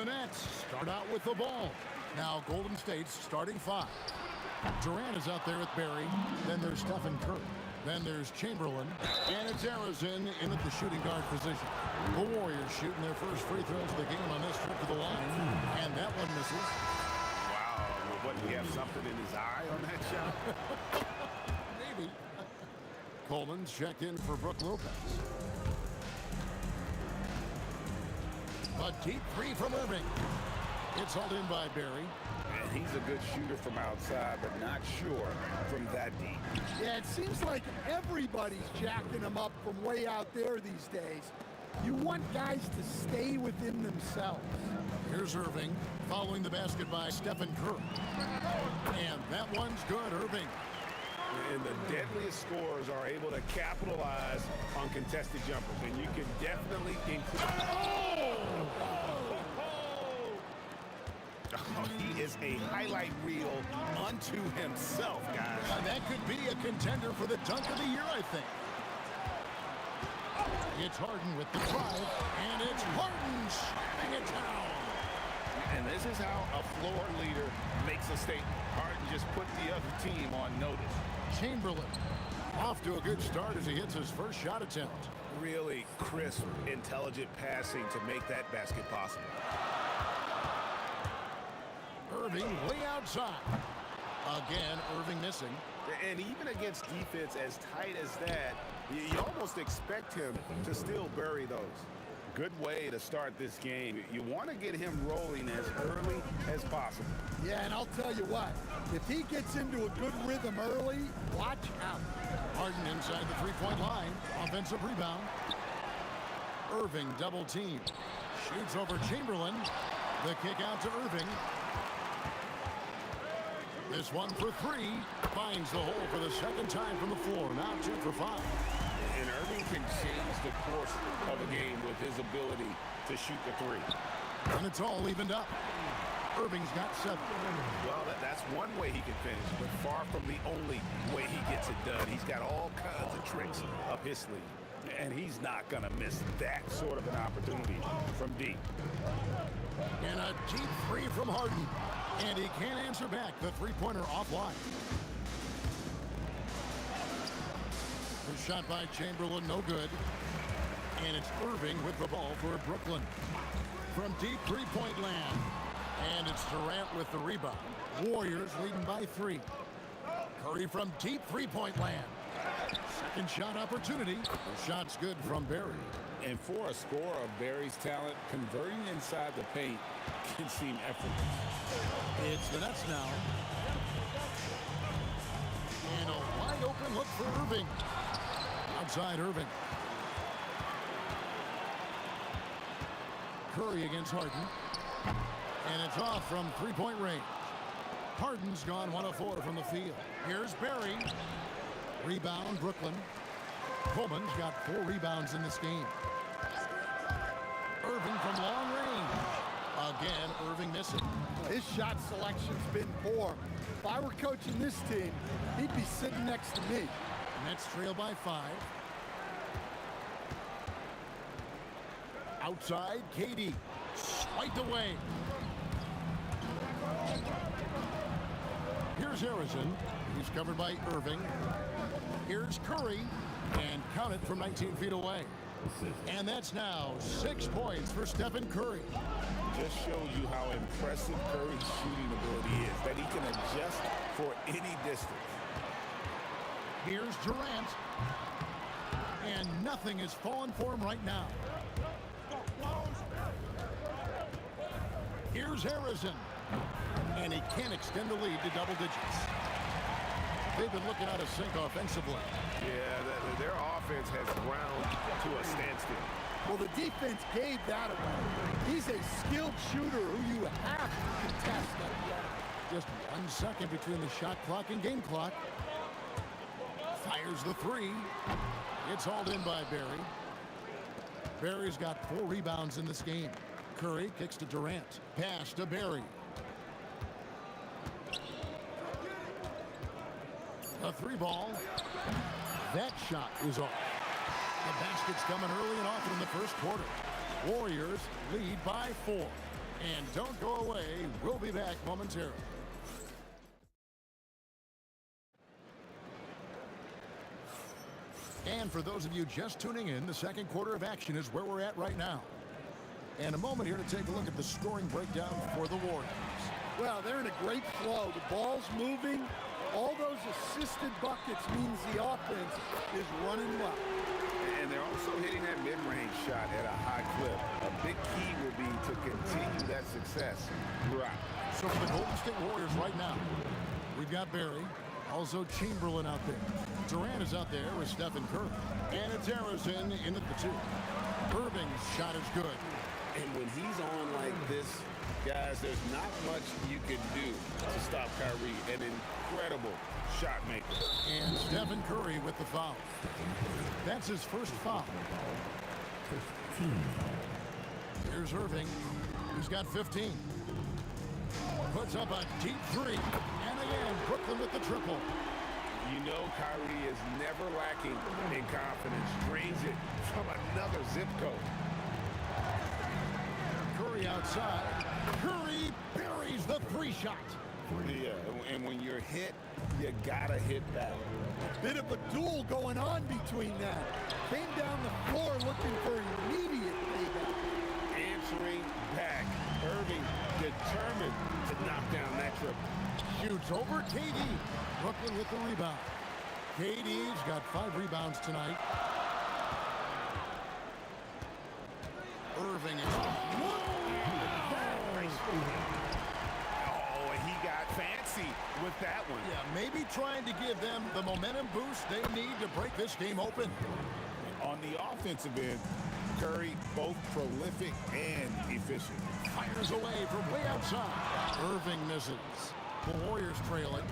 the Nets start out with the ball. Now Golden State's starting 5. Durant is out there with Barry. Then there's Stephen Curry. Then there's Chamberlain. And it's Harrison in at the shooting guard position. The Warriors shooting their first free throws of the game on this trip to the line. And that one misses. Wow, what, he have something in his eye on that shot? Maybe. Coleman's checked in for Brook Lopez. A deep three from Irving. It's hauled in by Barry. And he's a good shooter from outside, but not sure from that deep. Yeah, it seems like everybody's jacking him up from way out there these days. You want guys to stay within themselves. Here's Irving, following the basket by Stephen Curry. And that one's good, Irving. And the deadliest scorers are able to capitalize on contested jumpers. And you can definitely include... Oh, he is a highlight reel unto himself, guys. That could be a contender for the dunk of the year, I think. It's Harden with the drive, and it's Harden slamming it down. And this is how a floor leader makes a statement. Harden just put the other team on notice. Chamberlain off to a good start as he hits his first shot attempt. Really crisp, intelligent passing to make that basket possible. Irving way outside. Again, Irving missing. And even against defense as tight as that, you almost expect him to still bury those. Good way to start this game. You want to get him rolling as early as possible. Yeah, and I'll tell you what, if he gets into a good rhythm early, watch out. Harden inside the three-point line. Offensive rebound. Irving double team. Shoots over Chamberlain. The kick out to Irving. This one for 3. Finds the hole for the second time from the floor. Now 2 for 5. And Irving can change the course of a game with his ability to shoot the 3. And it's all evened up. Irving's got 7. Well, that's one way he can finish, but far from the only way he gets it done. He's got all kinds of tricks up his sleeve. And he's not going to miss that sort of an opportunity from deep. And a deep 3 from Harden. And he can't answer back. The three-pointer offline. The shot by Chamberlain, no good. And it's Irving with the ball for Brooklyn. From deep three-point land. And it's Durant with the rebound. Warriors leading by 3. Curry from deep three-point land. Second shot opportunity. The shot's good from Barry. And for a scorer of Barry's talent, converting inside the paint can seem effortless. It's the Nets now. And a wide open look for Irving. Outside Irving. Curry against Harden. And it's off from three-point range. Harden's gone 1 of 4 from the field. Here's Barry. Rebound, Brooklyn. Coleman's got 4 rebounds in this game. Irving from long range. Again, Irving missing. His shot selection's been poor. If I were coaching this team, he'd be sitting next to me. Nets trail by 5. Outside, KD. Swiped away. Here's Harrison. He's covered by Irving. Here's Curry. And count it from 19 feet away. And that's now 6 points for Stephen Curry. Just shows you how impressive Curry's shooting ability is, that he can adjust for any distance. Here's Durant. And nothing is falling for him right now. Here's Harrison. And he can't extend the lead to double digits. They've been looking out of sync offensively. Yeah, their offense has ground to a standstill. Well, the defense gave that away. He's a skilled shooter who you have to contest at the end. Just 1 second between the shot clock and game clock. Fires the 3. It's hauled in by Barry. Barry's got 4 rebounds in this game. Curry kicks to Durant. Pass to Barry. A 3 ball. That shot is off. The basket's coming early and often in the first quarter. Warriors lead by 4. And don't go away. We'll be back momentarily. And for those of you just tuning in, the second quarter of action is where we're at right now. And a moment here to take a look at the scoring breakdown for the Warriors. Well, they're in a great flow. The ball's moving. All those assisted buckets means the offense is running well. And they're also hitting that mid-range shot at a high clip. A big key will be to continue that success throughout. So for the Golden State Warriors right now, we've got Barry, also Chamberlain out there. Durant is out there with Stephen Curry. And it's Harrison in at the 2. Irving's shot is good. And when he's on like this, guys, there's not much you can do to stop Kyrie. An incredible shot maker. And Stephen Curry with the foul. That's his first foul. Here's Irving. He's got 15. Puts up a deep 3. And again, Brooklyn with the triple. You know Kyrie is never lacking in confidence. Drains it from another zip code. Curry outside. Curry buries the 3-shot. Yeah, and when you're hit, you gotta hit back. Bit of a duel going on between them. Came down the floor looking for immediate payback. Answering back. Irving determined to knock down that triple. Shoots over KD. Brooklyn with the rebound. KD's got 5 rebounds tonight. Irving is Oh, and he got fancy with that one. Yeah, maybe trying to give them the momentum boost they need to break this game open. On the offensive end, Curry both prolific and efficient. Fires away from way outside. Irving misses. The Warriors trail it.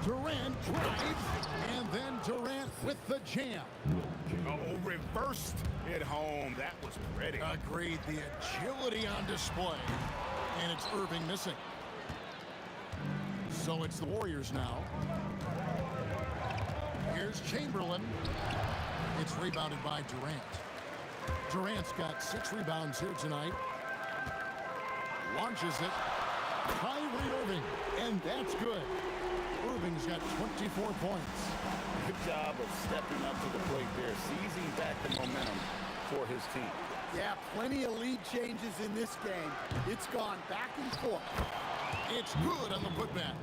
Durant drives, and then Durant with the jam. Oh, reversed it home. That was pretty. Agreed. The agility on display. And it's Irving missing. So it's the Warriors now. Here's Chamberlain. It's rebounded by Durant. Durant's got 6 rebounds here tonight. Launches it. Kyrie Irving. And that's good. Irving's got 24 points. Good job of stepping up to the plate there, seizing back the momentum for his team. Yeah, plenty of lead changes in this game. It's gone back and forth. It's good on the putback.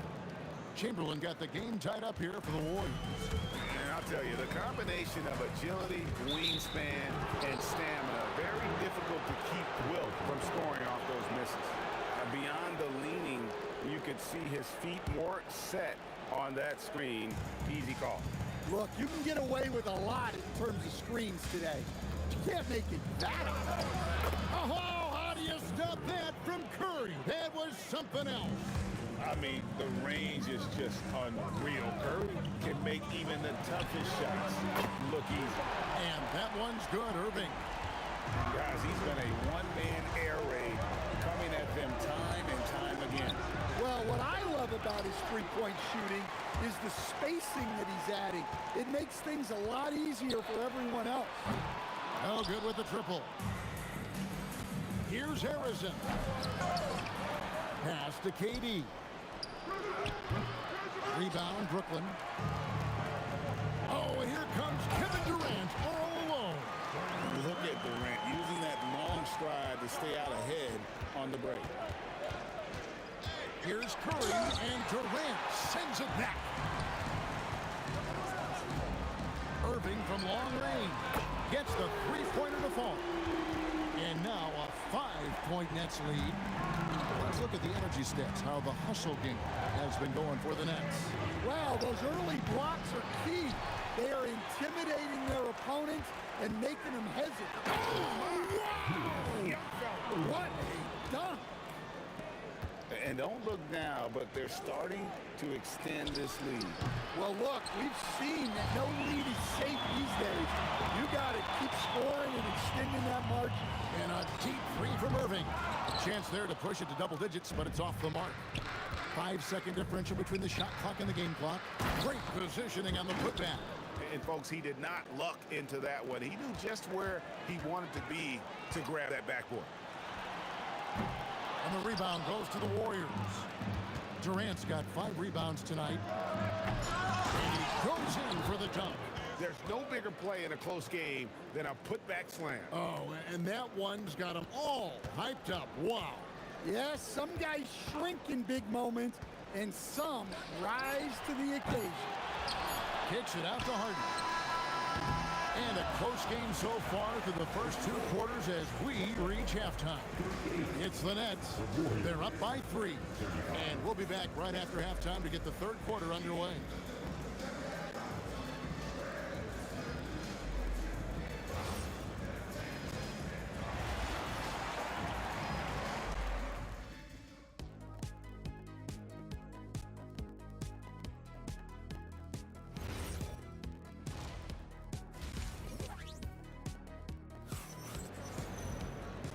Chamberlain got the game tied up here for the Warriors. And I'll tell you, the combination of agility, wingspan, and stamina, very difficult to keep Wilt from scoring off those misses. Beyond the leaning, you could see his feet more set on that screen. Easy call. Look, you can get away with a lot in terms of screens today. You can't make it that. Oh, how do you stop that from Curry? That was something else. I mean, the range is just unreal. Curry can make even the toughest shots look easy. And that one's good, Irving. Guys, he's been a one-man air raid coming at them time and time again. Well, what I love about his three-point shooting is the spacing that he's adding. It makes things a lot easier for everyone else. Oh, good with the triple. Here's Harrison. Pass to KD. Rebound, Brooklyn. Oh, and here comes Kevin Durant all alone. Look at Durant using that long stride to stay out ahead on the break. Here's Curry, and Durant sends it back. Irving from long range gets the three-pointer to fall. And now a 5-point Nets lead. Let's look at the energy stats, how the hustle game has been going for the Nets. Wow, those early blocks are key. They are intimidating their opponents and making them hesitate. Oh, wow! What a dunk! And don't look now, but they're starting to extend this lead. Well, look, we've seen that no lead is safe these days. You got to keep scoring and extending that margin. And a deep 3 from Irving. Chance there to push it to double digits, but it's off the mark. 5-second differential between the shot clock and the game clock. Great positioning on the putback. And folks, he did not luck into that one. He knew just where he wanted to be to grab that backboard. And the rebound goes to the Warriors. Durant's got 5 rebounds tonight. And he goes in for the dunk. There's no bigger play in a close game than a putback slam. Oh, and that one's got them all hyped up. Wow. Yes, some guys shrink in big moments, and some rise to the occasion. Kicks it out to Harden. And a close game so far through the first 2 quarters as we reach halftime. It's the Nets. They're up by 3. And we'll be back right after halftime to get the 3rd quarter underway.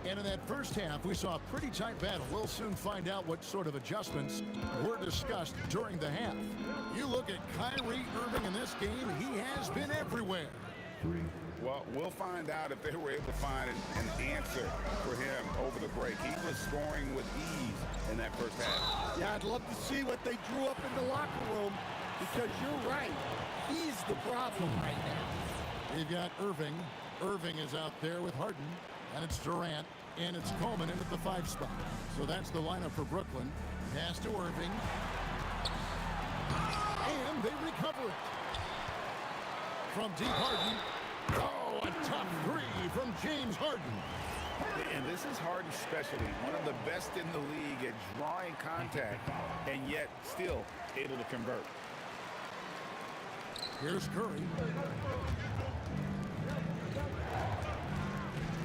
And in that first half, we saw a pretty tight battle. We'll soon find out what sort of adjustments were discussed during the half. You look at Kyrie Irving in this game, he has been everywhere. Well, we'll find out if they were able to find an answer for him over the break. He was scoring with ease in that first half. Yeah, I'd love to see what they drew up in the locker room, because you're right. He's the problem right now. You've got Irving. Irving is out there with Harden. And it's Durant, and it's Coleman in at the 5 spot. So that's the lineup for Brooklyn. Pass to Irving. And they recover it. From deep Harden. Oh, a tough 3 from James Harden. And this is Harden's specialty. One of the best in the league at drawing contact, and yet still able to convert. Here's Curry.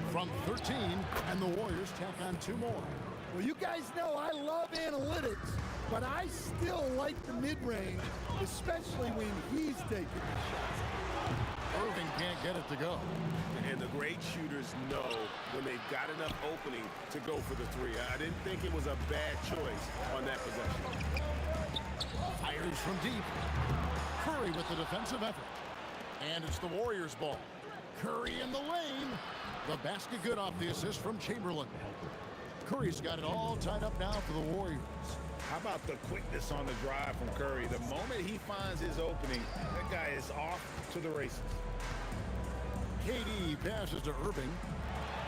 From 13, and the Warriors tack on 2 more. Well, you guys know I love analytics, but I still like the mid-range, especially when he's taking the shots. Irving can't get it to go. And the great shooters know when they've got enough opening to go for the 3. I didn't think it was a bad choice on that possession. Fires from deep. Curry with the defensive effort. And it's the Warriors' ball. Curry in the lane. The basket good off the assist from Chamberlain. Curry's got it all tied up now for the Warriors. How about the quickness on the drive from Curry? The moment he finds his opening, that guy is off to the races. KD passes to Irving.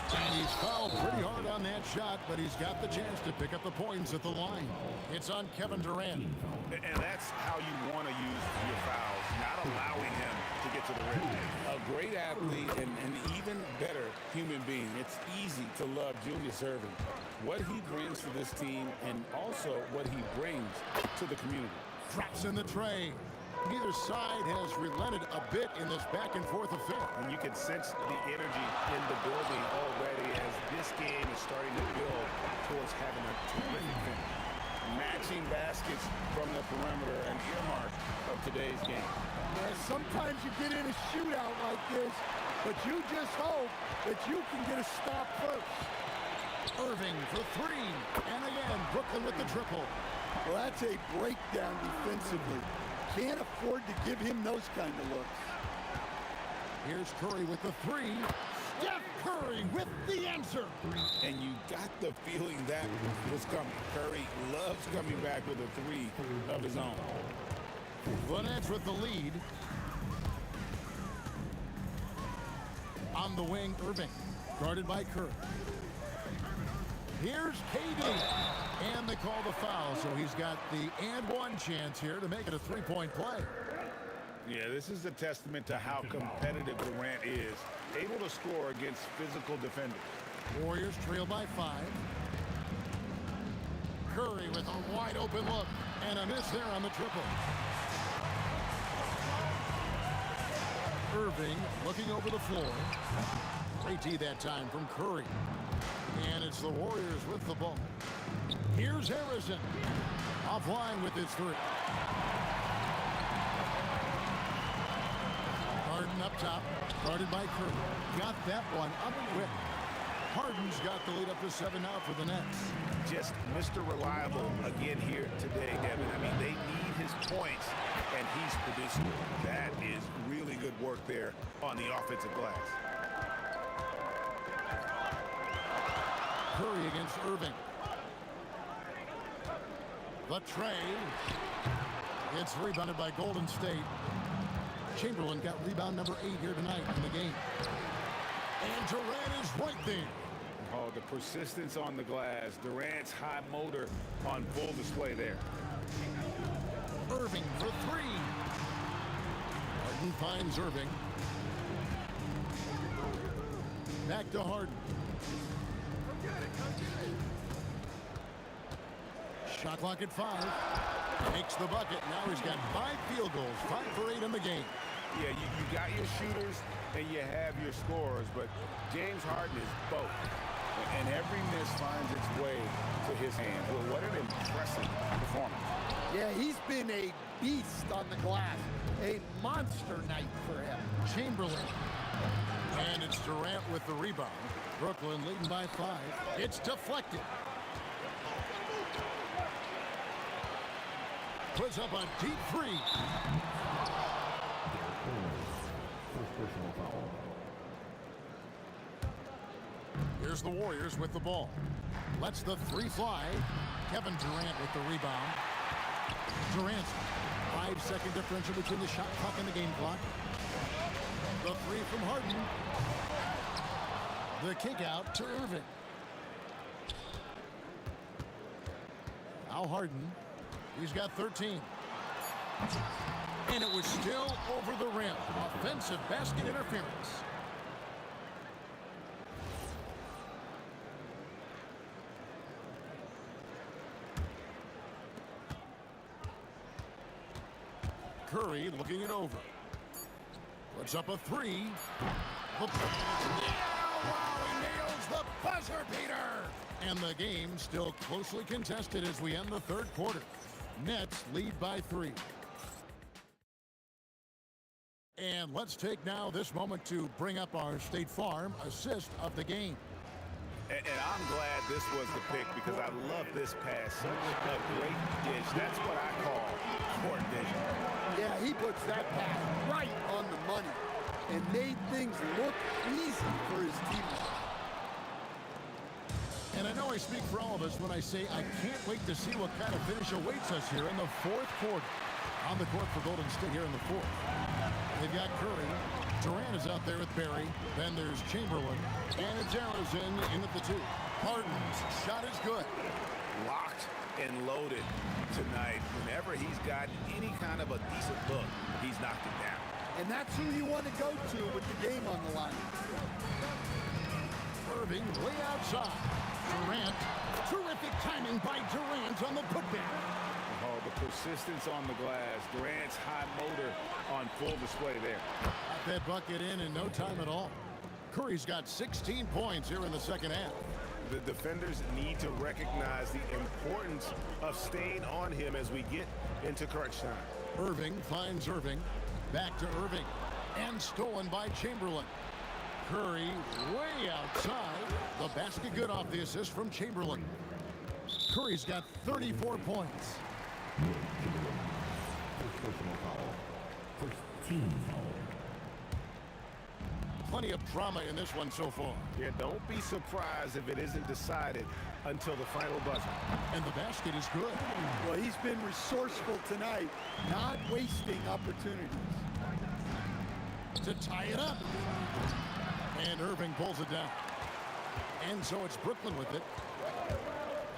And he's fouled pretty hard on that shot, but he's got the chance to pick up the points at the line. It's on Kevin Durant. And that's how you want to use your fouls, not allowing him to get to the rim. A great athlete and an even better human being. It's easy to love Julius Irving. What he brings to this team and also what he brings to the community. Drops in the tray. Neither side has relented a bit in this back-and-forth affair. And you can sense the energy in the building already as this game is starting to build towards having a terrific finish. Matching baskets from the perimeter, an earmark of today's game. Yeah, sometimes you get in a shootout like this, but you just hope that you can get a stop first. Irving for 3. And again, Brooklyn with the triple. Well, that's a breakdown defensively. Can't afford to give him those kind of looks. Here's Curry with the 3. Steph Curry with the answer. And you got the feeling that was coming. Curry loves coming back with a 3 of his own. The Nets with the lead. On the wing, Irving, guarded by Curry. Here's KD. And they call the foul, so he's got the and 1 chance here to make it a 3-point play. Yeah, this is a testament to how competitive Durant is. Able to score against physical defenders. Warriors trail by 5. Curry with a wide open look. And a miss there on the triple. Irving looking over the floor. Great D that time from Curry. And it's the Warriors with the ball. Here's Harrison. Offline with his 3. Harden up top. Guarded by Curry. Got that one up quick. Harden's got the lead up to 7 now for the Nets. Just Mr. Reliable again here today, Devin. I mean, they need his points, and he's producing. That is really good work there on the offensive glass. Curry against Irving. The tray. It's rebounded by Golden State. Chamberlain got rebound number 8 here tonight in the game. And Durant is right there. Oh, the persistence on the glass. Durant's high motor on full display there. Irving for 3. Harden finds Irving. Back to Harden. Shot clock at 5. Makes the bucket. Now he's got 5 field goals. 5 for 8 in the game. Yeah, you got your shooters and you have your scorers, but James Harden is both. And every miss finds its way to his hands. Well, what an impressive performance. Yeah, he's been a beast on the glass. A monster night for him. Chamberlain. And it's Durant with the rebound. Brooklyn leading by 5. It's deflected. Puts up a deep 3. First personal foul. Here's the Warriors with the ball. Lets the 3 fly. Kevin Durant with the rebound. Durant's 5-second differential between the shot clock and the game clock. The 3 from Harden. The kick out to Irving. Now Harden. He's got 13. And it was still over the rim. Offensive basket interference. Curry looking it over. Puts up a 3. Yeah, wow, he nails the buzzer beater. And the game still closely contested as we end the 3rd quarter. Nets lead by 3. And let's take now this moment to bring up our State Farm assist of the game. And I'm glad this was the pick because I love this pass. Such a great dish. That's what I call court vision. Yeah, he puts that pass right on the money and made things look easy for his teammates. And I know I speak for all of us when I say I can't wait to see what kind of finish awaits us here in the 4th quarter. On the court for Golden State here in the 4th. They've got Curry. Durant is out there with Barry. Then there's Chamberlain. And it's Arizin in at the 2. Harden's shot is good. Locked and loaded tonight. Whenever he's got any kind of a decent look, he's knocked it down. And that's who you want to go to with the game on the line. Irving way outside. Durant. Terrific timing by Durant on the putback. Oh, the persistence on the glass. Durant's high motor on full display there. Got that bucket in no time at all. Curry's got 16 points here in the 2nd half. The defenders need to recognize the importance of staying on him as we get into crunch time. Irving finds Irving. Back to Irving. And stolen by Chamberlain. Curry way outside. The basket good off the assist from Chamberlain. Curry's got 34 points. First personal foul. First team foul. Plenty of drama in this one so far. Yeah, don't be surprised if it isn't decided until the final buzzer. And the basket is good. Well, he's been resourceful tonight, not wasting opportunities. To tie it up. And Irving pulls it down. And so it's Brooklyn with it.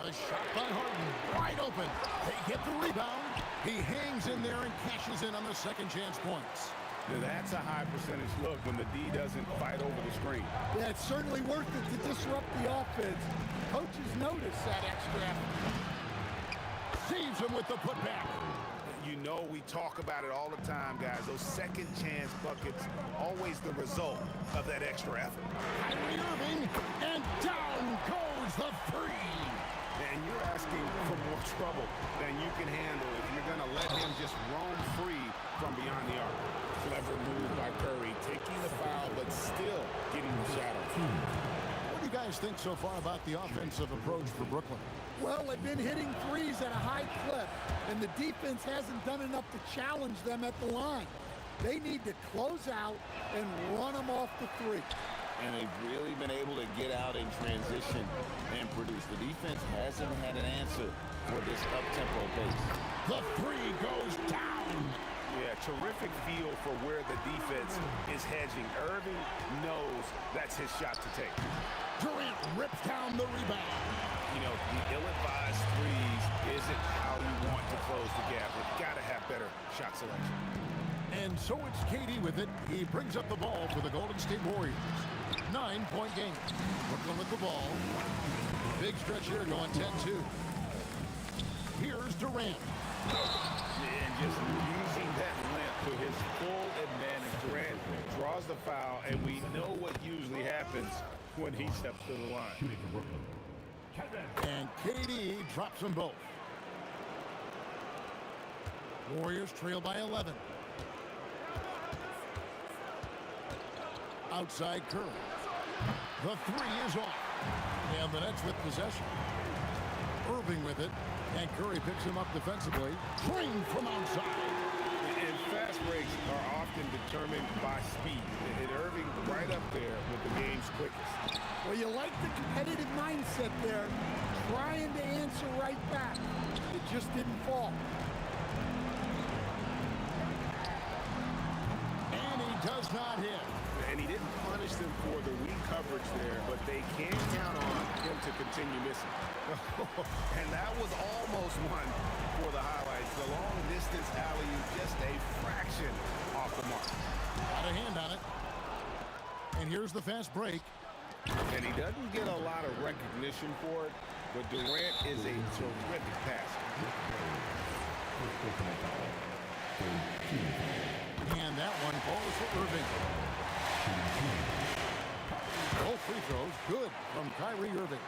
A shot by Harden, wide open. They get the rebound. He hangs in there and cashes in on the 2nd chance points. Now that's a high percentage look when the D doesn't fight over the screen. Yeah, it's certainly worth it to disrupt the offense. Coaches notice that extra effort. Saves him with the putback. You know we talk about it all the time, guys. Those 2nd chance buckets, always the result of that extra effort. Kyrie Irving, and down goes the 3. And you're asking for more trouble than you can handle if you're going to let him just roam free from beyond the arc. Clever move by Curry, taking the foul, but still getting the shot off. What do you guys think so far about the offensive approach for Brooklyn? Well, they've been hitting threes at a high clip, and the defense hasn't done enough to challenge them at the line. They need to close out and run them off the 3. and they've really been able to get out in transition and produce. The defense hasn't had an answer for this up-tempo pace. The three goes down. Yeah, terrific feel for where the defense is hedging. Irving knows that's his shot to take. Durant rips down the rebound. You know, the ill-advised threes isn't how you want to close the gap. You've got to have better shot selection. And so it's KD with it. He brings up the ball for the Golden State Warriors. 9-point game. Brooklyn with the ball. Big stretch here going 10-2. Here's Durant. And just using that length to his full advantage. Durant draws the foul, and we know what usually happens when he steps to the line. And KD drops them both. Warriors trail by 11. Outside Curry. The three is off. And the Nets with possession. Irving with it. And Curry picks him up defensively. Drained from outside. And fast breaks are often determined by speed. And Irving right up there with the game's quickest. Well, you like the competitive mindset there. Trying to answer right back. It just didn't fall. And he does not hit. And he didn't punish them for the weak coverage there, but they can count on him to continue missing. And that was almost one for the highlights. The long-distance alley-oop, just a fraction off the mark. Got a hand on it. And here's the fast break. And he doesn't get a lot of recognition for it, but Durant is a terrific passer. And that one falls for Irving. Both free throws good from Kyrie Irving.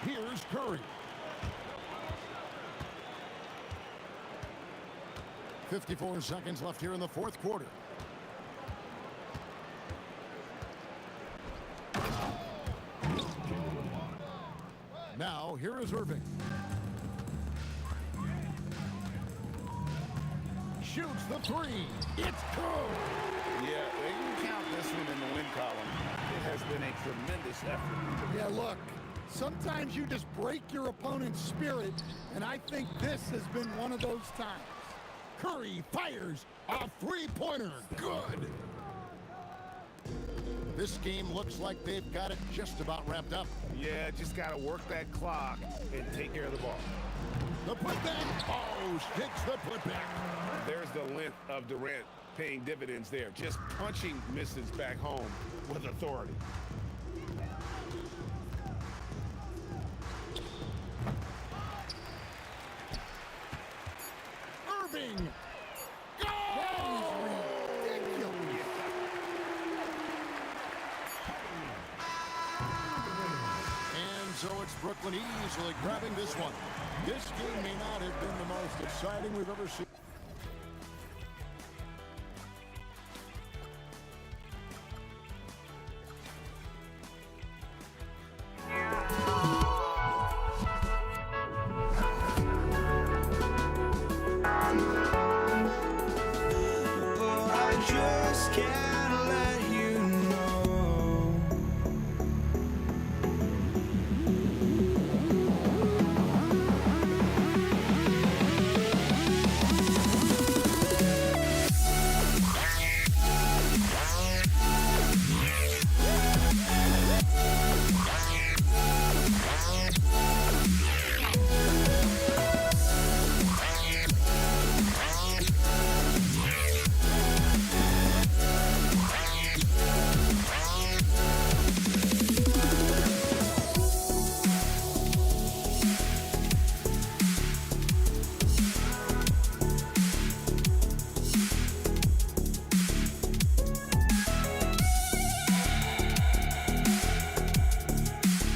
Here's Curry. 54 seconds left here in the fourth quarter. Now, here is Irving. Shoots the three. It's good. Yeah, they can count this one in the win column. It has been a tremendous effort. Yeah, look, sometimes you just break your opponent's spirit, and I think this has been one of those times. Curry fires a three-pointer. Good. This game looks like they've got it just about wrapped up. Yeah, just got to work that clock and take care of the ball. The putback. Oh, sticks the putback. There's the length of Durant paying dividends there. Just punching misses back home with authority. Irving. So it's Brooklyn easily grabbing this one. This game may not have been the most exciting we've ever seen. But I just can't